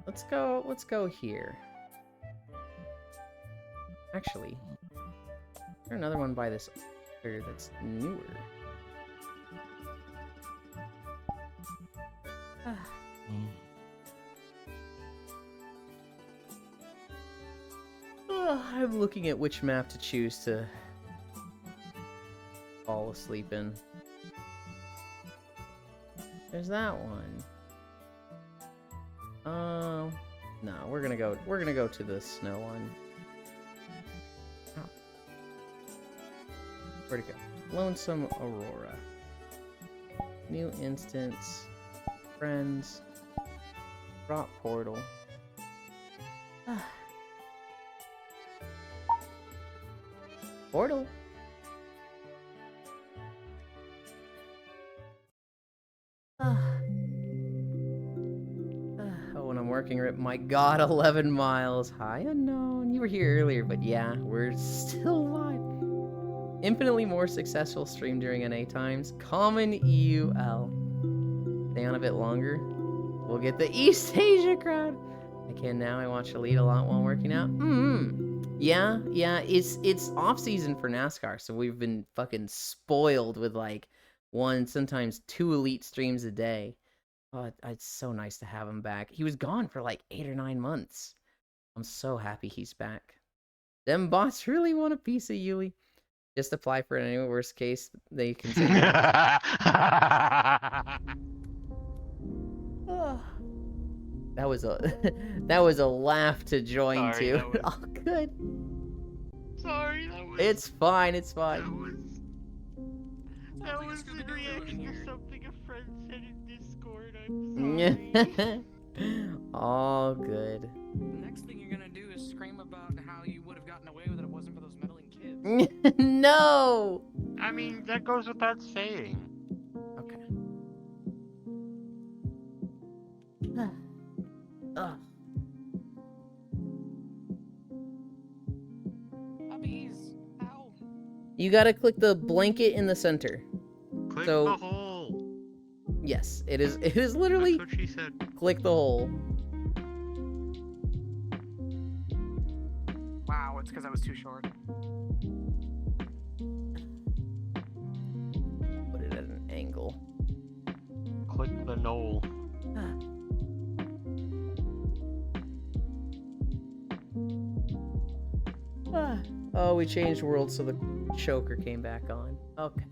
Let's go here. Actually, there's another one by this here that's newer. I'm looking at which map to choose to fall asleep in. There's that one. No, we're gonna go to the snow one. Oh. Where'd it go? Lonesome Aurora. New instance. Friends. Drop portal. Portal. Oh, when I'm working, my god, 11 miles. Hi, unknown. You were here earlier, but yeah, we're still live. Infinitely more successful stream during NA times. Common EUL. Stay on a bit longer. We'll get the East Asia crowd. I can now. I watch Elite a lot while working out. Yeah, it's off season for NASCAR, so we've been fucking spoiled with like 1, sometimes 2 Elite streams a day. Oh, it's so nice to have him back. He was gone for like 8 or 9 months. I'm so happy he's back. Them bots really want a piece of Yuli. Just apply for it anyway. Worst case, they can say That was a laugh to join Sorry, to. Oh, good. Sorry, that was. It's fine. It's fine. That was the reaction to something a friend said in Discord. I'm sorry. All good. The next thing you're gonna do is scream about how you would have gotten away with it if it wasn't for those meddling kids. No. I mean, that goes without saying. Okay. Ugh. Puppies. Ow. You gotta click the blanket in the center. Click So- the hole. Yes, it is. It is literally That's what she said. click the hole. Wow, it's because I was too short. Put it at an angle. Click the knoll. Oh, we changed world so the choker came back on. Okay.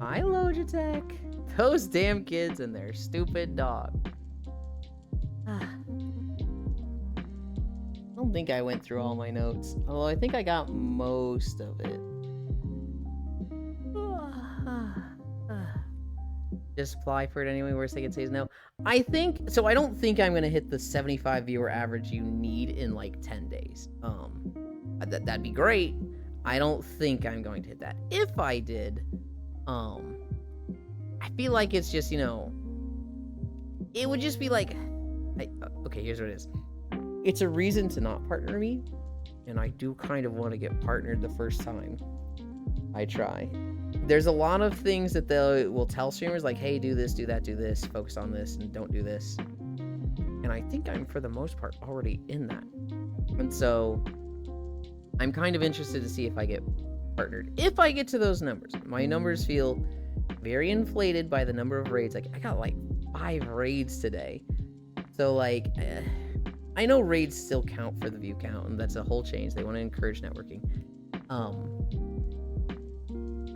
Hi, Logitech. Those damn kids and their stupid dog. I don't think I went through all my notes, although I think I got most of it. Just apply for it anyway. Worst they can say is no. I don't think I'm gonna hit the 75 viewer average you need in like 10 days. That'd be great. I don't think I'm going to hit that. If I did, I feel like it's just, it would just be like, okay, here's what it is. It's a reason to not partner me, and I do kind of want to get partnered the first time I try. There's a lot of things that they will tell streamers, like, hey, do this, do that, do this, focus on this, and don't do this. And I think I'm, for the most part, already in that. And so, I'm kind of interested to see if I get partnered. If I get to those numbers. My numbers feel very inflated by the number of raids. Like, I got like 5 raids today. So, like, I know raids still count for the view count, and that's a whole change. They want to encourage networking.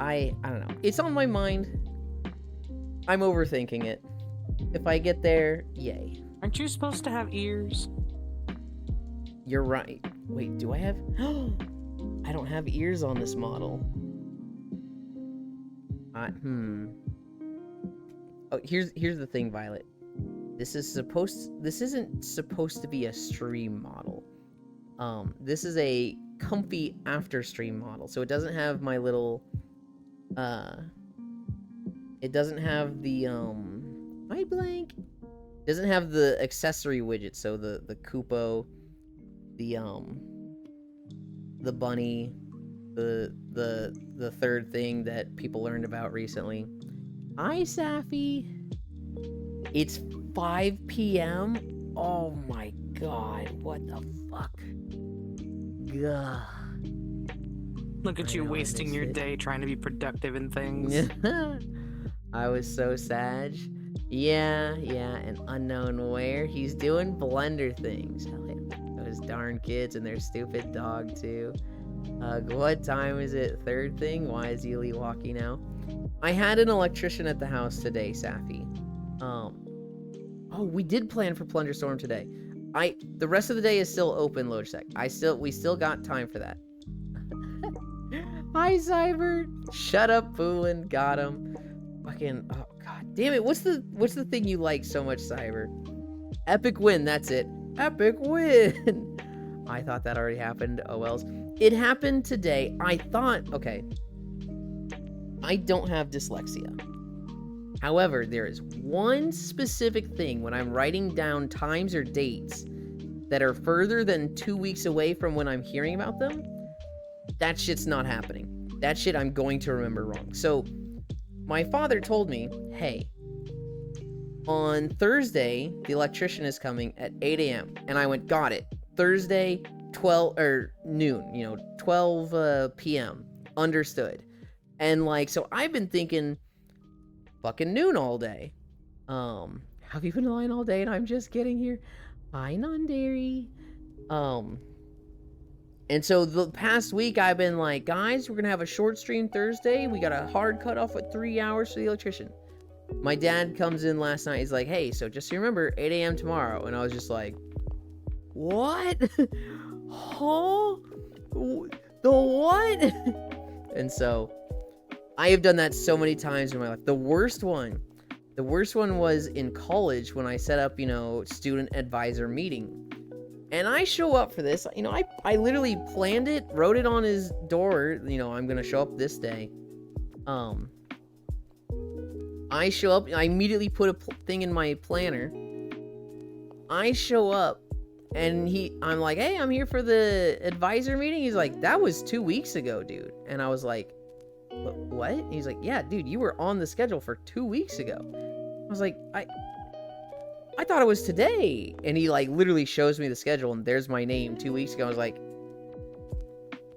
I don't know. It's on my mind. I'm overthinking it. If I get there, yay. Aren't you supposed to have ears? You're right. Wait, do I have... I don't have ears on this model. Oh, here's the thing, Violet. This isn't supposed to be a stream model. This is a comfy after stream model. So it doesn't have my little it doesn't have the my blank. It doesn't have the accessory widget, so the Koopo, the bunny, the third thing that people learned about recently. Hi, Safi. It's 5 p.m. Oh my god, what the fuck? Gah. Look at you wasting your day trying to be productive in things. I was so sad. Yeah, and unknown where. He's doing Blender things. Hell yeah. Those darn kids and their stupid dog, too. What time is it? Third thing? Why is Ely walking now? I had an electrician at the house today, Safi. Oh, we did plan for Plunger Storm today. The rest of the day is still open, LoadSec. We still got time for that. Hi, Cyber. Shut up, fooling. Got him. Fucking, oh god damn it. What's the thing you like so much, Cyber? Epic win, that's it. Epic win. I thought that already happened. Oh wells. It happened today. I thought, okay. I don't have dyslexia. However, there is one specific thing when I'm writing down times or dates that are further than 2 weeks away from when I'm hearing about them. That shit's not happening. That shit I'm going to remember wrong. So, my father told me, hey, on Thursday, the electrician is coming at 8 a.m. And I went, got it. Thursday, 12, or noon, 12 p.m. Understood. And like, so I've been thinking fucking noon all day. Have you been lying all day and I'm just getting here? Hi, non-dairy. And so the past week I've been like, guys, we're gonna have a short stream Thursday. We got a hard cutoff at 3 hours for the electrician. My dad comes in last night. He's like, hey, so just so you remember, 8 a.m. tomorrow. And I was just like, what? Huh? The what? And so I have done that so many times in my life. The worst one was in college when I set up, student advisor meeting. And I show up for this, I literally planned it, wrote it on his door, I'm gonna show up this day. I show up, I immediately put a thing in my planner. I show up, and I'm like, hey, I'm here for the advisor meeting. He's like, that was 2 weeks ago, dude. And I was like, what? And he's like, yeah, dude, you were on the schedule for 2 weeks ago. I was like, I thought it was today. And he like literally shows me the schedule and there's my name 2 weeks ago. I was like,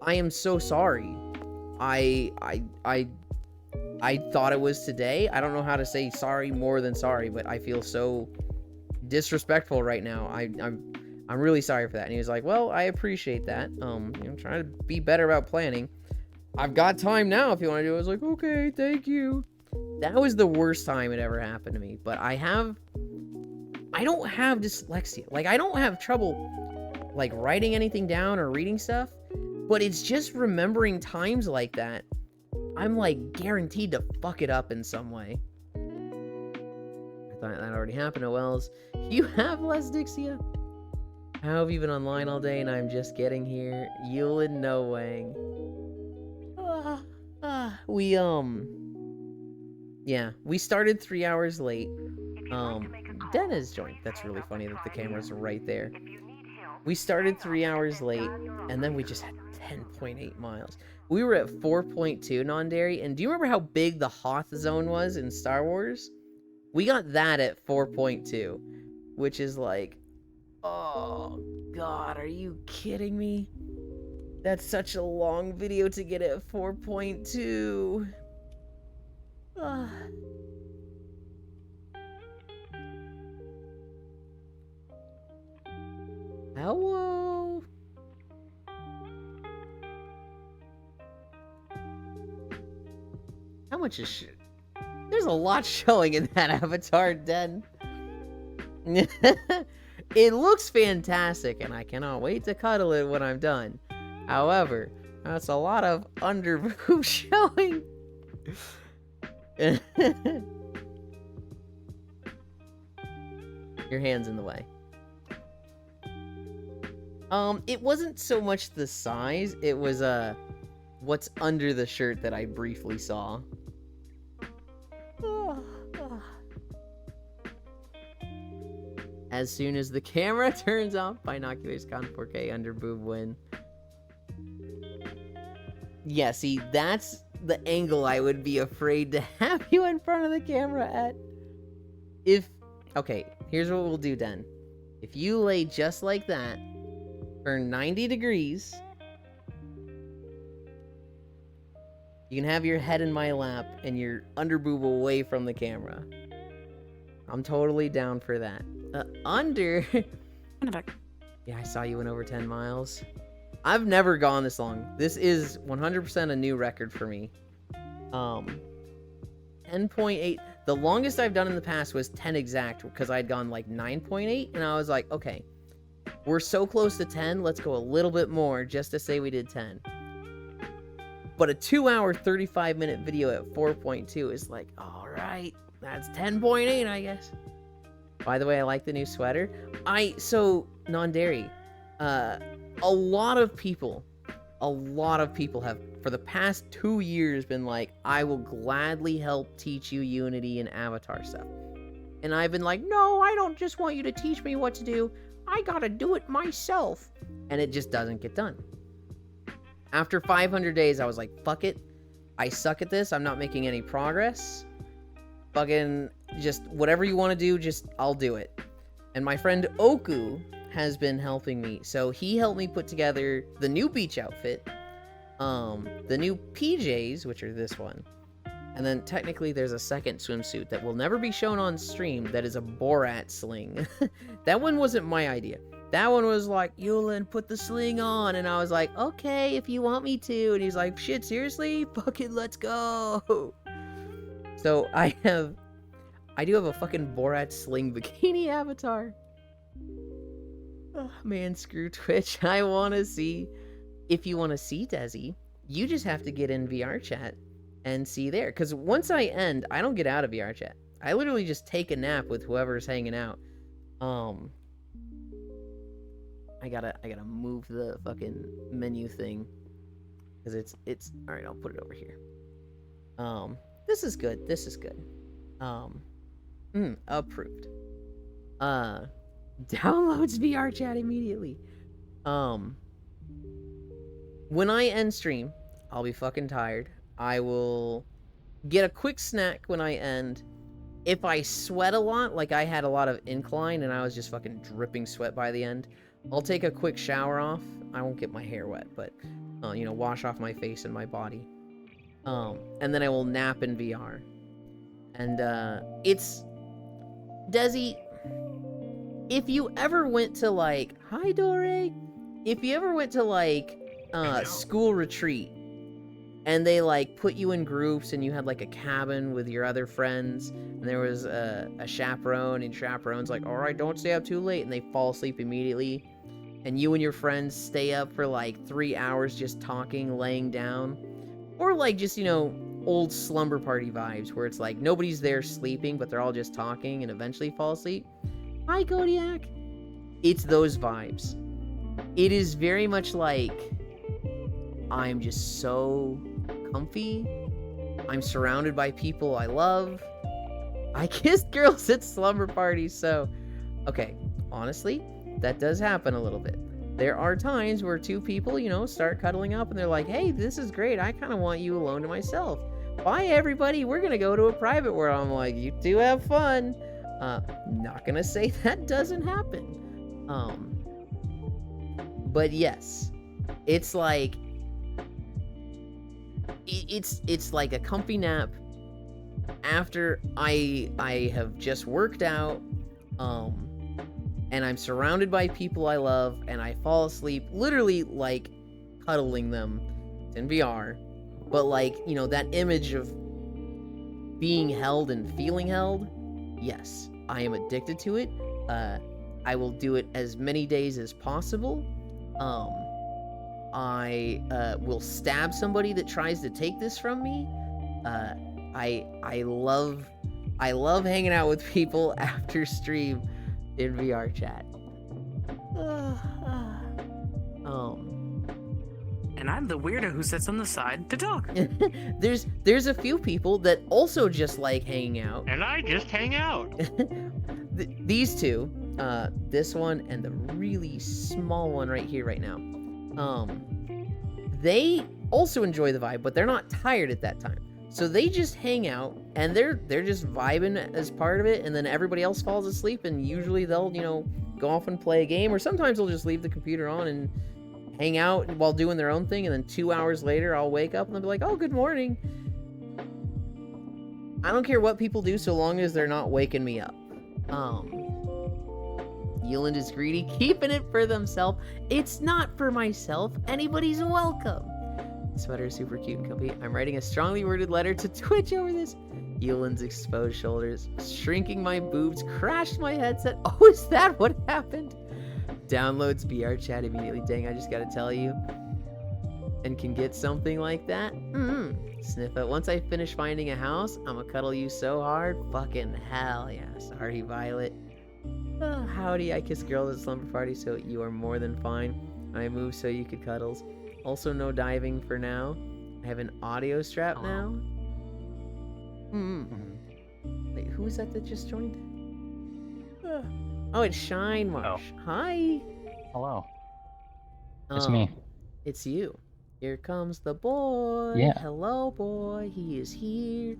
I am so sorry. I thought it was today. I don't know how to say sorry more than sorry, but I feel so disrespectful right now. I'm really sorry for that. And he was like, well, I appreciate that. I'm trying to be better about planning. I've got time now if you want to do it. I was like, okay, thank you. That was the worst time it ever happened to me. But I don't have dyslexia. Like, I don't have trouble, like, writing anything down or reading stuff. But it's just remembering times like that. I'm, like, guaranteed to fuck it up in some way. I thought that already happened to Wells. You have less dyslexia? How have you been online all day and I'm just getting here? Yulin no Wang. We started 3 hours late. Dennis joined. That's really funny that the camera's right there. We started 3 hours late, and then we just had 10.8 miles. We were at 4.2 non-dairy, and do you remember how big the Hoth zone was in Star Wars? We got that at 4.2, which is like, oh god, are you kidding me? That's such a long video to get at 4.2. Hello. How much is There's a lot showing in that avatar den. It looks fantastic, and I cannot wait to cuddle it when I'm done. However, that's a lot of underboob showing. Your hand's in the way. It wasn't so much the size, it was, what's under the shirt that I briefly saw. As soon as the camera turns off, Binoculars Con 4K underboob win. Yeah, see, that's the angle I would be afraid to have you in front of the camera at. Okay, here's what we'll do, Den. If you lay just like that, turn 90 degrees, you can have your head in my lap and your underboob away from the camera. I'm totally down for that. Under... Yeah, I saw you went over 10 miles. I've never gone this long. This is 100% a new record for me. 10.8. The longest I've done in the past was 10 exact, because I'd gone like 9.8, and I was like, okay, we're so close to 10, let's go a little bit more just to say we did 10. But a 2-hour, 35-minute video at 4.2 is like, alright, that's 10.8, I guess. By the way, I like the new sweater. So, non-dairy, a lot of people have, for the past 2 years, been like, I will gladly help teach you Unity and Avatar stuff. And I've been like, no, I don't just want you to teach me what to do. I gotta do it myself. And it just doesn't get done. After 500 days, I was like, fuck it. I suck at this. I'm not making any progress. Fucking just whatever you want to do, I'll do it. And my friend Oku has been helping me. So he helped me put together the new beach outfit, the new PJs, which are this one. And then technically there's a second swimsuit that will never be shown on stream that is a Borat sling. That one wasn't my idea. That one was like, Yulin, put the sling on. And I was like, okay, if you want me to. And he's like, shit, seriously? Fucking let's go. So I do have a fucking Borat sling bikini avatar. Oh, man, screw Twitch. I want to see. If you want to see Desi, you just have to get in VR chat and see there. Because once I end, I don't get out of VR chat. I literally just take a nap with whoever's hanging out. I gotta move the fucking menu thing. Because it's alright, I'll put it over here. This is good. This is good. Approved. Downloads VR chat immediately. When I end stream, I'll be fucking tired. I will get a quick snack when I end. If I sweat a lot, like I had a lot of incline and I was just fucking dripping sweat by the end, I'll take a quick shower off. I won't get my hair wet, but, wash off my face and my body. And then I will nap in VR. And, it's... Desi, if you ever went to, like... Hi, Dore! If you ever went to, like, school retreat, and they, like, put you in groups, and you had, like, a cabin with your other friends, and there was a chaperone, and chaperone's like, alright, don't stay up too late, and they fall asleep immediately, and you and your friends stay up for, like, 3 hours just talking, laying down, or, like, just, old slumber party vibes, where it's like, nobody's there sleeping, but they're all just talking, and eventually fall asleep. Hi, Kodiak! It's those vibes. It is very much like, I'm just so comfy. I'm surrounded by people I love. I kissed girls at slumber parties, so... Okay, honestly, that does happen a little bit. There are times where two people, start cuddling up and they're like, hey, this is great. I kind of want you alone to myself. Bye, everybody. We're going to go to a private where I'm like, you two have fun. Not going to say that doesn't happen. But yes, it's like... It's like a comfy nap after I have just worked out, and I'm surrounded by people I love, and I fall asleep, literally like cuddling them in VR, but like, you know, that image of being held and feeling held, yes, I am addicted to it. I will do it as many days as possible. I will stab somebody that tries to take this from me. I love hanging out with people after stream in VR chat. And I'm the weirdo who sits on the side to talk. There's a few people that also just like hanging out. And I just hang out. These two, this one and the really small one right here right now, they also enjoy the vibe, but they're not tired at that time. So they just hang out and they're just vibing as part of it, and then everybody else falls asleep, and usually they'll, you know, go off and play a game, or sometimes they'll just leave the computer on and hang out while doing their own thing, and then 2 hours later I'll wake up and they'll be like, oh, good morning. I don't care what people do so long as they're not waking me up. Yeland is greedy, keeping it for themselves. It's not for myself. Anybody's welcome. Sweater is super cute and comfy. I'm writing a strongly worded letter to Twitch over this. Yeland's exposed shoulders, shrinking my boobs, crashed my headset. Oh, is that what happened? Downloads VR chat immediately. Dang, I just gotta tell you. And can get something like that? Sniff it. Once I finish finding a house, I'ma cuddle you so hard. Fucking hell yeah. Sorry, Violet. Oh, howdy, I kiss girls at slumber party, so you are more than fine. I move so you could cuddles. Also, no diving for now. I have an audio strap now. Wait, who is that just joined? Oh, it's Shine Marsh. Oh. Hi. Hello. It's me. It's you. Here comes the boy. Yeah. Hello, boy. He is here.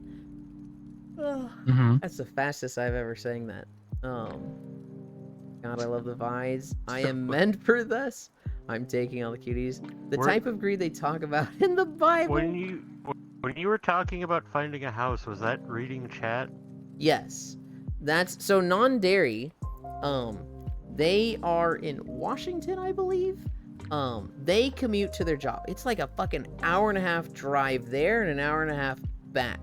Mm-hmm. That's the fastest I've ever sang that. God, I love the vibes. I am meant for this. I'm taking all the cuties. The type of greed they talk about in the Bible. When you were talking about finding a house, was that reading chat? Yes. That's so non-dairy. They are in Washington, I believe. They commute to their job. It's like a fucking hour-and-a-half drive there and an hour-and-a-half back.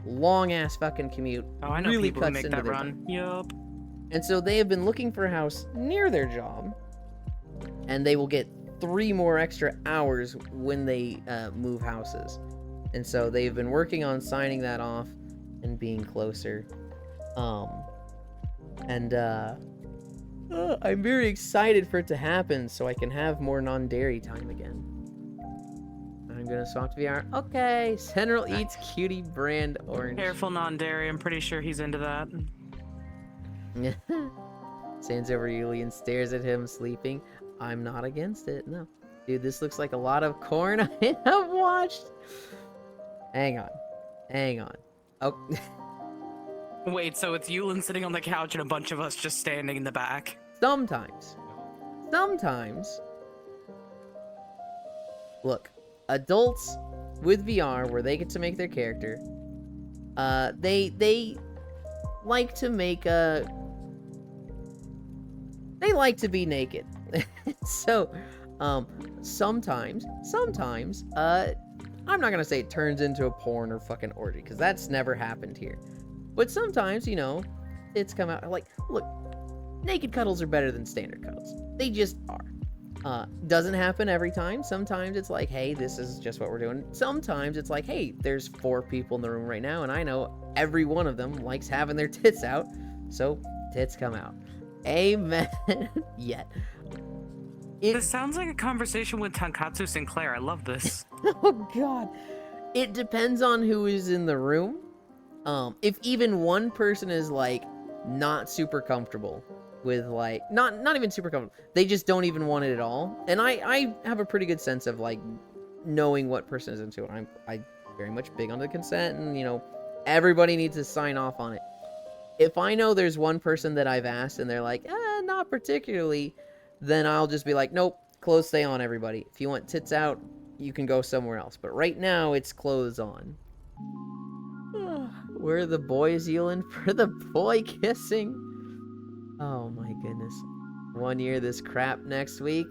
Long ass fucking commute. Oh, I know really people who cuts make into that their run. Yup. And so they have been looking for a house near their job, and they will get 3 more extra hours when they move houses. And so they've been working on signing that off and being closer. I'm very excited for it to happen so I can have more non-dairy time again. I'm gonna swap to VR. Okay, General eats cutie brand orange. Careful, non-dairy. I'm pretty sure he's into that. Stands over Yuli and stares at him sleeping. I'm not against it, no. Dude, this looks like a lot of corn I have watched. Hang on. Oh. Wait, so it's Yulin sitting on the couch and a bunch of us just standing in the back? Sometimes. Look, adults with VR where they get to make their character, they like to make they like to be naked. So, sometimes, I'm not gonna say it turns into a porn or fucking orgy, because that's never happened here. But sometimes, you know, it's come out, like, look, naked cuddles are better than standard cuddles. They just are. Doesn't happen every time. Sometimes it's like, hey, this is just what we're doing. Sometimes it's like, hey, there's 4 people in the room right now, and I know every one of them likes having their tits out, so tits come out. Amen. Yet. This sounds like a conversation with Tankatsu Sinclair. I love this. Oh god. It depends on who is in the room. If even one person is like not super comfortable with like not even super comfortable, they just don't even want it at all. And I have a pretty good sense of like knowing what person is into it. I very much big on the consent, and you know, everybody needs to sign off on it. If I know there's one person that I've asked and they're like, not particularly, then I'll just be like, nope, clothes stay on, everybody. If you want tits out, you can go somewhere else. But right now, it's clothes on. Where are the boys yelling for the boy kissing? Oh my goodness. 1 year this crap next week.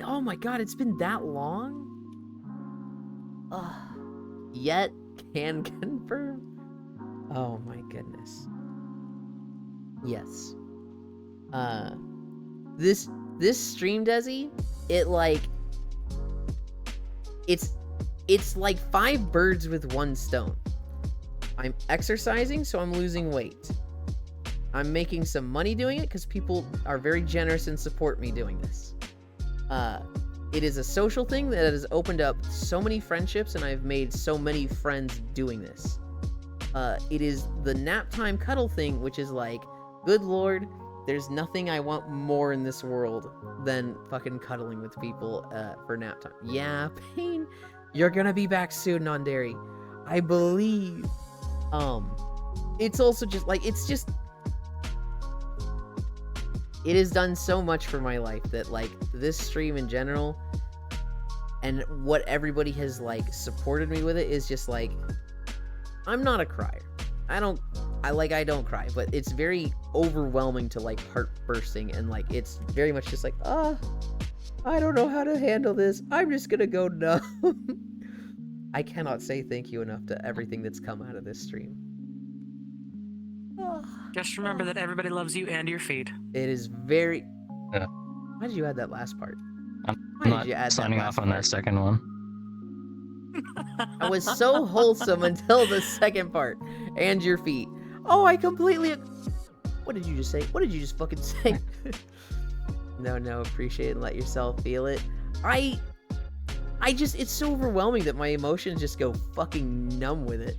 Oh my god, it's been that long? Yet can confirm? Oh my goodness. Yes. This stream, Desi, it's like 5 birds with 1 stone. I'm exercising, so I'm losing weight. I'm making some money doing it because people are very generous and support me doing this. It is a social thing that has opened up so many friendships, and I've made so many friends doing this. It is the nap time cuddle thing, which is like, good lord, there's nothing I want more in this world than fucking cuddling with people for nap time. Yeah, Pain, you're gonna be back soon, Nondary. I believe. It's also just like, it has done so much for my life that like this stream in general and what everybody has like supported me with it is just like, I'm not a crier. I don't cry, but it's very overwhelming to like heart bursting, and like it's very much just like, I don't know how to handle this. I'm just gonna go numb. I cannot say thank you enough to everything that's come out of this stream. Just remember that everybody loves you and your feet. It is very... Yeah. Why did you add that last part? I'm Why not did you add signing that off last on that part? second one. I was so wholesome until the second part. And your feet. Oh, I completely... What did you just say? What did you just fucking say? No, appreciate it and let yourself feel it. I just... It's so overwhelming that my emotions just go fucking numb with it.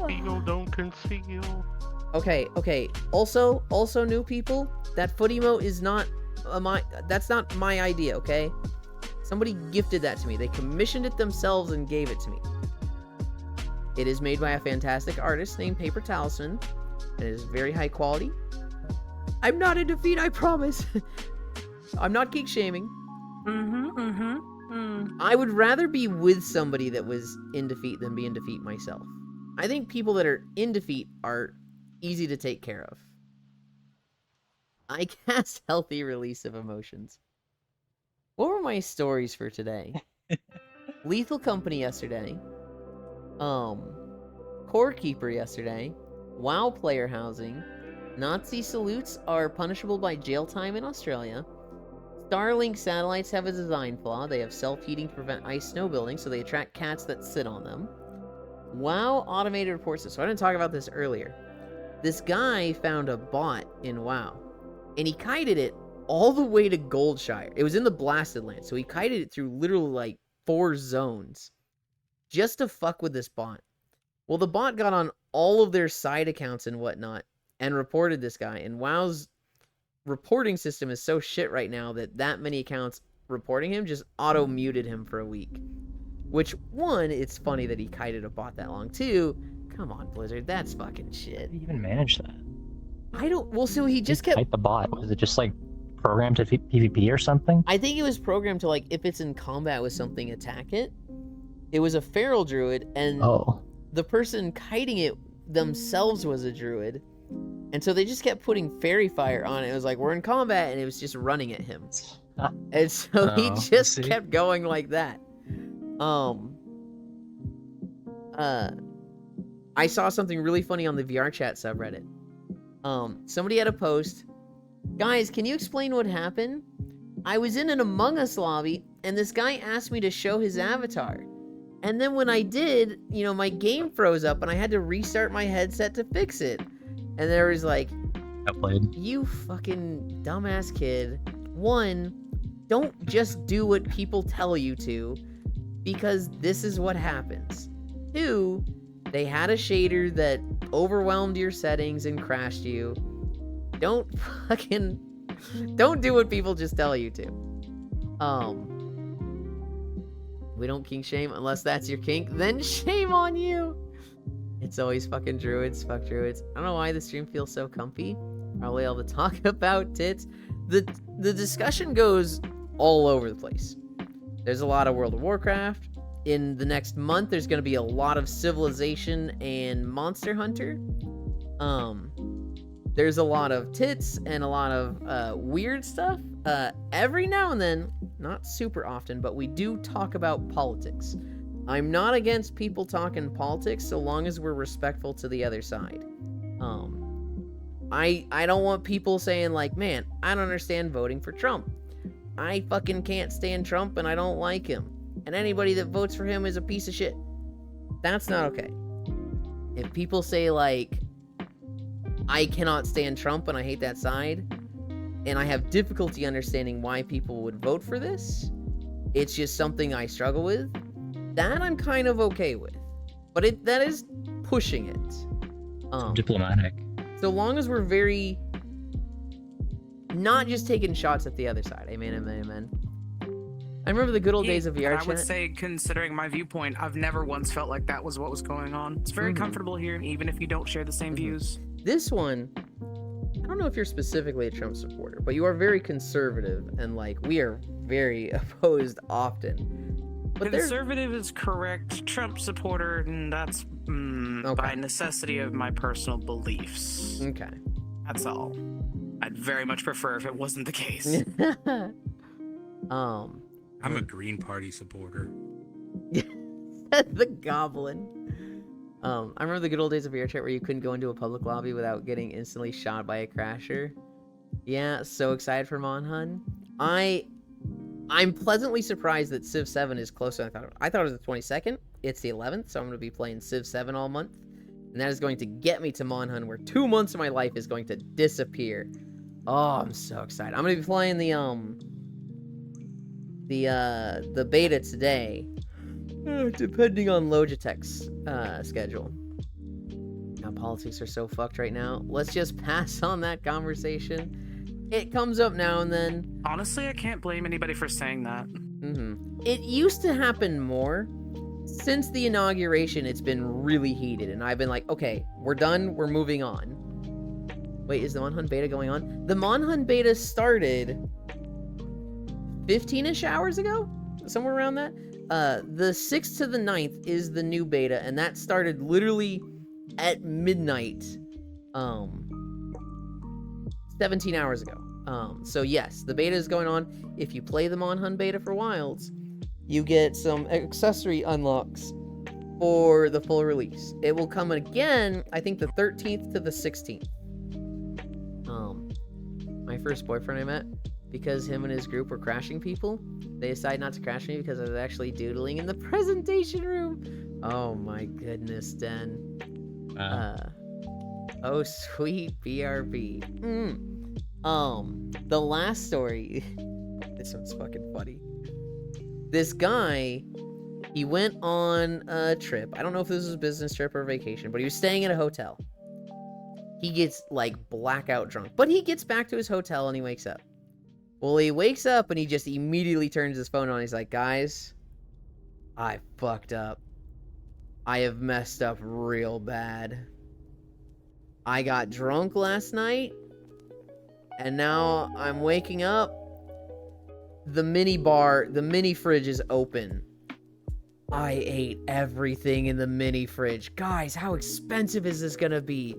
Feel, don't conceal. Okay. Also, new people, that foot emote is not that's not my idea, okay? Somebody gifted that to me. They commissioned it themselves and gave it to me. It is made by a fantastic artist named Paper Talisman, and it is very high quality. I'm not in defeat, I promise. I'm not geek shaming. I would rather be with somebody that was in defeat than be in defeat myself. I think people that are in defeat are easy to take care of. I cast healthy release of emotions. What were my stories for today? Lethal Company yesterday. Core Keeper yesterday. WoW player housing. Nazi salutes are punishable by jail time in Australia. Starlink satellites have a design flaw. They have self-heating to prevent ice snow building, so they attract cats that sit on them. WoW automated reports this. So I didn't talk about this earlier. This guy found a bot in WoW, and he kited it all the way to Goldshire. It was in the Blasted Land, so he kited it through literally like 4 zones just to fuck with this bot. Well, the bot got on all of their side accounts and whatnot and reported this guy, and WoW's reporting system is so shit right now that many accounts reporting him just auto-muted him for a week. Which, 1, it's funny that he kited a bot that long. 2, come on, Blizzard, that's fucking shit. How do you even manage that? I don't... Well, so he just kept... Type the bot. Was it just like programmed to PvP or something? I think it was programmed to, like, if it's in combat with something, attack it. It was a feral druid, and the person kiting it themselves was a druid. And so they just kept putting fairy fire on it. It was like, we're in combat, and it was just running at him. And so he just kept going like that. I saw something really funny on the VRChat subreddit. Somebody had a post. Guys, can you explain what happened? I was in an Among Us lobby, and this guy asked me to show his avatar. And then when I did, you know, my game froze up, and I had to restart my headset to fix it. And there was like, you fucking dumbass kid. 1, don't just do what people tell you to, because this is what happens. 2, they had a shader that overwhelmed your settings and crashed you. Don't do what people just tell you to. We don't kink shame unless that's your kink, then shame on you. It's always fucking druids, fuck druids. I don't know why the stream feels so comfy. Probably all the talk about tits. The discussion goes all over the place. There's a lot of World of Warcraft. in the next month, there's going to be a lot of Civilization and Monster Hunter. There's a lot of tits and a lot of weird stuff. Every now and then, not super often, but we do talk about politics. I'm not against people talking politics so long as we're respectful to the other side. I don't want people saying like, man, I don't understand voting for Trump. I fucking can't stand Trump and I don't like him. And anybody that votes for him is a piece of shit. That's not okay. If people say like, I cannot stand Trump and I hate that side, and I have difficulty understanding why people would vote for this, it's just something I struggle with, that I'm kind of okay with. But that is pushing it. Diplomatic. So long as we're very not just taking shots at the other side. Amen, amen, amen. I remember the good old days of VR I would chat. say, considering my viewpoint, I've never once felt like that was what was going on. It's very comfortable here, even if you don't share the same views. This one, I don't know if you're specifically a Trump supporter, but you are very conservative, and like we are very opposed often. But Conservative is correct. Trump supporter, and that's by necessity of my personal beliefs. Okay. That's all. I'd very much prefer if it wasn't the case. I'm a Green Party supporter. The goblin. I remember the good old days of VR chat where you couldn't go into a public lobby without getting instantly shot by a crasher. Yeah, so excited for Monhun. I'm pleasantly surprised that Civ 7 is closer than I thought. I thought it was the 22nd. It's the 11th, so I'm going to be playing Civ 7 all month. And that is going to get me to Monhun, where 2 months of my life is going to disappear. Oh, I'm so excited. I'm going to be playing the beta today, depending on Logitech's schedule. Now, politics are so fucked right now. Let's just pass on that conversation. It comes up now and then. Honestly, I can't blame anybody for saying that. It used to happen more. Since the inauguration, it's been really heated, and I've been like, okay, we're done, we're moving on. Wait, is the Monhun beta going on? The Monhun beta started 15-ish hours ago? Somewhere around that? The 6th to the 9th is the new beta, and that started literally at midnight, 17 hours ago. So yes, the beta is going on. If you play the Monhun beta for Wilds, you get some accessory unlocks for the full release. It will come again, I think the 13th to the 16th. My first boyfriend I met, because him and his group were crashing people, they decided not to crash me because I was actually doodling in the presentation room. Oh my goodness, Den. Oh sweet BRB. The last story. This one's fucking funny. This guy, he went on a trip. I don't know if this was a business trip or vacation, but he was staying at a hotel. He gets like blackout drunk, but he gets back to his hotel and he wakes up. Well, he wakes up and he just immediately turns his phone on. He's like, guys, I fucked up. I have messed up real bad. I got drunk last night, and now I'm waking up. The mini fridge is open. I ate everything in the mini fridge. Guys, how expensive is this gonna be?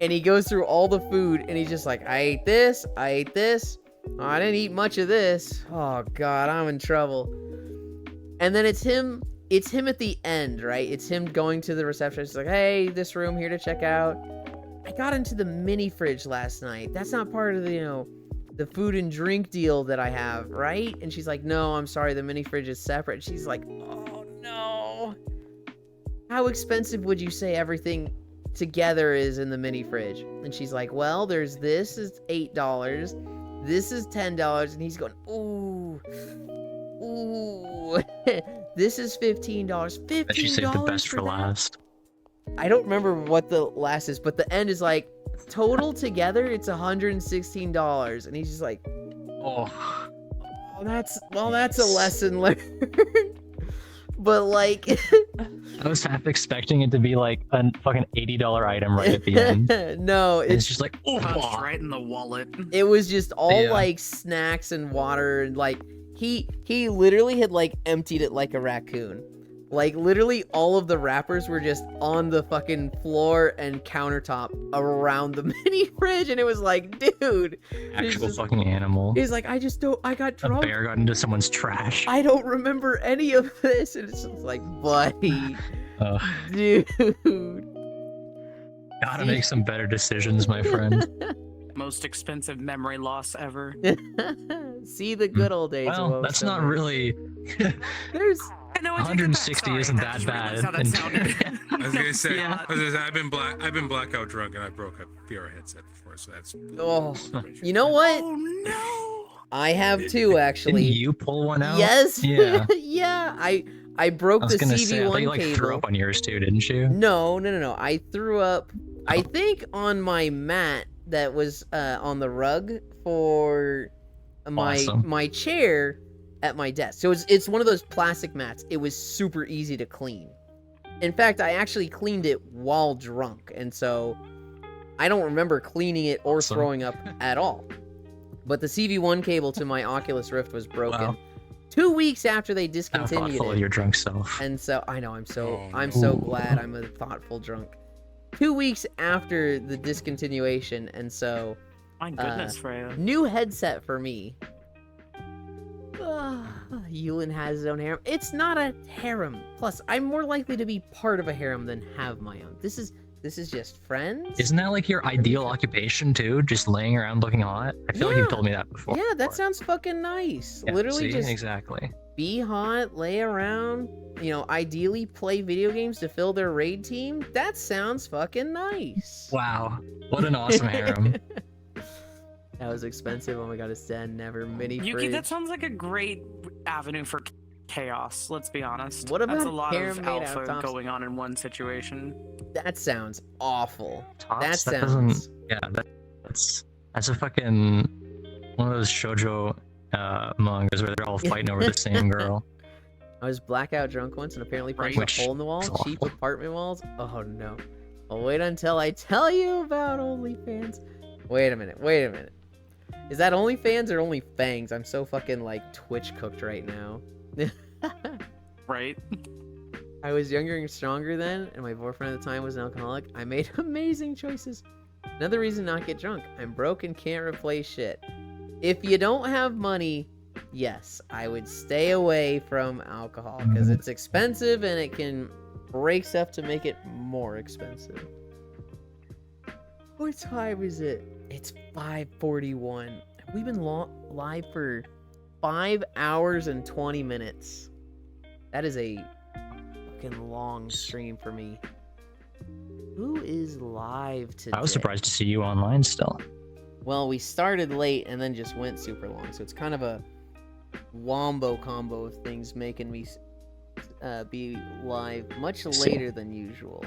And he goes through all the food, and he's just like, I ate this. Oh, I didn't eat much of this. Oh God, I'm in trouble. And then it's him at the end, right? It's him going to the receptionist. He's like, hey, this room here to check out. I got into the mini fridge last night. That's not part of the, the food and drink deal that I have, right? And she's like, no, I'm sorry, the mini fridge is separate. She's like, oh no. How expensive would you say everything together is in the mini fridge? And she's like, well, there's this is $8. This is $10. And he's going, ooh. This is $15. $15. Bet you saved the best for last. I don't remember what the last is, but the end is like, total together, it's $116. And he's just like, oh, that's a lesson learned. But like, I was half expecting it to be like a fucking $80 item right at the end. No, it's just like, oh, punched right in the wallet. It was just all like snacks and water, and like he literally had like emptied it like a raccoon. Like, literally all of the wrappers were just on the fucking floor and countertop around the mini fridge, and it was like, dude. Actual just- fucking animal. He's like, I got A drunk. bear got into someone's trash. I don't remember any of this. And it's just like, buddy. Ugh. Dude. Gotta make some better decisions, my friend. Most expensive memory loss ever. See the good old days. Well, of that's not Summer. really. There's. I know, I take it back. 160 Sorry, isn't I that just realized bad. how that sounded. I was gonna say, Yeah. I've been blackout drunk and I broke a VR headset before, so that's. Oh, you know what? Oh no! I have two actually. Didn't you pull one out? Yes. Yeah. Yeah. I broke I was the gonna CV1 say, I thought you like cable. threw up on yours too, didn't you? No. I threw up. I think on my mat that was on the rug for Awesome. my chair at my desk. So it's one of those plastic mats. It was super easy to clean. In fact, I actually cleaned it while drunk, and so I don't remember cleaning it or Awesome. throwing up at all. But the CV1 cable to my Oculus Rift was broken Wow. 2 weeks after they How discontinued thoughtful it. of your drunk self. And so I know I'm so Oh, no. glad I'm a thoughtful drunk. 2 weeks after the discontinuation, and so My goodness, Freya. new headset for me. Yulin has his own harem. It's not a harem. Plus, I'm more likely to be part of a harem than have my own. This is just friends. Isn't that like your ideal occupation too? Just laying around looking hot? I feel like Yeah. you've told me that before. Yeah, that sounds fucking nice. Yeah, Literally see? just Exactly. be hot, lay around, ideally play video games to fill their raid team. That sounds fucking nice. Wow. What an awesome harem. That was expensive. Oh my god, it's dead. Never mini Yuki, fridge. that sounds like a great avenue for chaos. Let's be honest. What That's about a lot harem of made out of alpha tops? going on in one situation. That sounds awful. Tops? That doesn't. sounds. Yeah, that's a fucking one of those shoujo mangas where they're all fighting over the same girl. I was blackout drunk once and apparently punched Which a hole in the wall. is Cheap awful. apartment walls. Oh no. Well, wait until I tell you about OnlyFans. Wait a minute. Is that OnlyFans or OnlyFangs? I'm so fucking like Twitch cooked right now. Right? I was younger and stronger then, and my boyfriend at the time was an alcoholic. I made amazing choices. Another reason not get drunk. I'm broke and can't replace shit. If you don't have money, yes, I would stay away from alcohol because it's expensive and it can break stuff to make it more expensive. What time is it? It's 5:41. We've been live for 5 hours and 20 minutes. That is a fucking long stream for me. Who is live today? I was surprised to see you online still. Well, we started late and then just went super long, so it's kind of a wombo combo of things making me be live much later than usual.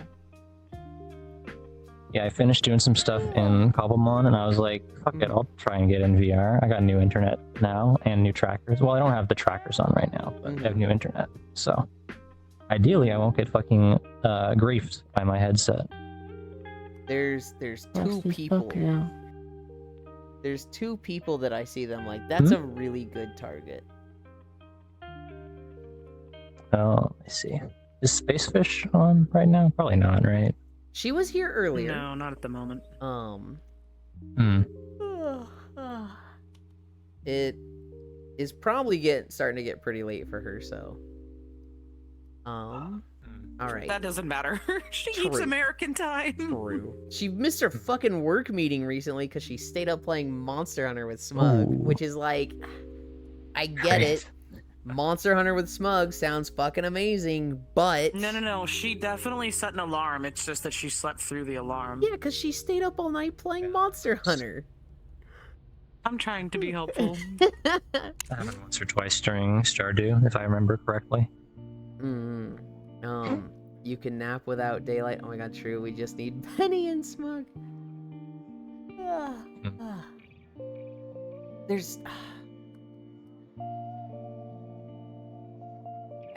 Yeah, I finished doing some stuff in Cobblemon and I was like, fuck it, I'll try and get in VR. I got new internet now and new trackers. Well, I don't have the trackers on right now, but I have new internet. So ideally I won't get fucking griefed by my headset. There's two people. There's two people that I see them like, that's a really good target. Oh, let me see. Is Spacefish on right now? Probably not, right? She was here earlier. No, not at the moment. Hmm. It is probably starting to get pretty late for her, so. All right. That doesn't matter. She True. eats American time. True. She missed her fucking work meeting recently because she stayed up playing Monster Hunter with Smug, Ooh. which is like, I get it. Monster Hunter with Smug sounds fucking amazing, but No. She definitely set an alarm. It's just that she slept through the alarm. yeah, because she stayed up all night playing Monster Hunter. I'm trying to be helpful. That happened once or twice during Stardew, if I remember correctly. You can nap without daylight. Oh my god, true. We just need Penny and Smug. There's.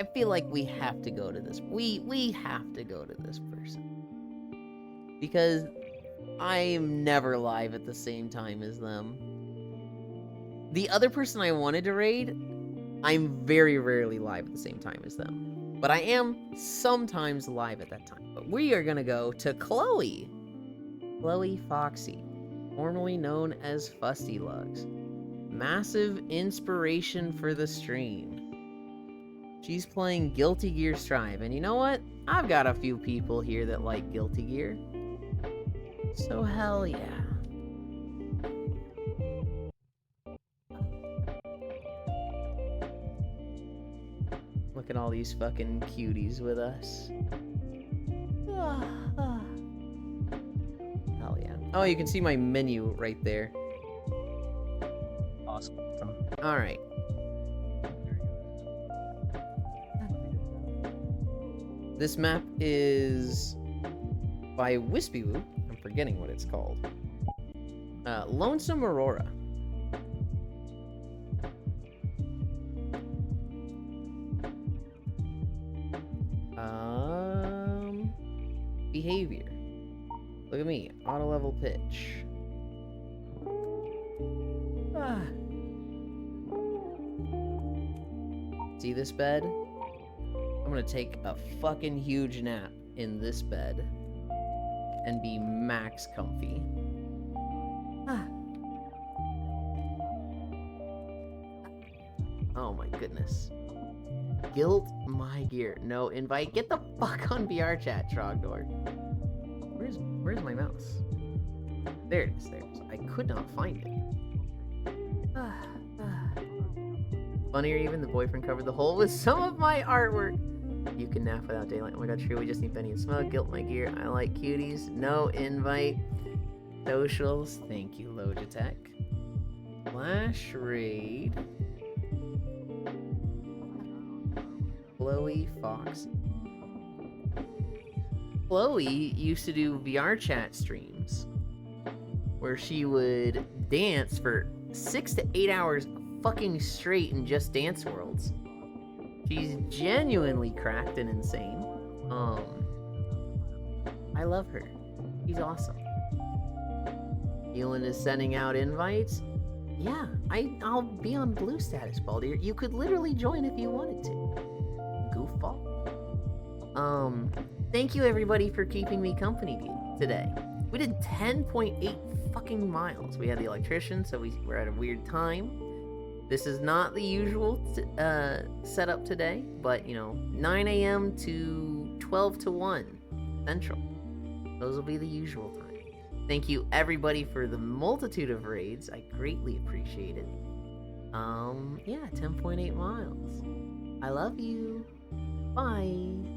I feel like we have to go to this. We have to go to this person because I am never live at the same time as them. The other person I wanted to raid, I'm very rarely live at the same time as them. But I am sometimes live at that time. But we are going to go to Chloe. Chloe Foxy, formerly known as Fusty Lugs. Massive inspiration for the stream. She's playing Guilty Gear Strive. And you know what? I've got a few people here that like Guilty Gear. So hell yeah. Look at all these fucking cuties with us. Hell yeah. Oh, you can see my menu right there. Awesome. Alright. This map is by Wispy Woo. I'm forgetting what it's called. Lonesome Aurora. Behavior. Look at me. Auto level pitch. See this bed? I'm gonna take a fucking huge nap in this bed and be max comfy. Oh my goodness. Guilt my gear. No invite. Get the fuck on VR chat, Trogdor. Where's my mouse? There it is. There it is. I could not find it. Funnier even, the boyfriend covered the hole with some of my artwork. You can nap without daylight. Oh my god, true. We just need Benny and Smug. Guilt my gear. I like cuties. No invite. Socials. Thank you, Logitech. Flash raid. Chloe Fox. Chloe used to do VR chat streams where she would dance for 6 to 8 hours fucking straight in Just Dance Worlds. She's genuinely cracked and insane. I love her. She's awesome. Elon is sending out invites. Yeah, I'll be on blue status, Baldur. You could literally join if you wanted to. Goofball. Thank you everybody for keeping me company today. We did 10.8 fucking miles. We had the electrician, so we're at a weird time. This is not the usual setup today, but you know, 9 a.m. to 12 to 1 Central. Those will be the usual time. Thank you everybody for the multitude of raids. I greatly appreciate it. Yeah, 10.8 miles. I love you. Bye.